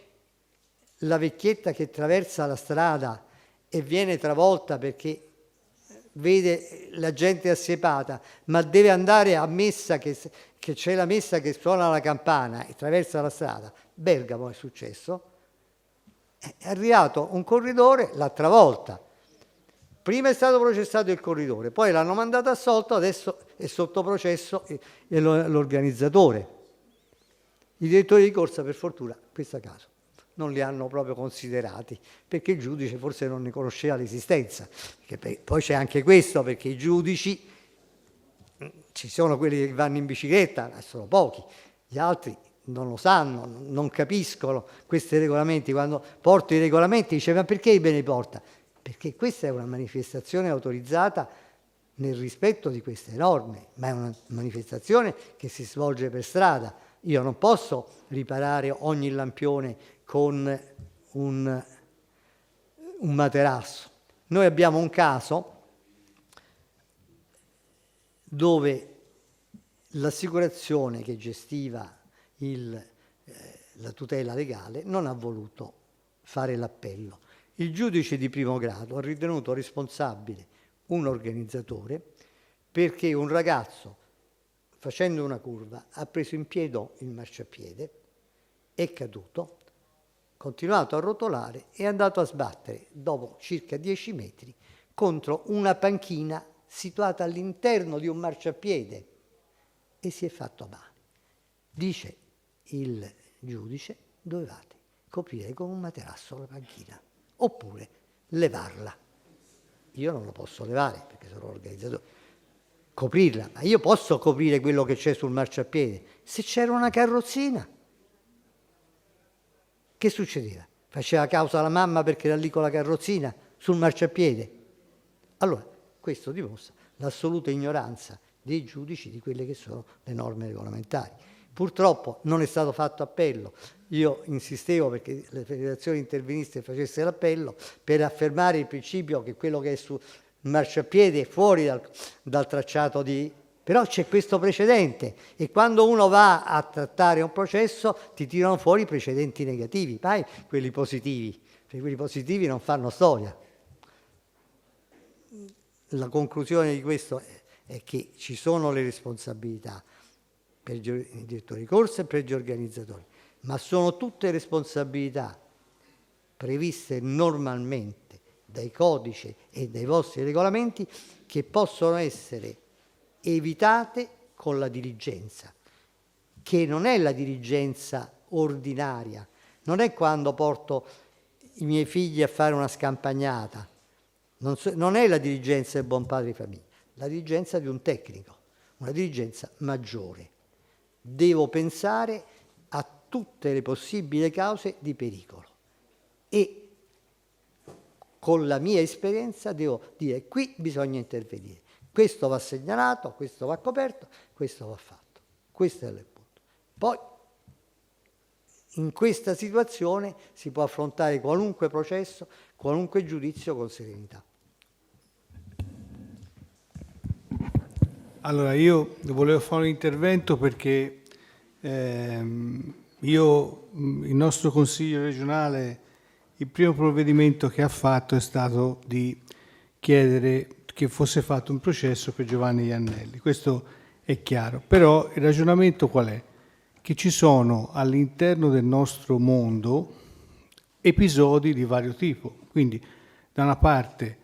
la vecchietta che attraversa la strada e viene travolta perché vede la gente assiepata, ma deve andare a messa, che c'è la messa che suona la campana e attraversa la strada. Bergamo è successo, è arrivato un corridore, l'ha travolta. Prima è stato processato il corridore, poi l'hanno mandato assolto, adesso è sotto processo l'organizzatore. I direttori di corsa, per fortuna, questo caso, non li hanno proprio considerati, perché il giudice forse non ne conosceva l'esistenza. Poi c'è anche questo, perché i giudici, ci sono quelli che vanno in bicicletta, ma sono pochi, gli altri non lo sanno, non capiscono questi regolamenti. Quando porto i regolamenti dice: ma perché me li porta? Perché questa è una manifestazione autorizzata nel rispetto di queste norme, ma è una manifestazione che si svolge per strada. Io non posso riparare ogni lampione con un materasso. Noi abbiamo un caso dove l'assicurazione che gestiva la tutela legale non ha voluto fare l'appello. Il giudice di primo grado ha ritenuto responsabile un organizzatore perché un ragazzo, facendo una curva, ha preso in piedi il marciapiede, è caduto, continuato a rotolare e è andato a sbattere, dopo circa 10 metri, contro una panchina situata all'interno di un marciapiede e si è fatto male. Dice il giudice: dovevate coprire con un materasso la panchina oppure levarla. Io non lo posso levare perché sono organizzatore, coprirla, ma io posso coprire quello che c'è sul marciapiede. Se c'era una carrozzina, che succedeva? Faceva causa la mamma perché era lì con la carrozzina sul marciapiede? Allora, questo dimostra l'assoluta ignoranza dei giudici di quelle che sono le norme regolamentari. Purtroppo non è stato fatto appello. Io insistevo perché le federazioni interveniste facessero l'appello per affermare il principio che quello che è sul marciapiede è fuori dal tracciato di... Però c'è questo precedente e quando uno va a trattare un processo ti tirano fuori i precedenti negativi, mai quelli positivi, perché quelli positivi non fanno storia. La conclusione di questo è che ci sono le responsabilità per i direttori di corsa e per gli organizzatori, ma sono tutte responsabilità previste normalmente dai codici e dai vostri regolamenti che possono essere evitate con la diligenza, che non è la diligenza ordinaria, non è quando porto i miei figli a fare una scampagnata, non è la diligenza del buon padre di famiglia, la diligenza di un tecnico, una diligenza maggiore. Devo pensare a tutte le possibili cause di pericolo e con la mia esperienza devo dire: qui bisogna intervenire, questo va segnalato, questo va coperto, questo va fatto. Questo è il punto. Poi in questa situazione si può affrontare qualunque processo, qualunque giudizio con serenità. Allora, io volevo fare un intervento perché il nostro Consiglio regionale, il primo provvedimento che ha fatto è stato di chiedere che fosse fatto un processo per Giovanni Iannelli. Questo è chiaro, però il ragionamento qual è? Che ci sono all'interno del nostro mondo episodi di vario tipo. Quindi da una parte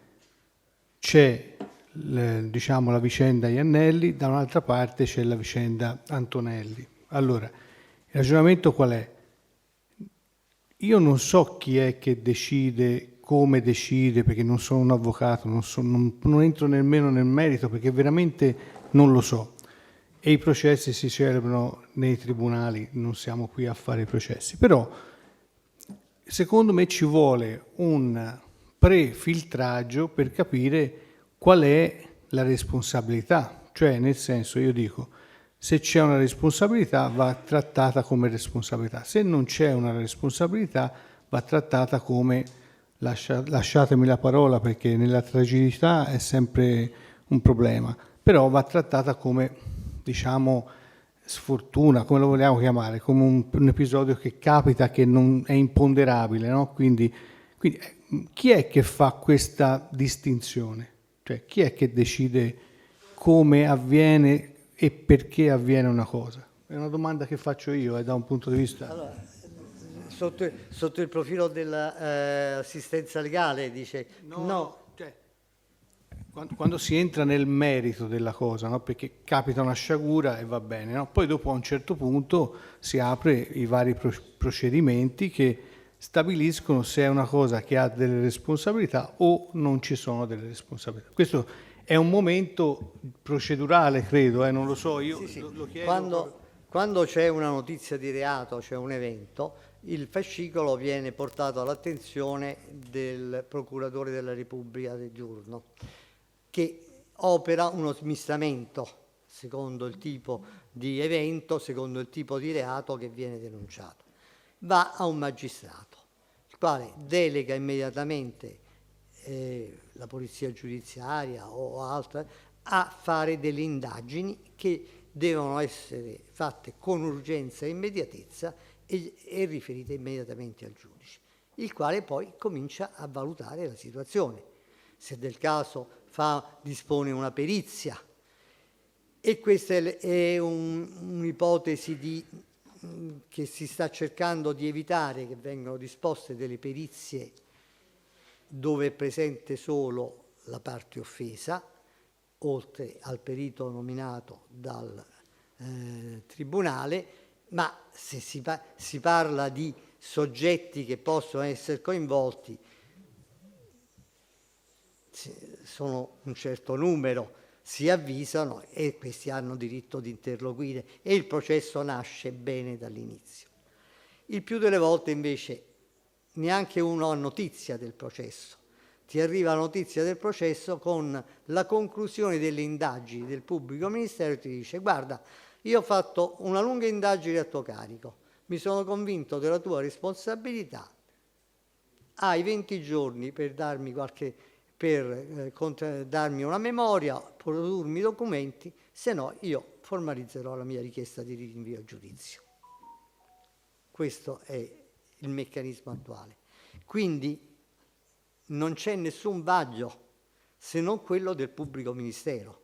c'è la vicenda Iannelli, da un'altra parte c'è la vicenda Antonelli. Allora, il ragionamento qual è? Io non so chi è che decide, come decide, perché non sono un avvocato, non entro nemmeno nel merito, perché veramente non lo so. E i processi si celebrano nei tribunali, non siamo qui a fare i processi. Però, secondo me, ci vuole un pre-filtraggio per capire qual è la responsabilità. Cioè, nel senso, io dico, se c'è una responsabilità va trattata come responsabilità, se non c'è una responsabilità va trattata come, lasciatemi la parola perché nella tragicità è sempre un problema, però va trattata come, diciamo, sfortuna, come lo vogliamo chiamare, come un episodio che capita, che non è imponderabile, no? Quindi chi è che fa questa distinzione? Cioè, chi è che decide come avviene e perché avviene una cosa? È una domanda che faccio io, da un punto di vista... Allora, sotto il profilo dell'assistenza legale dice no. Cioè, Quando si entra nel merito della cosa, no? Perché capita una sciagura e va bene, no? Poi dopo a un certo punto si apre i vari procedimenti che stabiliscono se è una cosa che ha delle responsabilità o non ci sono delle responsabilità. Questo è un momento procedurale, credo, non lo so, io sì. Lo chiedo. Quando c'è una notizia di reato, c'è un evento, il fascicolo viene portato all'attenzione del procuratore della Repubblica del giorno, che opera uno smistamento secondo il tipo di evento, secondo il tipo di reato che viene denunciato. Va a un magistrato, il quale delega immediatamente la polizia giudiziaria o altre a fare delle indagini che devono essere fatte con urgenza e immediatezza e riferite immediatamente al giudice, il quale poi comincia a valutare la situazione. Se del caso dispone una perizia, e questa è un'ipotesi che si sta cercando di evitare, che vengano disposte delle perizie dove è presente solo la parte offesa, oltre al perito nominato dal tribunale, ma se si parla di soggetti che possono essere coinvolti, sono un certo numero, si avvisano e questi hanno diritto di interloquire e il processo nasce bene dall'inizio. Il più delle volte invece neanche uno ha notizia del processo. Ti arriva la notizia del processo con la conclusione delle indagini del pubblico ministero e ti dice: guarda, io ho fatto una lunga indagine a tuo carico, mi sono convinto della tua responsabilità, hai 20 giorni per darmi darmi una memoria, produrmi documenti, se no io formalizzerò la mia richiesta di rinvio a giudizio. Questo è il meccanismo attuale. Quindi non c'è nessun vaglio se non quello del pubblico ministero,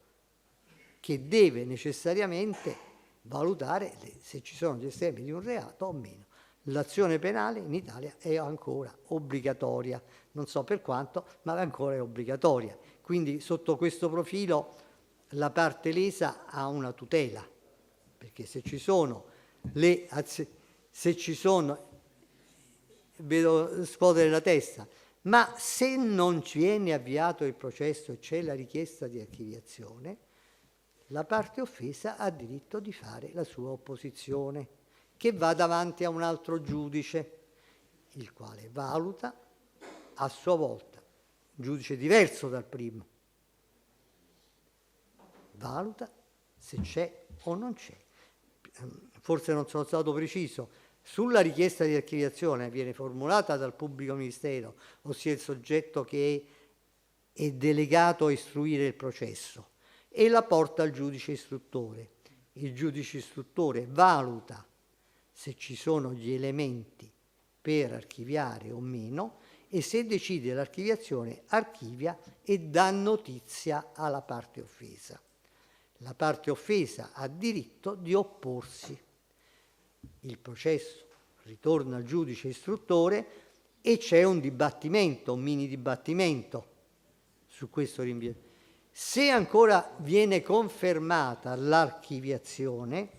che deve necessariamente valutare se ci sono gli estremi di un reato o meno. L'azione penale in Italia è ancora obbligatoria, non so per quanto, ma ancora è obbligatoria. Quindi sotto questo profilo la parte lesa ha una tutela, perché se ci sono vedo scuotere la testa, ma se non ci viene avviato il processo e c'è la richiesta di archiviazione, la parte offesa ha diritto di fare la sua opposizione, che va davanti a un altro giudice, il quale valuta a sua volta, giudice diverso dal primo, valuta se c'è o non c'è. Forse non sono stato preciso. Sulla richiesta di archiviazione viene formulata dal pubblico ministero, ossia il soggetto che è delegato a istruire il processo, e la porta al giudice istruttore. Il giudice istruttore valuta se ci sono gli elementi per archiviare o meno e se decide l'archiviazione archivia e dà notizia alla parte offesa. La parte offesa ha diritto di opporsi. Il processo ritorna al giudice istruttore e c'è un dibattimento, un mini dibattimento su questo rinvio. Se ancora viene confermata l'archiviazione,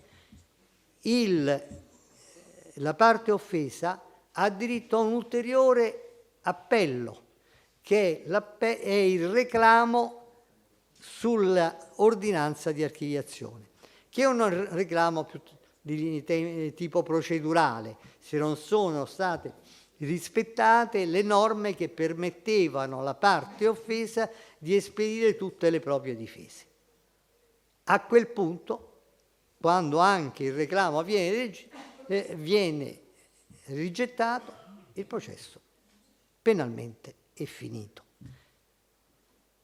la parte offesa ha diritto a un ulteriore appello, che è il reclamo sull'ordinanza di archiviazione, che è un reclamo più di tipo procedurale, se non sono state rispettate le norme che permettevano alla parte offesa di espedire tutte le proprie difese. A quel punto, quando anche il reclamo viene rigettato, il processo penalmente è finito.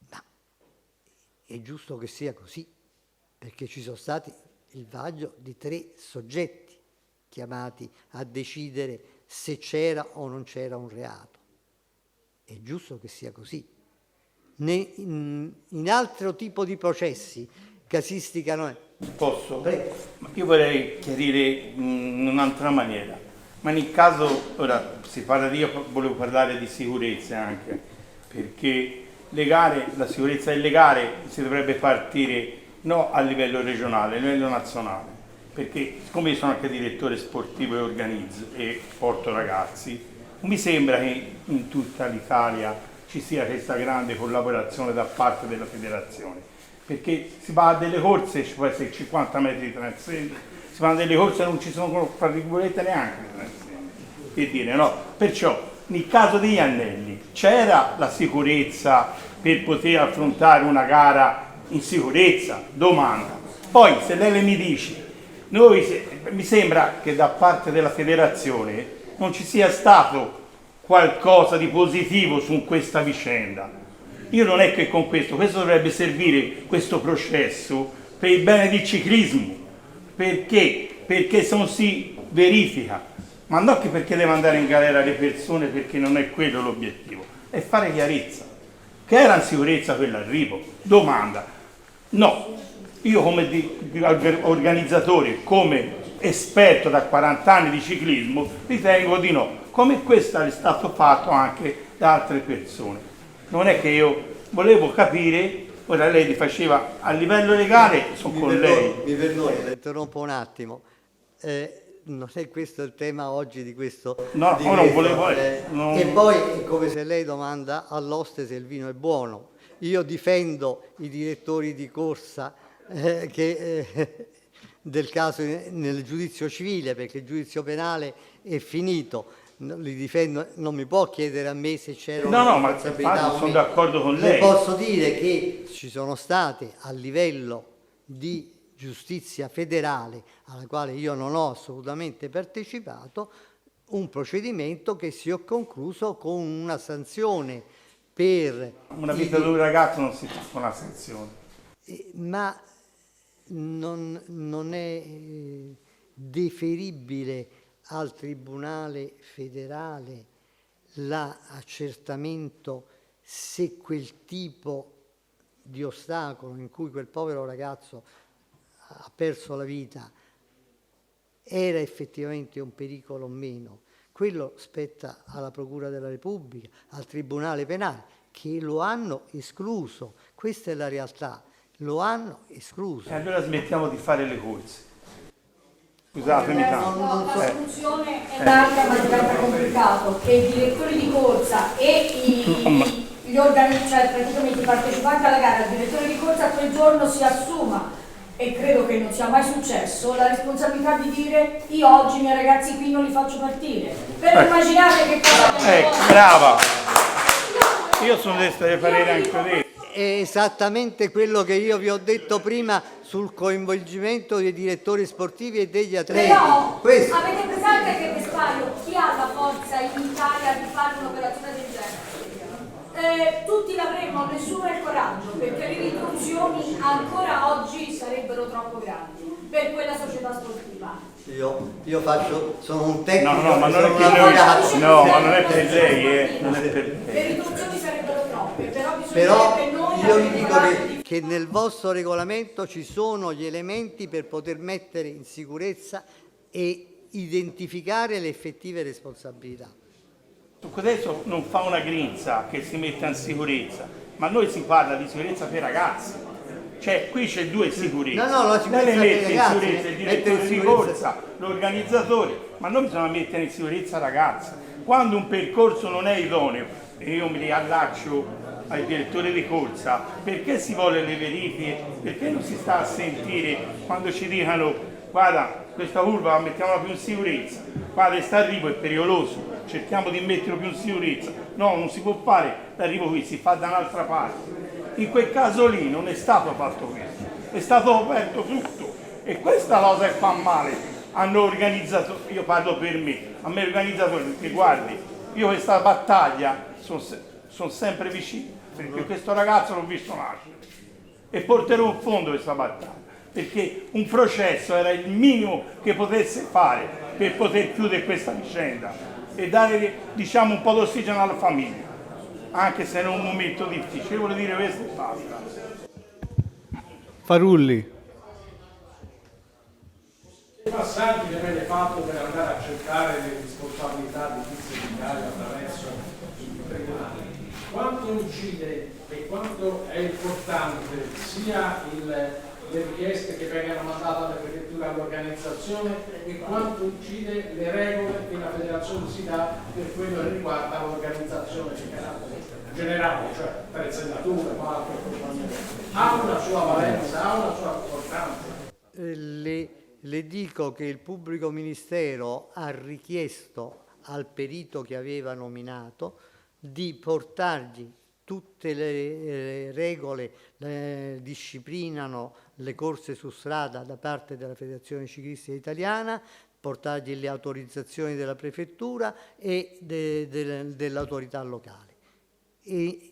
Ma è giusto che sia così, perché ci sono stati il vaglio di 3 soggetti chiamati a decidere se c'era o non c'era un reato. È giusto che sia così. In altro tipo di processi, casistica non è. Posso? Prego. Io vorrei chiarire in un'altra maniera. Ma nel caso, ora si parla, io volevo parlare di sicurezza anche, perché la sicurezza delle gare si dovrebbe partire non a livello regionale, a livello nazionale, perché siccome io sono anche direttore sportivo e organizzo e porto ragazzi, mi sembra che in tutta l'Italia ci sia questa grande collaborazione da parte della federazione, perché si va a delle corse, ci può essere 50 metri di transenne, si va a delle corse e non ci sono fra virgolette neanche le transenne, per dire, no? Perciò nel caso degli anelli c'era la sicurezza per poter affrontare una gara in sicurezza? Domanda. Poi se lei mi dice, mi sembra che da parte della federazione non ci sia stato qualcosa di positivo su questa vicenda. Io non è che con questo dovrebbe servire questo processo per il bene del ciclismo, perché se non si verifica, ma non che perché deve andare in galera le persone, perché non è quello l'obiettivo, è fare chiarezza, che era in sicurezza quell'arrivo. Domanda, no, io come organizzatore, come esperto da 40 anni di ciclismo, ritengo di no, come questo è stato fatto anche da altre persone. Non è che io volevo capire, ora lei li faceva a livello legale, sono con lei. Mi perdoni, la interrompo un attimo. Non è questo il tema oggi di questo. No, non volevo. E poi è come se lei domanda all'oste se il vino è buono. Io difendo i direttori di corsa del caso nel giudizio civile, perché il giudizio penale è finito. Li difendo, non mi può chiedere a me se c'era no, ma sono d'accordo con lei. Le posso dire che ci sono state a livello di giustizia federale, alla quale io non ho assolutamente partecipato, un procedimento che si è concluso con una sanzione per... Una vita di un ragazzo non si fa con una sanzione. Ma non è deferibile al Tribunale federale l'accertamento se quel tipo di ostacolo in cui quel povero ragazzo ha perso la vita era effettivamente un pericolo o meno? Quello spetta alla Procura della Repubblica, al Tribunale Penale, che lo hanno escluso. Questa è la realtà, lo hanno escluso. E allora smettiamo di fare le corse. Scusatemi tanto. La soluzione è larga ma diventa complicato, che i direttori di corsa e gli cioè praticamente i partecipanti alla gara, il direttore di corsa quel giorno si assuma, e credo che non sia mai successo, la responsabilità di dire io oggi i miei ragazzi qui non li faccio partire. Per immaginare che cosa... brava! Io sono del parere anche te. È esattamente quello che io vi ho detto prima sul coinvolgimento dei direttori sportivi e degli atleti. Però avete presente che Vespaio chi ha la forza in Italia di fare un'operazione del genere? Tutti l'avremmo, nessuno ha il coraggio, perché le ritorsioni ancora oggi sarebbero troppo grandi per quella società sportiva. Io sono un tecnico. No, ma non è per lei. No, ma non è per lei, non è per lei. Le ritorsioni sarebbero troppe, però io vi dico che nel vostro regolamento ci sono gli elementi per poter mettere in sicurezza e identificare le effettive responsabilità. Adesso non fa una grinza che si metta in sicurezza, ma noi si parla di sicurezza per ragazzi. Cioè, qui c'è due sicurezze. No, la sicurezza lei mette per in ragazzi, sicurezza il direttore di corsa, l'organizzatore, ma noi bisogna mettere in sicurezza ragazzi. Quando un percorso non è idoneo, e io mi riallaccio ai direttori di corsa, perché si vuole le verifiche? Perché non si sta a sentire quando ci dicono guarda, questa curva mettiamola più in sicurezza, guarda, sta arrivo è pericoloso, cerchiamo di metterlo più in sicurezza. No, non si può fare l'arrivo qui, si fa da un'altra parte. In quel caso lì non è stato fatto questo, è stato aperto tutto, e questa cosa che fa male. Hanno organizzato, io parlo per me, a me organizzatori, perché guardi, io questa battaglia sono sempre vicino, perché questo ragazzo l'ho visto nascere e porterò in fondo questa battaglia, perché un processo era il minimo che potesse fare per poter chiudere questa vicenda e dare, diciamo, un po' d'ossigeno alla famiglia, anche se è un momento difficile. Voglio dire questo e basta. Farulli. Che passaggi che avete fatto per andare a cercare le responsabilità di Tizio Vicario attraverso il tribunale? Quanto quanto incide e quanto è importante sia le richieste che vengano mandate alle prefetture all'organizzazione e quanto incide le regole che la federazione si dà per quello che riguarda l'organizzazione di carattere generale, cioè attrezzature, palco e compagnia. Ha una sua valenza, ha una sua importanza. Le dico che il pubblico ministero ha richiesto al perito che aveva nominato di portargli tutte le regole disciplinano le corse su strada da parte della Federazione Ciclistica Italiana, portargli le autorizzazioni della prefettura e dell'autorità locale. E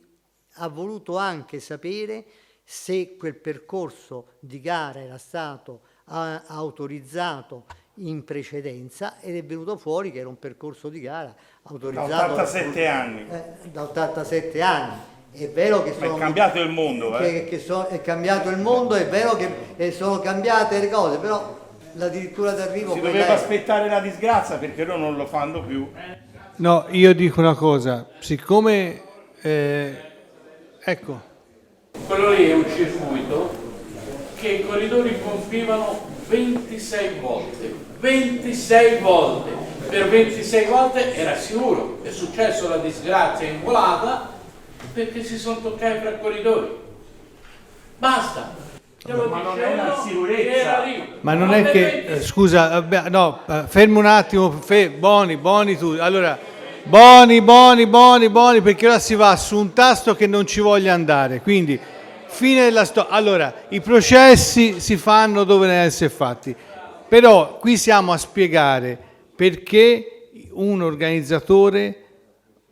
ha voluto anche sapere se quel percorso di gara era stato autorizzato in precedenza, ed è venuto fuori che era un percorso di gara autorizzato da 87 anni. Da 87 anni. È vero che è cambiato il mondo, è cambiato il mondo, è vero che sono cambiate le cose, però addirittura d'arrivo si doveva aspettare la disgrazia, perché loro non lo fanno più. No, io dico una cosa, siccome ecco, quello lì è un circuito che i corridori compivano 26 volte, 26 volte, per 26 volte era sicuro, è successo la disgrazia in volata perché si sono toccati fra corridori, basta. Ma non è una sicurezza. Ma non è che, scusa, no, fermi un attimo, Boni tu, allora, Boni, perché ora si va su un tasto che non ci voglia andare, quindi fine della storia. Allora, i processi si fanno dove devono essere fatti, però qui siamo a spiegare perché un organizzatore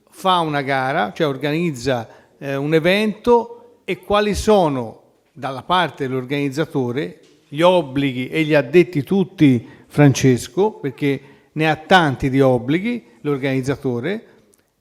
fa una gara, cioè organizza un evento, e quali sono dalla parte dell'organizzatore gli obblighi, e li ha detti tutti Francesco, perché ne ha tanti di obblighi l'organizzatore,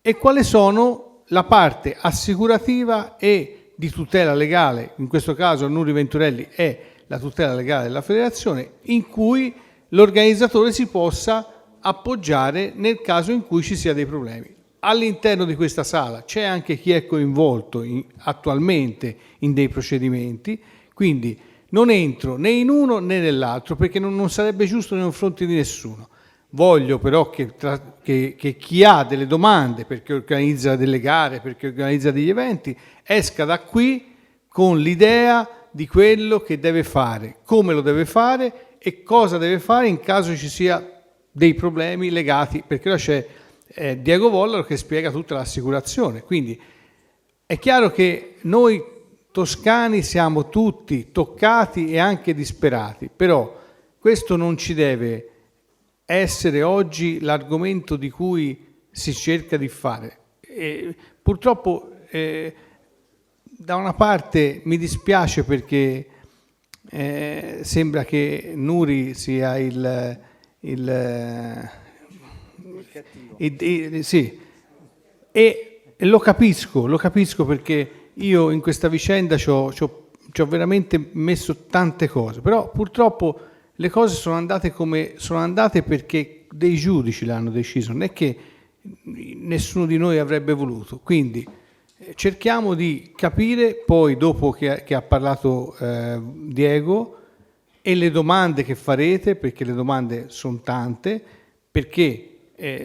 e quali sono la parte assicurativa e di tutela legale, in questo caso Nuri Venturelli è la tutela legale della federazione, in cui l'organizzatore si possa appoggiare nel caso in cui ci sia dei problemi. All'interno di questa sala c'è anche chi è coinvolto attualmente in dei procedimenti, quindi non entro né in uno né nell'altro, perché non sarebbe giusto nei confronti di nessuno. Voglio però che chi ha delle domande, perché organizza delle gare, perché organizza degli eventi, esca da qui con l'idea di quello che deve fare, come lo deve fare e cosa deve fare in caso ci sia dei problemi legati, perché ora c'è Diego Vollaro che spiega tutta l'assicurazione. Quindi è chiaro che noi toscani siamo tutti toccati e anche disperati, però questo non ci deve essere oggi l'argomento di cui si cerca di fare. Purtroppo da una parte mi dispiace perché sembra che Nuri sia sì, e lo capisco perché io in questa vicenda ci ho veramente messo tante cose, però purtroppo le cose sono andate come sono andate perché dei giudici l'hanno deciso, non è che nessuno di noi avrebbe voluto. Quindi cerchiamo di capire, poi dopo che ha parlato Diego, e le domande che farete, perché le domande sono tante, perché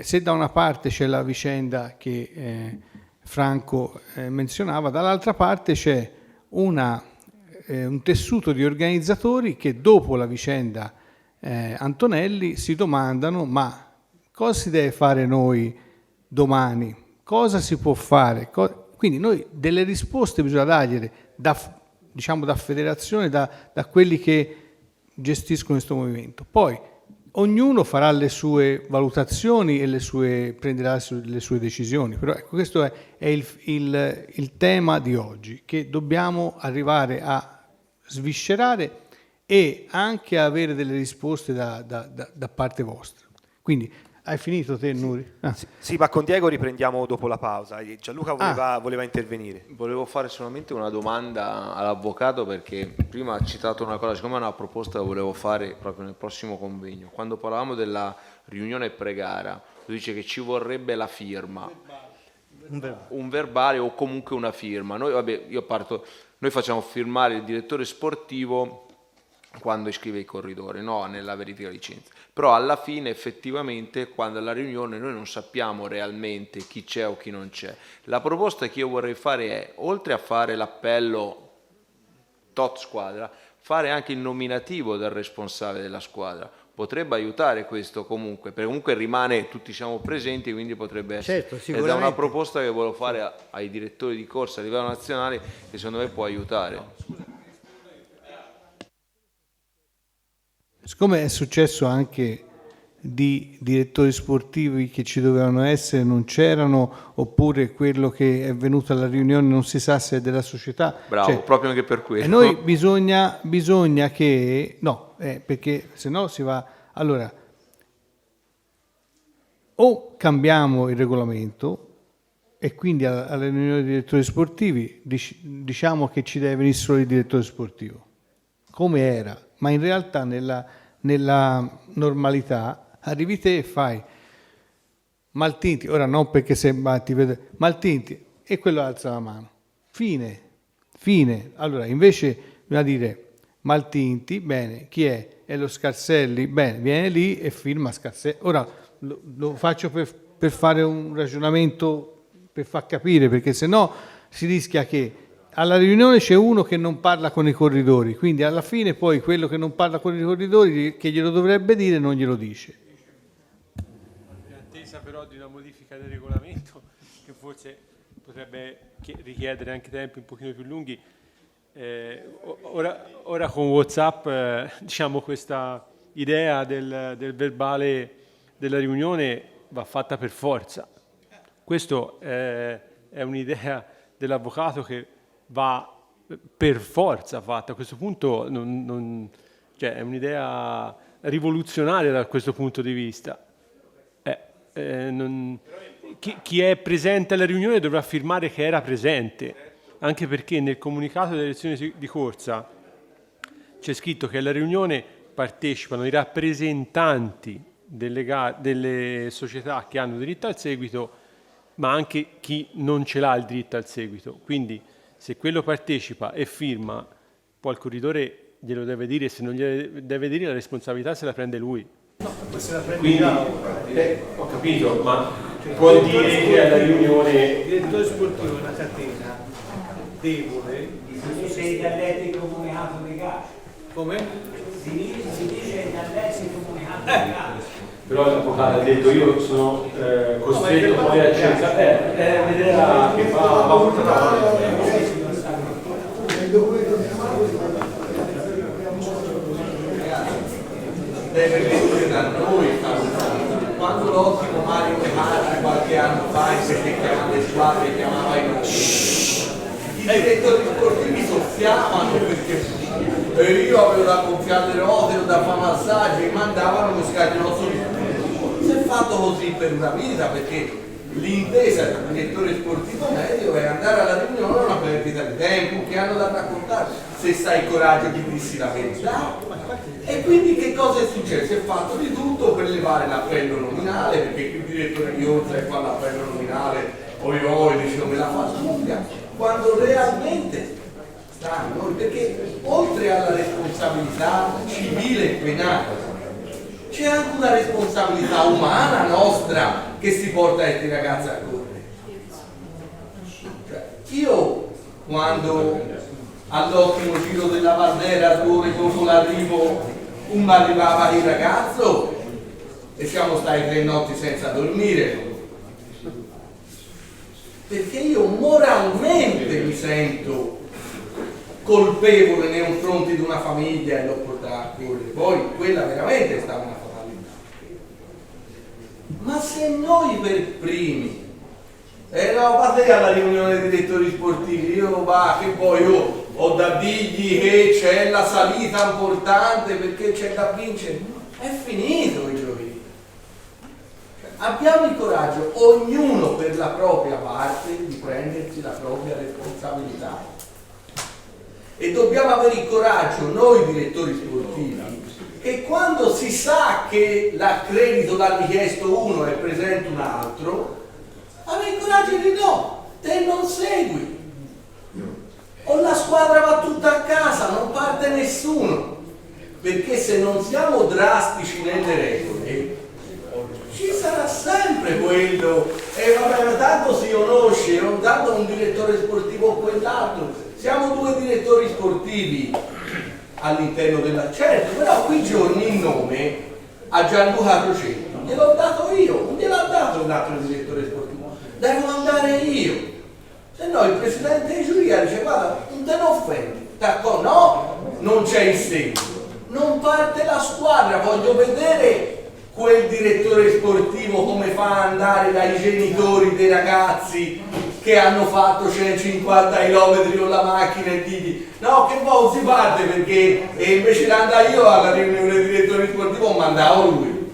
se da una parte c'è la vicenda che Franco menzionava, dall'altra parte c'è un tessuto di organizzatori che dopo la vicenda Antonelli si domandano: ma cosa si deve fare noi domani? Cosa si può fare? Quindi noi delle risposte bisogna dargliele da federazione, da quelli che gestiscono questo movimento. Poi ognuno farà le sue valutazioni e prenderà le sue decisioni, però ecco, questo è il tema di oggi, che dobbiamo arrivare a sviscerare e anche avere delle risposte da parte vostra. Quindi hai finito te, Nuri? Sì, ma con Diego riprendiamo dopo la pausa. Gianluca voleva intervenire. Volevo fare solamente una domanda all'avvocato, perché prima ha citato una cosa, siccome è una proposta che volevo fare proprio nel prossimo convegno. Quando parlavamo della riunione pre-gara, lui dice che ci vorrebbe la firma. un verbale o comunque una firma. Noi facciamo firmare il direttore sportivo quando iscrive i corridori, no? Nella verifica licenza. Però alla fine effettivamente quando alla riunione noi non sappiamo realmente chi c'è o chi non c'è. La proposta che io vorrei fare è, oltre a fare l'appello tot squadra, fare anche il nominativo del responsabile della squadra. Potrebbe aiutare questo comunque, perché comunque rimane, tutti siamo presenti, quindi potrebbe essere. Certo, ed è una proposta che volevo fare ai direttori di corsa a livello nazionale che secondo me può aiutare. Siccome è successo anche di direttori sportivi che ci dovevano essere, non c'erano, oppure quello che è venuto alla riunione non si sa se è della società. Bravo, proprio anche per quello. E noi bisogna che... No, perché se no si va... Allora, o cambiamo il regolamento e quindi alle riunioni dei direttori sportivi diciamo che ci deve venire solo il direttore sportivo, come era, ma in realtà nella normalità arrivi te e fai Maltinti, ora non perché se batti, Maltinti, e quello alza la mano. Fine. Allora, invece bisogna dire Maltinti, bene, chi è? È lo Scarselli, bene, viene lì e firma Scarselli. Ora lo faccio per fare un ragionamento, per far capire, perché sennò si rischia che alla riunione c'è uno che non parla con i corridori, quindi alla fine poi quello che non parla con i corridori, che glielo dovrebbe dire, non glielo dice. In attesa però di una modifica del regolamento, che forse potrebbe richiedere anche tempi un pochino più lunghi, ora con WhatsApp diciamo questa idea del verbale della riunione va fatta per forza. Questo è un'idea dell'avvocato che va per forza fatta. A questo punto cioè è un'idea rivoluzionaria da questo punto di vista. Chi è presente alla riunione dovrà firmare che era presente, anche perché nel comunicato delle elezioni di corsa c'è scritto che alla riunione partecipano i rappresentanti delle società che hanno diritto al seguito, ma anche chi non ce l'ha il diritto al seguito. Quindi se quello partecipa e firma, poi il corridore glielo deve dire, se non glielo deve dire la responsabilità se la prende lui. Quindi, ho capito, ma può dire che alla riunione... Il direttore sportivo è una catena debole. Si dice gli atleti comunicato di gara. Come? Si dice gli atleti comunicato di gara. Però l'avvocato ha detto io sono costretto poi a cercare, è un'idea che va portata avanti. Deve venire da noi, quando l'ottimo Mario Masi qualche anno fa invece chiamava le squadre chiamava i nomi, i direttori sportivi soffiavano perché io avevo da gonfiare le rose o da fare massaggi e mandavano lo scaglioso di tutto. Si è fatto così per una vita perché l'intesa del direttore sportivo medio è andare alla riunione, è una perdita di tempo, che hanno da raccontare se sai il coraggio di dirsi la verità. E quindi che cosa è successo? Si è fatto di tutto per levare l'appello nominale, perché il direttore di Orza fa l'appello nominale, oi dice non me la fa tutta, quando realmente sta a noi, perché oltre alla responsabilità civile e penale c'è anche una responsabilità umana nostra che si porta questi ragazzi a correre. Cioè, io quando all'ottimo giro della Valdera dopo l'arrivo mi arrivava il ragazzo e siamo stati 3 notti senza dormire perché io moralmente mi sento colpevole nei confronti di una famiglia e l'ho portata a correre. Poi quella veramente è stata una fatalità. Ma se noi per primi vado alla riunione dei direttori sportivi, che poi io ho da dirgli che c'è la salita importante perché c'è da vincere, è finito il giovedì. Abbiamo il coraggio, ognuno per la propria parte, di prendersi la propria responsabilità. E dobbiamo avere il coraggio, noi direttori sportivi, che quando si sa che l'accredito dal richiesto uno è presente un altro, avere hanno il coraggio di no, te non segui. O la squadra va tutta a casa, non parte nessuno. Perché se non siamo drastici nelle regole, ci sarà sempre quello, e vabbè, ma tanto si conosce, non tanto un direttore sportivo o quell'altro, siamo due direttori sportivi all'interno della... Certo, però qui giorni il nome a Gianluca Crocetti, gliel'ho dato io, non gliel'ha dato un altro direttore sportivo, devo andare io, se no il presidente di giuria dice guarda, non te ne offendi, no, non c'è il seguito, non parte la squadra, voglio vedere quel direttore sportivo come fa ad andare dai genitori dei ragazzi che hanno fatto 150 km con la macchina e digli no che poi si parte perché invece di andare io alla riunione dei direttori sportivi mandavo lui.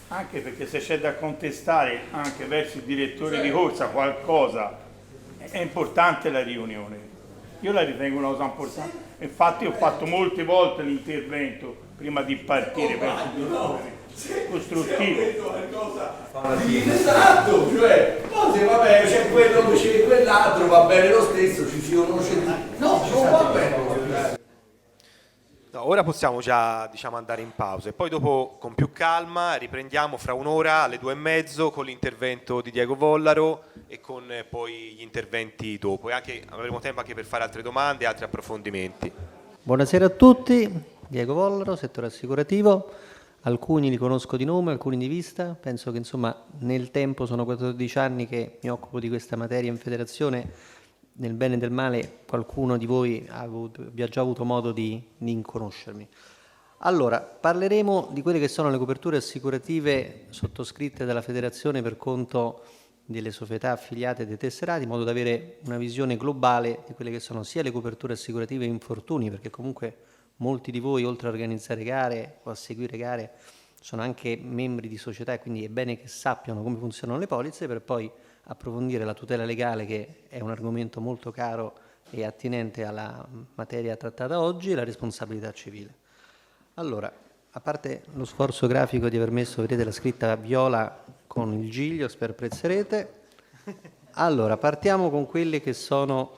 Anche perché se c'è da contestare anche verso il direttore di corsa qualcosa, è importante la riunione. Io la ritengo una cosa importante. Infatti ho fatto molte volte l'intervento prima di partire verso il direttore costruttivo. Esatto, cioè, poi se va bene, c'è quello che c'è quell'altro, va bene lo stesso, ci si conosce. No, non va bene. No, ora possiamo già andare in pausa e poi dopo con più calma riprendiamo fra un'ora alle 2:30 con l'intervento di Diego Vollaro e con poi gli interventi dopo, e avremo tempo anche per fare altre domande e altri approfondimenti. Buonasera a tutti, Diego Vollaro, settore assicurativo. Alcuni li conosco di nome, alcuni di vista. Penso che nel tempo sono 14 anni che mi occupo di questa materia in federazione. Nel bene e nel male qualcuno di voi abbia già avuto modo di conoscermi. Allora, parleremo di quelle che sono le coperture assicurative sottoscritte dalla federazione per conto delle società affiliate dei tesserati, in modo da avere una visione globale di quelle che sono sia le coperture assicurative infortuni, perché comunque molti di voi, oltre a organizzare gare o a seguire gare, sono anche membri di società e quindi è bene che sappiano come funzionano le polizze per poi approfondire la tutela legale, che è un argomento molto caro e attinente alla materia trattata oggi, e la responsabilità civile. Allora, a parte lo sforzo grafico di aver messo, vedete, la scritta viola con il giglio, spero apprezzerete. Allora, partiamo con quelli che sono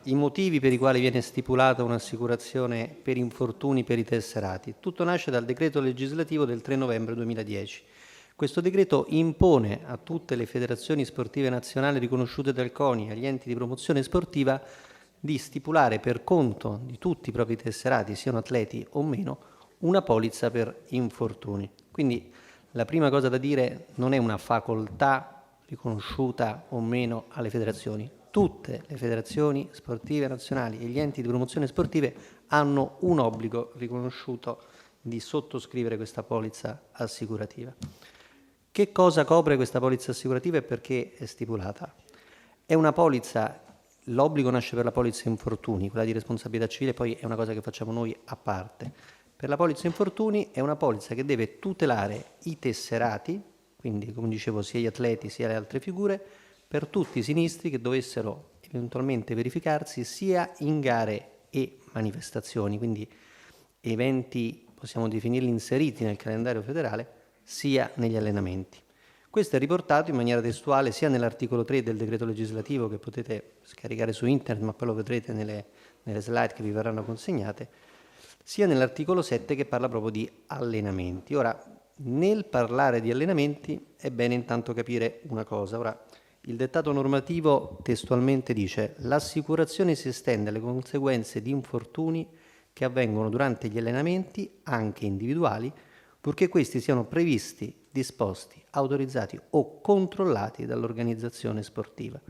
i motivi per i quali viene stipulata un'assicurazione per infortuni per i tesserati. Tutto nasce dal decreto legislativo del 3 novembre 2010. Questo decreto impone a tutte le federazioni sportive nazionali riconosciute dal CONI e agli enti di promozione sportiva di stipulare per conto di tutti i propri tesserati, siano atleti o meno, una polizza per infortuni. Quindi la prima cosa da dire non è una facoltà riconosciuta o meno alle federazioni. Tutte le federazioni sportive nazionali e gli enti di promozione sportive hanno un obbligo riconosciuto di sottoscrivere questa polizza assicurativa. Che cosa copre questa polizza assicurativa e perché è stipulata? È una polizza, l'obbligo nasce per la polizza infortuni, quella di responsabilità civile poi è una cosa che facciamo noi a parte. Per la polizza infortuni è una polizza che deve tutelare i tesserati, quindi come dicevo sia gli atleti sia le altre figure, per tutti i sinistri che dovessero eventualmente verificarsi sia in gare e manifestazioni, quindi eventi possiamo definirli inseriti nel calendario federale, sia negli allenamenti. Questo è riportato in maniera testuale sia nell'articolo 3 del decreto legislativo, che potete scaricare su internet, ma poi lo vedrete nelle slide che vi verranno consegnate, sia nell'articolo 7 che parla proprio di allenamenti. Ora, nel parlare di allenamenti è bene intanto capire una cosa. Ora, il dettato normativo testualmente dice: l'assicurazione si estende alle conseguenze di infortuni che avvengono durante gli allenamenti, anche individuali, purché questi siano previsti, disposti, autorizzati o controllati dall'organizzazione sportiva.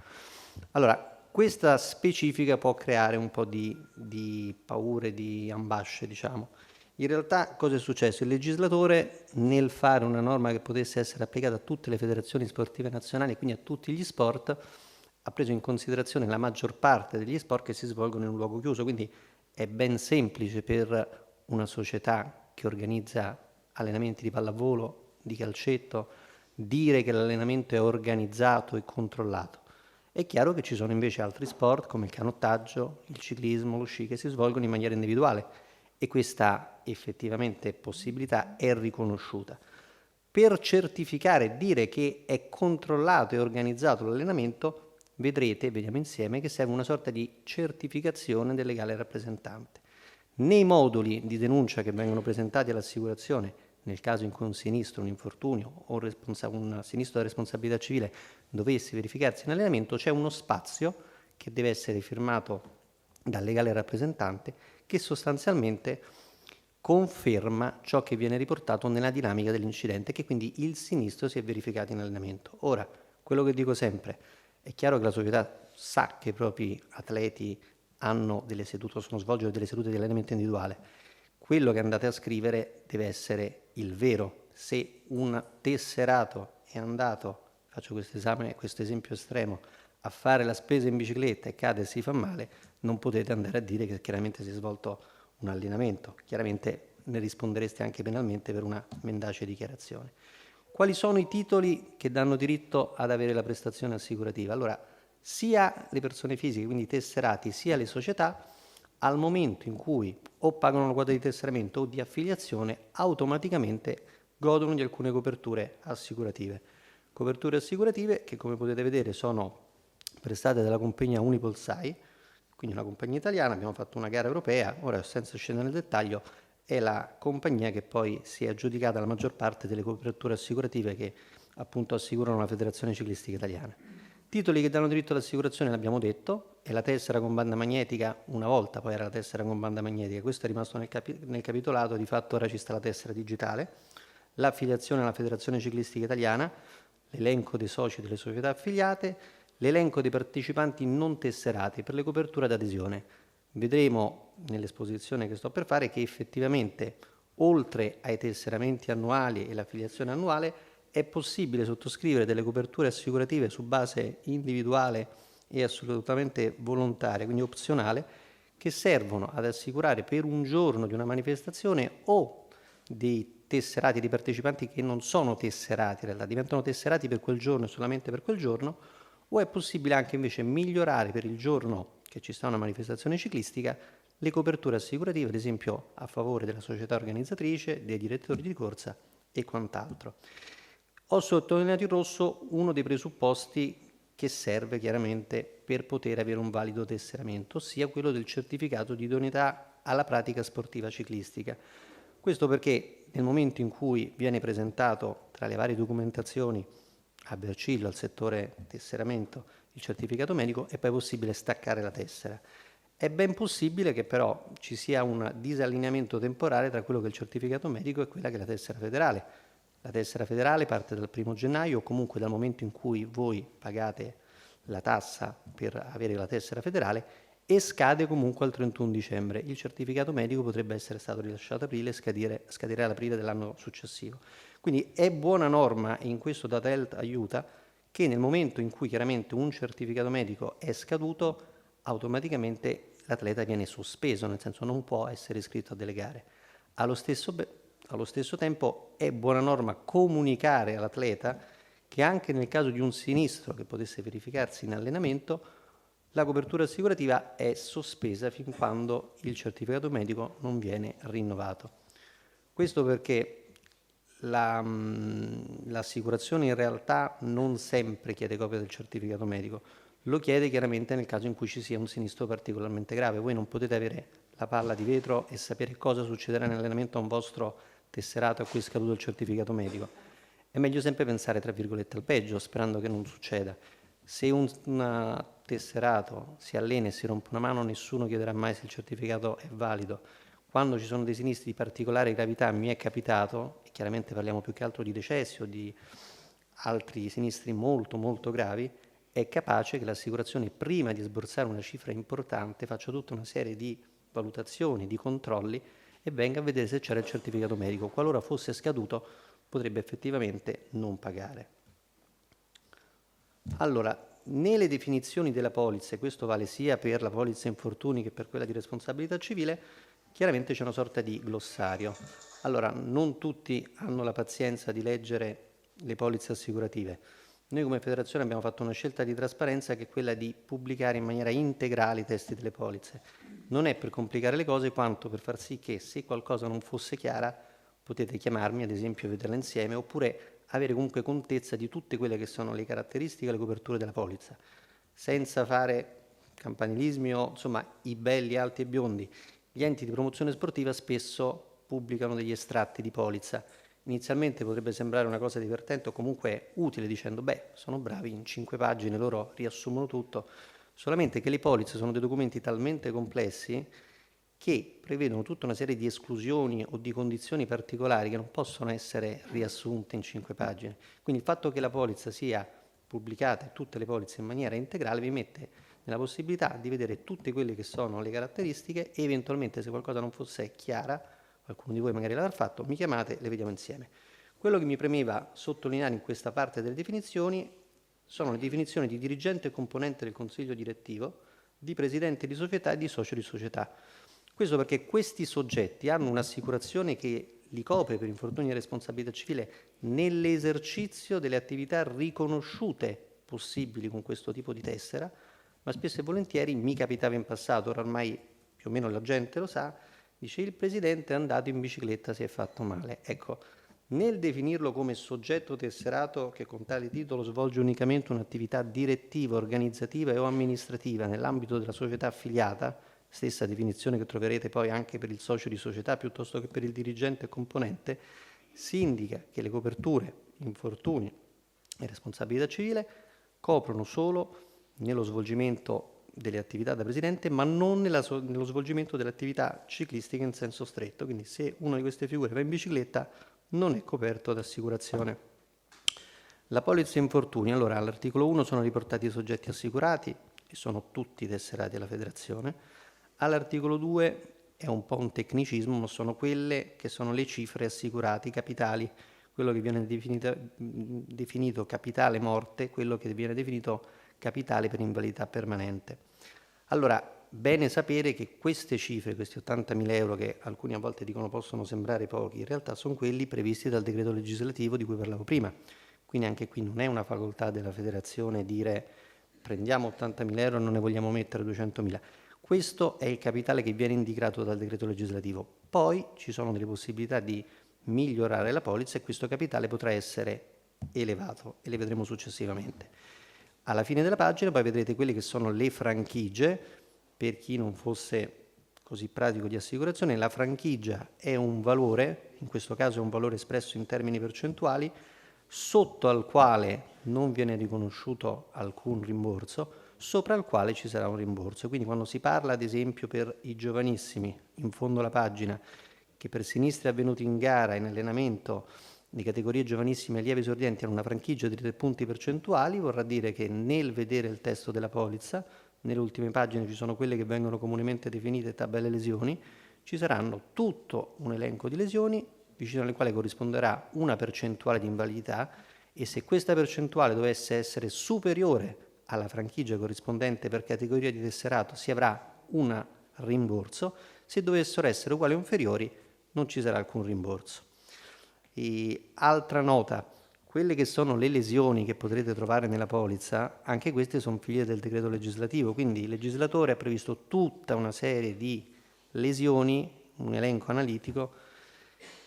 Allora, questa specifica può creare un po' di paure, di ambasce, diciamo. In realtà cosa è successo? Il legislatore, nel fare una norma che potesse essere applicata a tutte le federazioni sportive nazionali, quindi a tutti gli sport, ha preso in considerazione la maggior parte degli sport che si svolgono in un luogo chiuso, quindi è ben semplice per una società che organizza allenamenti di pallavolo, di calcetto, dire che l'allenamento è organizzato e controllato. È chiaro che ci sono invece altri sport come il canottaggio, il ciclismo, lo sci, che si svolgono in maniera individuale e questa effettivamente possibilità è riconosciuta. per certificare e dire che è controllato e organizzato l'allenamento, vediamo insieme che serve una sorta di certificazione del legale rappresentante. Nei moduli di denuncia che vengono presentati all'assicurazione, nel caso in cui un sinistro, un infortunio o un sinistro da responsabilità civile dovesse verificarsi in allenamento, c'è uno spazio che deve essere firmato dal legale rappresentante che sostanzialmente conferma ciò che viene riportato nella dinamica dell'incidente, che quindi il sinistro si è verificato in allenamento. Ora, quello che dico sempre, è chiaro che la società sa che i propri atleti hanno delle sedute, possono svolgere delle sedute di allenamento individuale. Quello che andate a scrivere deve essere il vero. Se un tesserato è andato, faccio questo esempio estremo, a fare la spesa in bicicletta e cade e si fa male, non potete andare a dire che chiaramente si è svolto un allenamento. Chiaramente ne rispondereste anche penalmente per una mendace dichiarazione. Quali sono i titoli che danno diritto ad avere la prestazione assicurativa? Allora, sia le persone fisiche, quindi i tesserati, sia le società, al momento in cui o pagano una quota di tesseramento o di affiliazione, automaticamente godono di alcune coperture assicurative. Coperture assicurative che, come potete vedere, sono prestate dalla compagnia Unipol-SAI, quindi una compagnia italiana. Abbiamo fatto una gara europea, ora senza scendere nel dettaglio, è la compagnia che poi si è aggiudicata la maggior parte delle coperture assicurative che appunto assicurano la Federazione Ciclistica Italiana. Titoli che danno diritto all'assicurazione, l'abbiamo detto, è la tessera con banda magnetica, una volta poi era la tessera con banda magnetica, questo è rimasto nel capitolato, di fatto ora ci sta la tessera digitale, l'affiliazione alla Federazione Ciclistica Italiana, l'elenco dei soci delle società affiliate, l'elenco dei partecipanti non tesserati per le coperture ad adesione. Vedremo nell'esposizione che sto per fare che effettivamente, oltre ai tesseramenti annuali e l'affiliazione annuale, è possibile sottoscrivere delle coperture assicurative su base individuale e assolutamente volontaria, quindi opzionale, che servono ad assicurare per un giorno di una manifestazione o dei tesserati, di partecipanti che non sono tesserati, in realtà diventano tesserati per quel giorno e solamente per quel giorno, o è possibile anche invece migliorare per il giorno che ci sta una manifestazione ciclistica le coperture assicurative, ad esempio a favore della società organizzatrice, dei direttori di corsa e quant'altro. Ho sottolineato in rosso uno dei presupposti che serve chiaramente per poter avere un valido tesseramento, ossia quello del certificato di idoneità alla pratica sportiva ciclistica. Questo perché nel momento in cui viene presentato tra le varie documentazioni a Bercillo, al settore tesseramento, il certificato medico, è poi possibile staccare la tessera. È ben possibile che però ci sia un disallineamento temporale tra quello che è il certificato medico e quella che è la tessera federale. La tessera federale parte dal 1° gennaio o comunque dal momento in cui voi pagate la tassa per avere la tessera federale e scade comunque al 31 dicembre. Il certificato medico potrebbe essere stato rilasciato a aprile e scaderà ad aprile dell'anno successivo. Quindi è buona norma, e in questo Data Health aiuta, che nel momento in cui chiaramente un certificato medico è scaduto, automaticamente l'atleta viene sospeso, nel senso non può essere iscritto a delle gare. Allo stesso tempo è buona norma comunicare all'atleta che anche nel caso di un sinistro che potesse verificarsi in allenamento, la copertura assicurativa è sospesa fin quando il certificato medico non viene rinnovato. Questo perché l'assicurazione in realtà non sempre chiede copia del certificato medico, lo chiede chiaramente nel caso in cui ci sia un sinistro particolarmente grave. Voi non potete avere la palla di vetro e sapere cosa succederà nell'allenamento a un vostro tesserato a cui è scaduto il certificato medico. È meglio sempre pensare, tra virgolette, al peggio, sperando che non succeda. Se un tesserato si allena e si rompe una mano, nessuno chiederà mai se il certificato è valido. Quando ci sono dei sinistri di particolare gravità, mi è capitato, e chiaramente parliamo più che altro di decessi o di altri sinistri molto molto gravi, è capace che l'assicurazione, prima di sborsare una cifra importante, faccia tutta una serie di valutazioni, di controlli e venga a vedere se c'era il certificato medico. Qualora fosse scaduto, potrebbe effettivamente non pagare. Allora, nelle definizioni della polizza, e questo vale sia per la polizza infortuni che per quella di responsabilità civile, chiaramente c'è una sorta di glossario. Allora, non tutti hanno la pazienza di leggere le polizze assicurative. Noi come federazione abbiamo fatto una scelta di trasparenza che è quella di pubblicare in maniera integrale i testi delle polizze. Non è per complicare le cose quanto per far sì che, se qualcosa non fosse chiara, potete chiamarmi, ad esempio, vederla insieme, oppure avere comunque contezza di tutte quelle che sono le caratteristiche e le coperture della polizza, senza fare campanilismi o insomma i belli, alti e biondi. Gli enti di promozione sportiva spesso pubblicano degli estratti di polizza. Inizialmente potrebbe sembrare una cosa divertente o comunque utile, dicendo beh, sono bravi, in 5 pagine loro riassumono tutto, solamente che le polizze sono dei documenti talmente complessi che prevedono tutta una serie di esclusioni o di condizioni particolari che non possono essere riassunte in 5 pagine. Quindi il fatto che la polizza sia pubblicata, tutte le polizze in maniera integrale, vi mette nella possibilità di vedere tutte quelle che sono le caratteristiche e eventualmente, se qualcosa non fosse chiara, qualcuno di voi magari l'avrà fatto, mi chiamate, le vediamo insieme. Quello che mi premeva sottolineare in questa parte delle definizioni sono le definizioni di dirigente e componente del consiglio direttivo, di presidente di società e di socio di società. Questo perché questi soggetti hanno un'assicurazione che li copre per infortuni e responsabilità civile nell'esercizio delle attività riconosciute possibili con questo tipo di tessera, ma spesso e volentieri mi capitava in passato, ora ormai più o meno la gente lo sa, dice il presidente è andato in bicicletta, si è fatto male. Ecco, nel definirlo come soggetto tesserato che con tale titolo svolge unicamente un'attività direttiva, organizzativa e o amministrativa nell'ambito della società affiliata, stessa definizione che troverete poi anche per il socio di società piuttosto che per il dirigente e componente, si indica che le coperture, infortuni e responsabilità civile coprono solo nello svolgimento delle attività da presidente, ma non nello svolgimento delle attività ciclistiche in senso stretto. Quindi se una di queste figure va in bicicletta non è coperto da assicurazione. La polizza infortuni, allora all'articolo 1 sono riportati i soggetti assicurati e sono tutti tesserati alla federazione. All'articolo 2 è un po' un tecnicismo, ma sono quelle che sono le cifre assicurate, i capitali, quello che viene definito capitale morte, quello che viene definito capitale per invalidità permanente. Allora, bene sapere che queste cifre, questi 80.000 euro che alcuni a volte dicono possono sembrare pochi, in realtà sono quelli previsti dal decreto legislativo di cui parlavo prima. Quindi anche qui non è una facoltà della federazione dire prendiamo 80.000 euro e non ne vogliamo mettere 200.000. Questo è il capitale che viene indicato dal decreto legislativo. Poi ci sono delle possibilità di migliorare la polizza e questo capitale potrà essere elevato e le vedremo successivamente. Alla fine della pagina poi vedrete quelle che sono le franchigie, per chi non fosse così pratico di assicurazione. La franchigia è un valore, in questo caso è un valore espresso in termini percentuali, sotto al quale non viene riconosciuto alcun rimborso, sopra al quale ci sarà un rimborso. Quindi quando si parla ad esempio per i giovanissimi, in fondo alla pagina, che per sinistri avvenuti in gara in allenamento di categorie giovanissime e allievi esordienti hanno una franchigia di 3 punti percentuali, vorrà dire che nel vedere il testo della polizza, nelle ultime pagine ci sono quelle che vengono comunemente definite tabelle lesioni, ci saranno tutto un elenco di lesioni vicino alle quali corrisponderà una percentuale di invalidità e se questa percentuale dovesse essere superiore alla franchigia corrispondente per categoria di tesserato si avrà un rimborso, se dovessero essere uguali o inferiori non ci sarà alcun rimborso. E altra nota, quelle che sono le lesioni che potrete trovare nella polizza, anche queste sono figlie del decreto legislativo, quindi il legislatore ha previsto tutta una serie di lesioni, un elenco analitico,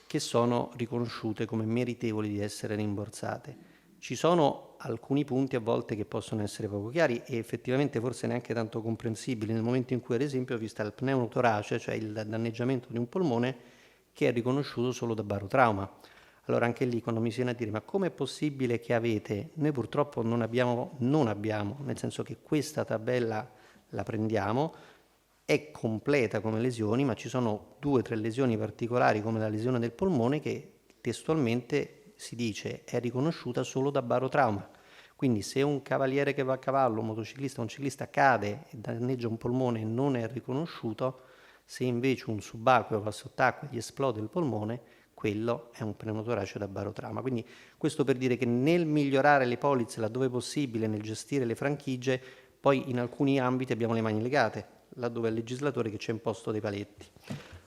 che sono riconosciute come meritevoli di essere rimborsate. Ci sono alcuni punti a volte che possono essere poco chiari e effettivamente forse neanche tanto comprensibili nel momento in cui ad esempio vi sta il pneumotorace, cioè il danneggiamento di un polmone che è riconosciuto solo da barotrauma. Allora anche lì quando mi si viene a dire ma com'è possibile che avete, noi purtroppo non abbiamo, nel senso che questa tabella la prendiamo, è completa come lesioni, ma ci sono 2 o 3 lesioni particolari come la lesione del polmone che testualmente si dice è riconosciuta solo da barotrauma. Quindi se un cavaliere che va a cavallo, un motociclista o un ciclista cade e danneggia un polmone e non è riconosciuto, se invece un subacqueo va sott'acqua e gli esplode il polmone, quello è un pneumotorace da barotrauma. Quindi questo per dire che nel migliorare le polizze laddove possibile, nel gestire le franchigie, poi in alcuni ambiti abbiamo le mani legate, laddove è il legislatore che ci ha imposto dei paletti.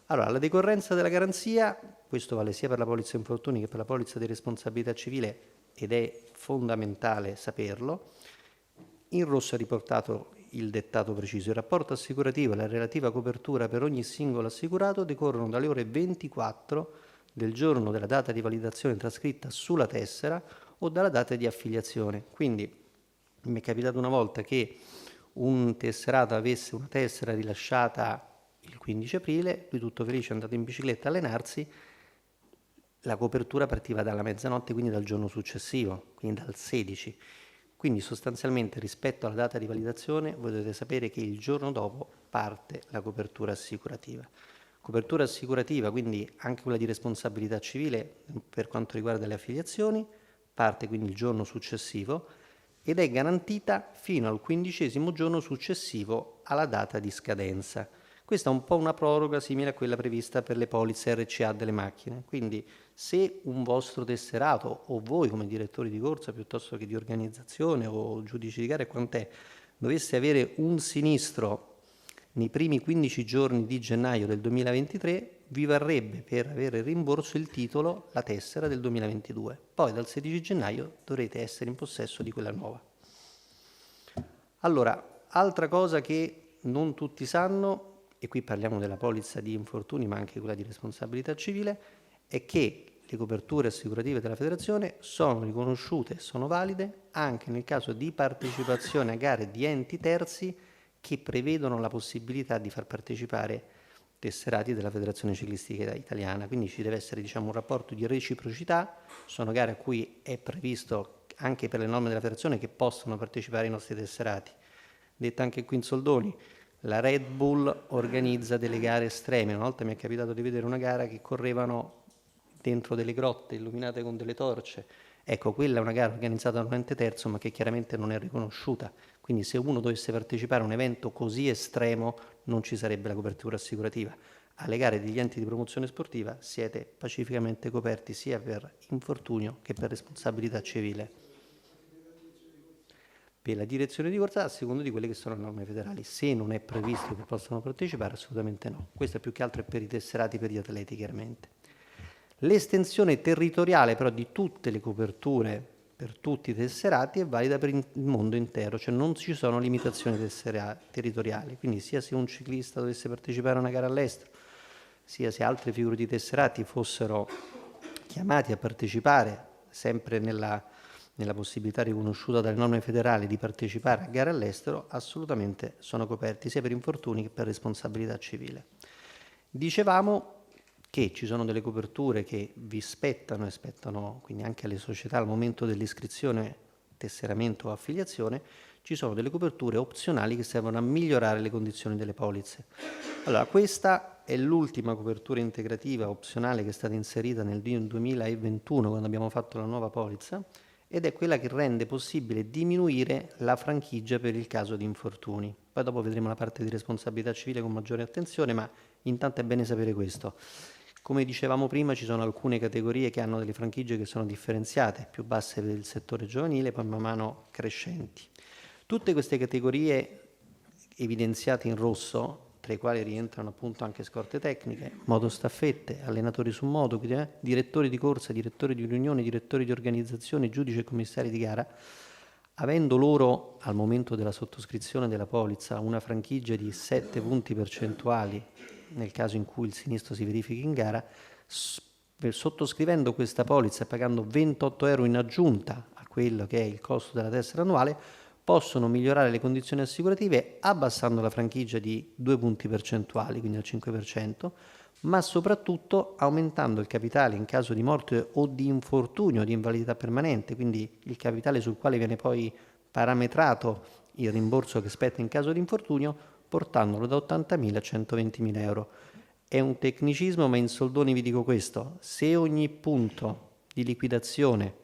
Allora, la decorrenza della garanzia, questo vale sia per la polizza infortuni che per la polizza di responsabilità civile ed è fondamentale saperlo. In rosso è riportato il dettato preciso. Il rapporto assicurativo e la relativa copertura per ogni singolo assicurato decorrono dalle ore 24 del giorno della data di validazione trascritta sulla tessera o dalla data di affiliazione. Quindi mi è capitato una volta che un tesserato avesse una tessera rilasciata il 15 aprile, lui tutto felice è andato in bicicletta a allenarsi, la copertura partiva dalla mezzanotte, quindi dal giorno successivo, quindi dal 16. Quindi sostanzialmente rispetto alla data di validazione voi dovete sapere che il giorno dopo parte la copertura assicurativa. Copertura assicurativa, quindi anche quella di responsabilità civile per quanto riguarda le affiliazioni, parte quindi il giorno successivo ed è garantita fino al 15° giorno successivo alla data di scadenza. Questa è un po' una proroga simile a quella prevista per le polizze RCA delle macchine. Quindi se un vostro tesserato o voi come direttori di corsa piuttosto che di organizzazione o giudici di gara e quant'è, dovesse avere un sinistro nei primi 15 giorni di gennaio del 2023, vi varrebbe per avere il rimborso il titolo, la tessera del 2022. Poi dal 16 gennaio dovrete essere in possesso di quella nuova. Allora, altra cosa che non tutti sanno, e qui parliamo della polizza di infortuni ma anche quella di responsabilità civile, è che le coperture assicurative della federazione sono riconosciute e sono valide anche nel caso di partecipazione a gare di enti terzi che prevedono la possibilità di far partecipare tesserati della Federazione Ciclistica Italiana. Quindi ci deve essere, diciamo, un rapporto di reciprocità. Sono gare a cui è previsto anche per le norme della federazione che possono partecipare i nostri tesserati. Detta anche qui in soldoni, la Red Bull organizza delle gare estreme. Una volta mi è capitato di vedere una gara che correvano dentro delle grotte illuminate con delle torce. Ecco, quella è una gara organizzata da un ente terzo ma che chiaramente non è riconosciuta. Quindi se uno dovesse partecipare a un evento così estremo non ci sarebbe la copertura assicurativa. Alle gare degli enti di promozione sportiva siete pacificamente coperti sia per infortunio che per responsabilità civile. Per la direzione di corsa a seconda di quelle che sono le norme federali. Se non è previsto che possano partecipare, assolutamente no. Questo più che altro è per i tesserati, per gli atleti chiaramente. L'estensione territoriale però di tutte le coperture per tutti i tesserati è valida per il mondo intero, cioè non ci sono limitazioni territoriali, quindi sia se un ciclista dovesse partecipare a una gara all'estero, sia se altre figure di tesserati fossero chiamati a partecipare, sempre nella possibilità riconosciuta dalle norme federali di partecipare a gare all'estero, assolutamente sono coperti sia per infortuni che per responsabilità civile. Dicevamo che ci sono delle coperture che vi spettano e spettano quindi anche alle società al momento dell'iscrizione, tesseramento o affiliazione, ci sono delle coperture opzionali che servono a migliorare le condizioni delle polizze. Allora, questa è l'ultima copertura integrativa opzionale che è stata inserita nel 2021 quando abbiamo fatto la nuova polizza ed è quella che rende possibile diminuire la franchigia per il caso di infortuni. Poi dopo vedremo la parte di responsabilità civile con maggiore attenzione, ma intanto è bene sapere questo. Come dicevamo prima, ci sono alcune categorie che hanno delle franchigie che sono differenziate, più basse per il settore giovanile, poi man mano crescenti. Tutte queste categorie evidenziate in rosso, tra i quali rientrano appunto anche scorte tecniche, motostaffette, allenatori su moto, direttori di corsa, direttori di riunioni, direttori di organizzazione, giudici e commissari di gara, avendo loro al momento della sottoscrizione della polizza una franchigia di 7 punti percentuali nel caso in cui il sinistro si verifichi in gara, sottoscrivendo questa polizza e pagando 28 euro in aggiunta a quello che è il costo della tessera annuale, possono migliorare le condizioni assicurative abbassando la franchigia di 2 punti percentuali, quindi al 5%, ma soprattutto aumentando il capitale in caso di morte o di infortunio o di invalidità permanente, quindi il capitale sul quale viene poi parametrato il rimborso che spetta in caso di infortunio, portandolo da 80.000 a 120.000 euro. È un tecnicismo, ma in soldoni vi dico questo: se ogni punto di liquidazione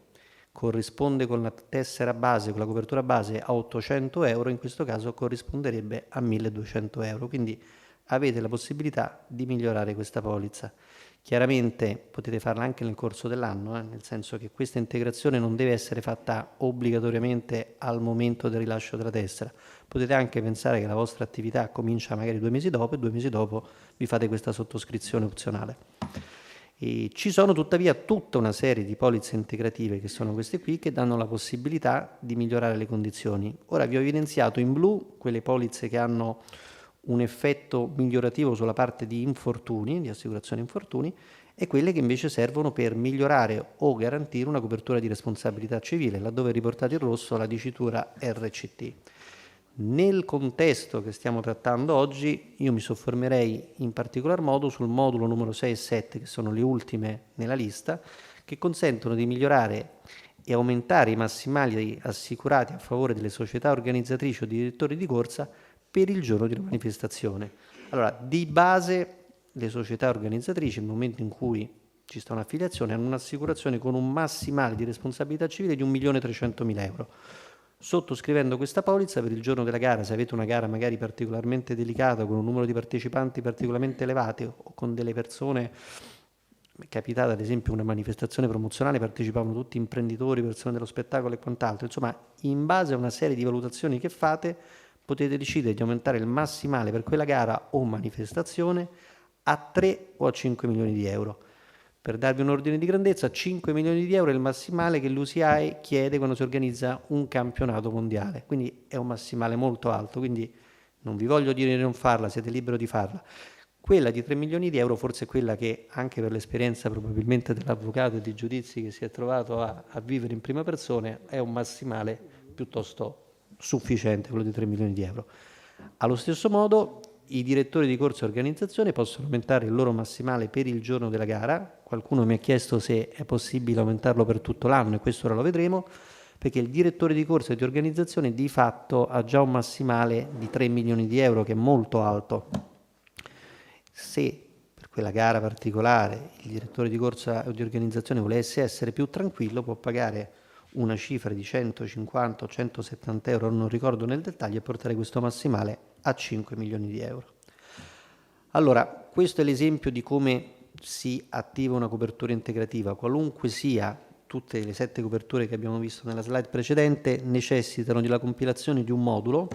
corrisponde con la tessera base, con la copertura base a 800 euro, in questo caso corrisponderebbe a 1.200 euro, quindi avete la possibilità di migliorare questa polizza. Chiaramente potete farla anche nel corso dell'anno, nel senso che questa integrazione non deve essere fatta obbligatoriamente al momento del rilascio della tessera. Potete anche pensare che la vostra attività comincia magari 2 mesi dopo e 2 mesi dopo vi fate questa sottoscrizione opzionale. E ci sono tuttavia tutta una serie di polizze integrative che sono queste qui che danno la possibilità di migliorare le condizioni. Ora vi ho evidenziato in blu quelle polizze che hanno un effetto migliorativo sulla parte di infortuni, di assicurazione infortuni, e quelle che invece servono per migliorare o garantire una copertura di responsabilità civile, laddove è riportato in rosso la dicitura RCT. Nel contesto che stiamo trattando oggi, io mi soffermerei in particolar modo sul modulo numero 6 e 7, che sono le ultime nella lista, che consentono di migliorare e aumentare i massimali assicurati a favore delle società organizzatrici o di direttori di corsa per il giorno di una manifestazione. Allora, di base le società organizzatrici, nel momento in cui ci sta un'affiliazione, hanno un'assicurazione con un massimale di responsabilità civile di 1.300.000 euro. Sottoscrivendo questa polizza per il giorno della gara, se avete una gara magari particolarmente delicata, con un numero di partecipanti particolarmente elevato o con delle persone, è capitata ad esempio una manifestazione promozionale, partecipavano tutti imprenditori, persone dello spettacolo e quant'altro, insomma in base a una serie di valutazioni che fate potete decidere di aumentare il massimale per quella gara o manifestazione a 3 o a 5 milioni di euro. Per darvi un ordine di grandezza, 5 milioni di euro è il massimale che l'UCI chiede quando si organizza un campionato mondiale, quindi è un massimale molto alto, quindi non vi voglio dire di non farla, siete liberi di farla. Quella di 3 milioni di euro forse è quella che, anche per l'esperienza probabilmente dell'avvocato e di giudizi che si è trovato a vivere in prima persona, è un massimale piuttosto sufficiente, quello di 3 milioni di euro. Allo stesso modo i direttori di corsa e organizzazione possono aumentare il loro massimale per il giorno della gara. Qualcuno mi ha chiesto se è possibile aumentarlo per tutto l'anno e questo ora lo vedremo, perché il direttore di corsa e di organizzazione di fatto ha già un massimale di 3 milioni di euro, che è molto alto. Se per quella gara particolare il direttore di corsa o di organizzazione volesse essere più tranquillo, può pagare una cifra di 150 o 170 euro, non ricordo nel dettaglio, e portare questo massimale a 5 milioni di euro. Allora, questo è l'esempio di come si attiva una copertura integrativa. Qualunque sia, tutte le 7 coperture che abbiamo visto nella slide precedente necessitano della compilazione di un modulo,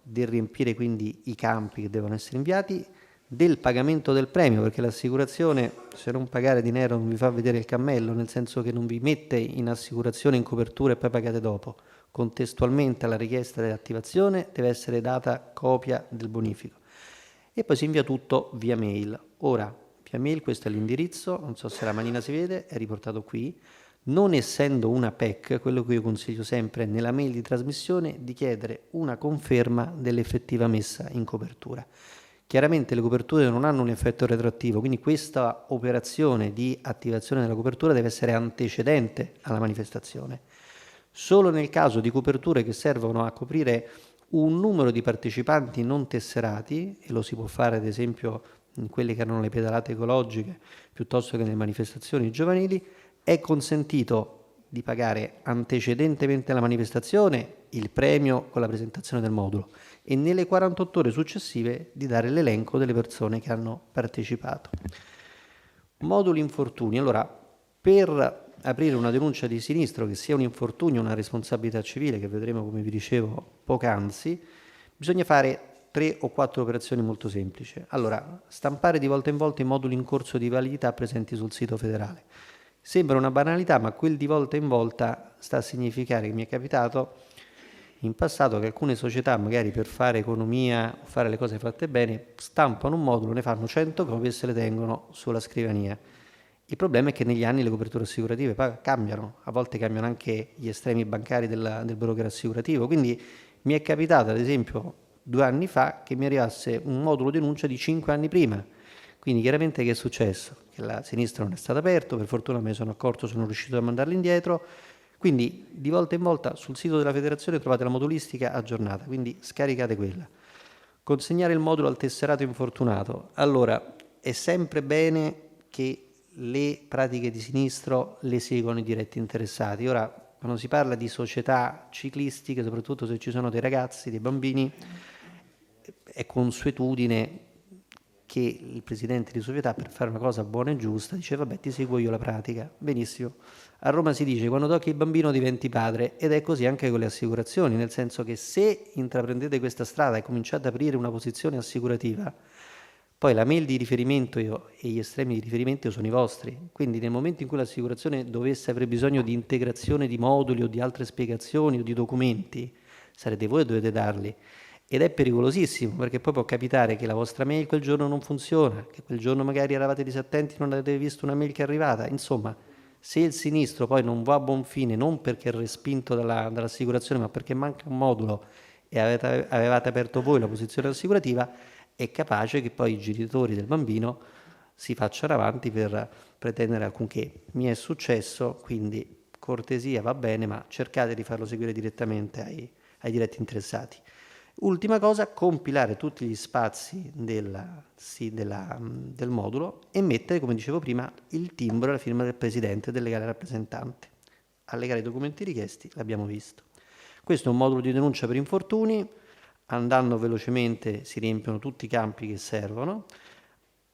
del riempire quindi i campi che devono essere inviati, del pagamento del premio, perché l'assicurazione, se non pagare di nero, non vi fa vedere il cammello, nel senso che non vi mette in assicurazione, in copertura e poi pagate dopo. Contestualmente alla richiesta dell'attivazione deve essere data copia del bonifico e poi si invia tutto via mail. Ora, via mail, questo è l'indirizzo, non so se la manina si vede, è riportato qui. Non essendo una PEC, quello che io consiglio sempre nella mail di trasmissione di chiedere una conferma dell'effettiva messa in copertura. Chiaramente le coperture non hanno un effetto retroattivo, quindi questa operazione di attivazione della copertura deve essere antecedente alla manifestazione. Solo nel caso di coperture che servono a coprire un numero di partecipanti non tesserati, e lo si può fare ad esempio in quelle che erano le pedalate ecologiche piuttosto che nelle manifestazioni giovanili, è consentito di pagare antecedentemente alla manifestazione il premio con la presentazione del modulo e nelle 48 ore successive di dare l'elenco delle persone che hanno partecipato. Moduli infortuni. Allora, per aprire una denuncia di sinistro, che sia un infortunio o una responsabilità civile, che vedremo come vi dicevo poc'anzi, bisogna fare 3 o 4 operazioni molto semplici. Allora, stampare di volta in volta i moduli in corso di validità presenti sul sito federale. Sembra una banalità, ma quel di volta in volta sta a significare che mi è capitato in passato che alcune società, magari per fare economia o fare le cose fatte bene, stampano un modulo, ne fanno 100 copie e se le tengono sulla scrivania. Il problema è che negli anni le coperture assicurative cambiano, a volte cambiano anche gli estremi bancari del broker assicurativo, quindi mi è capitato ad esempio 2 anni fa che mi arrivasse un modulo denuncia di 5 anni prima. Quindi chiaramente che è successo? Che la sinistra non è stato aperto, per fortuna me ne sono accorto, sono riuscito a mandarlo indietro, quindi di volta in volta sul sito della federazione trovate la modulistica aggiornata, quindi scaricate quella. Consegnare il modulo al tesserato infortunato. Allora, è sempre bene che le pratiche di sinistro le seguono i diretti interessati. Ora, quando si parla di società ciclistiche, soprattutto se ci sono dei ragazzi, dei bambini, è consuetudine che il presidente di società, per fare una cosa buona e giusta, dice vabbè, ti seguo io la pratica. Benissimo. A Roma si dice quando tocchi il bambino diventi padre, ed è così anche con le assicurazioni, nel senso che se intraprendete questa strada e cominciate ad aprire una posizione assicurativa, poi la mail di riferimento e gli estremi di riferimento sono i vostri, quindi nel momento in cui l'assicurazione dovesse avere bisogno di integrazione di moduli o di altre spiegazioni o di documenti, sarete voi che dovete darli. Ed è pericolosissimo, perché poi può capitare che la vostra mail quel giorno non funziona, che quel giorno magari eravate disattenti e non avete visto una mail che è arrivata. Insomma, se il sinistro poi non va a buon fine, non perché è respinto dall'assicurazione, ma perché manca un modulo e avevate aperto voi la posizione assicurativa, è capace che poi i genitori del bambino si facciano avanti per pretendere alcunché. Mi è successo, quindi cortesia va bene, ma cercate di farlo seguire direttamente ai diretti interessati. Ultima cosa, compilare tutti gli spazi del modulo e mettere, come dicevo prima, il timbro e la firma del presidente del legale rappresentante. Allegare i documenti richiesti, l'abbiamo visto. Questo è un modulo di denuncia per infortuni. Andando velocemente si riempiono tutti i campi che servono.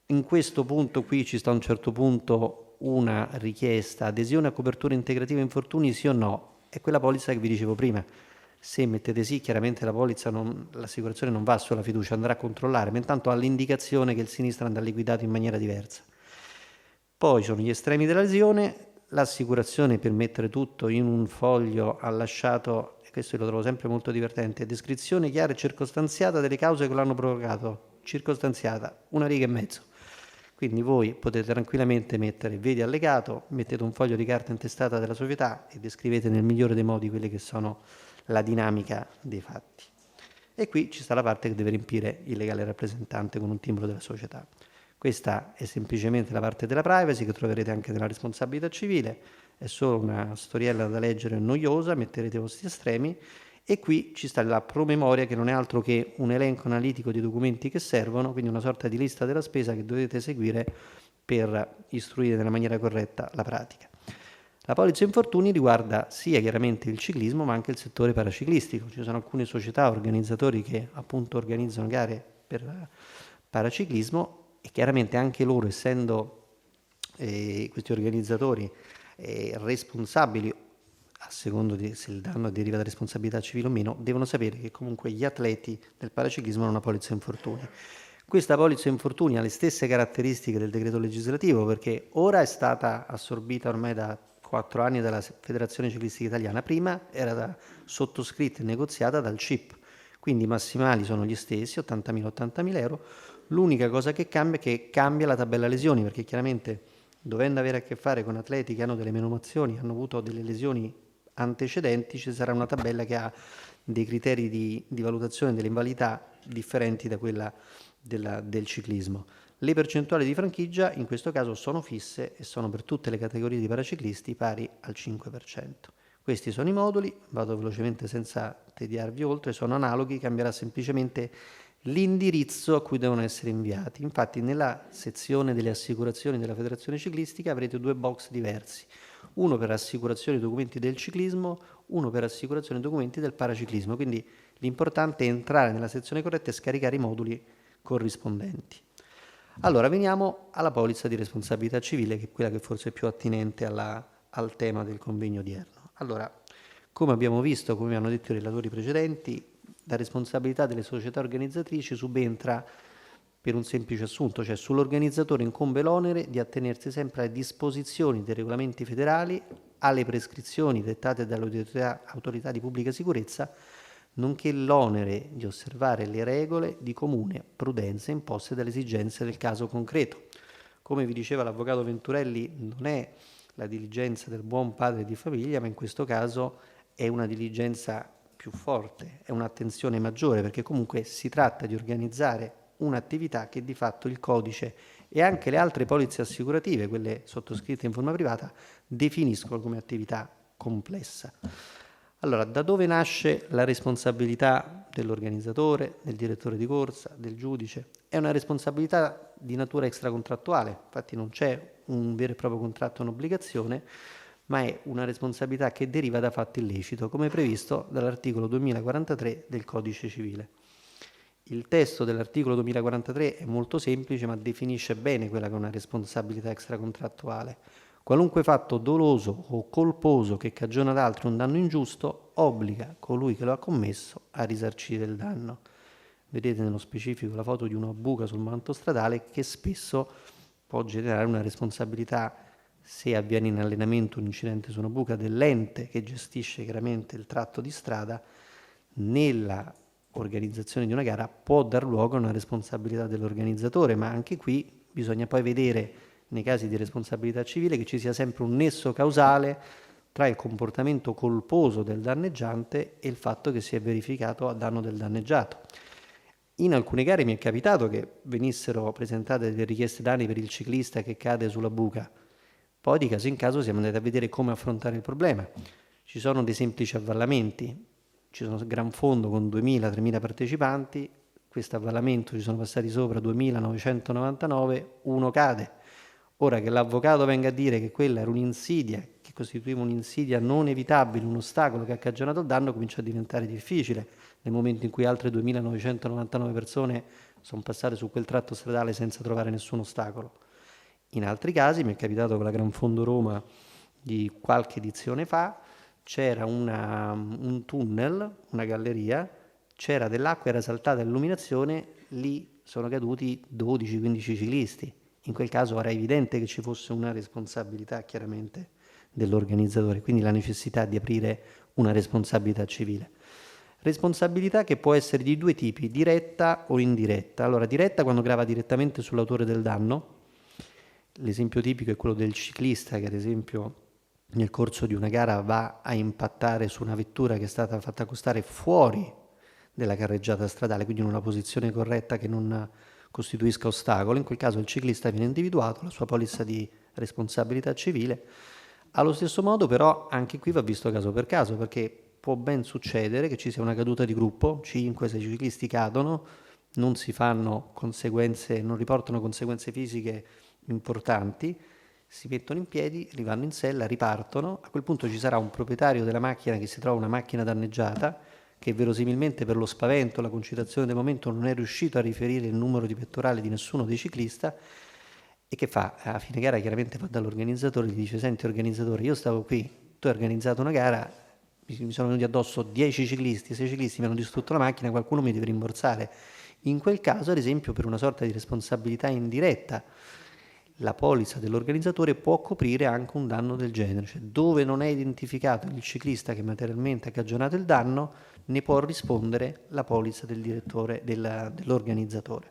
In questo punto qui ci sta a un certo punto una richiesta: adesione a copertura integrativa infortuni, sì o no? È quella polizza che vi dicevo prima. Se mettete sì, chiaramente la polizza l'assicurazione non va sulla fiducia, andrà a controllare, ma intanto ha l'indicazione che il sinistro andrà liquidato in maniera diversa. Poi sono gli estremi della lesione. L'assicurazione, per mettere tutto in un foglio, ha lasciato, e questo lo trovo sempre molto divertente, descrizione chiara e circostanziata delle cause che l'hanno provocato. Circostanziata, 1 riga e mezzo. Quindi voi potete tranquillamente mettere vedi allegato, mettete un foglio di carta intestata della società e descrivete nel migliore dei modi quelle che sono la dinamica dei fatti. E qui ci sta la parte che deve riempire il legale rappresentante con un timbro della società. Questa è semplicemente la parte della privacy che troverete anche nella responsabilità civile, è solo una storiella da leggere noiosa, metterete i vostri estremi e qui ci sta la promemoria, che non è altro che un elenco analitico di documenti che servono, quindi una sorta di lista della spesa che dovete seguire per istruire nella maniera corretta la pratica. La polizza infortuni riguarda sia chiaramente il ciclismo ma anche il settore paraciclistico. Ci sono alcune società, organizzatori che appunto organizzano gare per paraciclismo e chiaramente anche loro, essendo questi organizzatori responsabili, a secondo di se il danno deriva da responsabilità civile o meno, devono sapere che comunque gli atleti del paraciclismo hanno una polizza infortuni. Questa polizza infortuni ha le stesse caratteristiche del decreto legislativo, perché ora è stata assorbita ormai da 4 anni dalla Federazione Ciclistica Italiana, prima era sottoscritta e negoziata dal CIP, quindi i massimali sono gli stessi, 80.000 euro. L'unica cosa che cambia è che cambia la tabella lesioni, perché chiaramente dovendo avere a che fare con atleti che hanno delle menomazioni, hanno avuto delle lesioni antecedenti, ci sarà una tabella che ha dei criteri di valutazione dell'invalidità differenti da quella del ciclismo. Le percentuali di franchigia in questo caso sono fisse e sono per tutte le categorie di paraciclisti pari al 5%. Questi sono i moduli, vado velocemente senza tediarvi oltre, sono analoghi, cambierà semplicemente l'indirizzo a cui devono essere inviati. Infatti nella sezione delle assicurazioni della Federazione Ciclistica avrete 2 box diversi, uno per assicurazione e documenti del ciclismo, uno per assicurazione e documenti del paraciclismo, quindi l'importante è entrare nella sezione corretta e scaricare i moduli corrispondenti. Allora veniamo alla polizza di responsabilità civile, che è quella che forse è più attinente al tema del convegno odierno. Allora, come abbiamo visto, come hanno detto i relatori precedenti, la responsabilità delle società organizzatrici subentra per un semplice assunto, cioè sull'organizzatore incombe l'onere di attenersi sempre alle disposizioni dei regolamenti federali, alle prescrizioni dettate dall'autorità di pubblica sicurezza, nonché l'onere di osservare le regole di comune prudenza imposte dalle esigenze del caso concreto. Come vi diceva l'avvocato Venturelli, non è la diligenza del buon padre di famiglia, ma in questo caso è una diligenza più forte, è un'attenzione maggiore, perché comunque si tratta di organizzare un'attività che di fatto il codice e anche le altre polizze assicurative, quelle sottoscritte in forma privata, definiscono come attività complessa. Allora, da dove nasce la responsabilità dell'organizzatore, del direttore di corsa, del giudice? È una responsabilità di natura extracontrattuale, infatti non c'è un vero e proprio contratto, un'obbligazione, ma è una responsabilità che deriva da fatto illecito, come previsto dall'articolo 2043 del Codice Civile. Il testo dell'articolo 2043 è molto semplice, ma definisce bene quella che è una responsabilità extracontrattuale. Qualunque fatto doloso o colposo che cagiona ad altri un danno ingiusto obbliga colui che lo ha commesso a risarcire il danno. Vedete nello specifico la foto di una buca sul manto stradale che spesso può generare una responsabilità, se avviene in allenamento un incidente su una buca, dell'ente che gestisce chiaramente il tratto di strada nella organizzazione di una gara può dar luogo a una responsabilità dell'organizzatore, ma anche qui bisogna poi vedere nei casi di responsabilità civile che ci sia sempre un nesso causale tra il comportamento colposo del danneggiante e il fatto che si è verificato a danno del danneggiato. In alcune gare mi è capitato che venissero presentate delle richieste danni per il ciclista che cade sulla buca. Poi di caso in caso siamo andati a vedere come affrontare il problema. Ci sono dei semplici avvallamenti, ci sono gran fondo con 2.000-3.000 partecipanti, questo avvallamento ci sono passati sopra 2.999, uno cade. Ora che l'avvocato venga a dire che quella era un'insidia, che costituiva un'insidia non evitabile, un ostacolo che ha cagionato il danno, comincia a diventare difficile nel momento in cui altre 2.999 persone sono passate su quel tratto stradale senza trovare nessun ostacolo. In altri casi, mi è capitato con la Gran Fondo Roma di qualche edizione fa, c'era un tunnel, una galleria, c'era dell'acqua, era saltata l'illuminazione, lì sono caduti 12-15 ciclisti. In quel caso era evidente che ci fosse una responsabilità chiaramente dell'organizzatore, quindi la necessità di aprire una responsabilità civile. Responsabilità che può essere di due tipi, diretta o indiretta. Allora, diretta quando grava direttamente sull'autore del danno. L'esempio tipico è quello del ciclista che ad esempio nel corso di una gara va a impattare su una vettura che è stata fatta accostare fuori della carreggiata stradale, quindi in una posizione corretta che non costituisca ostacolo. In quel caso il ciclista viene individuato, la sua polizza di responsabilità civile. Allo stesso modo però anche qui va visto caso per caso, perché può ben succedere che ci sia una caduta di gruppo, 5-6 ciclisti cadono, non si fanno conseguenze, non riportano conseguenze fisiche importanti, si mettono in piedi, rivanno in sella, ripartono. A quel punto ci sarà un proprietario della macchina che si trova una macchina danneggiata, che verosimilmente per lo spavento, la concitazione del momento non è riuscito a riferire il numero di pettorale di nessuno dei ciclisti, e che fa? A fine gara chiaramente va dall'organizzatore e gli dice: senti organizzatore, io stavo qui, tu hai organizzato una gara, mi sono venuti addosso 10 ciclisti, 6 ciclisti mi hanno distrutto la macchina, qualcuno mi deve rimborsare. In quel caso, ad esempio, per una sorta di responsabilità indiretta, la polizza dell'organizzatore può coprire anche un danno del genere, cioè dove non è identificato il ciclista che materialmente ha cagionato il danno, ne può rispondere la polizza del direttore, dell'organizzatore.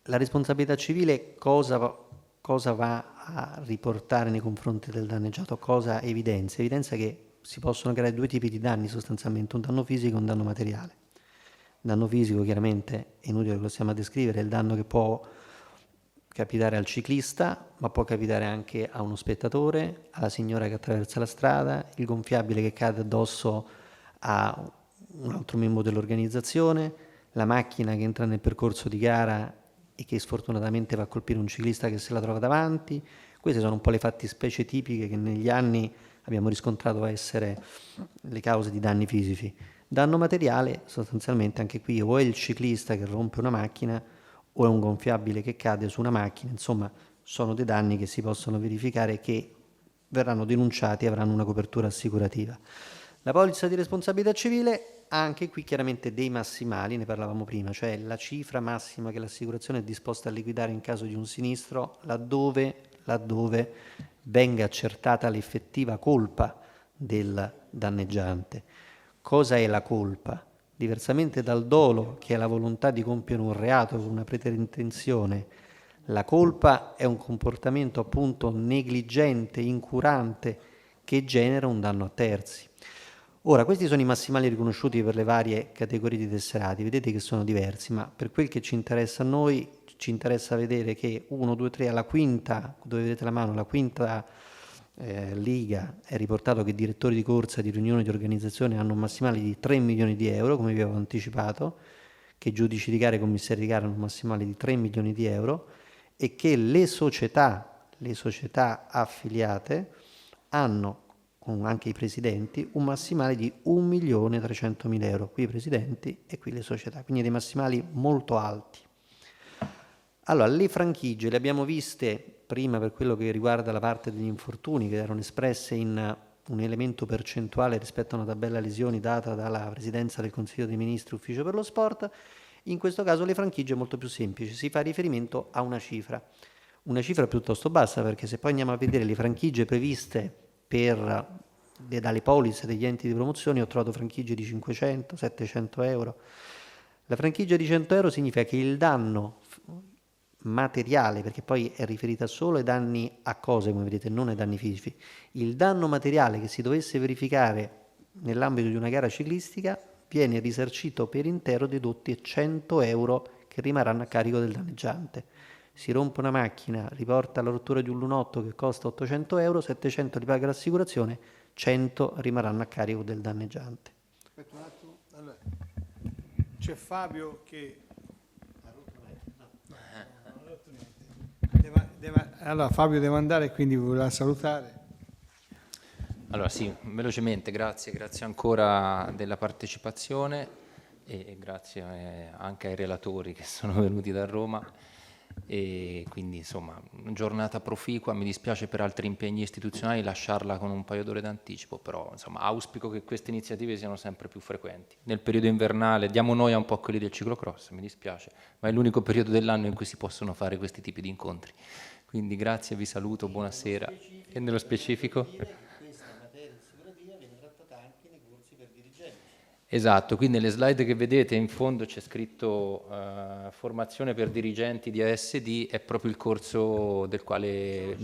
La responsabilità civile cosa va a riportare nei confronti del danneggiato? Cosa evidenzia? Evidenzia che si possono creare due tipi di danni sostanzialmente, un danno fisico e un danno materiale. Danno fisico chiaramente è inutile che lo stiamo a descrivere, è il danno che può capitare al ciclista, ma può capitare anche a uno spettatore, alla signora che attraversa la strada, il gonfiabile che cade addosso a un altro membro dell'organizzazione, la macchina che entra nel percorso di gara e che sfortunatamente va a colpire un ciclista che se la trova davanti. Queste sono un po' le fattispecie tipiche che negli anni abbiamo riscontrato essere le cause di danni fisici. Danno materiale sostanzialmente anche qui o è il ciclista che rompe una macchina o è un gonfiabile che cade su una macchina, insomma sono dei danni che si possono verificare e che verranno denunciati e avranno una copertura assicurativa. La polizza di responsabilità civile ha anche qui chiaramente dei massimali, ne parlavamo prima, cioè la cifra massima che l'assicurazione è disposta a liquidare in caso di un sinistro laddove venga accertata l'effettiva colpa del danneggiante. Cosa è la colpa? Diversamente dal dolo, che è la volontà di compiere un reato con una preterintenzione, la colpa è un comportamento appunto negligente, incurante, che genera un danno a terzi. Ora, questi sono i massimali riconosciuti per le varie categorie di tesserati, vedete che sono diversi, ma per quel che ci interessa a noi, ci interessa vedere che 1, 2, 3 alla quinta, dove vedete la mano, la quinta Liga è riportato che i direttori di corsa di riunioni di organizzazione hanno un massimale di 3 milioni di euro, come vi avevo anticipato, che i giudici di gara e i commissari di gara hanno un massimale di 3 milioni di euro e che le società affiliate hanno, con anche i presidenti, un massimale di 1.300.000 euro, qui i presidenti e qui le società, quindi dei massimali molto alti. Allora, le franchigie le abbiamo viste prima per quello che riguarda la parte degli infortuni, che erano espresse in un elemento percentuale rispetto a una tabella lesioni data dalla Presidenza del Consiglio dei Ministri, Ufficio per lo Sport. In questo caso le franchigie è molto più semplice, si fa riferimento a una cifra piuttosto bassa, perché se poi andiamo a vedere le franchigie previste per dalle polizze degli enti di promozione ho trovato franchigie di 500, 700 euro. La franchigia di 100 euro significa che il danno materiale, perché poi è riferita solo ai danni a cose, come vedete, non ai danni fisici, il danno materiale che si dovesse verificare nell'ambito di una gara ciclistica viene risarcito per intero, dedotti 100 euro che rimarranno a carico del danneggiante. Si rompe una macchina, riporta la rottura di un lunotto che costa 800 euro, 700 li paga l'assicurazione, 100 rimarranno a carico del danneggiante. Aspetta un attimo. Allora, c'è Fabio che... Allora, Fabio deve andare, quindi voleva salutare. Allora sì, velocemente, grazie ancora della partecipazione e grazie anche ai relatori che sono venuti da Roma. E quindi insomma una giornata proficua. Mi dispiace per altri impegni istituzionali lasciarla con un paio d'ore d'anticipo, però insomma auspico che queste iniziative siano sempre più frequenti. Nel periodo invernale diamo noia un po' a quelli del ciclocross, mi dispiace, ma è l'unico periodo dell'anno in cui si possono fare questi tipi di incontri. Quindi grazie, vi saluto, buonasera. E nello specifico? Esatto, qui nelle slide che vedete in fondo c'è scritto formazione per dirigenti di ASD, è proprio il corso del quale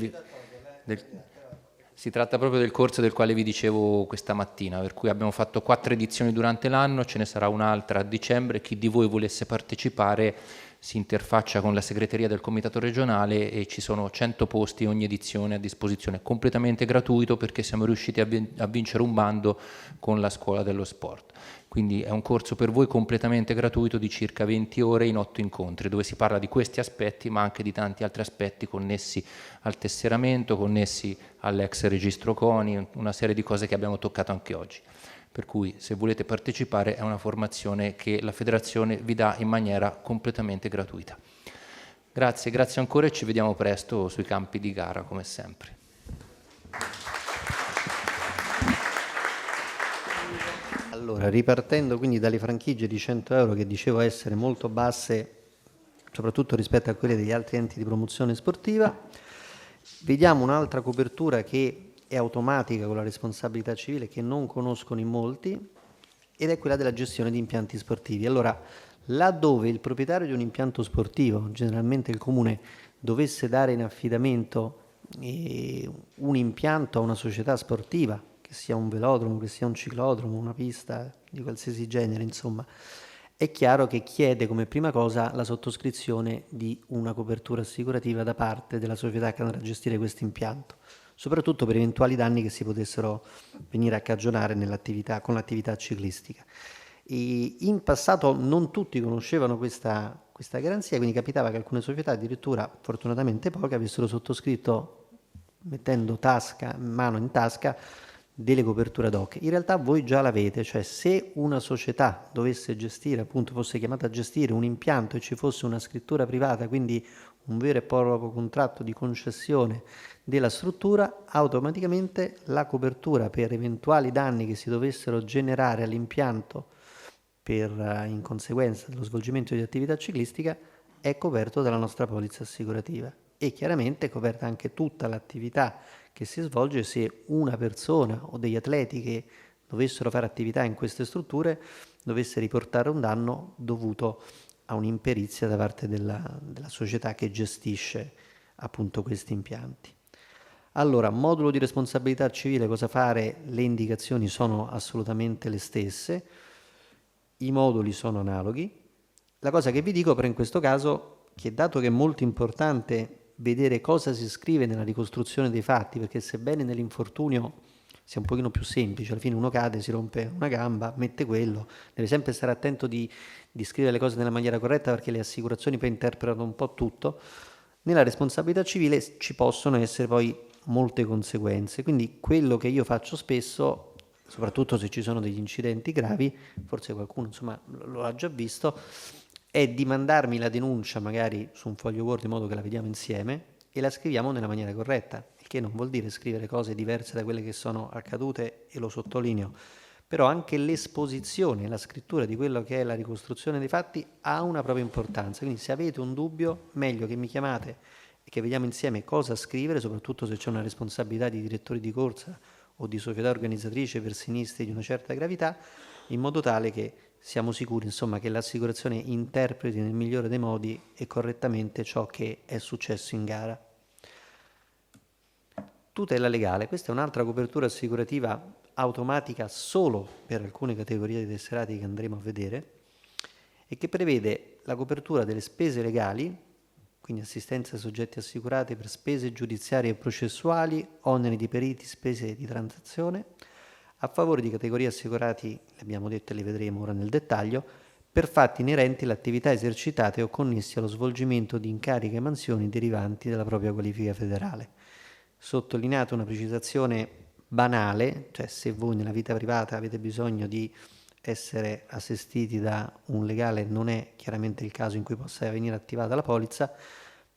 si tratta proprio del corso del quale vi dicevo questa mattina, per cui abbiamo fatto 4 edizioni durante l'anno, ce ne sarà un'altra a dicembre. Chi di voi volesse partecipare si interfaccia con la segreteria del comitato regionale e ci sono 100 posti ogni edizione a disposizione, completamente gratuito, perché siamo riusciti a vincere un bando con la scuola dello sport. Quindi è un corso per voi completamente gratuito di circa 20 ore in 8 incontri, dove si parla di questi aspetti, ma anche di tanti altri aspetti connessi al tesseramento, connessi all'ex registro CONI, una serie di cose che abbiamo toccato anche oggi. Per cui se volete partecipare è una formazione che la federazione vi dà in maniera completamente gratuita. Grazie ancora e ci vediamo presto sui campi di gara come sempre. Allora, ripartendo quindi dalle franchigie di 100 euro che dicevo essere molto basse, soprattutto rispetto a quelle degli altri enti di promozione sportiva, vediamo un'altra copertura che è automatica con la responsabilità civile, che non conoscono in molti, ed è quella della gestione di impianti sportivi. Allora, laddove il proprietario di un impianto sportivo, generalmente il comune, dovesse dare in affidamento un impianto a una società sportiva, che sia un velodromo, che sia un ciclodromo, una pista di qualsiasi genere, insomma, è chiaro che chiede come prima cosa la sottoscrizione di una copertura assicurativa da parte della società che andrà a gestire questo impianto, soprattutto per eventuali danni che si potessero venire a cagionare con l'attività ciclistica. E in passato non tutti conoscevano questa garanzia, quindi capitava che alcune società, addirittura fortunatamente poche, avessero sottoscritto, mettendo mano in tasca, delle coperture ad hoc. In realtà voi già l'avete, cioè se una società dovesse gestire, appunto fosse chiamata a gestire un impianto e ci fosse una scrittura privata, quindi un vero e proprio contratto di concessione della struttura, automaticamente la copertura per eventuali danni che si dovessero generare all'impianto in conseguenza dello svolgimento di attività ciclistica è coperto dalla nostra polizza assicurativa, e chiaramente è coperta anche tutta l'attività che si svolge se una persona o degli atleti che dovessero fare attività in queste strutture dovesse riportare un danno dovuto a un'imperizia da parte della società che gestisce appunto questi impianti. Allora, modulo di responsabilità civile, cosa fare? Le indicazioni sono assolutamente le stesse, i moduli sono analoghi. La cosa che vi dico però in questo caso, che dato che è molto importante vedere cosa si scrive nella ricostruzione dei fatti, perché sebbene nell'infortunio sia un pochino più semplice, alla fine uno cade, si rompe una gamba, mette quello, deve sempre stare attento di scrivere le cose nella maniera corretta, perché le assicurazioni poi interpretano un po' tutto. Nella responsabilità civile ci possono essere poi molte conseguenze, quindi quello che io faccio spesso, soprattutto se ci sono degli incidenti gravi, forse qualcuno insomma lo ha già visto, è di mandarmi la denuncia magari su un foglio Word in modo che la vediamo insieme e la scriviamo nella maniera corretta, il che non vuol dire scrivere cose diverse da quelle che sono accadute, e lo sottolineo, però anche l'esposizione, la scrittura di quello che è la ricostruzione dei fatti ha una propria importanza, quindi se avete un dubbio meglio che mi chiamate e che vediamo insieme cosa scrivere, soprattutto se c'è una responsabilità di direttori di corsa o di società organizzatrice per sinistri di una certa gravità, in modo tale che siamo sicuri, insomma, che l'assicurazione interpreti nel migliore dei modi e correttamente ciò che è successo in gara. Tutela legale, questa è un'altra copertura assicurativa automatica solo per alcune categorie di tesserati che andremo a vedere e che prevede la copertura delle spese legali, quindi assistenza ai soggetti assicurati per spese giudiziarie e processuali, oneri di periti, spese di transazione, a favore di categorie assicurati, le abbiamo detto e li vedremo ora nel dettaglio, per fatti inerenti alle attività esercitate o connessi allo svolgimento di incarichi e mansioni derivanti dalla propria qualifica federale. Sottolineato una precisazione banale, cioè se voi nella vita privata avete bisogno di essere assistiti da un legale, non è chiaramente il caso in cui possa venire attivata la polizza,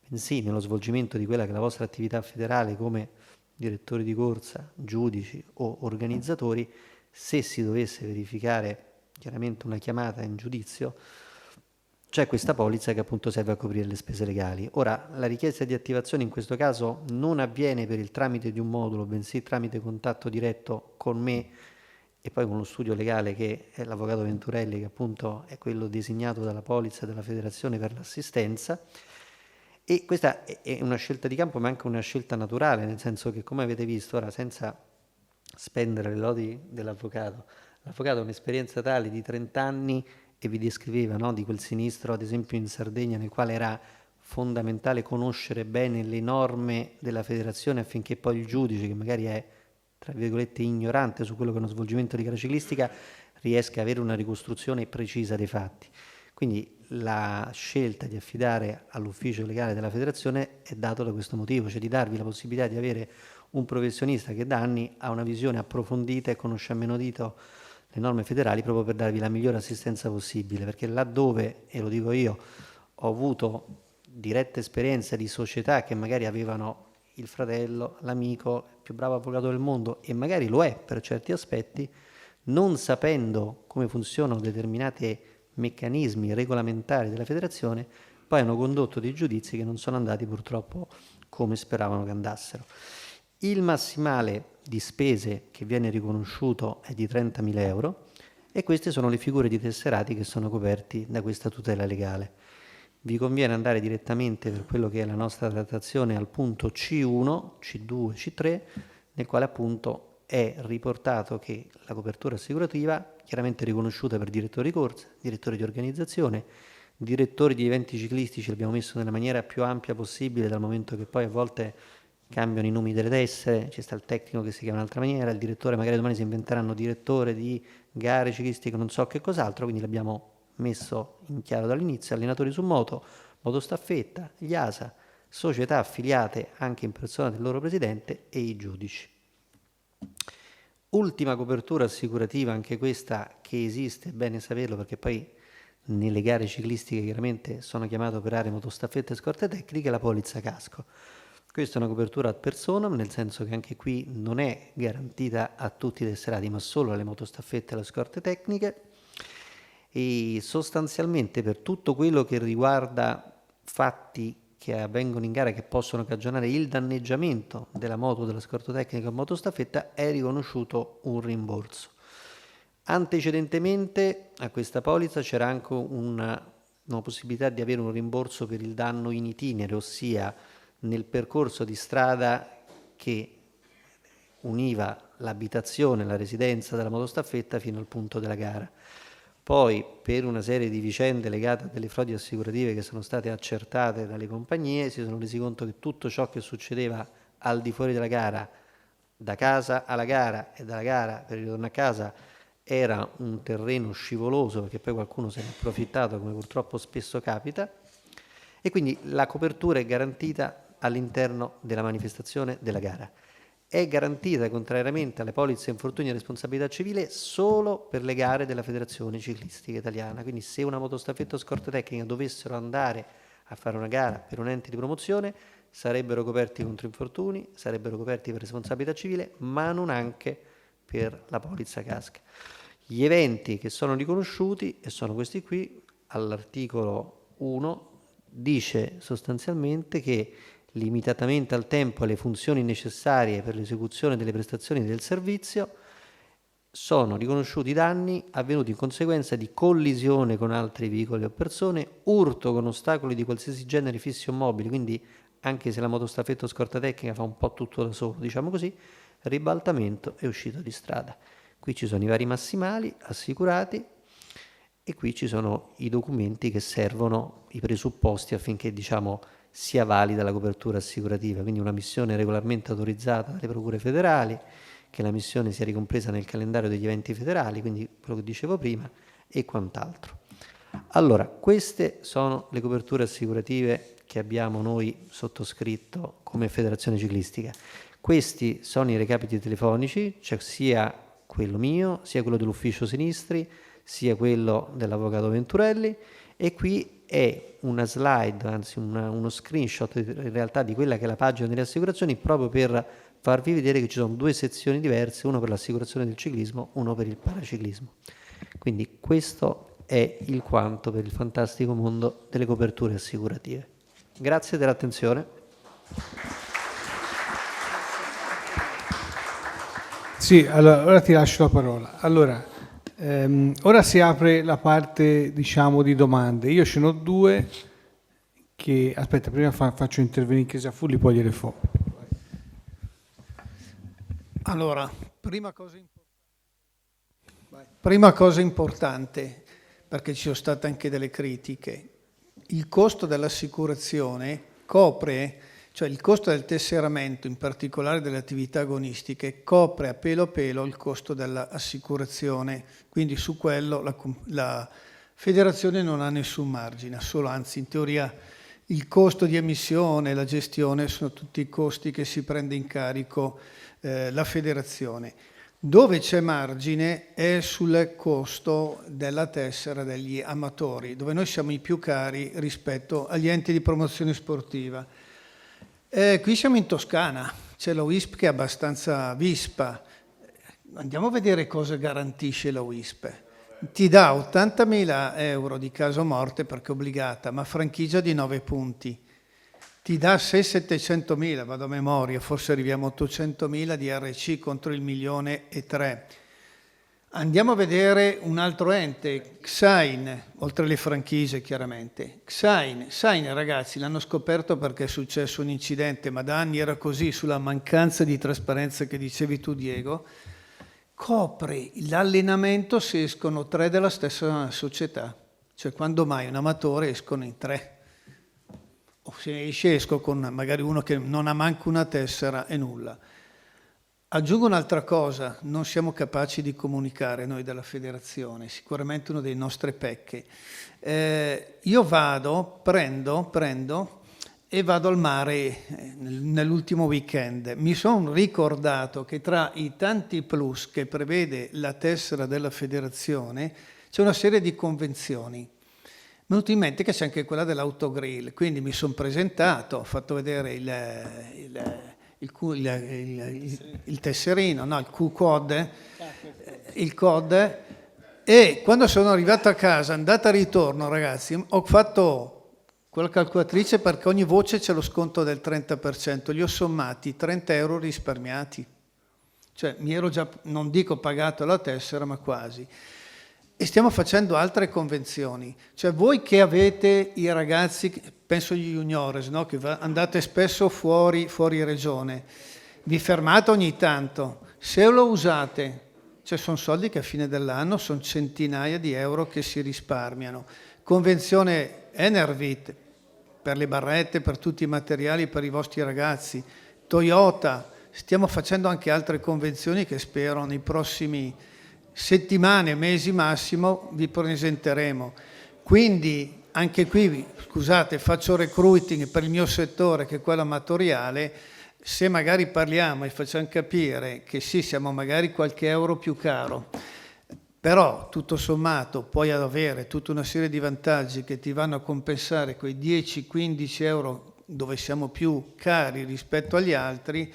bensì nello svolgimento di quella che è la vostra attività federale come direttori di corsa, giudici o organizzatori, se si dovesse verificare chiaramente una chiamata in giudizio, c'è questa polizza che appunto serve a coprire le spese legali. Ora, la richiesta di attivazione in questo caso non avviene per il tramite di un modulo, bensì tramite contatto diretto con me e poi con lo studio legale che è l'avvocato Venturelli, che appunto è quello designato dalla polizza della federazione per l'assistenza. E questa è una scelta di campo, ma anche una scelta naturale, nel senso che, come avete visto, ora senza spendere le lodi dell'avvocato, l'avvocato ha un'esperienza tale di 30 anni e vi descriveva, no, di quel sinistro, ad esempio in Sardegna, nel quale era fondamentale conoscere bene le norme della federazione affinché poi il giudice, che magari è, tra virgolette, ignorante su quello che è uno svolgimento di gara ciclistica, riesca ad avere una ricostruzione precisa dei fatti. Quindi la scelta di affidare all'ufficio legale della federazione è dato da questo motivo, cioè di darvi la possibilità di avere un professionista che da anni ha una visione approfondita e conosce a menadito le norme federali proprio per darvi la migliore assistenza possibile, perché laddove, e lo dico io, ho avuto diretta esperienza di società che magari avevano il fratello, l'amico, il più bravo avvocato del mondo, e magari lo è per certi aspetti, non sapendo come funzionano determinati meccanismi regolamentari della federazione, poi hanno condotto dei giudizi che non sono andati purtroppo come speravano che andassero. Il massimale di spese che viene riconosciuto è di 30.000 euro e queste sono le figure di tesserati che sono coperti da questa tutela legale. Vi conviene andare direttamente per quello che è la nostra trattazione al punto C1, C2, C3, nel quale appunto è riportato che la copertura assicurativa, chiaramente riconosciuta per direttori di corsa, direttori di organizzazione, direttori di eventi ciclistici, l'abbiamo messo nella maniera più ampia possibile, dal momento che poi a volte cambiano i nomi delle tessere, ci sta il tecnico che si chiama in un'altra maniera, il direttore magari domani si inventeranno direttore di gare ciclistiche, non so che cos'altro, quindi l'abbiamo messo in chiaro dall'inizio: allenatori su moto, motostaffetta, gli ASA, società affiliate anche in persona del loro presidente e i giudici. Ultima copertura assicurativa, anche questa che esiste, è bene saperlo perché poi nelle gare ciclistiche chiaramente sono chiamato a operare motostaffette e scorte tecniche, la polizza casco. Questa è una copertura ad personam, nel senso che anche qui non è garantita a tutti i tesserati, ma solo alle motostaffette e alle scorte tecniche, e sostanzialmente per tutto quello che riguarda fatti che avvengono in gara che possono cagionare il danneggiamento della moto, della scorta tecnica o motostaffetta, è riconosciuto un rimborso. Antecedentemente a questa polizza c'era anche una possibilità di avere un rimborso per il danno in itinere, ossia nel percorso di strada che univa l'abitazione, la residenza della motostaffetta fino al punto della gara. Poi, per una serie di vicende legate a delle frodi assicurative che sono state accertate dalle compagnie, si sono resi conto che tutto ciò che succedeva al di fuori della gara, da casa alla gara e dalla gara per il ritorno a casa, era un terreno scivoloso, perché poi qualcuno se ne è approfittato, come purtroppo spesso capita, e quindi la copertura è garantita all'interno della manifestazione della gara. È garantita, contrariamente alle polizze infortuni e responsabilità civile, solo per le gare della Federazione Ciclistica Italiana. Quindi se una motostaffetta o scorta tecnica dovessero andare a fare una gara per un ente di promozione, sarebbero coperti contro infortuni, sarebbero coperti per responsabilità civile, ma non anche per la polizza casca. Gli eventi che sono riconosciuti, e sono questi qui, all'articolo 1, dice sostanzialmente che limitatamente al tempo e alle funzioni necessarie per l'esecuzione delle prestazioni del servizio, sono riconosciuti danni avvenuti in conseguenza di collisione con altri veicoli o persone, urto con ostacoli di qualsiasi genere fissi o mobili, quindi anche se la motostaffetta o scorta tecnica fa un po' tutto da solo, diciamo così, ribaltamento e uscita di strada. Qui ci sono i vari massimali assicurati e qui ci sono i documenti che servono, i presupposti affinché, diciamo, sia valida la copertura assicurativa, quindi una missione regolarmente autorizzata dalle procure federali, che la missione sia ricompresa nel calendario degli eventi federali, quindi quello che dicevo prima, e quant'altro. Allora, queste sono le coperture assicurative che abbiamo noi sottoscritto come federazione ciclistica. Questi sono i recapiti telefonici, cioè sia quello mio, sia quello dell'ufficio sinistri, sia quello dell'avvocato Venturelli, e qui è una slide, anzi uno screenshot in realtà di quella che è la pagina delle assicurazioni, proprio per farvi vedere che ci sono due sezioni diverse, uno per l'assicurazione del ciclismo, uno per il paraciclismo. Quindi questo è il quanto per il fantastico mondo delle coperture assicurative. Grazie dell'attenzione. Sì, allora ora ti lascio la parola. Allora, ora si apre la parte, diciamo, di domande. Io ce n'ho due che... Aspetta, prima faccio intervenire Chiesa Fulli, poi gliele fo. Allora, prima cosa importante, perché ci sono state anche delle critiche, il costo dell'assicurazione copre, cioè il costo del tesseramento, in particolare delle attività agonistiche, copre a pelo il costo dell'assicurazione, quindi su quello la federazione non ha nessun margine, solo anzi in teoria il costo di emissione, la gestione sono tutti i costi che si prende in carico la federazione. Dove c'è margine è sul costo della tessera degli amatori, dove noi siamo i più cari rispetto agli enti di promozione sportiva. Qui siamo in Toscana, c'è la WISP che è abbastanza vispa. Andiamo a vedere cosa garantisce la WISP. Ti dà 80.000 euro di caso morte perché è obbligata, ma franchigia di 9 punti. Ti dà 600-700.000, vado a memoria, forse arriviamo a 800.000 di RC contro il 1.300.000. Andiamo a vedere un altro ente, Xain, oltre alle franchigie chiaramente. Xain ragazzi l'hanno scoperto perché è successo un incidente, ma da anni era così, sulla mancanza di trasparenza che dicevi tu Diego, copre l'allenamento se escono 3 della stessa società, cioè quando mai un amatore escono in 3. O se esco con magari uno che non ha manco una tessera e nulla. Aggiungo un'altra cosa, non siamo capaci di comunicare noi della federazione, sicuramente uno dei nostri pecche. Io prendo e vado al mare nell'ultimo weekend. Mi sono ricordato che tra i tanti plus che prevede la tessera della federazione c'è una serie di convenzioni. Mi è venuto in mente che c'è anche quella dell'autogrill, quindi mi sono presentato, ho fatto vedere il tesserino, no, il Q-code, il code, e quando sono arrivato a casa, andata e ritorno ragazzi, ho fatto quella calcolatrice perché ogni voce c'è lo sconto del 30%, li ho sommati 30 euro risparmiati, cioè mi ero già, non dico pagato la tessera, ma quasi. E stiamo facendo altre convenzioni, cioè voi che avete i ragazzi, penso agli juniores, no? Che andate spesso fuori regione, vi fermate ogni tanto, se lo usate, cioè sono soldi che a fine dell'anno sono centinaia di euro che si risparmiano. Convenzione Enervit per le barrette, per tutti i materiali per i vostri ragazzi, Toyota, stiamo facendo anche altre convenzioni che spero nei prossimi settimane, mesi massimo, vi presenteremo. Quindi anche qui, scusate, faccio recruiting per il mio settore che è quello amatoriale, se magari parliamo e facciamo capire che sì, siamo magari qualche euro più caro, però tutto sommato puoi avere tutta una serie di vantaggi che ti vanno a compensare quei 10-15 euro dove siamo più cari rispetto agli altri.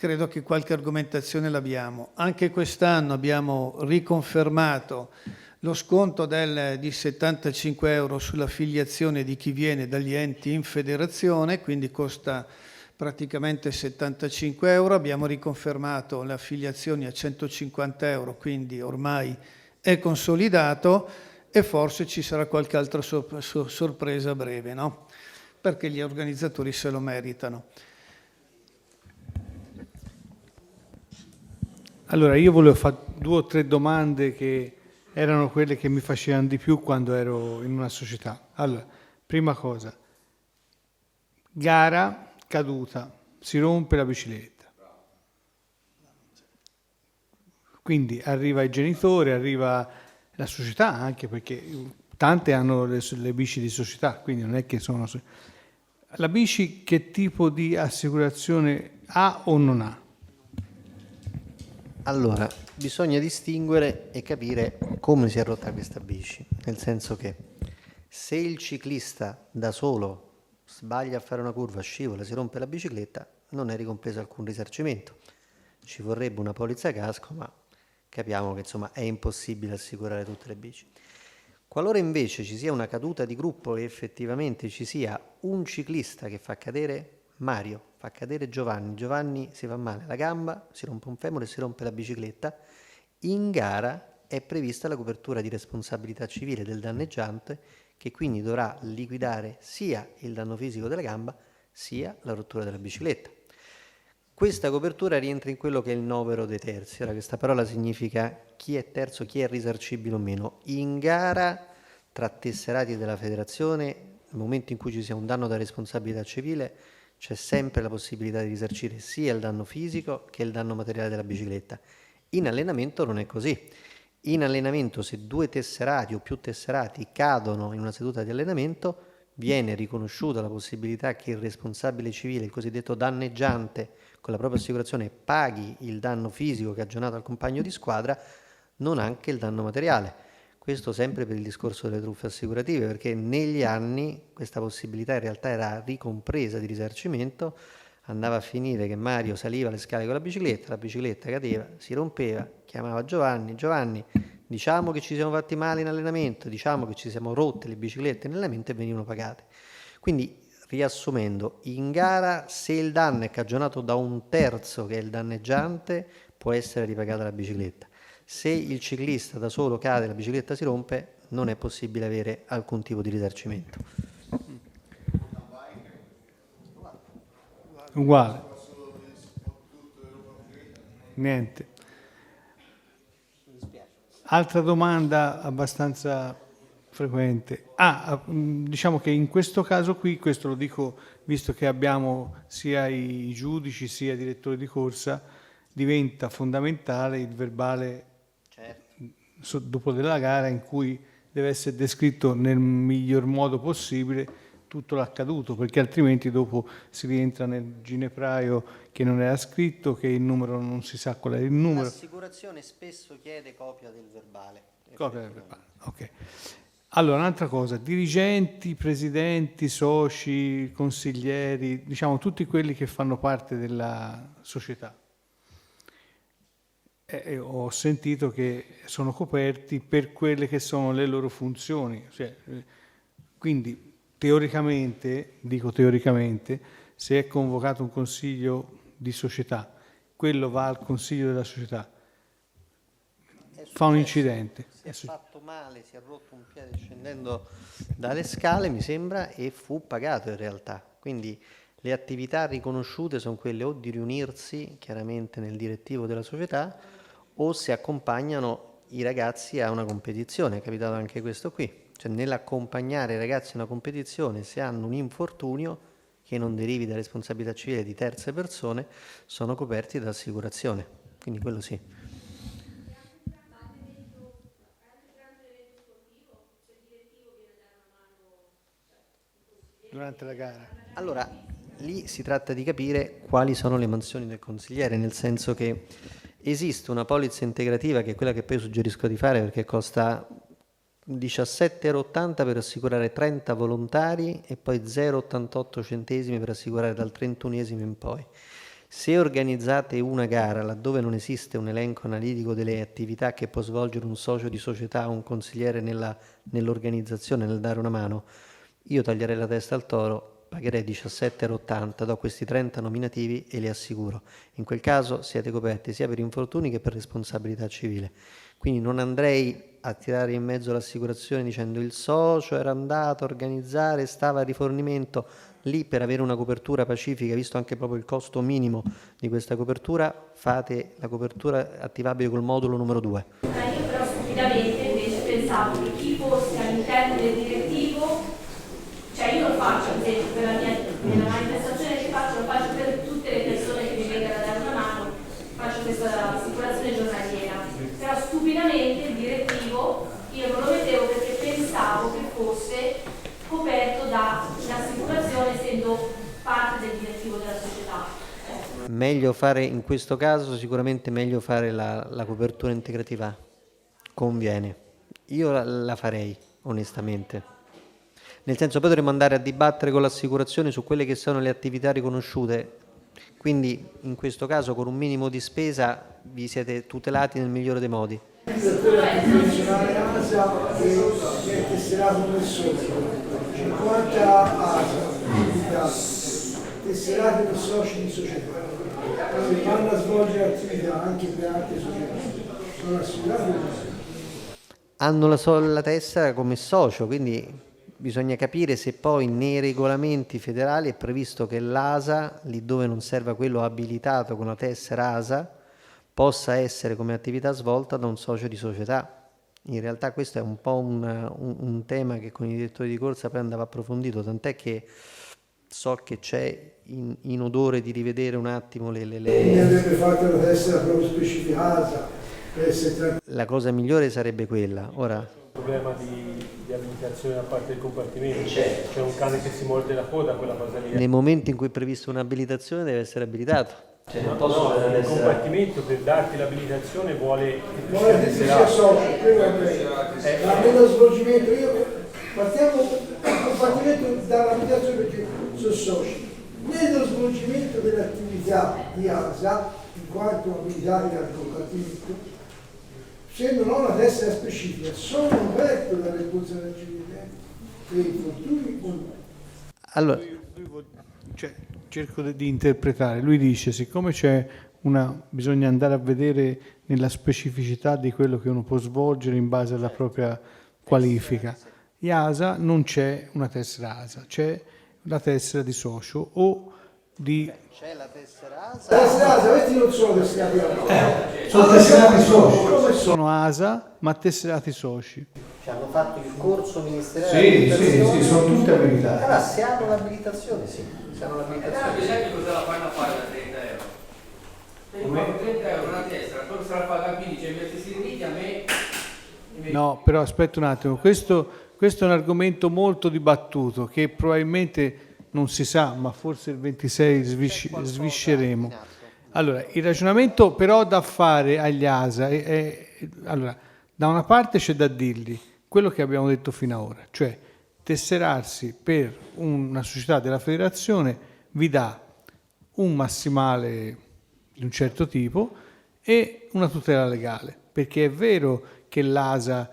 Credo che qualche argomentazione l'abbiamo. Anche quest'anno abbiamo riconfermato lo sconto di 75 euro sulla filiazione di chi viene dagli enti in federazione, quindi costa praticamente 75 euro, abbiamo riconfermato le affiliazioni a 150 euro, quindi ormai è consolidato e forse ci sarà qualche altra sorpresa a breve, no? Perché gli organizzatori se lo meritano. Allora, io volevo fare 2 o 3 domande che erano quelle che mi facevano di più quando ero in una società. Allora, prima cosa, gara caduta, si rompe la bicicletta. Quindi arriva il genitore, arriva la società, anche perché tante hanno le bici di società, quindi non è che sono... La bici che tipo di assicurazione ha o non ha? Allora, bisogna distinguere e capire come si è rotta questa bici, nel senso che se il ciclista da solo sbaglia a fare una curva, scivola, si rompe la bicicletta, non è ricompreso alcun risarcimento. Ci vorrebbe una polizza casco, ma capiamo che insomma è impossibile assicurare tutte le bici. Qualora invece ci sia una caduta di gruppo e effettivamente ci sia un ciclista che fa cadere Mario, fa cadere Giovanni, Giovanni si fa male alla gamba, si rompe un femore e si rompe la bicicletta, in gara è prevista la copertura di responsabilità civile del danneggiante, che quindi dovrà liquidare sia il danno fisico della gamba sia la rottura della bicicletta. Questa copertura rientra in quello che è il novero dei terzi. Ora, questa parola significa chi è terzo, chi è risarcibile o meno. In gara, tra tesserati della federazione, nel momento in cui ci sia un danno da responsabilità civile, c'è sempre la possibilità di risarcire sia il danno fisico che il danno materiale della bicicletta. In allenamento non è così. In allenamento, se 2 tesserati o più tesserati cadono in una seduta di allenamento, viene riconosciuta la possibilità che il responsabile civile, il cosiddetto danneggiante, con la propria assicurazione paghi il danno fisico cagionato al compagno di squadra, non anche il danno materiale. Questo sempre per il discorso delle truffe assicurative, perché negli anni questa possibilità in realtà era ricompresa di risarcimento. Andava a finire che Mario saliva le scale con la bicicletta cadeva, si rompeva, chiamava Giovanni, Giovanni, diciamo che ci siamo fatti male in allenamento, diciamo che ci siamo rotte le biciclette in allenamento e venivano pagate. Quindi, riassumendo, in gara se il danno è cagionato da un terzo che è il danneggiante, può essere ripagata la bicicletta. Se il ciclista da solo cade e la bicicletta si rompe, non è possibile avere alcun tipo di risarcimento. Uguale. Niente. Altra domanda abbastanza frequente. Diciamo che in questo caso qui, questo lo dico visto che abbiamo sia i giudici sia i direttori di corsa, diventa fondamentale il verbale dopo della gara, in cui deve essere descritto nel miglior modo possibile tutto l'accaduto, perché altrimenti dopo si rientra nel ginepraio che non era scritto, che il numero non si sa qual è il numero. L'assicurazione spesso chiede copia del verbale. Copia del verbale, ok. Allora, un'altra cosa, dirigenti, presidenti, soci, consiglieri, diciamo tutti quelli che fanno parte della società. Ho sentito che sono coperti per quelle che sono le loro funzioni. Quindi, teoricamente, dico teoricamente, se è convocato un consiglio di società, quello va al consiglio della società, fa un incidente. Si è fatto male, si è rotto un piede scendendo dalle scale, mi sembra, e fu pagato in realtà. Quindi le attività riconosciute sono quelle o di riunirsi chiaramente nel direttivo della società o si accompagnano i ragazzi a una competizione. È capitato anche questo qui. Cioè, nell'accompagnare i ragazzi a una competizione, se hanno un infortunio che non derivi da responsabilità civile di terze persone, sono coperti da assicurazione. Quindi quello sì. Durante la gara. Allora, lì si tratta di capire quali sono le mansioni del consigliere, nel senso che esiste una polizza integrativa che è quella che poi suggerisco di fare, perché costa 17,80 € per assicurare 30 volontari e poi 0,88 centesimi per assicurare dal 31esimo in poi. Se organizzate una gara laddove non esiste un elenco analitico delle attività che può svolgere un socio di società o un consigliere nell'organizzazione, nel dare una mano, io taglierei la testa al toro pagherei 17,80 €, do questi 30 nominativi e li assicuro. In quel caso siete coperti sia per infortuni che per responsabilità civile. Quindi non andrei a tirare in mezzo l'assicurazione dicendo il socio era andato a organizzare, stava a rifornimento. Lì, per avere una copertura pacifica, visto anche proprio il costo minimo di questa copertura, fate la copertura attivabile col modulo numero 2. Io però stupidamente invece pensavo che chi fosse all'interno del direttivo, cioè io lo faccio ad esempio per nella manifestazione che faccio, lo faccio per tutte le persone che mi vengono a dare una mano, faccio questa assicurazione giornaliera, però stupidamente il direttivo io non lo vedevo perché pensavo che fosse coperto dall'assicurazione essendo parte del direttivo della società. Meglio fare, in questo caso sicuramente meglio fare la copertura integrativa, conviene. Io la farei onestamente, nel senso poi dovremmo andare a dibattere con l'assicurazione su quelle che sono le attività riconosciute, quindi in questo caso con un minimo di spesa vi siete tutelati nel migliore dei modi. Il direttore nazionale ASA che è tesserato nel socio, 50 ASA, tesserati per soci di società, quindi vanno a svolgere attività anche per altre società, sono assicurati. Hanno la tessera come socio, quindi bisogna capire se poi nei regolamenti federali è previsto che l'ASA, lì dove non serva quello abilitato con la tessera ASA, possa essere come attività svolta da un socio di società. In realtà questo è un po' un tema che con i direttori di corsa poi andava approfondito, tant'è che so che c'è in odore di rivedere un attimo le... Quindi andrebbe fatta la tessera proprio specificata per essere... La cosa migliore sarebbe quella. Ora... Il problema di abilitazione da parte del compartimento, c'è un cane che si morde la coda, quella cosa lì. Nel momento in cui è prevista un'abilitazione deve essere abilitato. Cioè, il compartimento per darti l'abilitazione vuole che sia socio, nello svolgimento, partiamo dal compartimento dall'abilitazione perché sono soci. Nello svolgimento dell'attività di ASA, in quanto abilitati dal compartimento, se non ho una tessera specifica, sono coperto dalla responsabilità civile per infortuni o no? Allora, cerco di interpretare. Lui dice, siccome bisogna andare a vedere nella specificità di quello che uno può svolgere in base alla propria qualifica. In ASA non c'è una tessera ASA, c'è la tessera di socio o di... C'è la tessera ASA? La tessera ASA, questi non sono tesserati ASA. Sono tesserati soci. Sono ASA, ma tesserati soci. Ci hanno fatto il corso ministeriale? Sì, sono tutte abilitate. Allora, se hanno l'abilitazione, sì. Se hanno l'abilitazione. Sai cosa la fanno a fare da 30 euro? Come? 30 euro una tessera, poi se la paga a 15 e invece si divide a me... No, però aspetta un attimo, questo è un argomento molto dibattuto che probabilmente non si sa, ma forse il 26 svisceremo. Allora, il ragionamento però da fare agli ASA allora, da una parte c'è da dirgli quello che abbiamo detto fino ad ora, cioè tesserarsi per una società della federazione vi dà un massimale di un certo tipo e una tutela legale, perché è vero che l'ASA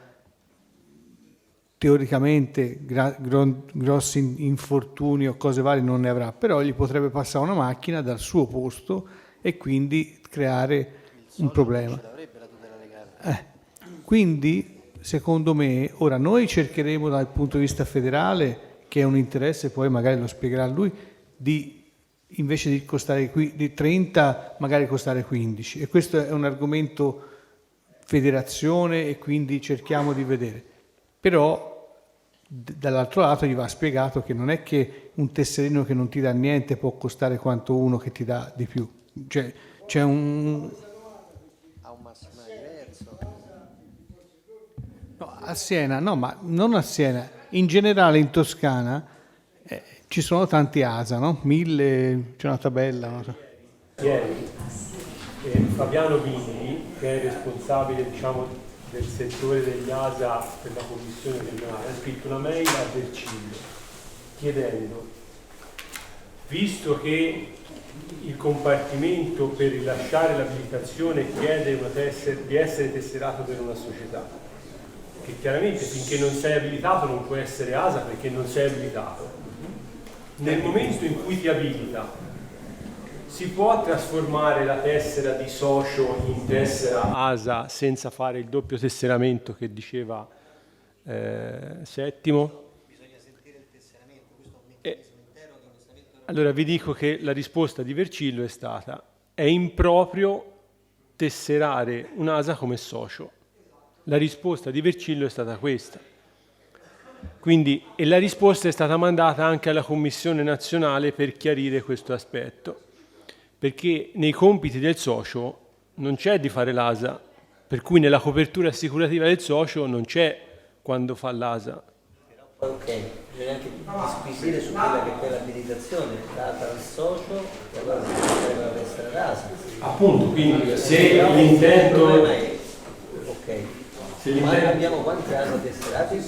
teoricamente grossi infortuni o cose varie non ne avrà, però gli potrebbe passare una macchina dal suo posto e quindi creare un problema. Quindi, secondo me, ora noi cercheremo dal punto di vista federale, che è un interesse, poi magari lo spiegherà lui, di invece di costare di 30 magari costare 15, e questo è un argomento federazione e quindi cerchiamo di vedere. Però dall'altro lato gli va spiegato che non è che un tesserino che non ti dà niente può costare quanto uno che ti dà di più, cioè c'è un... Ha un massimale diverso? No, a Siena, no, ma non a Siena, in generale in Toscana ci sono tanti ASA, no? 1000, c'è una tabella, non so. Ieri Fabiano Vigli, che è responsabile, diciamo, del settore degli ASA per la commissione regionale, ha scritto una mail a Vercillo chiedendo, visto che il compartimento per rilasciare l'abilitazione chiede di essere tesserato per una società, che chiaramente finché non sei abilitato non può essere ASA perché non sei abilitato, nel momento in cui ti abilita, si può trasformare la tessera di socio in tessera ASA senza fare il doppio tesseramento che diceva Settimo? Bisogna sentire il tesseramento, questo allora vi dico che la risposta di Vercillo è stata: è improprio tesserare un'ASA come socio. La risposta di Vercillo è stata questa. Quindi, e la risposta è stata mandata anche alla Commissione nazionale per chiarire questo aspetto, perché nei compiti del socio non c'è di fare l'ASA, per cui nella copertura assicurativa del socio non c'è quando fa l'ASA. Ok, bisogna anche disquisire su quella che è quell'abilitazione data al socio e allora si può la tessera d'ASA. Appunto, quindi se l'intento... Ok, ma abbiamo quanti ASA tesserati?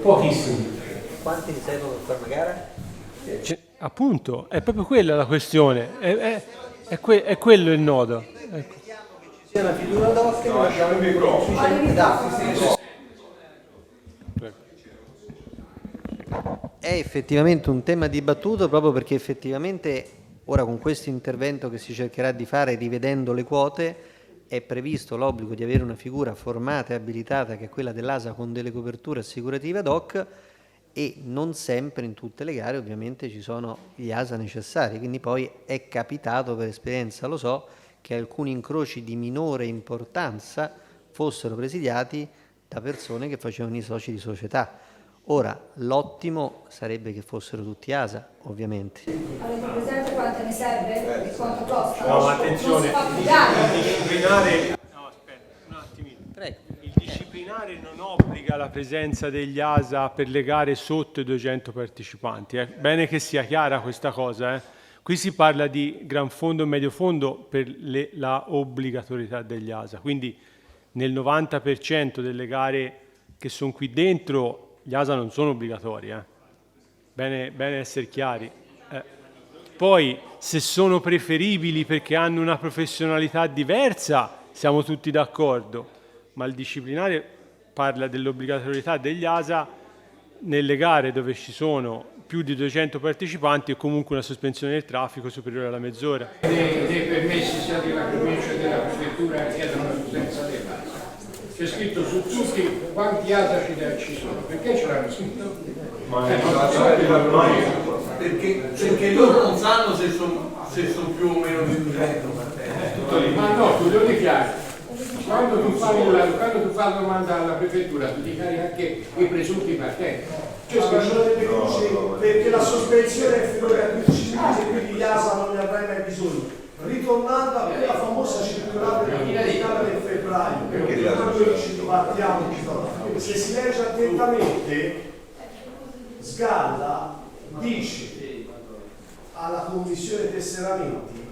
Pochissimi. Quanti ne servono per fare una gara? Appunto, è proprio quella la questione, è quello il nodo. Ecco. Ci sia una figura d'occhio che abbiamo sufficienti dati. È effettivamente un tema dibattuto proprio perché effettivamente ora con questo intervento che si cercherà di fare rivedendo le quote è previsto l'obbligo di avere una figura formata e abilitata che è quella dell'ASA con delle coperture assicurative ad hoc e non sempre in tutte le gare ovviamente ci sono gli ASA necessari, quindi poi è capitato per esperienza, lo so, che alcuni incroci di minore importanza fossero presidiati da persone che facevano i soci di società. Ora, l'ottimo sarebbe che fossero tutti ASA, ovviamente. Avete presente quanto ne serve? E quanto costa? No, ma attenzione, il disciplinare... No, aspetta, un attimino. Prego. Il disciplinare non obbliga la presenza degli ASA per le gare sotto i 200 partecipanti. È bene che sia chiara questa cosa. Qui si parla di gran fondo e medio fondo per la obbligatorietà degli ASA. Quindi nel 90% delle gare che sono qui dentro gli ASA non sono obbligatori. Bene essere chiari. Poi se sono preferibili perché hanno una professionalità diversa siamo tutti d'accordo. Ma il disciplinare parla dell'obbligatorietà degli ASA nelle gare dove ci sono più di 200 partecipanti e comunque una sospensione del traffico superiore alla mezz'ora. Dei permessi sia della provincia che della prefettura chiedono la presenza dell'ASA. C'è scritto su tutti quanti ASA ci sono, perché ce l'hanno scritto? Perché loro non sanno se sono più o meno di 200. Ma no, tu lo dichiari. Quando tu fai la domanda alla prefettura, tu dichiari anche i presunti partenti. Perché la sospensione è finora a 15 mesi e quindi gli ASA non ne avrai mai bisogno. Ritornando a quella famosa circolare pubblicata nel febbraio, perché noi ci dibattiamo, se si legge attentamente, Sgalla dice alla commissione tesseramenti,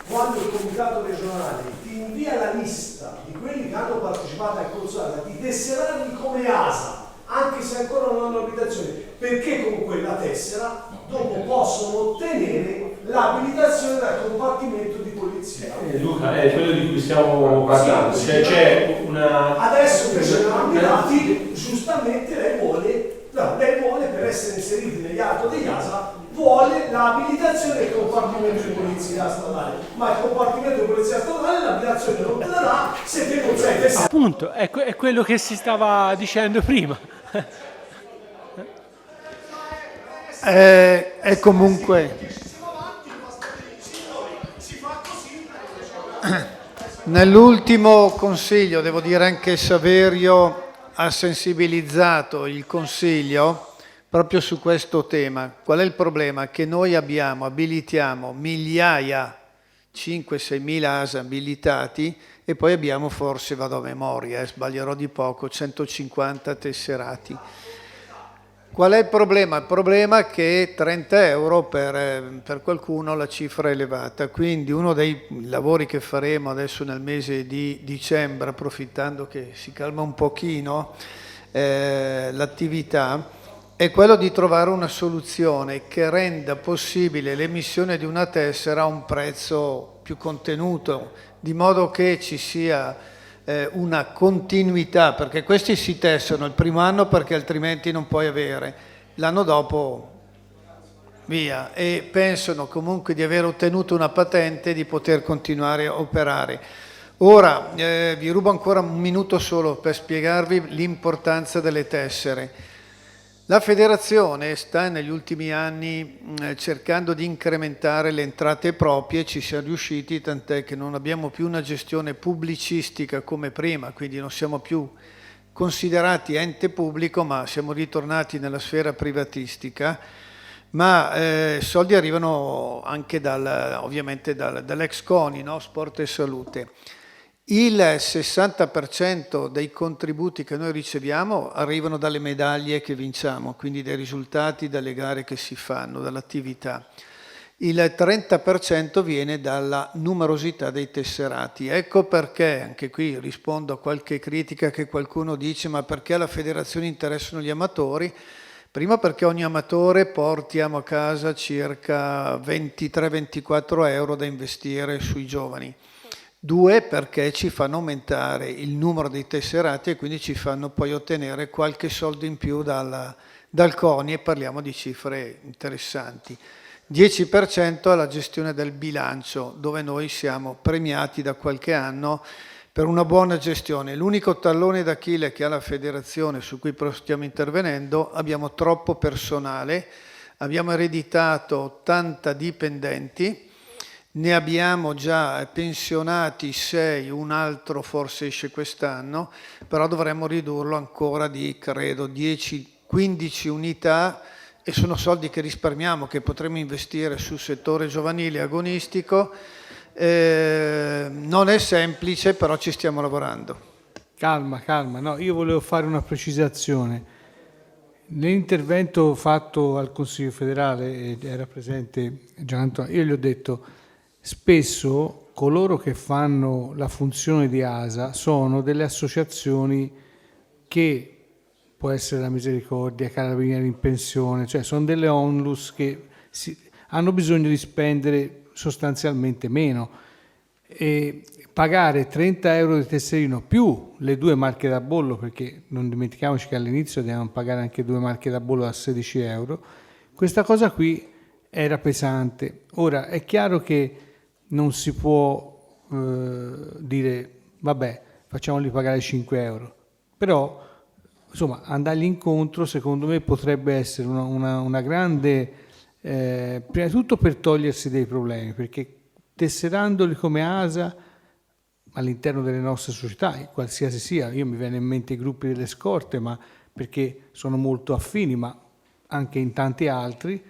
quando il comitato regionale ti invia la lista di quelli che hanno partecipato al corso ASA, di tesserarli come ASA, anche se ancora non hanno abitazione, perché con quella tessera dopo possono ottenere l'abilitazione dal compartimento di polizia. Luca, è quello di cui stiamo parlando. C'è una... Adesso che ce l'hanno ambitati, giustamente lei vuole per essere inseriti negli atti degli ASA, vuole l'abilitazione del compartimento di polizia stradale, ma il compartimento di polizia stradale l'abilitazione non te la dà se te non sei testato. Appunto, è quello che si stava dicendo prima. È comunque nell'ultimo consiglio, devo dire anche Saverio ha sensibilizzato il consiglio proprio su questo tema. Qual è il problema? Che noi abilitiamo migliaia, 5-6 mila ASA abilitati e poi abbiamo forse, vado a memoria, sbaglierò di poco, 150 tesserati. Qual è il problema? Il problema è che 30 euro per qualcuno la cifra è elevata, quindi uno dei lavori che faremo adesso nel mese di dicembre, approfittando che si calma un pochino l'attività, è quello di trovare una soluzione che renda possibile l'emissione di una tessera a un prezzo più contenuto, di modo che ci sia una continuità, perché questi si tesserano il primo anno perché altrimenti non puoi avere, l'anno dopo via, e pensano comunque di aver ottenuto una patente e di poter continuare a operare. Ora vi rubo ancora un minuto solo per spiegarvi l'importanza delle tessere. La federazione sta negli ultimi anni cercando di incrementare le entrate proprie, ci siamo riusciti, tant'è che non abbiamo più una gestione pubblicistica come prima, quindi non siamo più considerati ente pubblico, ma siamo ritornati nella sfera privatistica, ma soldi arrivano anche ovviamente dall'ex CONI, no? Sport e Salute. Il 60% dei contributi che noi riceviamo arrivano dalle medaglie che vinciamo, quindi dai risultati, dalle gare che si fanno, dall'attività. Il 30% viene dalla numerosità dei tesserati. Ecco perché, anche qui rispondo a qualche critica che qualcuno dice, ma perché alla federazione interessano gli amatori? Prima perché ogni amatore portiamo a casa circa 23-24 euro da investire sui giovani. 2, perché ci fanno aumentare il numero dei tesserati e quindi ci fanno poi ottenere qualche soldo in più dal CONI, e parliamo di cifre interessanti. 10% alla gestione del bilancio, dove noi siamo premiati da qualche anno per una buona gestione. L'unico tallone d'Achille che ha la federazione, su cui però stiamo intervenendo, abbiamo troppo personale, abbiamo ereditato 80 dipendenti, ne abbiamo già pensionati 6, un altro forse esce quest'anno, però dovremmo ridurlo ancora di, credo, 10-15 unità, e sono soldi che risparmiamo, che potremo investire sul settore giovanile agonistico. Non è semplice, però ci stiamo lavorando. Calma, no, io volevo fare una precisazione. Nell'intervento fatto al Consiglio federale, era presente Gian Antonio, io gli ho detto: spesso coloro che fanno la funzione di ASA sono delle associazioni che, può essere la Misericordia, Carabinieri in pensione, cioè sono delle onlus che hanno bisogno di spendere sostanzialmente meno, e pagare 30 euro di tesserino più le 2 marche da bollo, perché non dimentichiamoci che all'inizio dobbiamo pagare anche 2 marche da bollo a 16 euro, questa cosa qui era pesante. Ora è chiaro che non si può dire vabbè, facciamoli pagare 5 euro, però insomma andargli incontro secondo me potrebbe essere una grande, prima di tutto per togliersi dei problemi, perché tesserandoli come ASA all'interno delle nostre società, qualsiasi sia, io mi viene in mente i gruppi delle scorte, ma perché sono molto affini, ma anche in tanti altri,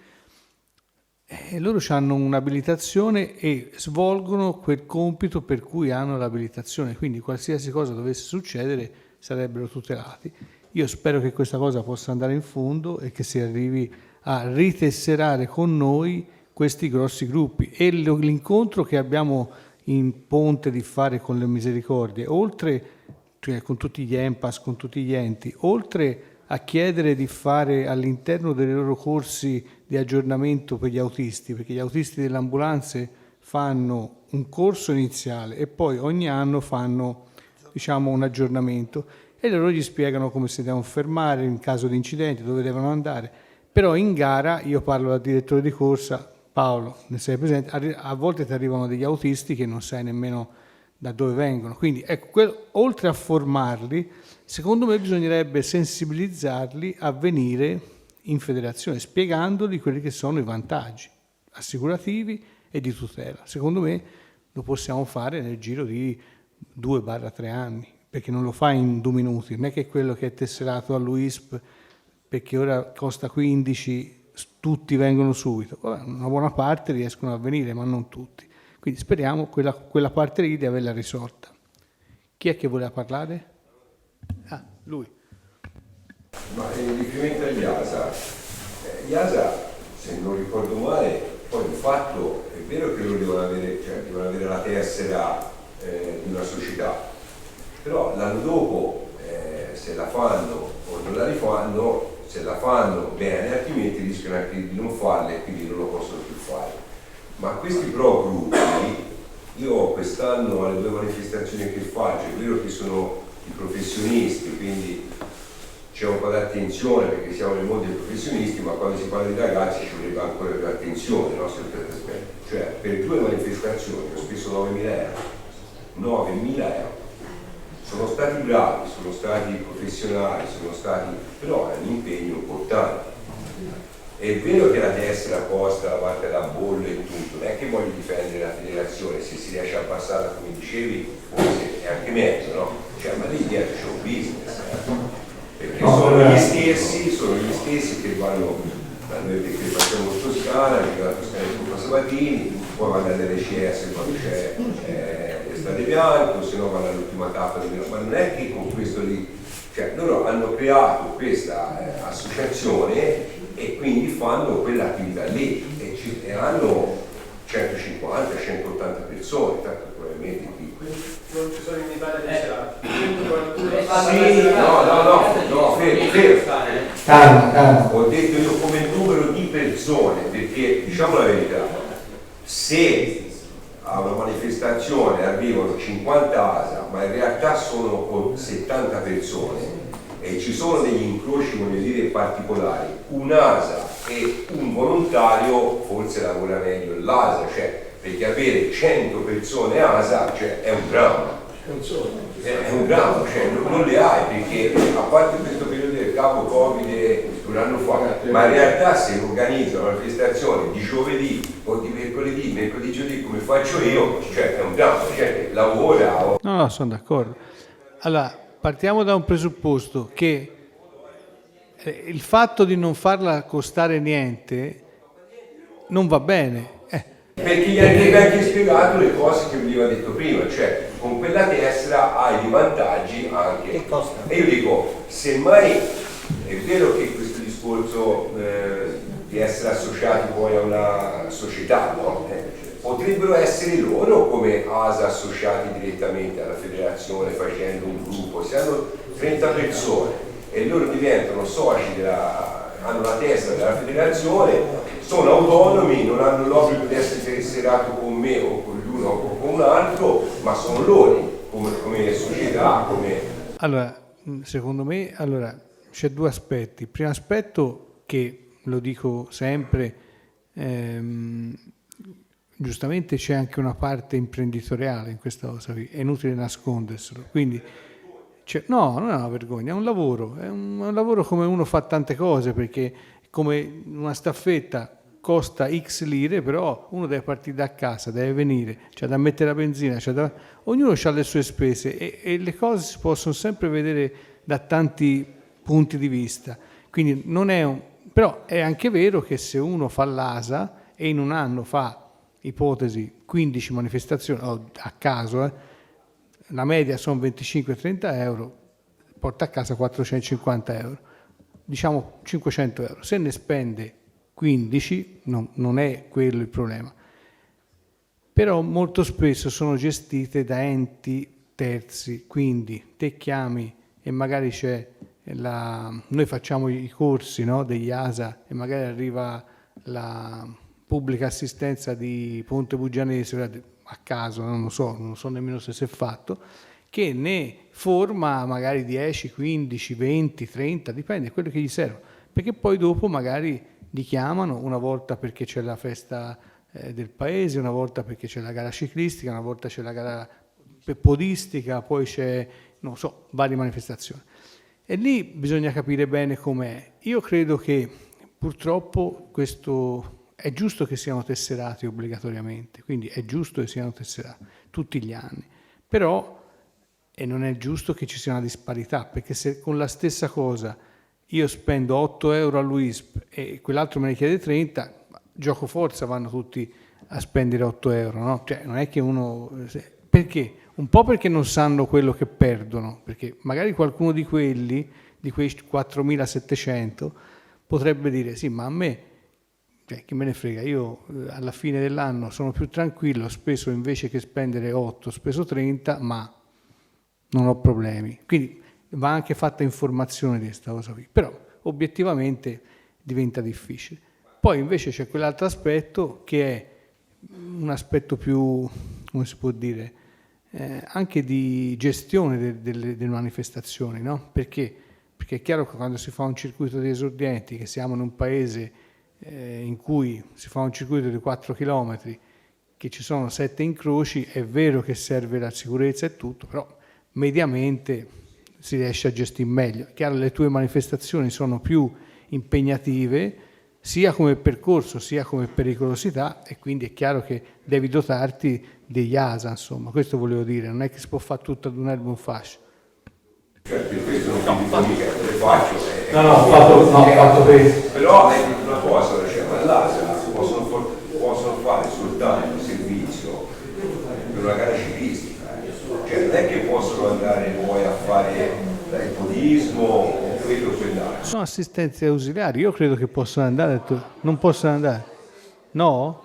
loro hanno un'abilitazione e svolgono quel compito per cui hanno l'abilitazione, quindi qualsiasi cosa dovesse succedere sarebbero tutelati. Io spero che questa cosa possa andare in fondo e che si arrivi a ritesserare con noi questi grossi gruppi, e l'incontro che abbiamo in ponte di fare con le Misericordie, oltre, cioè con tutti gli EMPAS, con tutti gli enti, oltre a chiedere di fare all'interno dei loro corsi di aggiornamento per gli autisti, perché gli autisti delle ambulanze fanno un corso iniziale e poi ogni anno fanno, diciamo, un aggiornamento, e loro gli spiegano come si devono fermare in caso di incidenti, dove devono andare. Però in gara, io parlo al direttore di corsa, Paolo, ne sei presente, a volte ti arrivano degli autisti che non sai nemmeno da dove vengono, quindi ecco, oltre a formarli, secondo me bisognerebbe sensibilizzarli a venire in federazione, spiegandogli quelli che sono i vantaggi assicurativi e di tutela. Secondo me lo possiamo fare nel giro di 2-3 anni, perché non lo fai in 2 minuti, non è che quello che è tesserato all'UISP, perché ora costa 15, tutti vengono subito. Una buona parte riescono a venire, ma non tutti. Quindi speriamo quella parte lì di averla risolta. Chi è che voleva parlare? Ah, lui. Ma in riferimento agli ASA, gli ASA, se non ricordo male, poi di fatto è vero che loro devono avere la tessera di una società, però l'anno dopo se la fanno o non la rifanno, se la fanno bene, altrimenti rischiano anche di non farla e quindi non lo possono più fare. Ma questi pro gruppi, io quest'anno alle 2 manifestazioni che faccio, è vero che sono i professionisti, quindi c'è un po' di attenzione perché siamo nel mondo dei professionisti, ma quando si parla di ragazzi ci vorrebbe ancora più attenzione, no, su questo aspetto. Cioè, per 2 manifestazioni ho speso 9.000 euro. 9.000 euro. Sono stati bravi, sono stati professionali, però è un impegno importante. È vero che la tessera posta da parte da bollo e tutto, non è che voglio difendere la federazione, se si riesce a abbassarla come dicevi, forse è anche meglio, no? Cioè, ma lì dietro c'è un business, perché sono gli stessi che vanno, che facciamo in Toscana, che la Toscana di Coppa Sabatini, poi vanno all'RCS quando c'è l'estate bianco, se no vanno all'ultima tappa di Milano. Ma non è che con questo lì, cioè loro hanno creato questa associazione e quindi fanno quell'attività lì e hanno 150, 180 persone, tanto probabilmente qui. Non ci sono in Italia fermo. Ho detto io come numero di persone, perché diciamo la verità, se a una manifestazione arrivano 50 ASA, ma in realtà sono 70 persone, e ci sono degli incroci, voglio dire, particolari, un ASA e un volontario forse lavora meglio l'ASA, cioè, perché avere 100 persone ASA, cioè, è un dramma. È un dramma, cioè, non le hai, perché a parte questo periodo del capo Covid un anno fa, ma in realtà se organizzo una manifestazione di giovedì o di mercoledì, giovedì come faccio io, cioè è un dramma, cioè lavora. No, sono d'accordo. Allora, partiamo da un presupposto che il fatto di non farla costare niente non va bene. Perché gli aveva anche spiegato le cose che veniva detto prima, cioè con quella tessera hai dei vantaggi anche. E io dico, semmai è vero che questo discorso di essere associati poi a una società, no? Potrebbero essere loro come ASA associati direttamente alla federazione facendo un gruppo, se hanno 30 persone e loro diventano soci hanno la tessera della federazione, sono autonomi, non hanno l'obbligo di essere tesserato con me o con l'uno o con un altro, ma sono loro come società. Allora, secondo me c'è due aspetti. Il primo aspetto, che lo dico sempre, giustamente c'è anche una parte imprenditoriale in questa cosa qui, è inutile nasconderselo, quindi no, non è una vergogna, è un lavoro come uno fa tante cose, perché come una staffetta costa X lire, però uno deve partire da casa, deve venire, c'è da mettere la benzina, ognuno ha le sue spese e le cose si possono sempre vedere da tanti punti di vista, quindi però è anche vero che se uno fa l'ASA e in un anno fa, ipotesi, 15 manifestazioni, a caso, la media sono 25-30 euro, porta a casa 450 euro, diciamo 500 euro. Se ne spende 15, non è quello il problema. Però molto spesso sono gestite da enti terzi, quindi te chiami e magari noi facciamo i corsi, no, degli ASA e magari arriva la pubblica assistenza di Ponte Bugianese, a caso, non so nemmeno se si è fatto, che ne forma magari 10, 15, 20, 30, dipende, quello che gli serve, perché poi dopo magari li chiamano una volta perché c'è la festa del paese, una volta perché c'è la gara ciclistica, una volta c'è la gara podistica, poi c'è, non so, varie manifestazioni. E lì bisogna capire bene com'è. Io credo che purtroppo questo è giusto che siano tesserati obbligatoriamente, quindi è giusto che siano tesserati tutti gli anni, però non è giusto che ci sia una disparità, perché se con la stessa cosa io spendo 8 euro all'UISP e quell'altro me ne chiede 30, gioco forza vanno tutti a spendere 8 euro, no? Cioè non è che uno... Perché? Un po' perché non sanno quello che perdono, perché magari qualcuno di quei 4.700 potrebbe dire sì, ma a me, cioè, chi me ne frega, io alla fine dell'anno sono più tranquillo, ho speso invece che spendere 8, ho speso 30, ma non ho problemi. Quindi va anche fatta informazione di questa cosa qui, però obiettivamente diventa difficile. Poi invece c'è quell'altro aspetto che è un aspetto più, come si può dire, anche di gestione delle manifestazioni, no? Perché perché è chiaro che quando si fa un circuito di esordienti, che siamo in un paese in cui si fa un circuito di 4 km, che ci sono 7 incroci, è vero che serve la sicurezza e tutto, però mediamente si riesce a gestire meglio. È chiaro, le tue manifestazioni sono più impegnative, sia come percorso sia come pericolosità, e quindi è chiaro che devi dotarti degli ASA, insomma, questo volevo dire, non è che si può fare tutto ad un'erba un fascio. Per questo non faccio. Ho fatto questo. Però è una cosa, cioè, ma l'ASA possono fare soltanto servizio per una gara ciclistica, cioè non è che possono andare poi a fare il podismo o quello o quell'altro. Sono assistenze ausiliari, io credo che possano andare, non possono andare, no?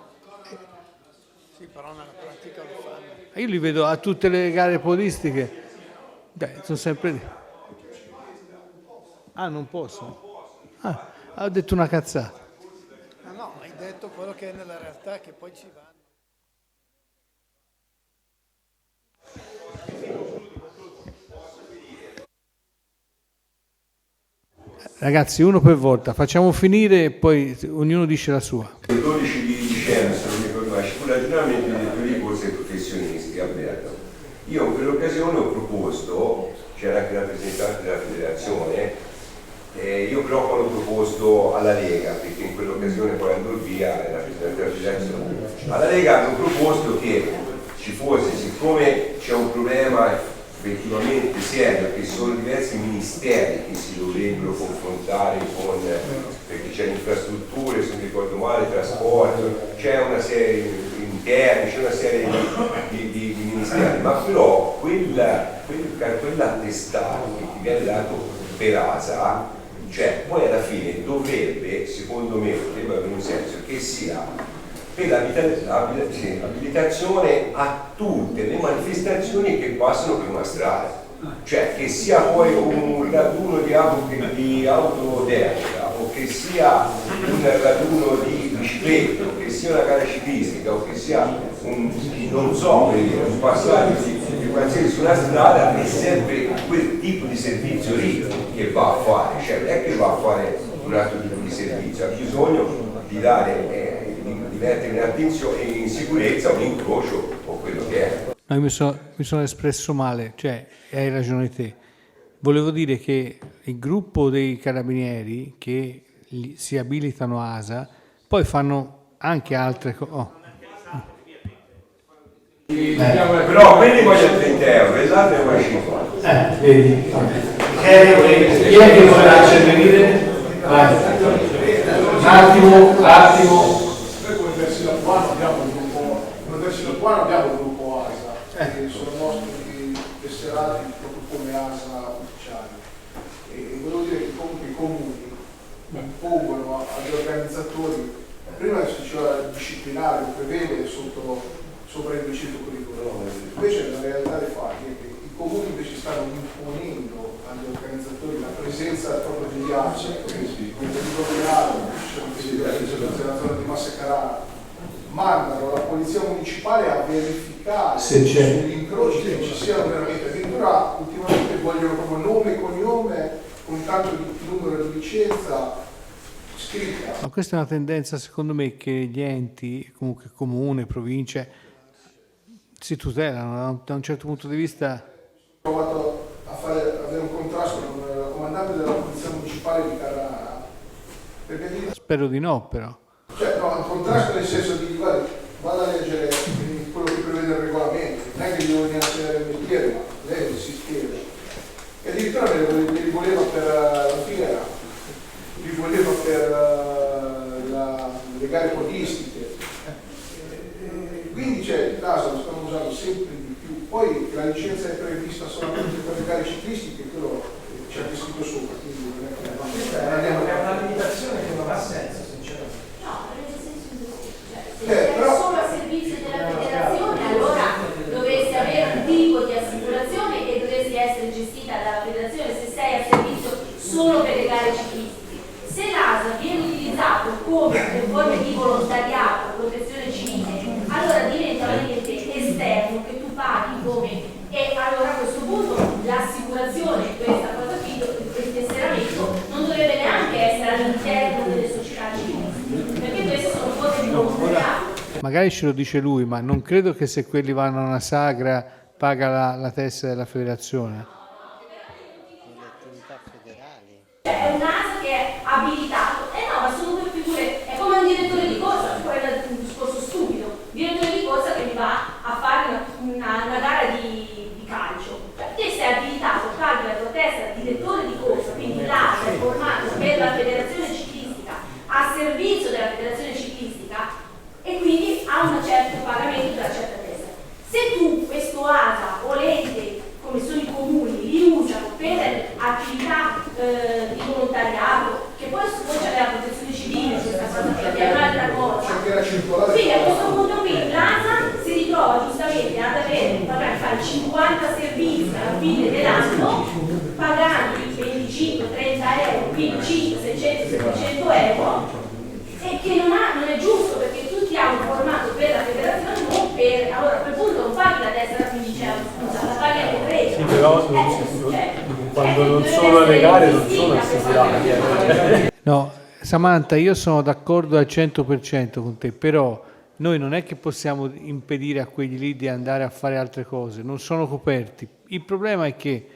Sì, però nella pratica lo fanno. Io li vedo a tutte le gare podistiche, dai, sono sempre lì. Ah, non possono? Ah, ho detto una cazzata. No, hai detto quello che è nella realtà, che poi ci vanno. Ragazzi, uno per volta, facciamo finire e poi ognuno dice la sua. Il 12 di dicembre, se non mi ricordo mai, ci fu l'aggiornamento dei direttori di corsa ai professionisti a Bergamo. Io in quell'occasione ho proposto, c'era anche il rappresentante della federazione, io però poi l'ho proposto alla Lega, perché in quell'occasione poi andò via il rappresentante della federazione. Alla Lega hanno proposto che ci fosse, siccome c'è un problema effettivamente serio, che sono diversi ministeri che si dovrebbero confrontare con, perché c'è infrastrutture, se non ricordo male, trasporto, c'è una serie interni, c'è una serie di ministeri, ma però quell'attestato che ti viene dato per ASA, cioè poi alla fine dovrebbe, secondo me, dovrebbe avere un senso che sia per l'abilitazione a tutte le manifestazioni che passano per una strada, cioè che sia poi un raduno di autodermica o che sia un raduno di biciclette o che sia una gara ciclistica o che sia un passaggio di qualsiasi su una strada, è sempre quel tipo di servizio lì che va a fare, cioè non è che va a fare un altro tipo di servizio, ha bisogno di dare di mettere in attenzione e in sicurezza un incrocio o quello che è. No, mi sono espresso male, cioè hai ragione te. Volevo dire che il gruppo dei carabinieri che si abilitano a ASA poi fanno anche altre cose. Però quelli vogliono 30 euro e l'altro è una 50. Vedi. Chi è che vorrà intervenire? Vai. Un attimo. Noi come Versino Puano abbiamo il gruppo ASA, che sono nostri tesserati proprio come ASA ufficiali. E volevo dire che comunque i comuni impongono agli organizzatori, prima si diceva disciplinare, lo prevede sopra il recinto curricolare, invece la realtà dei fatti è che i comuni invece stanno imponendo agli organizzatori la presenza proprio degli ASA, come dico Milano, nella zona di Massa Carrara, mandano la polizia municipale a verificare sugli incroci che ci siano veramente, addirittura ultimamente vogliono proprio nome e cognome con tanto di numero di licenza scritta. Ma questa è una tendenza secondo me che gli enti, comunque comune, province, si tutelano da un certo punto di vista. Ho provato a avere un contrasto con il comandante della polizia municipale di Carrara. Spero di no, però. Cioè, no, un contrasto nel senso di vada a leggere quello che prevede il regolamento, non è che gli vogliono tenere il mestiere, ma lei si spiega. E addirittura li voleva per la fiera, li voleva per le gare podistiche. Quindi c'è il caso, lo stanno usando sempre di più. Poi la licenza è prevista solamente per le gare ciclistiche, quello c'è anche scritto sopra, quindi non è che è una limitazione che non ha senso, sinceramente. Se è solo a servizio della federazione, allora dovresti avere un tipo di assicurazione che dovresti essere gestita dalla federazione se sei a servizio solo per le gare ciclistiche. Se l'ASA viene utilizzato come forma di volontariato, protezione civile, allora diventa un ente esterno che tu paghi come, e allora a questo punto l'assicurazione, questa cosa qui, il tesseramento magari ce lo dice lui, ma non credo che se quelli vanno a una sagra paga la testa della federazione. È un ASA che è abilitato, no, ma sono due figure, è come un direttore di corsa, poi è un discorso stupido, un direttore di corsa che mi va a fare una gara di calcio. Te sei abilitato, paghi la tua testa di direttore di corsa, quindi l'ASA è formato per la federazione ciclistica, a servizio della federazione ciclistica e quindi ha un certo pagamento da una certa testa. Se tu questo ASA o l'ente, come sono i comuni, li usano per attività di volontariato, che poi sfocia nella protezione civile, questa cosa che è un'altra cosa. Quindi a questo punto qui l'ASA si ritrova giustamente ad avere, magari fare 50 servizi alla fine dell'anno, pagando 25-30 euro, quindi 5, 600, 700 euro, e che non è giusto, perché tutti hanno formato per la federazione, non per. Allora a quel punto non paghi la tessera 15 euro, scusa, la paghi anche 13. Sì, però quando non sono alle gare non sono assicurati. No, Samantha, io sono d'accordo al 100% con te, però noi non è che possiamo impedire a quelli lì di andare a fare altre cose, non sono coperti. Il problema è che,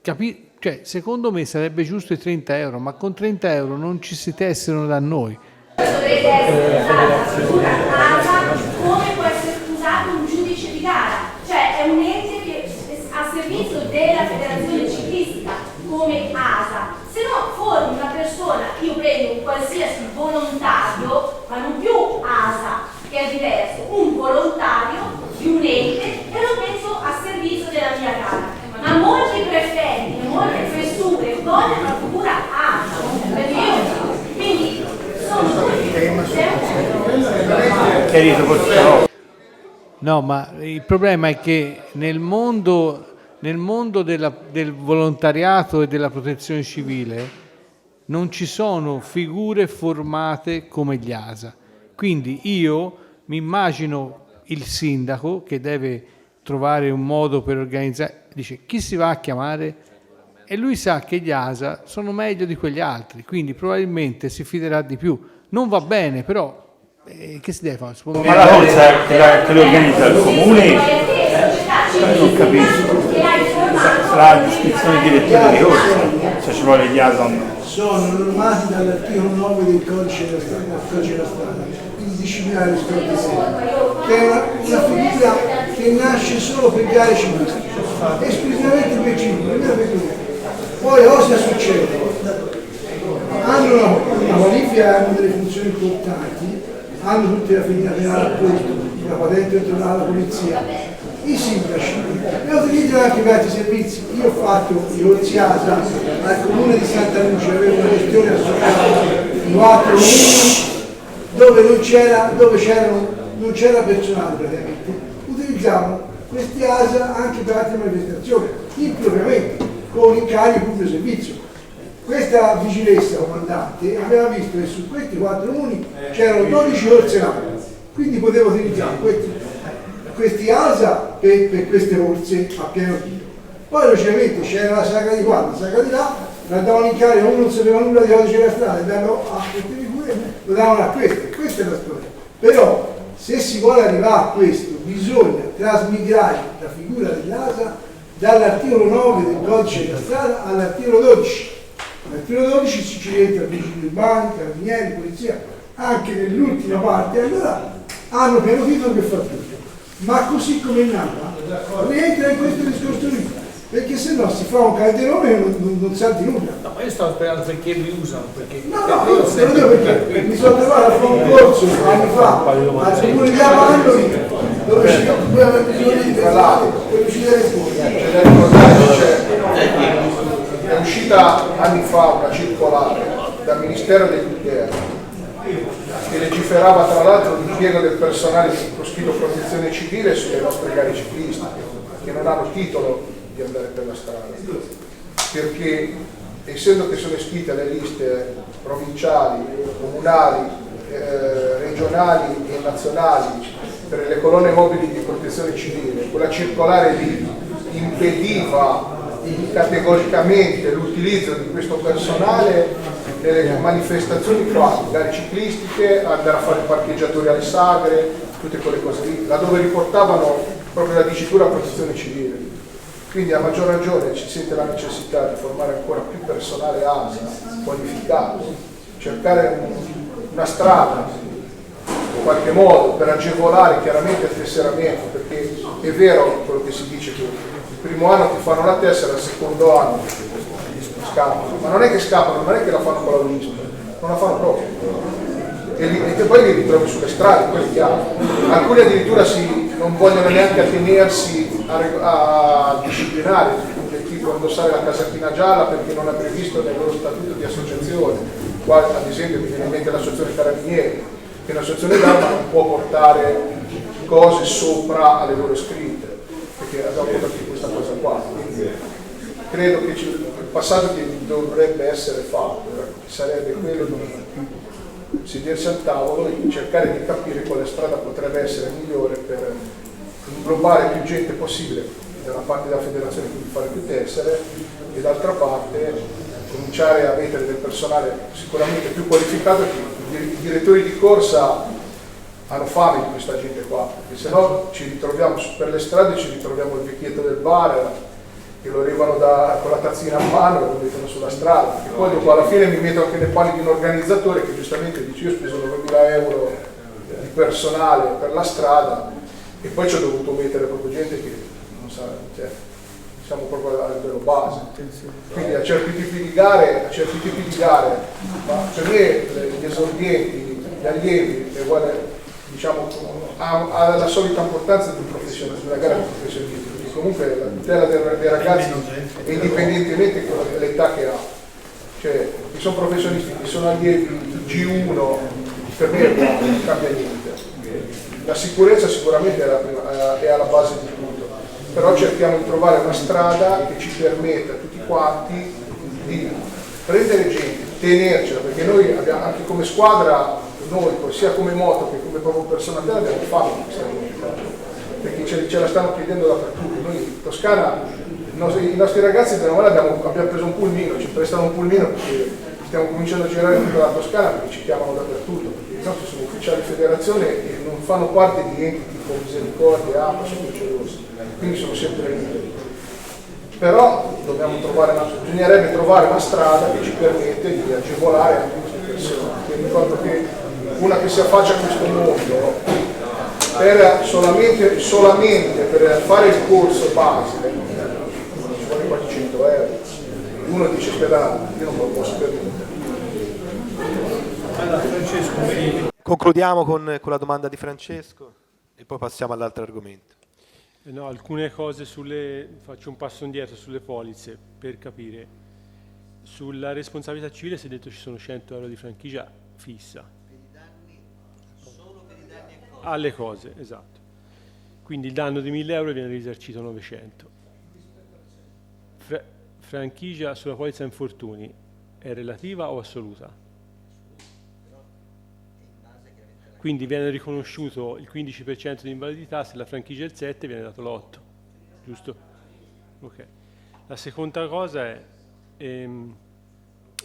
cioè, secondo me sarebbe giusto i 30 euro, ma con 30 euro non ci si tesserano da noi. Dovrebbe essere usata una casa come può essere usato un giudice di gara, cioè è un ente che a servizio della federazione ciclistica come ASA. Se no formi una persona, io prendo un qualsiasi volontario, ma non più ASA, che è diverso, un volontario di un ente e lo metto a servizio della mia gara. Ma molti prefetti e molte questure vogliono la figura ASA, perché io quindi No, ma il problema è che nel mondo del volontariato e della protezione civile non ci sono figure formate come gli ASA. Quindi io mi immagino il sindaco che deve trovare un modo per organizzare, dice chi si va a chiamare? E lui sa che gli ASA sono meglio di quegli altri, quindi probabilmente si fiderà di più. Non va bene, però che si deve fare? Ma la corsa che lo organizza il comune? Non capisco. Sarà la descrizione direttiva di corsa, se ci vuole gli ASA o no. Sono normati dall'articolo 9 del codice della strada, quindi disciplinare rispetto a sé, che è una figura che nasce solo per gare ciclistiche, esclusivamente per ciclismo. Poi cosa succede? Hanno una qualifica, hanno delle funzioni importanti, hanno tutte la figura penale a posto, la patente elettorale alla polizia, i sindaci e utilizzano anche per altri servizi. Io ho fatto i corsi ASA al comune di Santa Lucia, avevo una gestione associata di 4 comuni dove non c'era personale praticamente, utilizzavano questi ASA anche per altre manifestazioni, impropriamente, con incarico di pubblico servizio. Questa vigilessa comandante aveva visto che su questi 4 comuni c'erano 12 corse l'anno, quindi potevo utilizzare questi ASA per queste corse a pieno tiro. Poi logicamente c'era la sagra di qua, la sagra di là, la davano in carico, uno non sapeva nulla di cosa c'era la strada, davano a queste figure, lo davano a questa è la storia. Però se si vuole arrivare a questo bisogna trasmigrare la figura dell'ASA dall'articolo 9 del codice della strada all'articolo 12. L'articolo 12 ci rientra vigili urbani, carabinieri, polizia, anche nell'ultima parte, allora hanno pieno titolo per far tutto. Ma così come è nata, rientra in questo discorso lì, perché se no si fa un calderone e non sa di nulla. No, ma io stavo sperando perché li usano, perché... No, io te lo dico perché mi sono trovato a fare un corso anni fa al comune di Avandoli, dove ci occupiamo bisogno di parlare per uccidere fuori. È uscita anni fa una circolare dal Ministero dell'Interno che legiferava tra l'altro l'impiego del personale circoscritto protezione civile sulle nostre gare ciclistiche, che non hanno titolo di andare per la strada, perché essendo che sono iscritte alle liste provinciali, comunali, regionali e nazionali per le colonne mobili di protezione civile, quella circolare lì impediva categoricamente l'utilizzo di questo personale nelle manifestazioni qua, gare ciclistiche, andare a fare parcheggiatori alle sagre, tutte quelle cose lì, laddove riportavano proprio la dicitura protezione civile. Quindi a maggior ragione ci sente la necessità di formare ancora più personale ASA qualificato, cercare una strada in qualche modo per agevolare chiaramente il tesseramento, perché è vero quello che si dice che il primo anno ti fanno la tessera, il secondo anno scappano, ma non è che scappano, non è che la fanno con la UISP, non la fanno proprio. E poi li ritrovi sulle strade, quello è chiaro. Alcuni addirittura non vogliono neanche attenersi a disciplinare, del tipo indossare la casacchina gialla perché non è previsto nel loro statuto di associazione. Qua ad esempio mi viene in mente l'associazione Carabinieri, che un'associazione d'arma non può portare cose sopra alle loro scritte, perché abbiamo capito questa cosa qua. Quindi credo che il passaggio che dovrebbe essere fatto sarebbe quello di sedersi al tavolo e cercare di capire quale strada potrebbe essere migliore per inglobare più gente possibile da una parte della federazione, quindi fare più tessere, e d'altra parte cominciare a mettere del personale sicuramente più qualificato. I direttori di corsa hanno fame di questa gente qua, perché se no ci ritroviamo per le strade, ci ritroviamo il vecchietto del bar che lo arrivano con la tazzina a mano e lo mettono sulla strada, e poi dopo alla fine mi metto anche nei panni di un organizzatore che giustamente dice: io ho speso 9.000 euro di personale per la strada e poi ci ho dovuto mettere proprio gente che non sa, cioè, siamo proprio a livello base. Quindi a certi tipi di gare, ma per me gli esordienti, gli allievi, diciamo, ha la solita importanza di un professionista, di una gara di professionisti. Comunque la tutela dei ragazzi è indipendentemente dall'età che ha, cioè chi sono professionisti, chi sono allievi G1, per me non cambia niente. La sicurezza sicuramente è alla base di tutto, però cerchiamo di trovare una strada che ci permetta a tutti quanti di prendere gente, tenercela, perché noi abbiamo anche come squadra, noi sia come moto che come proprio personalità abbiamo fatto questa cosa, perché ce la stanno chiedendo dappertutto. Noi in Toscana, i nostri ragazzi abbiamo preso un pulmino, ci prestano un pulmino perché stiamo cominciando a girare tutta la Toscana, perché ci chiamano dappertutto, perché i nostri sono ufficiali federazione e non fanno parte di enti tipo Misericordia, APA, Croce Rossa, quindi sono sempre liberi. Però bisognerebbe trovare una strada che ci permette di agevolare anche queste persone. Mi ricordo che una che si affaccia a questo mondo solamente per fare il corso base ci vuole quasi 100 euro. Uno dice: aspetta, io non me lo posso permettere. Concludiamo con la domanda di Francesco e poi passiamo all'altro argomento. No, alcune cose faccio un passo indietro sulle polizze per capire. Sulla responsabilità civile si è detto ci sono 100 euro di franchigia fissa. Alle cose, esatto. Quindi il danno di 1.000 euro viene risarcito 900. Franchigia sulla polizza infortuni è relativa o assoluta? Quindi viene riconosciuto il 15% di invalidità, se la franchigia è il 7 viene dato l'8, giusto? Ok. La seconda cosa è,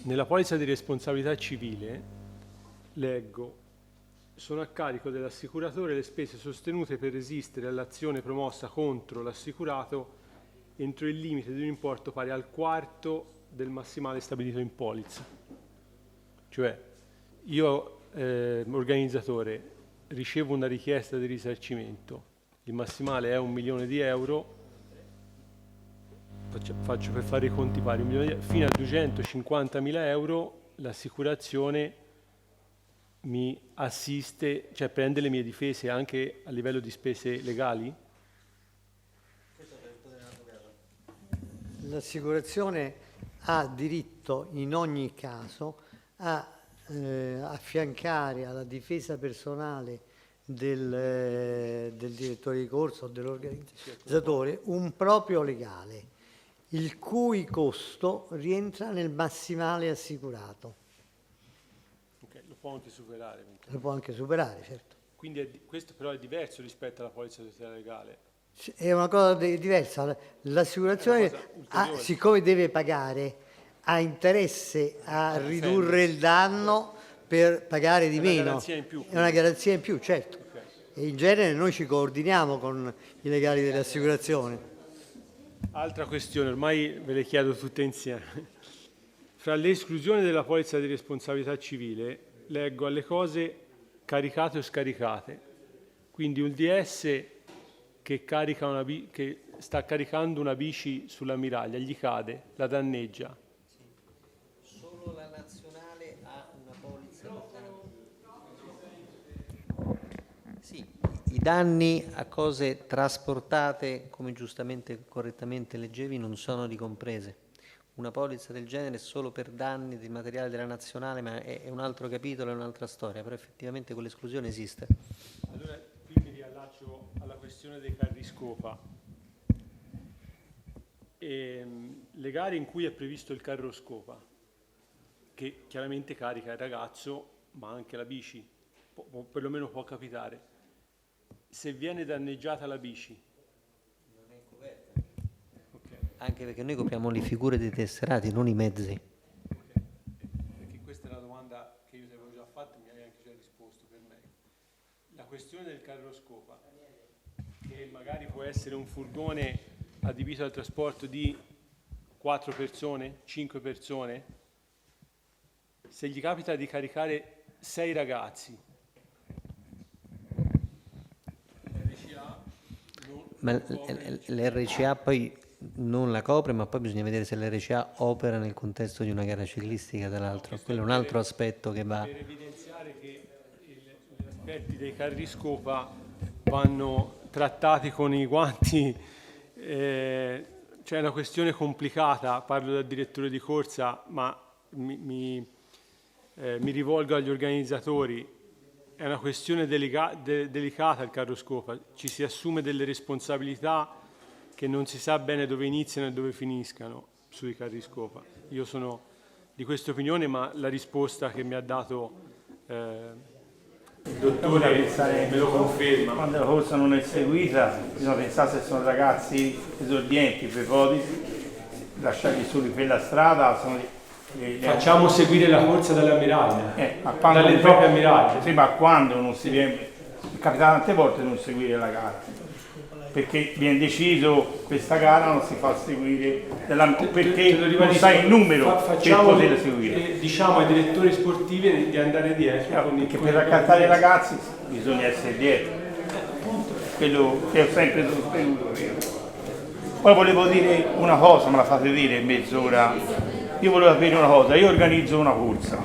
nella polizza di responsabilità civile, leggo: sono a carico dell'assicuratore le spese sostenute per resistere all'azione promossa contro l'assicurato entro il limite di un importo pari al quarto del massimale stabilito in polizza. Cioè, io organizzatore ricevo una richiesta di risarcimento, il massimale è 1 milione di euro, faccio per fare i conti pari 1 milione di euro, fino a 250.000 euro l'assicurazione mi assiste, cioè prende le mie difese anche a livello di spese legali? L'assicurazione ha diritto in ogni caso a affiancare alla difesa personale del direttore di corso o dell'organizzatore un proprio legale, il cui costo rientra nel massimale assicurato. Okay, lo può anche superare. Lo può anche superare, certo. Quindi questo però è diverso rispetto alla polizza di tutela legale. È una cosa diversa. L'assicurazione, siccome deve pagare, ha interesse a ridurre il danno per pagare di meno. È una garanzia in più, certo. E in genere noi ci coordiniamo con i legali delle assicurazioni. Altra questione, ormai ve le chiedo tutte insieme. Fra le esclusioni della polizza di responsabilità civile leggo alle cose caricate o scaricate. Quindi un DS che sta caricando una bici sull'ammiraglia, gli cade, la danneggia. Solo la nazionale ha una polizza. Sì, i danni a cose trasportate, come giustamente e correttamente leggevi, non sono ricomprese. Una polizza del genere è solo per danni di materiale della nazionale, ma è un altro capitolo, è un'altra storia, però effettivamente quell'esclusione esiste. Allora, qui mi riallaccio alla questione dei carri scopa. Le gare in cui è previsto il carro scopa, che chiaramente carica il ragazzo, ma anche la bici, perlomeno può capitare, se viene danneggiata la bici, Anche perché noi copriamo le figure dei tesserati, non i mezzi. Perché questa è una domanda che io ti avevo già fatto e mi hai anche già risposto per me. La questione del carro scopa, che magari può essere un furgone adibito al trasporto di 4 persone, 5 persone, se gli capita di caricare 6 ragazzi, Ma l'RCA poi non la copre, ma poi bisogna vedere se l'RCA opera nel contesto di una gara ciclistica, tra l'altro. Quello è un altro aspetto che va... Per evidenziare che gli aspetti dei carri scopa vanno trattati con i guanti, c'è una questione complicata, parlo da direttore di corsa, ma mi rivolgo agli organizzatori. È una questione delicata il carro scopa, ci si assume delle responsabilità che non si sa bene dove iniziano e dove finiscano sui carri scopa. Io sono di questa opinione, ma la risposta che mi ha dato il dottore me lo conferma. Quando la corsa non è seguita, bisogna pensare se sono ragazzi esordienti, prepotenti, lasciarli soli per la strada. Facciamo seguire la corsa dall'ammiraglia, dalle proprio proprie ammiraglie. Sì, ma quando non si viene, capita tante volte non seguire la gara, perché viene deciso questa gara non si fa seguire perché non sai il numero per poter seguire. Diciamo ai direttori sportivi di andare dietro. Perché per raccattare i ragazzi bisogna essere dietro, quello che ho sempre sostenuto io. Poi volevo dire una cosa, me la fate dire in mezz'ora. Io volevo sapere una cosa, io organizzo una corsa,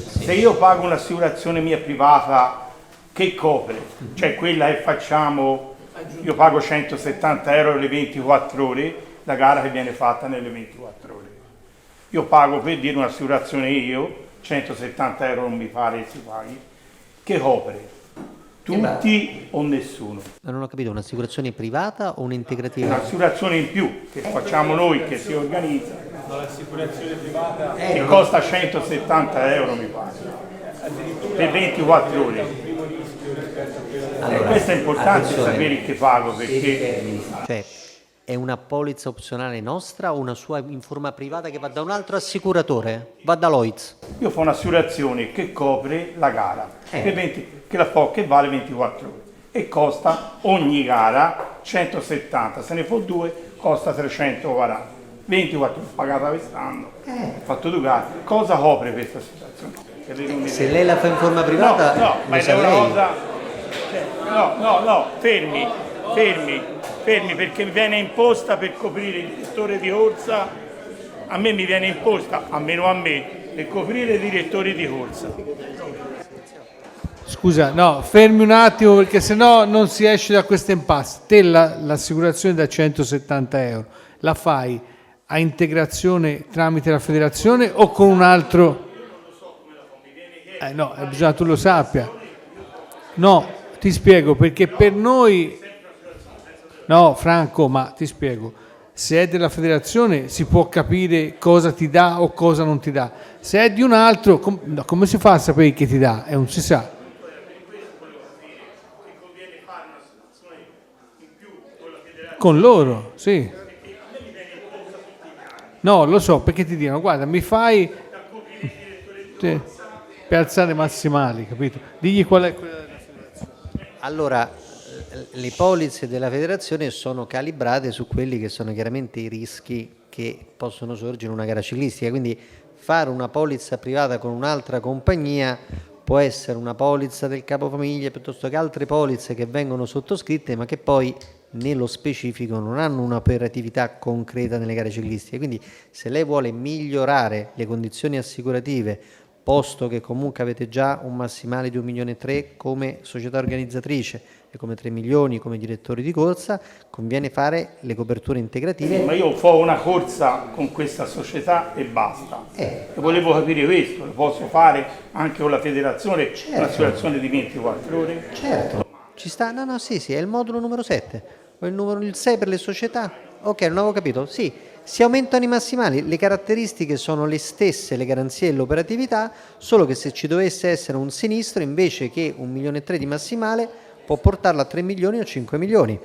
se io pago un'assicurazione mia privata che copre, cioè quella che facciamo, io pago 170 euro le 24 ore, la gara che viene fatta nelle 24 ore. Io pago, per dire un'assicurazione io, 170 euro non mi pare si paghi, che copre tutti o nessuno. Ma non ho capito, un'assicurazione privata o un'integrativa? Un'assicurazione in più che facciamo noi, che si organizza, l'assicurazione privata che costa 170 euro mi pare, per 24 ore. Allora, questo è importante attenzione. sapere che pago, perché Cioè, è una polizza opzionale nostra o una sua in forma privata che va da un altro assicuratore? Va da Lloyds? io ho un'assicurazione che copre la gara, che vale 24 ore e costa ogni gara 170, se ne fa 2 costa 340. 24 pagata quest'anno, ho fatto 2 gare. Cosa copre questa situazione? Se lei la fa in forma privata, no, ma lo è sa una lei. cosa. No, fermi, perché mi viene imposta per coprire il direttore di corsa, a me mi viene imposta, almeno a me, per coprire i direttori di corsa. Scusa, no, fermi un attimo perché sennò non si esce da questo impasse. Te l'assicurazione da 170 euro la fai a integrazione tramite la federazione o con un altro? No, bisogna tu lo sappia. No, ti spiego, perché per noi... No, Franco, ma ti spiego. Se è della federazione si può capire cosa ti dà o cosa non ti dà. Se è di un altro, come si fa a sapere che ti dà? Non si sa. Con loro, sì. No, lo so, perché ti dicono, guarda, mi fai per alzare massimali, capito? Digli qual è quella della federazione. Allora, le polizze della federazione sono calibrate su quelli che sono chiaramente i rischi che possono sorgere in una gara ciclistica, quindi fare una polizza privata con un'altra compagnia può essere una polizza del capofamiglia piuttosto che altre polizze che vengono sottoscritte ma che poi nello specifico non hanno un'operatività concreta nelle gare ciclistiche. Quindi se lei vuole migliorare le condizioni assicurative, posto che comunque avete già un massimale di 1,3 milioni come società organizzatrice e come 3 milioni come direttori di corsa, conviene fare le coperture integrative. Sì, ma io ho una corsa con questa società e basta. E volevo capire questo, lo posso fare anche con la federazione, certo. Un'assicurazione di 24 ore? Certo, ci sta, no, sì, è il modulo numero 7, o il 6 per le società. Ok, non avevo capito, sì. Si aumentano i massimali, le caratteristiche sono le stesse, le garanzie e l'operatività, solo che se ci dovesse essere un sinistro, invece che 1,3 milioni di massimale, può portarlo a 3 milioni o 5 milioni,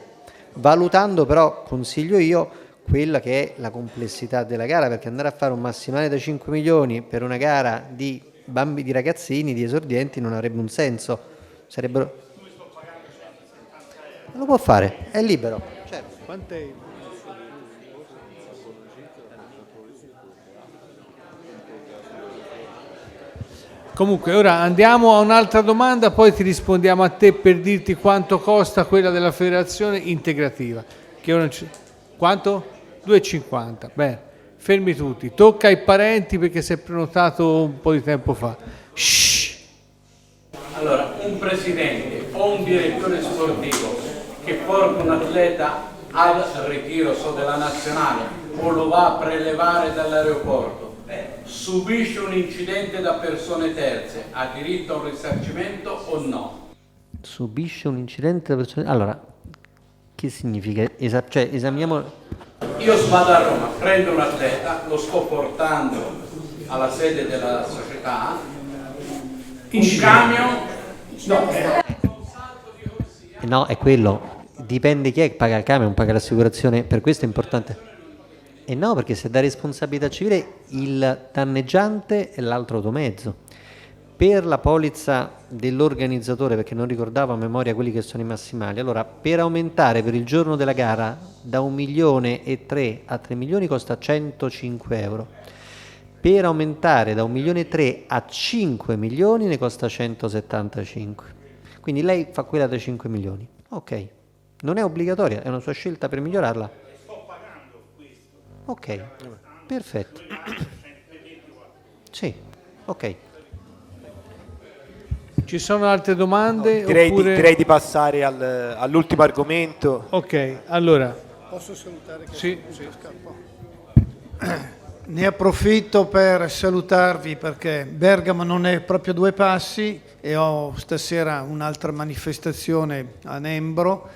valutando però, consiglio io, quella che è la complessità della gara, perché andare a fare un massimale da 5 milioni per una gara di di ragazzini, di esordienti, non avrebbe un senso. Sarebbero... Lo può fare, è libero. Certo. Comunque, ora andiamo a un'altra domanda, poi ti rispondiamo a te per dirti quanto costa quella della federazione integrativa. Che ora quanto? 2,50. Bene, fermi tutti. Tocca ai parenti perché si è prenotato un po' di tempo fa. Shhh. Allora, un presidente o un direttore sportivo che porta un atleta al ritiro della nazionale o lo va a prelevare dall'aeroporto, subisce un incidente da persone terze, ha diritto a un risarcimento o no? Subisce un incidente da persone... Allora, che significa? Cioè, esamiamo... Io vado a Roma, prendo un atleta, lo sto portando alla sede della società, un camion... No, è quello. Dipende chi è che paga il camion, paga l'assicurazione, per questo è importante. E no, perché se da responsabilità civile il danneggiante è l'altro automezzo. Per la polizza dell'organizzatore, perché non ricordavo a memoria quelli che sono i massimali, allora per aumentare per il giorno della gara da 1,3 milioni a 3 milioni costa 105 euro. Per aumentare da 1,3 milioni a 5 milioni ne costa 175. Quindi lei fa quella da 5 milioni. Ok, non è obbligatoria, è una sua scelta per migliorarla. Ok, perfetto. Sì, ok. Ci sono altre domande? No, direi, oppure... direi di passare all'ultimo argomento. Ok, allora. Posso salutare? Che sì. Ne approfitto per salutarvi perché Bergamo non è proprio due passi e ho stasera un'altra manifestazione a Nembro.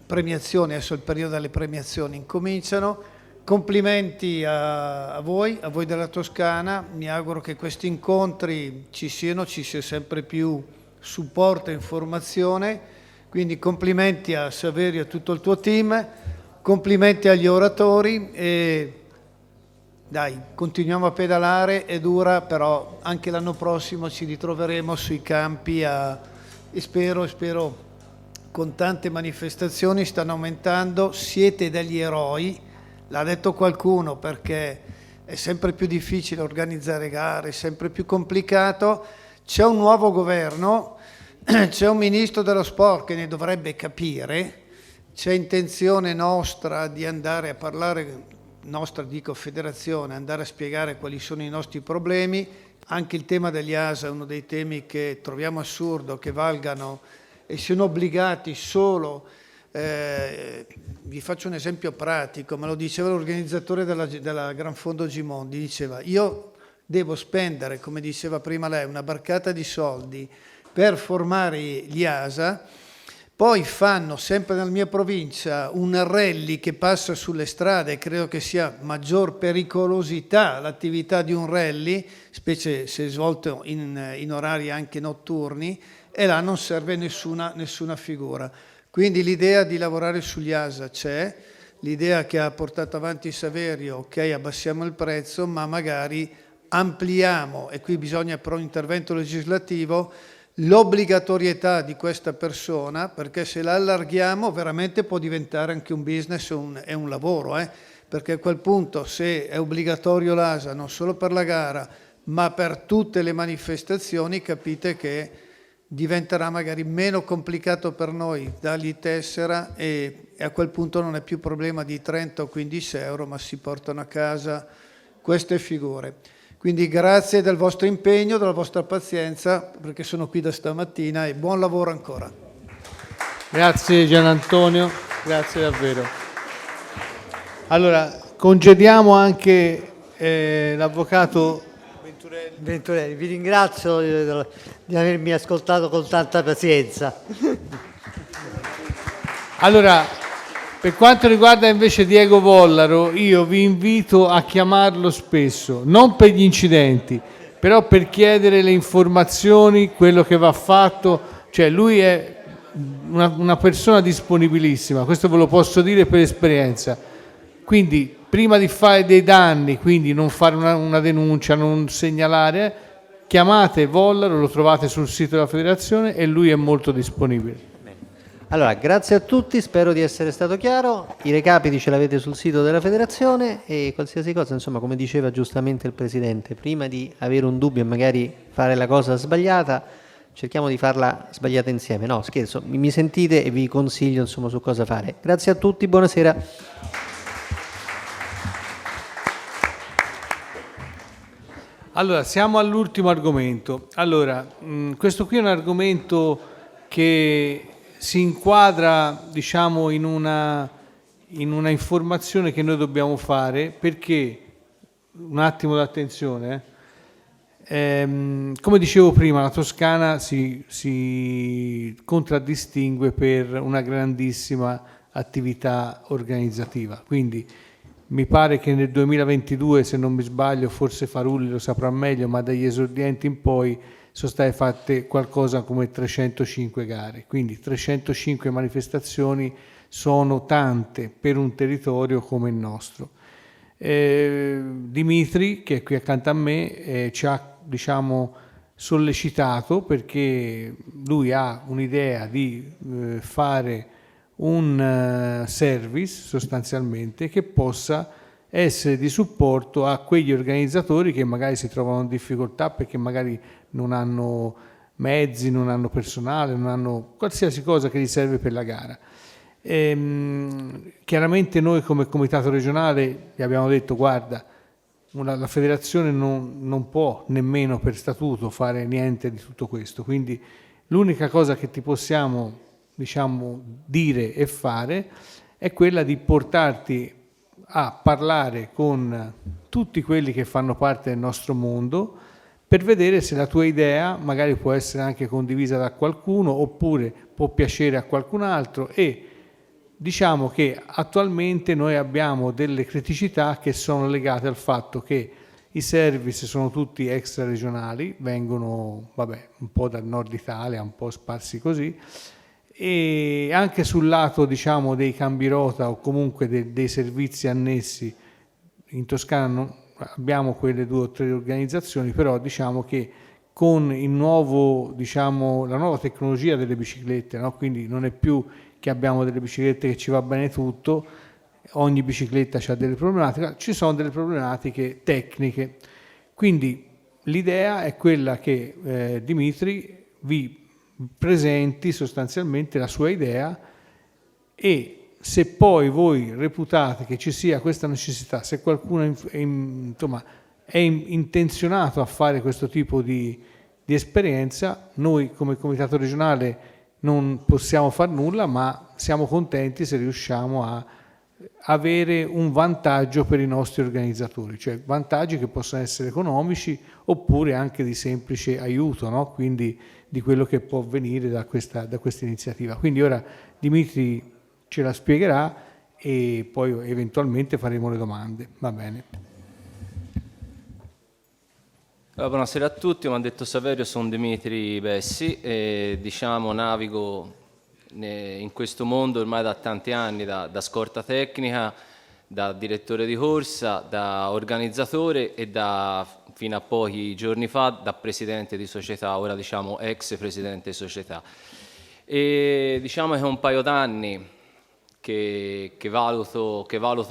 Premiazioni, adesso il periodo delle premiazioni incominciano. Complimenti a voi della Toscana, mi auguro che questi incontri ci sia sempre più supporto e informazione, quindi complimenti a Saverio e a tutto il tuo team, complimenti agli oratori e dai, continuiamo a pedalare, è dura, però anche l'anno prossimo ci ritroveremo sui campi e spero con tante manifestazioni, stanno aumentando, siete degli eroi. L'ha detto qualcuno perché è sempre più difficile organizzare gare, è sempre più complicato. C'è un nuovo governo, c'è un ministro dello sport che ne dovrebbe capire, c'è intenzione nostra di andare a parlare, nostra dico federazione, andare a spiegare quali sono i nostri problemi. Anche il tema degli ASA è uno dei temi che troviamo assurdo che valgano e siano obbligati solo. Vi faccio un esempio pratico, me lo diceva l'organizzatore della Gran Fondo Gimondi, diceva io devo spendere, come diceva prima lei, una barcata di soldi per formare gli ASA, poi fanno sempre nella mia provincia un rally che passa sulle strade, credo che sia maggior pericolosità l'attività di un rally, specie se svolto in orari anche notturni, e là non serve nessuna figura. Quindi l'idea di lavorare sugli ASA c'è, l'idea che ha portato avanti Saverio, ok, abbassiamo il prezzo, ma magari ampliamo, e qui bisogna però un intervento legislativo, l'obbligatorietà di questa persona, perché se la allarghiamo veramente può diventare anche un business e un lavoro, perché a quel punto, se è obbligatorio l'ASA non solo per la gara ma per tutte le manifestazioni, capite che diventerà magari meno complicato per noi dargli tessera, e a quel punto non è più problema di 30 o 15 euro, ma si portano a casa queste figure. Quindi grazie del vostro impegno, della vostra pazienza, perché sono qui da stamattina, e buon lavoro ancora. Grazie Gian Antonio, grazie davvero. Allora, congediamo anche l'avvocato Venturelli, vi ringrazio di avermi ascoltato con tanta pazienza. Allora, per quanto riguarda invece Diego Vollaro, io vi invito a chiamarlo spesso, non per gli incidenti, però per chiedere le informazioni, quello che va fatto. Cioè lui è una persona disponibilissima, questo ve lo posso dire per esperienza. Quindi prima di fare dei danni, quindi non fare una denuncia, non segnalare, chiamate Vollaro, lo trovate sul sito della federazione e lui è molto disponibile. Allora, grazie a tutti, spero di essere stato chiaro. I recapiti ce l'avete sul sito della federazione, e qualsiasi cosa, insomma, come diceva giustamente il Presidente, prima di avere un dubbio e magari fare la cosa sbagliata, cerchiamo di farla sbagliata insieme. No, scherzo, mi sentite e vi consiglio, insomma, su cosa fare. Grazie a tutti, buonasera. Allora, siamo all'ultimo argomento. Allora, questo qui è un argomento che si inquadra, diciamo, in una informazione che noi dobbiamo fare, perché, un attimo d'attenzione, come dicevo prima, la Toscana si contraddistingue per una grandissima attività organizzativa, quindi mi pare che nel 2022, se non mi sbaglio, forse Farulli lo saprà meglio, ma dagli esordienti in poi sono state fatte qualcosa come 305 gare, quindi 305 manifestazioni sono tante per un territorio come il nostro. Dimitri, che è qui accanto a me, ci ha, diciamo, sollecitato, perché lui ha un'idea di fare un service sostanzialmente che possa essere di supporto a quegli organizzatori che magari si trovano in difficoltà perché magari non hanno mezzi, non hanno personale, non hanno qualsiasi cosa che gli serve per la gara. Chiaramente noi come comitato regionale gli abbiamo detto: guarda, la federazione non può nemmeno per statuto fare niente di tutto questo, quindi l'unica cosa che ti possiamo, diciamo, dire e fare è quella di portarti a parlare con tutti quelli che fanno parte del nostro mondo, per vedere se la tua idea magari può essere anche condivisa da qualcuno oppure può piacere a qualcun altro. E diciamo che attualmente noi abbiamo delle criticità che sono legate al fatto che i service sono tutti extra regionali, vengono un po' dal nord Italia, un po' sparsi così, e anche sul lato, diciamo, dei cambirota o comunque dei servizi annessi in Toscana abbiamo quelle 2 o 3 organizzazioni, però diciamo che con il nuovo, diciamo, la nuova tecnologia delle biciclette, no? Quindi non è più che abbiamo delle biciclette che ci va bene tutto, ogni bicicletta ha delle problematiche, ci sono delle problematiche tecniche. Quindi l'idea è quella che Dimitri vi presenti sostanzialmente la sua idea, e se poi voi reputate che ci sia questa necessità, se qualcuno insomma, è intenzionato a fare questo tipo di esperienza, noi come comitato regionale non possiamo far nulla, ma siamo contenti se riusciamo a avere un vantaggio per i nostri organizzatori, cioè vantaggi che possono essere economici oppure anche di semplice aiuto, no? Quindi di quello che può venire da questa iniziativa. Quindi ora Dimitri ce la spiegherà e poi eventualmente faremo le domande. Va bene. Allora, buonasera a tutti, come ha detto Saverio, sono Dimitri Bessi e navigo in questo mondo ormai da tanti anni, da scorta tecnica, da direttore di corsa, da organizzatore e fino a pochi giorni fa da presidente di società, ora diciamo ex presidente di società. E diciamo che è un paio d'anni che valuto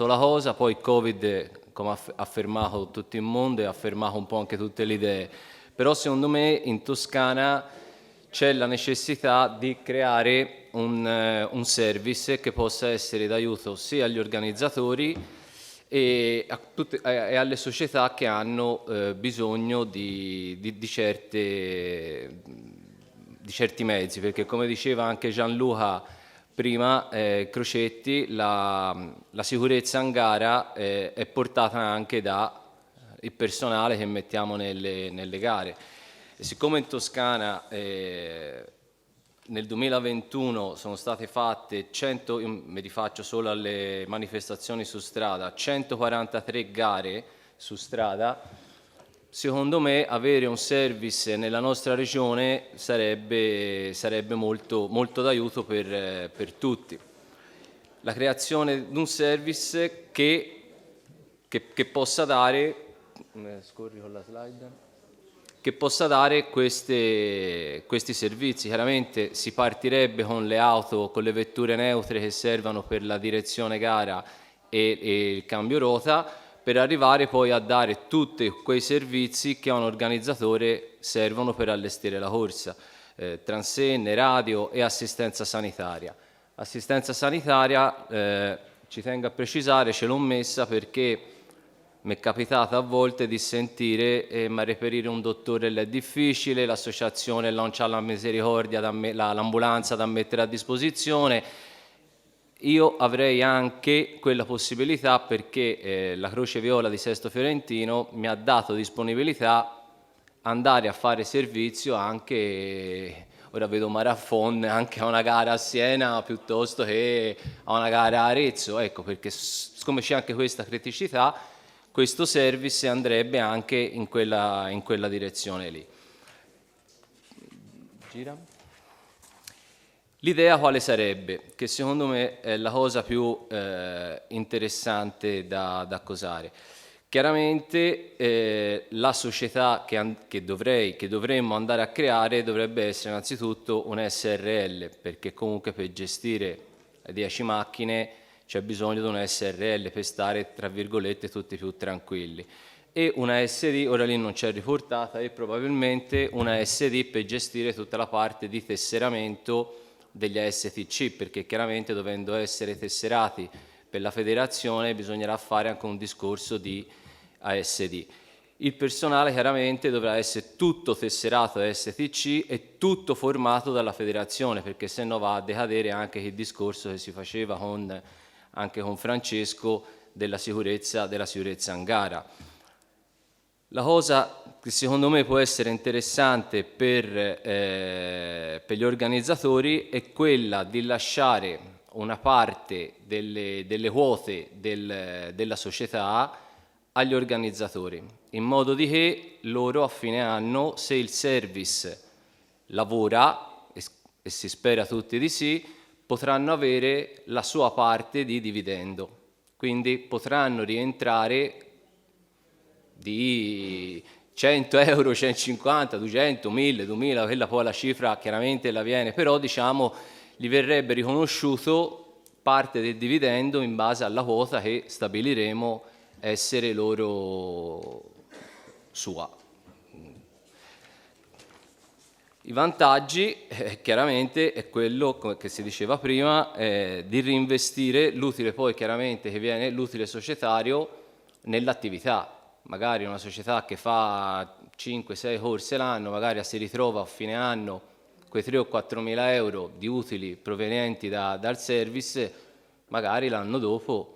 la cosa, poi il Covid, come ha fermato tutto il mondo e ha fermato un po' anche tutte le idee, però secondo me in Toscana c'è la necessità di creare un service che possa essere d'aiuto sia agli organizzatori e alle società che hanno bisogno di certi mezzi, perché come diceva anche Gianluca prima, Crocetti, la sicurezza in gara è portata anche dal personale che mettiamo nelle gare. E siccome in Toscana nel 2021 sono state fatte 100, io mi rifaccio solo alle manifestazioni su strada, 143 gare su strada, secondo me avere un service nella nostra regione sarebbe molto, molto d'aiuto per tutti. La creazione di un service che possa dare, scorri con la slide, che possa dare questi servizi. Chiaramente si partirebbe con le auto, con le vetture neutre che servono per la direzione gara e il cambio rota, per arrivare poi a dare tutti quei servizi che a un organizzatore servono per allestire la corsa, transenne, radio e assistenza sanitaria. Assistenza sanitaria, ci tengo a precisare, ce l'ho messa perché mi è capitato a volte di sentire ma reperire un dottore è difficile, l'associazione non c'ha la misericordia, l'ambulanza da mettere a disposizione. Io avrei anche quella possibilità perché la Croce Viola di Sesto Fiorentino mi ha dato disponibilità andare a fare servizio anche, ora vedo Marathon, anche a una gara a Siena piuttosto che a una gara a Arezzo, ecco, perché siccome c'è anche questa criticità, questo service andrebbe anche in quella direzione lì. Gira. L'idea quale sarebbe? Che secondo me è la cosa più interessante da accosare. Chiaramente la società che dovremmo andare a creare dovrebbe essere innanzitutto un SRL, perché comunque per gestire 10 macchine c'è bisogno di una SRL per stare, tra virgolette, tutti più tranquilli. E una SD, ora lì non c'è riportata, e probabilmente una SD per gestire tutta la parte di tesseramento degli ASTC, perché chiaramente dovendo essere tesserati per la federazione bisognerà fare anche un discorso di ASD. Il personale chiaramente dovrà essere tutto tesserato da STC e tutto formato dalla federazione, perché se no va a decadere anche il discorso che si faceva anche con Francesco della sicurezza in gara. La cosa che secondo me può essere interessante per gli organizzatori è quella di lasciare una parte delle quote della società agli organizzatori, in modo di che loro a fine anno, se il service lavora, e si spera tutti di sì, potranno avere la sua parte di dividendo, quindi potranno rientrare di 100 euro, 150, 200, 1000, 2000, quella poi la cifra chiaramente la viene, però diciamo gli verrebbe riconosciuto parte del dividendo in base alla quota che stabiliremo essere loro sua. I vantaggi chiaramente è quello che si diceva prima, di reinvestire l'utile poi chiaramente che viene l'utile societario nell'attività. Magari una società che fa 5-6 corse l'anno, magari si ritrova a fine anno quei 3 o 4 mila euro di utili provenienti dal service, magari l'anno dopo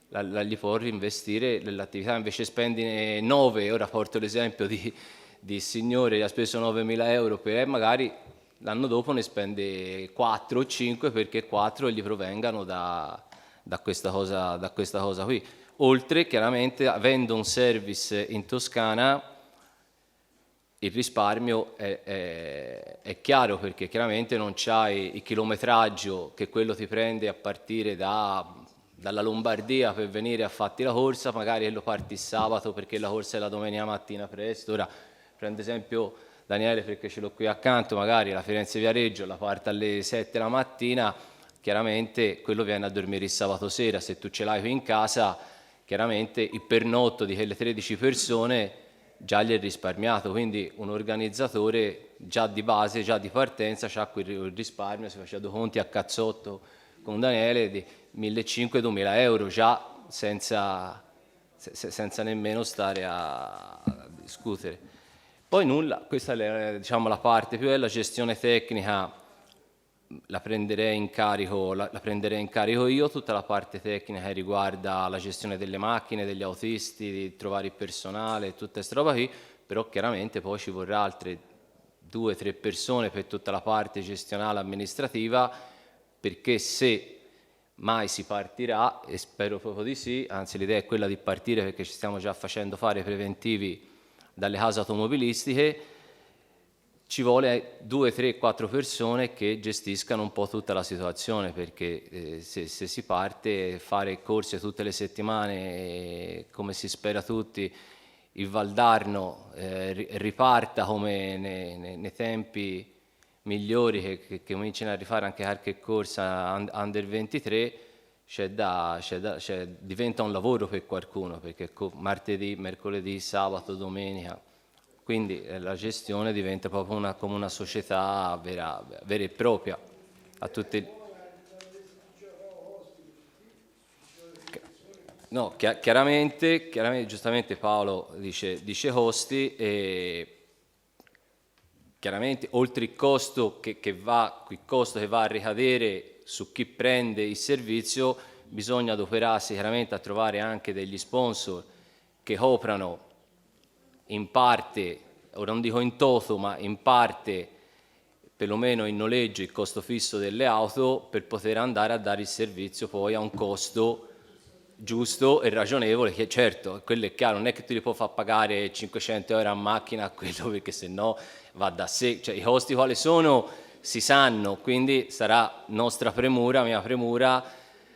gli può reinvestire nell'attività, invece spendi 9, ora porto l'esempio di signore che ha speso 9.000 euro per magari l'anno dopo ne spende 4 o 5 perché 4 gli provengano da questa cosa qui. Oltre chiaramente avendo un service in Toscana il risparmio è chiaro, perché chiaramente non c'hai il chilometraggio che quello ti prende a partire dalla Lombardia per venire a farti la corsa, magari lo parti il sabato perché la corsa è la domenica mattina presto. Ora prendo esempio Daniele perché ce l'ho qui accanto, magari la Firenze-Viareggio la parte alle 7 la mattina, chiaramente quello viene a dormire il sabato sera. Se tu ce l'hai qui in casa, chiaramente il pernotto di quelle 13 persone già gli è risparmiato, quindi un organizzatore già di base, già di partenza, ha quel risparmio. Si faceva due conti a cazzotto con Daniele di 1.500-2.000 euro già senza nemmeno stare a discutere. Poi nulla, questa è diciamo, la parte più bella, gestione tecnica la prenderei in carico io, tutta la parte tecnica che riguarda la gestione delle macchine, degli autisti, di trovare il personale, tutta questa roba qui, però chiaramente poi ci vorrà altre 2-3 persone per tutta la parte gestionale amministrativa, perché se mai si partirà, e spero proprio di sì, anzi l'idea è quella di partire perché ci stiamo già facendo fare preventivi dalle case automobilistiche, ci vuole 2, 3, 4 persone che gestiscano un po' tutta la situazione, perché se si parte, fare corse tutte le settimane, come si spera tutti, il Valdarno riparta come nei tempi migliori, che cominciano a rifare anche qualche corsa under 23, diventa un lavoro per qualcuno, perché martedì, mercoledì, sabato, domenica, quindi la gestione diventa proprio come una società vera e propria. A tutti... No, chiaramente, giustamente Paolo dice costi, e chiaramente oltre il costo che va a ricadere su chi prende il servizio, bisogna adoperarsi chiaramente a trovare anche degli sponsor che coprano in parte, ora non dico in toto, ma in parte perlomeno in noleggio il costo fisso delle auto, per poter andare a dare il servizio poi a un costo giusto e ragionevole, che certo, quello è chiaro, non è che tu li puoi far pagare 500 euro a macchina a quello, perché sennò va da sé, cioè i costi quali sono si sanno, quindi sarà nostra premura, mia premura,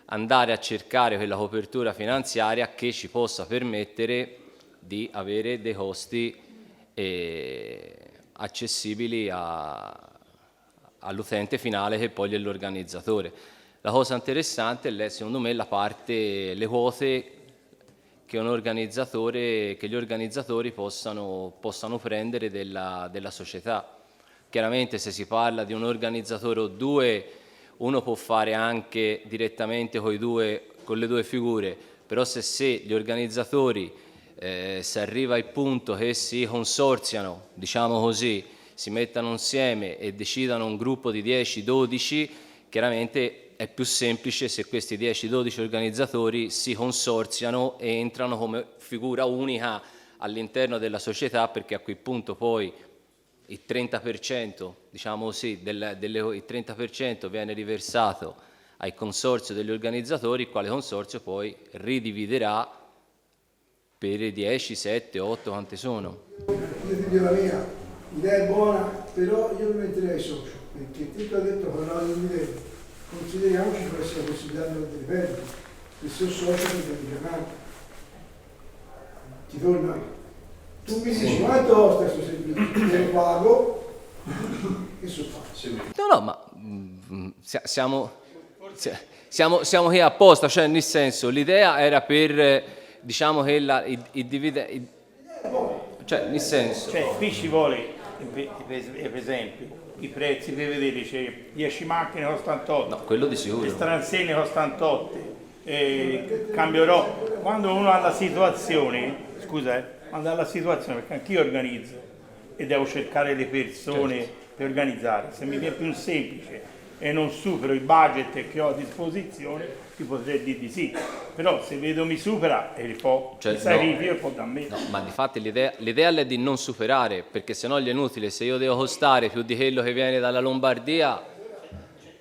andare a cercare quella copertura finanziaria che ci possa permettere di avere dei costi accessibili all'utente finale, che poi è l'organizzatore. La cosa interessante è, secondo me, la parte, le quote che gli organizzatori possano prendere della società. Chiaramente se si parla di un organizzatore o due, uno può fare anche direttamente con le due figure, però se gli organizzatori si arriva al punto che si consorziano, diciamo così, si mettano insieme e decidano un gruppo di 10-12, chiaramente è più semplice se questi 10-12 organizzatori si consorziano e entrano come figura unica all'interno della società, perché a quel punto poi il 30%, diciamo così, il 30% viene riversato al consorzio degli organizzatori, il quale consorzio poi ridividerà per 10, 7, 8, quante sono. Io ti dico la mia, l'idea è buona, però io mi metterei socio, perché te ho detto parlare di un livello, consideriamoci questa possibilità di mettere perdite, che se socio mi prendi chiamato. Ti torna, tu mi dici quanto costa questo servizio, te lo pago, che so fare? No, ma siamo qui apposta, cioè nel senso, l'idea era per... diciamo che il dividendo, cioè nel senso, cioè qui ci vuole per esempio i prezzi per vedere, c'è 10 macchine costano 8, no, quello di sicuro, le stransene costano 8, cambierò quando uno ha la situazione, quando ha la situazione, perché anch'io organizzo e devo cercare le persone, certo, per organizzare. Se mi viene più semplice e non supero il budget che ho a disposizione, ti potrei dire di sì, però se vedo mi supera e sacrifico e poi da me. No, ma di fatti l'idea è di non superare, perché sennò gli è inutile. Se io devo costare più di quello che viene dalla Lombardia,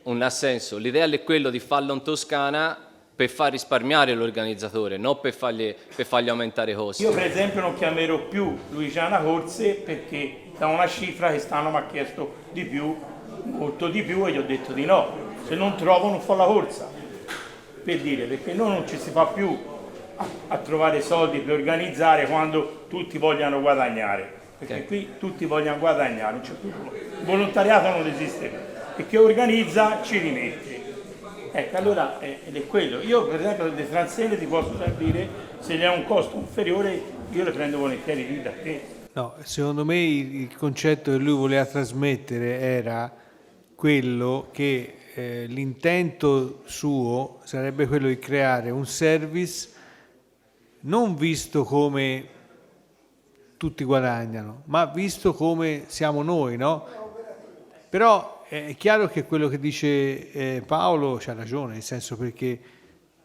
non ha senso. L'idea è quello di farlo in Toscana per far risparmiare l'organizzatore, non per fargli aumentare i costi. Io per esempio non chiamerò più Luciana Corse perché da una cifra che stanno mi ha chiesto di più, molto di più, e gli ho detto di no, se non trovo non fa la corsa, per dire, perché noi non ci si fa più a trovare soldi per organizzare quando tutti vogliano guadagnare, perché qui tutti vogliono guadagnare, non c'è più. Il volontariato non esiste più, e chi organizza ci rimette. Ecco, allora ed è quello. Io per esempio le transenne ti posso dire, se ne ha un costo inferiore io le prendo volentieri lì da te. No, secondo me il concetto che lui voleva trasmettere era quello che l'intento suo sarebbe quello di creare un service non visto come tutti guadagnano, ma visto come siamo noi, no? Però è chiaro che quello che dice Paolo c'ha ragione, nel senso, perché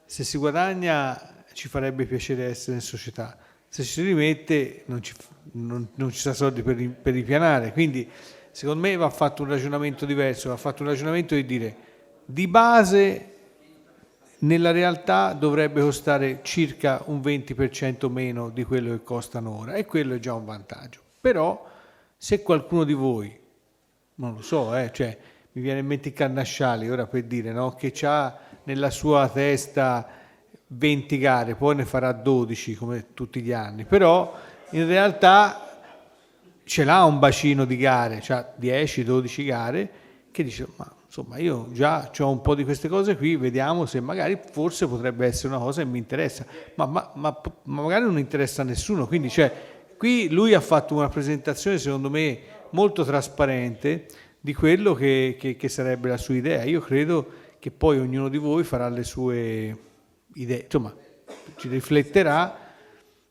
se si guadagna ci farebbe piacere essere in società, se ci si rimette non ci sarà soldi per ripianare, quindi secondo me va fatto un ragionamento diverso, va fatto un ragionamento di dire di base nella realtà dovrebbe costare circa un 20% meno di quello che costano ora, e quello è già un vantaggio. Però se qualcuno di voi, non lo so, cioè mi viene in mente i Carnasciali, ora per dire, no? Che ha nella sua testa 20 gare, poi ne farà 12 come tutti gli anni, però in realtà ce l'ha un bacino di gare, c'ha 10-12 gare, che dice, ma insomma io già ho un po' di queste cose qui, vediamo se magari forse potrebbe essere una cosa che mi interessa, ma magari non interessa a nessuno, quindi cioè, qui lui ha fatto una presentazione secondo me molto trasparente di quello che sarebbe la sua idea. Io credo che poi ognuno di voi farà le sue idee, insomma ci rifletterà,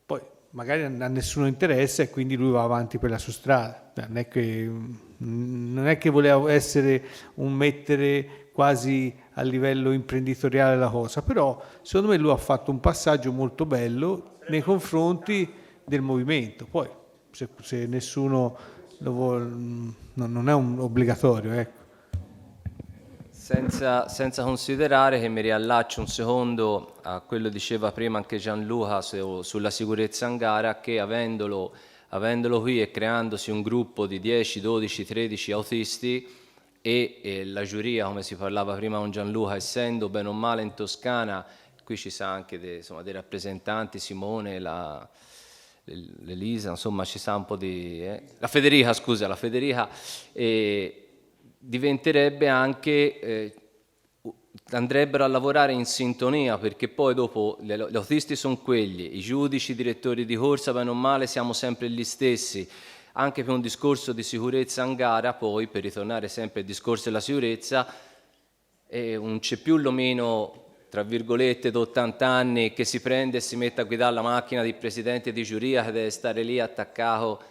poi magari a nessuno interessa e quindi lui va avanti per la sua strada. Non è che voleva essere un mettere quasi a livello imprenditoriale la cosa, però secondo me lui ha fatto un passaggio molto bello nei confronti del movimento. Poi se nessuno lo vuole, non è un obbligatorio, ecco. Senza considerare che mi riallaccio un secondo a quello che diceva prima anche Gianluca sulla sicurezza in gara, che avendolo qui e creandosi un gruppo di 10, 12, 13 autisti e la giuria, come si parlava prima con Gianluca, essendo bene o male in Toscana, qui ci sa anche dei rappresentanti, Simone, l'Elisa, insomma ci sa un po' di... la Federica, diventerebbe anche... andrebbero a lavorare in sintonia, perché poi dopo gli autisti sono quelli, i giudici, i direttori di corsa, bene o male siamo sempre gli stessi, anche per un discorso di sicurezza in gara. Poi per ritornare sempre al discorso della sicurezza, un cepiullo meno tra virgolette d'80 anni che si prende e si mette a guidare la macchina di presidente di giuria, che deve stare lì attaccato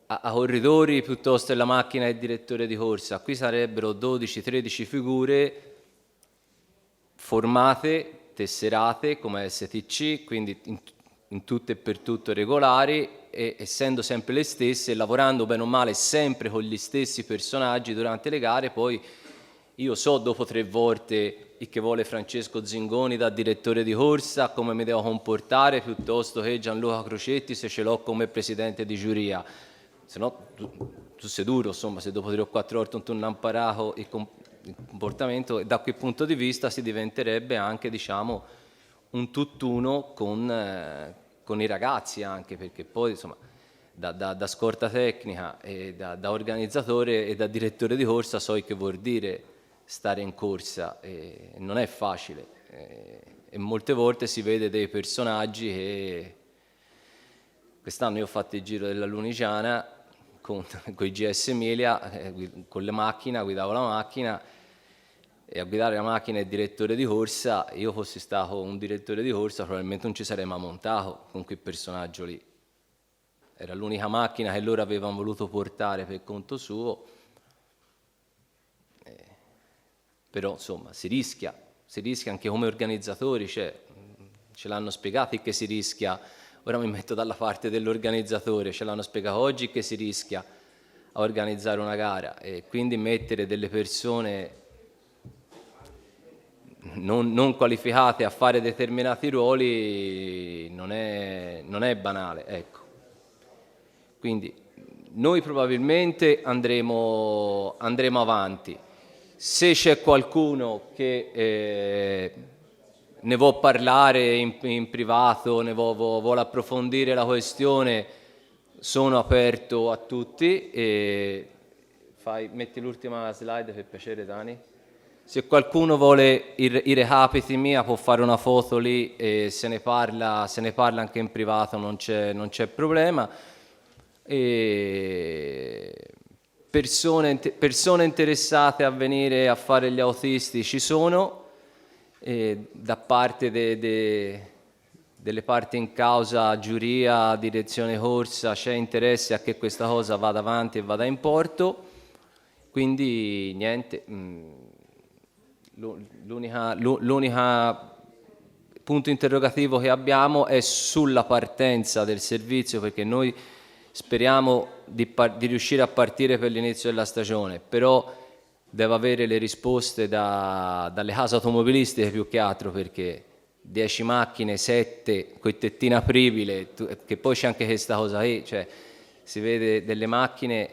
a corridori, piuttosto che la macchina del direttore di corsa. Qui sarebbero 12-13 figure formate, tesserate come STC, quindi in tutto e per tutto regolari, e essendo sempre le stesse, lavorando bene o male sempre con gli stessi personaggi durante le gare. Poi io so dopo 3 volte il che vuole Francesco Zingoni da direttore di corsa, come mi devo comportare, piuttosto che Gianluca Crocetti se ce l'ho come presidente di giuria. Se no tu sei duro, insomma, se dopo 3 o 4 volte non hai imparato il comportamento, e da quel punto di vista si diventerebbe anche, diciamo, un tutt'uno con i ragazzi, anche perché poi insomma da scorta tecnica e da organizzatore e da direttore di corsa so che vuol dire stare in corsa, e non è facile, e molte volte si vede dei personaggi che quest'anno io ho fatto il giro della Lunigiana con i GS Emilia, con le macchine, guidavo la macchina, e a guidare la macchina è direttore di corsa. Io fossi stato un direttore di corsa probabilmente non ci sarei mai montato con quel personaggio lì, era l'unica macchina che loro avevano voluto portare per conto suo, però insomma si rischia anche come organizzatori, cioè, ce l'hanno spiegato che si rischia. Ora mi metto dalla parte dell'organizzatore, ce l'hanno spiegato oggi che si rischia a organizzare una gara, e quindi mettere delle persone non qualificate a fare determinati ruoli non è banale, ecco. Quindi noi probabilmente andremo avanti. Se c'è qualcuno che ne vuol parlare in privato, ne vuole approfondire la questione, sono aperto a tutti. Metti l'ultima slide per piacere, Dani. Se qualcuno vuole i recapiti mia può fare una foto lì e se ne parla anche in privato, non c'è problema. Persone interessate a venire a fare gli autisti ci sono, da parte delle parti in causa, giuria, direzione corsa, c'è interesse a che questa cosa vada avanti e vada in porto, quindi niente, l'unica punto interrogativo che abbiamo è sulla partenza del servizio, perché noi speriamo di riuscire a partire per l'inizio della stagione, però deve avere le risposte dalle case automobilistiche più che altro, perché 10 macchine, 7 con tettina apribile, che poi c'è anche questa cosa qui, cioè si vede delle macchine, il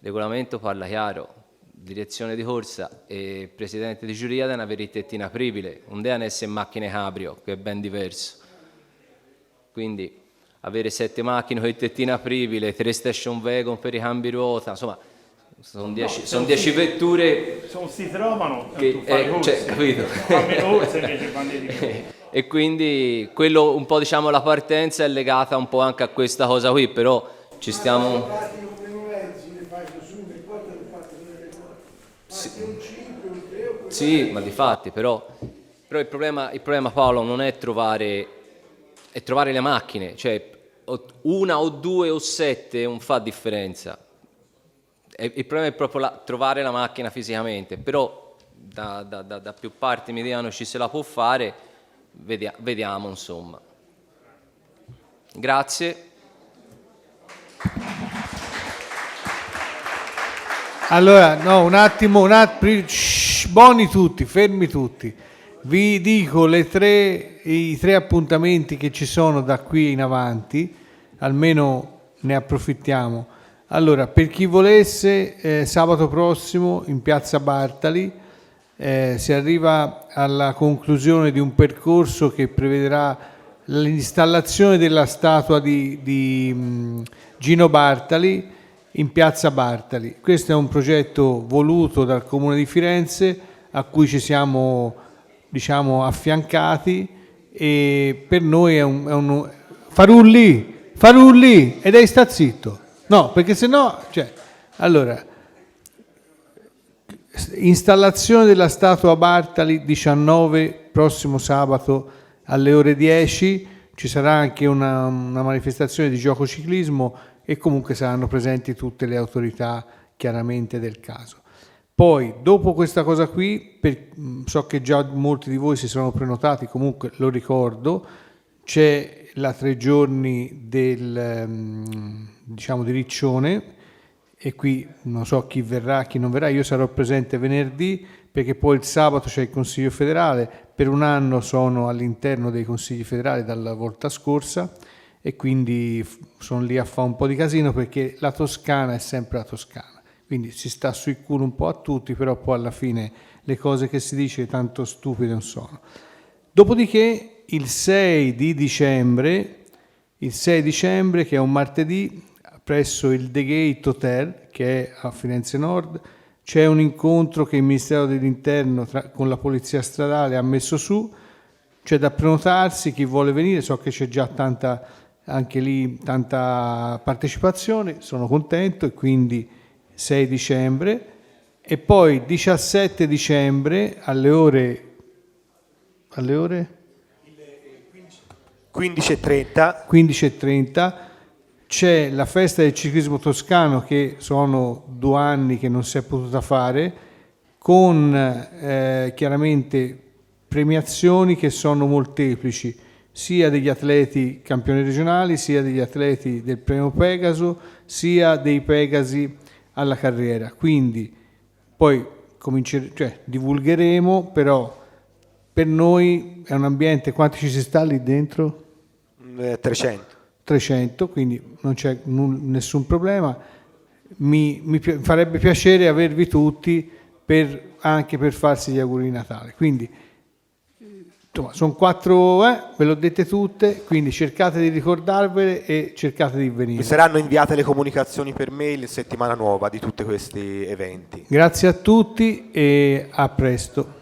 regolamento parla chiaro, direzione di corsa e presidente di giuria devono avere tettina apribile, non devono essere macchine cabrio, che è ben diverso. Quindi avere 7 macchine con tettina apribile, 3 station wagon per i cambi ruota, insomma sono 10 vetture si trovano che, cioè, capito? E quindi quello un po', diciamo, la partenza è legata un po' anche a questa cosa qui, però ci stiamo sì, ma di fatti però il problema Paolo non è trovare le macchine, cioè una o due o 7 non fa differenza. Il problema è proprio trovare la macchina fisicamente, però da più parti mi dicono ci se la può fare, vediamo insomma. Grazie. Allora, no, un attimo, buoni tutti, fermi tutti. Vi dico i 3 appuntamenti che ci sono da qui in avanti, almeno ne approfittiamo. Allora, per chi volesse, sabato prossimo in Piazza Bartali si arriva alla conclusione di un percorso che prevederà l'installazione della statua di Gino Bartali in Piazza Bartali. Questo è un progetto voluto dal Comune di Firenze a cui ci siamo, diciamo, affiancati, e per noi è un Farulli, ed è sta zitto. No, perché sennò, cioè, allora, installazione della statua Bartali 19 prossimo sabato alle ore 10, ci sarà anche una manifestazione di gioco ciclismo e comunque saranno presenti tutte le autorità chiaramente del caso. Poi dopo questa cosa qui, so che già molti di voi si sono prenotati, comunque lo ricordo, c'è la 3 giorni diciamo di Riccione, e qui non so chi verrà, chi non verrà. Io sarò presente venerdì perché poi il sabato c'è il Consiglio federale, per un anno sono all'interno dei Consigli federali dalla volta scorsa e quindi sono lì a fare un po' di casino, perché la Toscana è sempre la Toscana, quindi si sta sui culo un po' a tutti, però poi alla fine le cose che si dice tanto stupide non sono. Dopodiché il 6 dicembre, che è un martedì, presso il The Gate Hotel, che è a Firenze Nord, c'è un incontro che il Ministero dell'Interno con la Polizia Stradale ha messo su, c'è da prenotarsi, chi vuole venire, so che c'è già tanta partecipazione, sono contento, e quindi 6 dicembre, e poi 17 dicembre alle ore 15:30 c'è la festa del ciclismo toscano, che sono 2 anni che non si è potuta fare, con chiaramente premiazioni che sono molteplici, sia degli atleti campioni regionali, sia degli atleti del premio Pegaso, sia dei Pegasi alla carriera. Quindi poi divulgheremo, però per noi è un ambiente, quanti ci si sta lì dentro? 300. 300, quindi non c'è nessun problema. Mi farebbe piacere avervi tutti anche per farsi gli auguri di Natale. Quindi sono 4, ve l'ho dette tutte, quindi cercate di ricordarvele e cercate di venire. Vi saranno inviate le comunicazioni per mail in settimana nuova di tutti questi eventi. Grazie a tutti e a presto.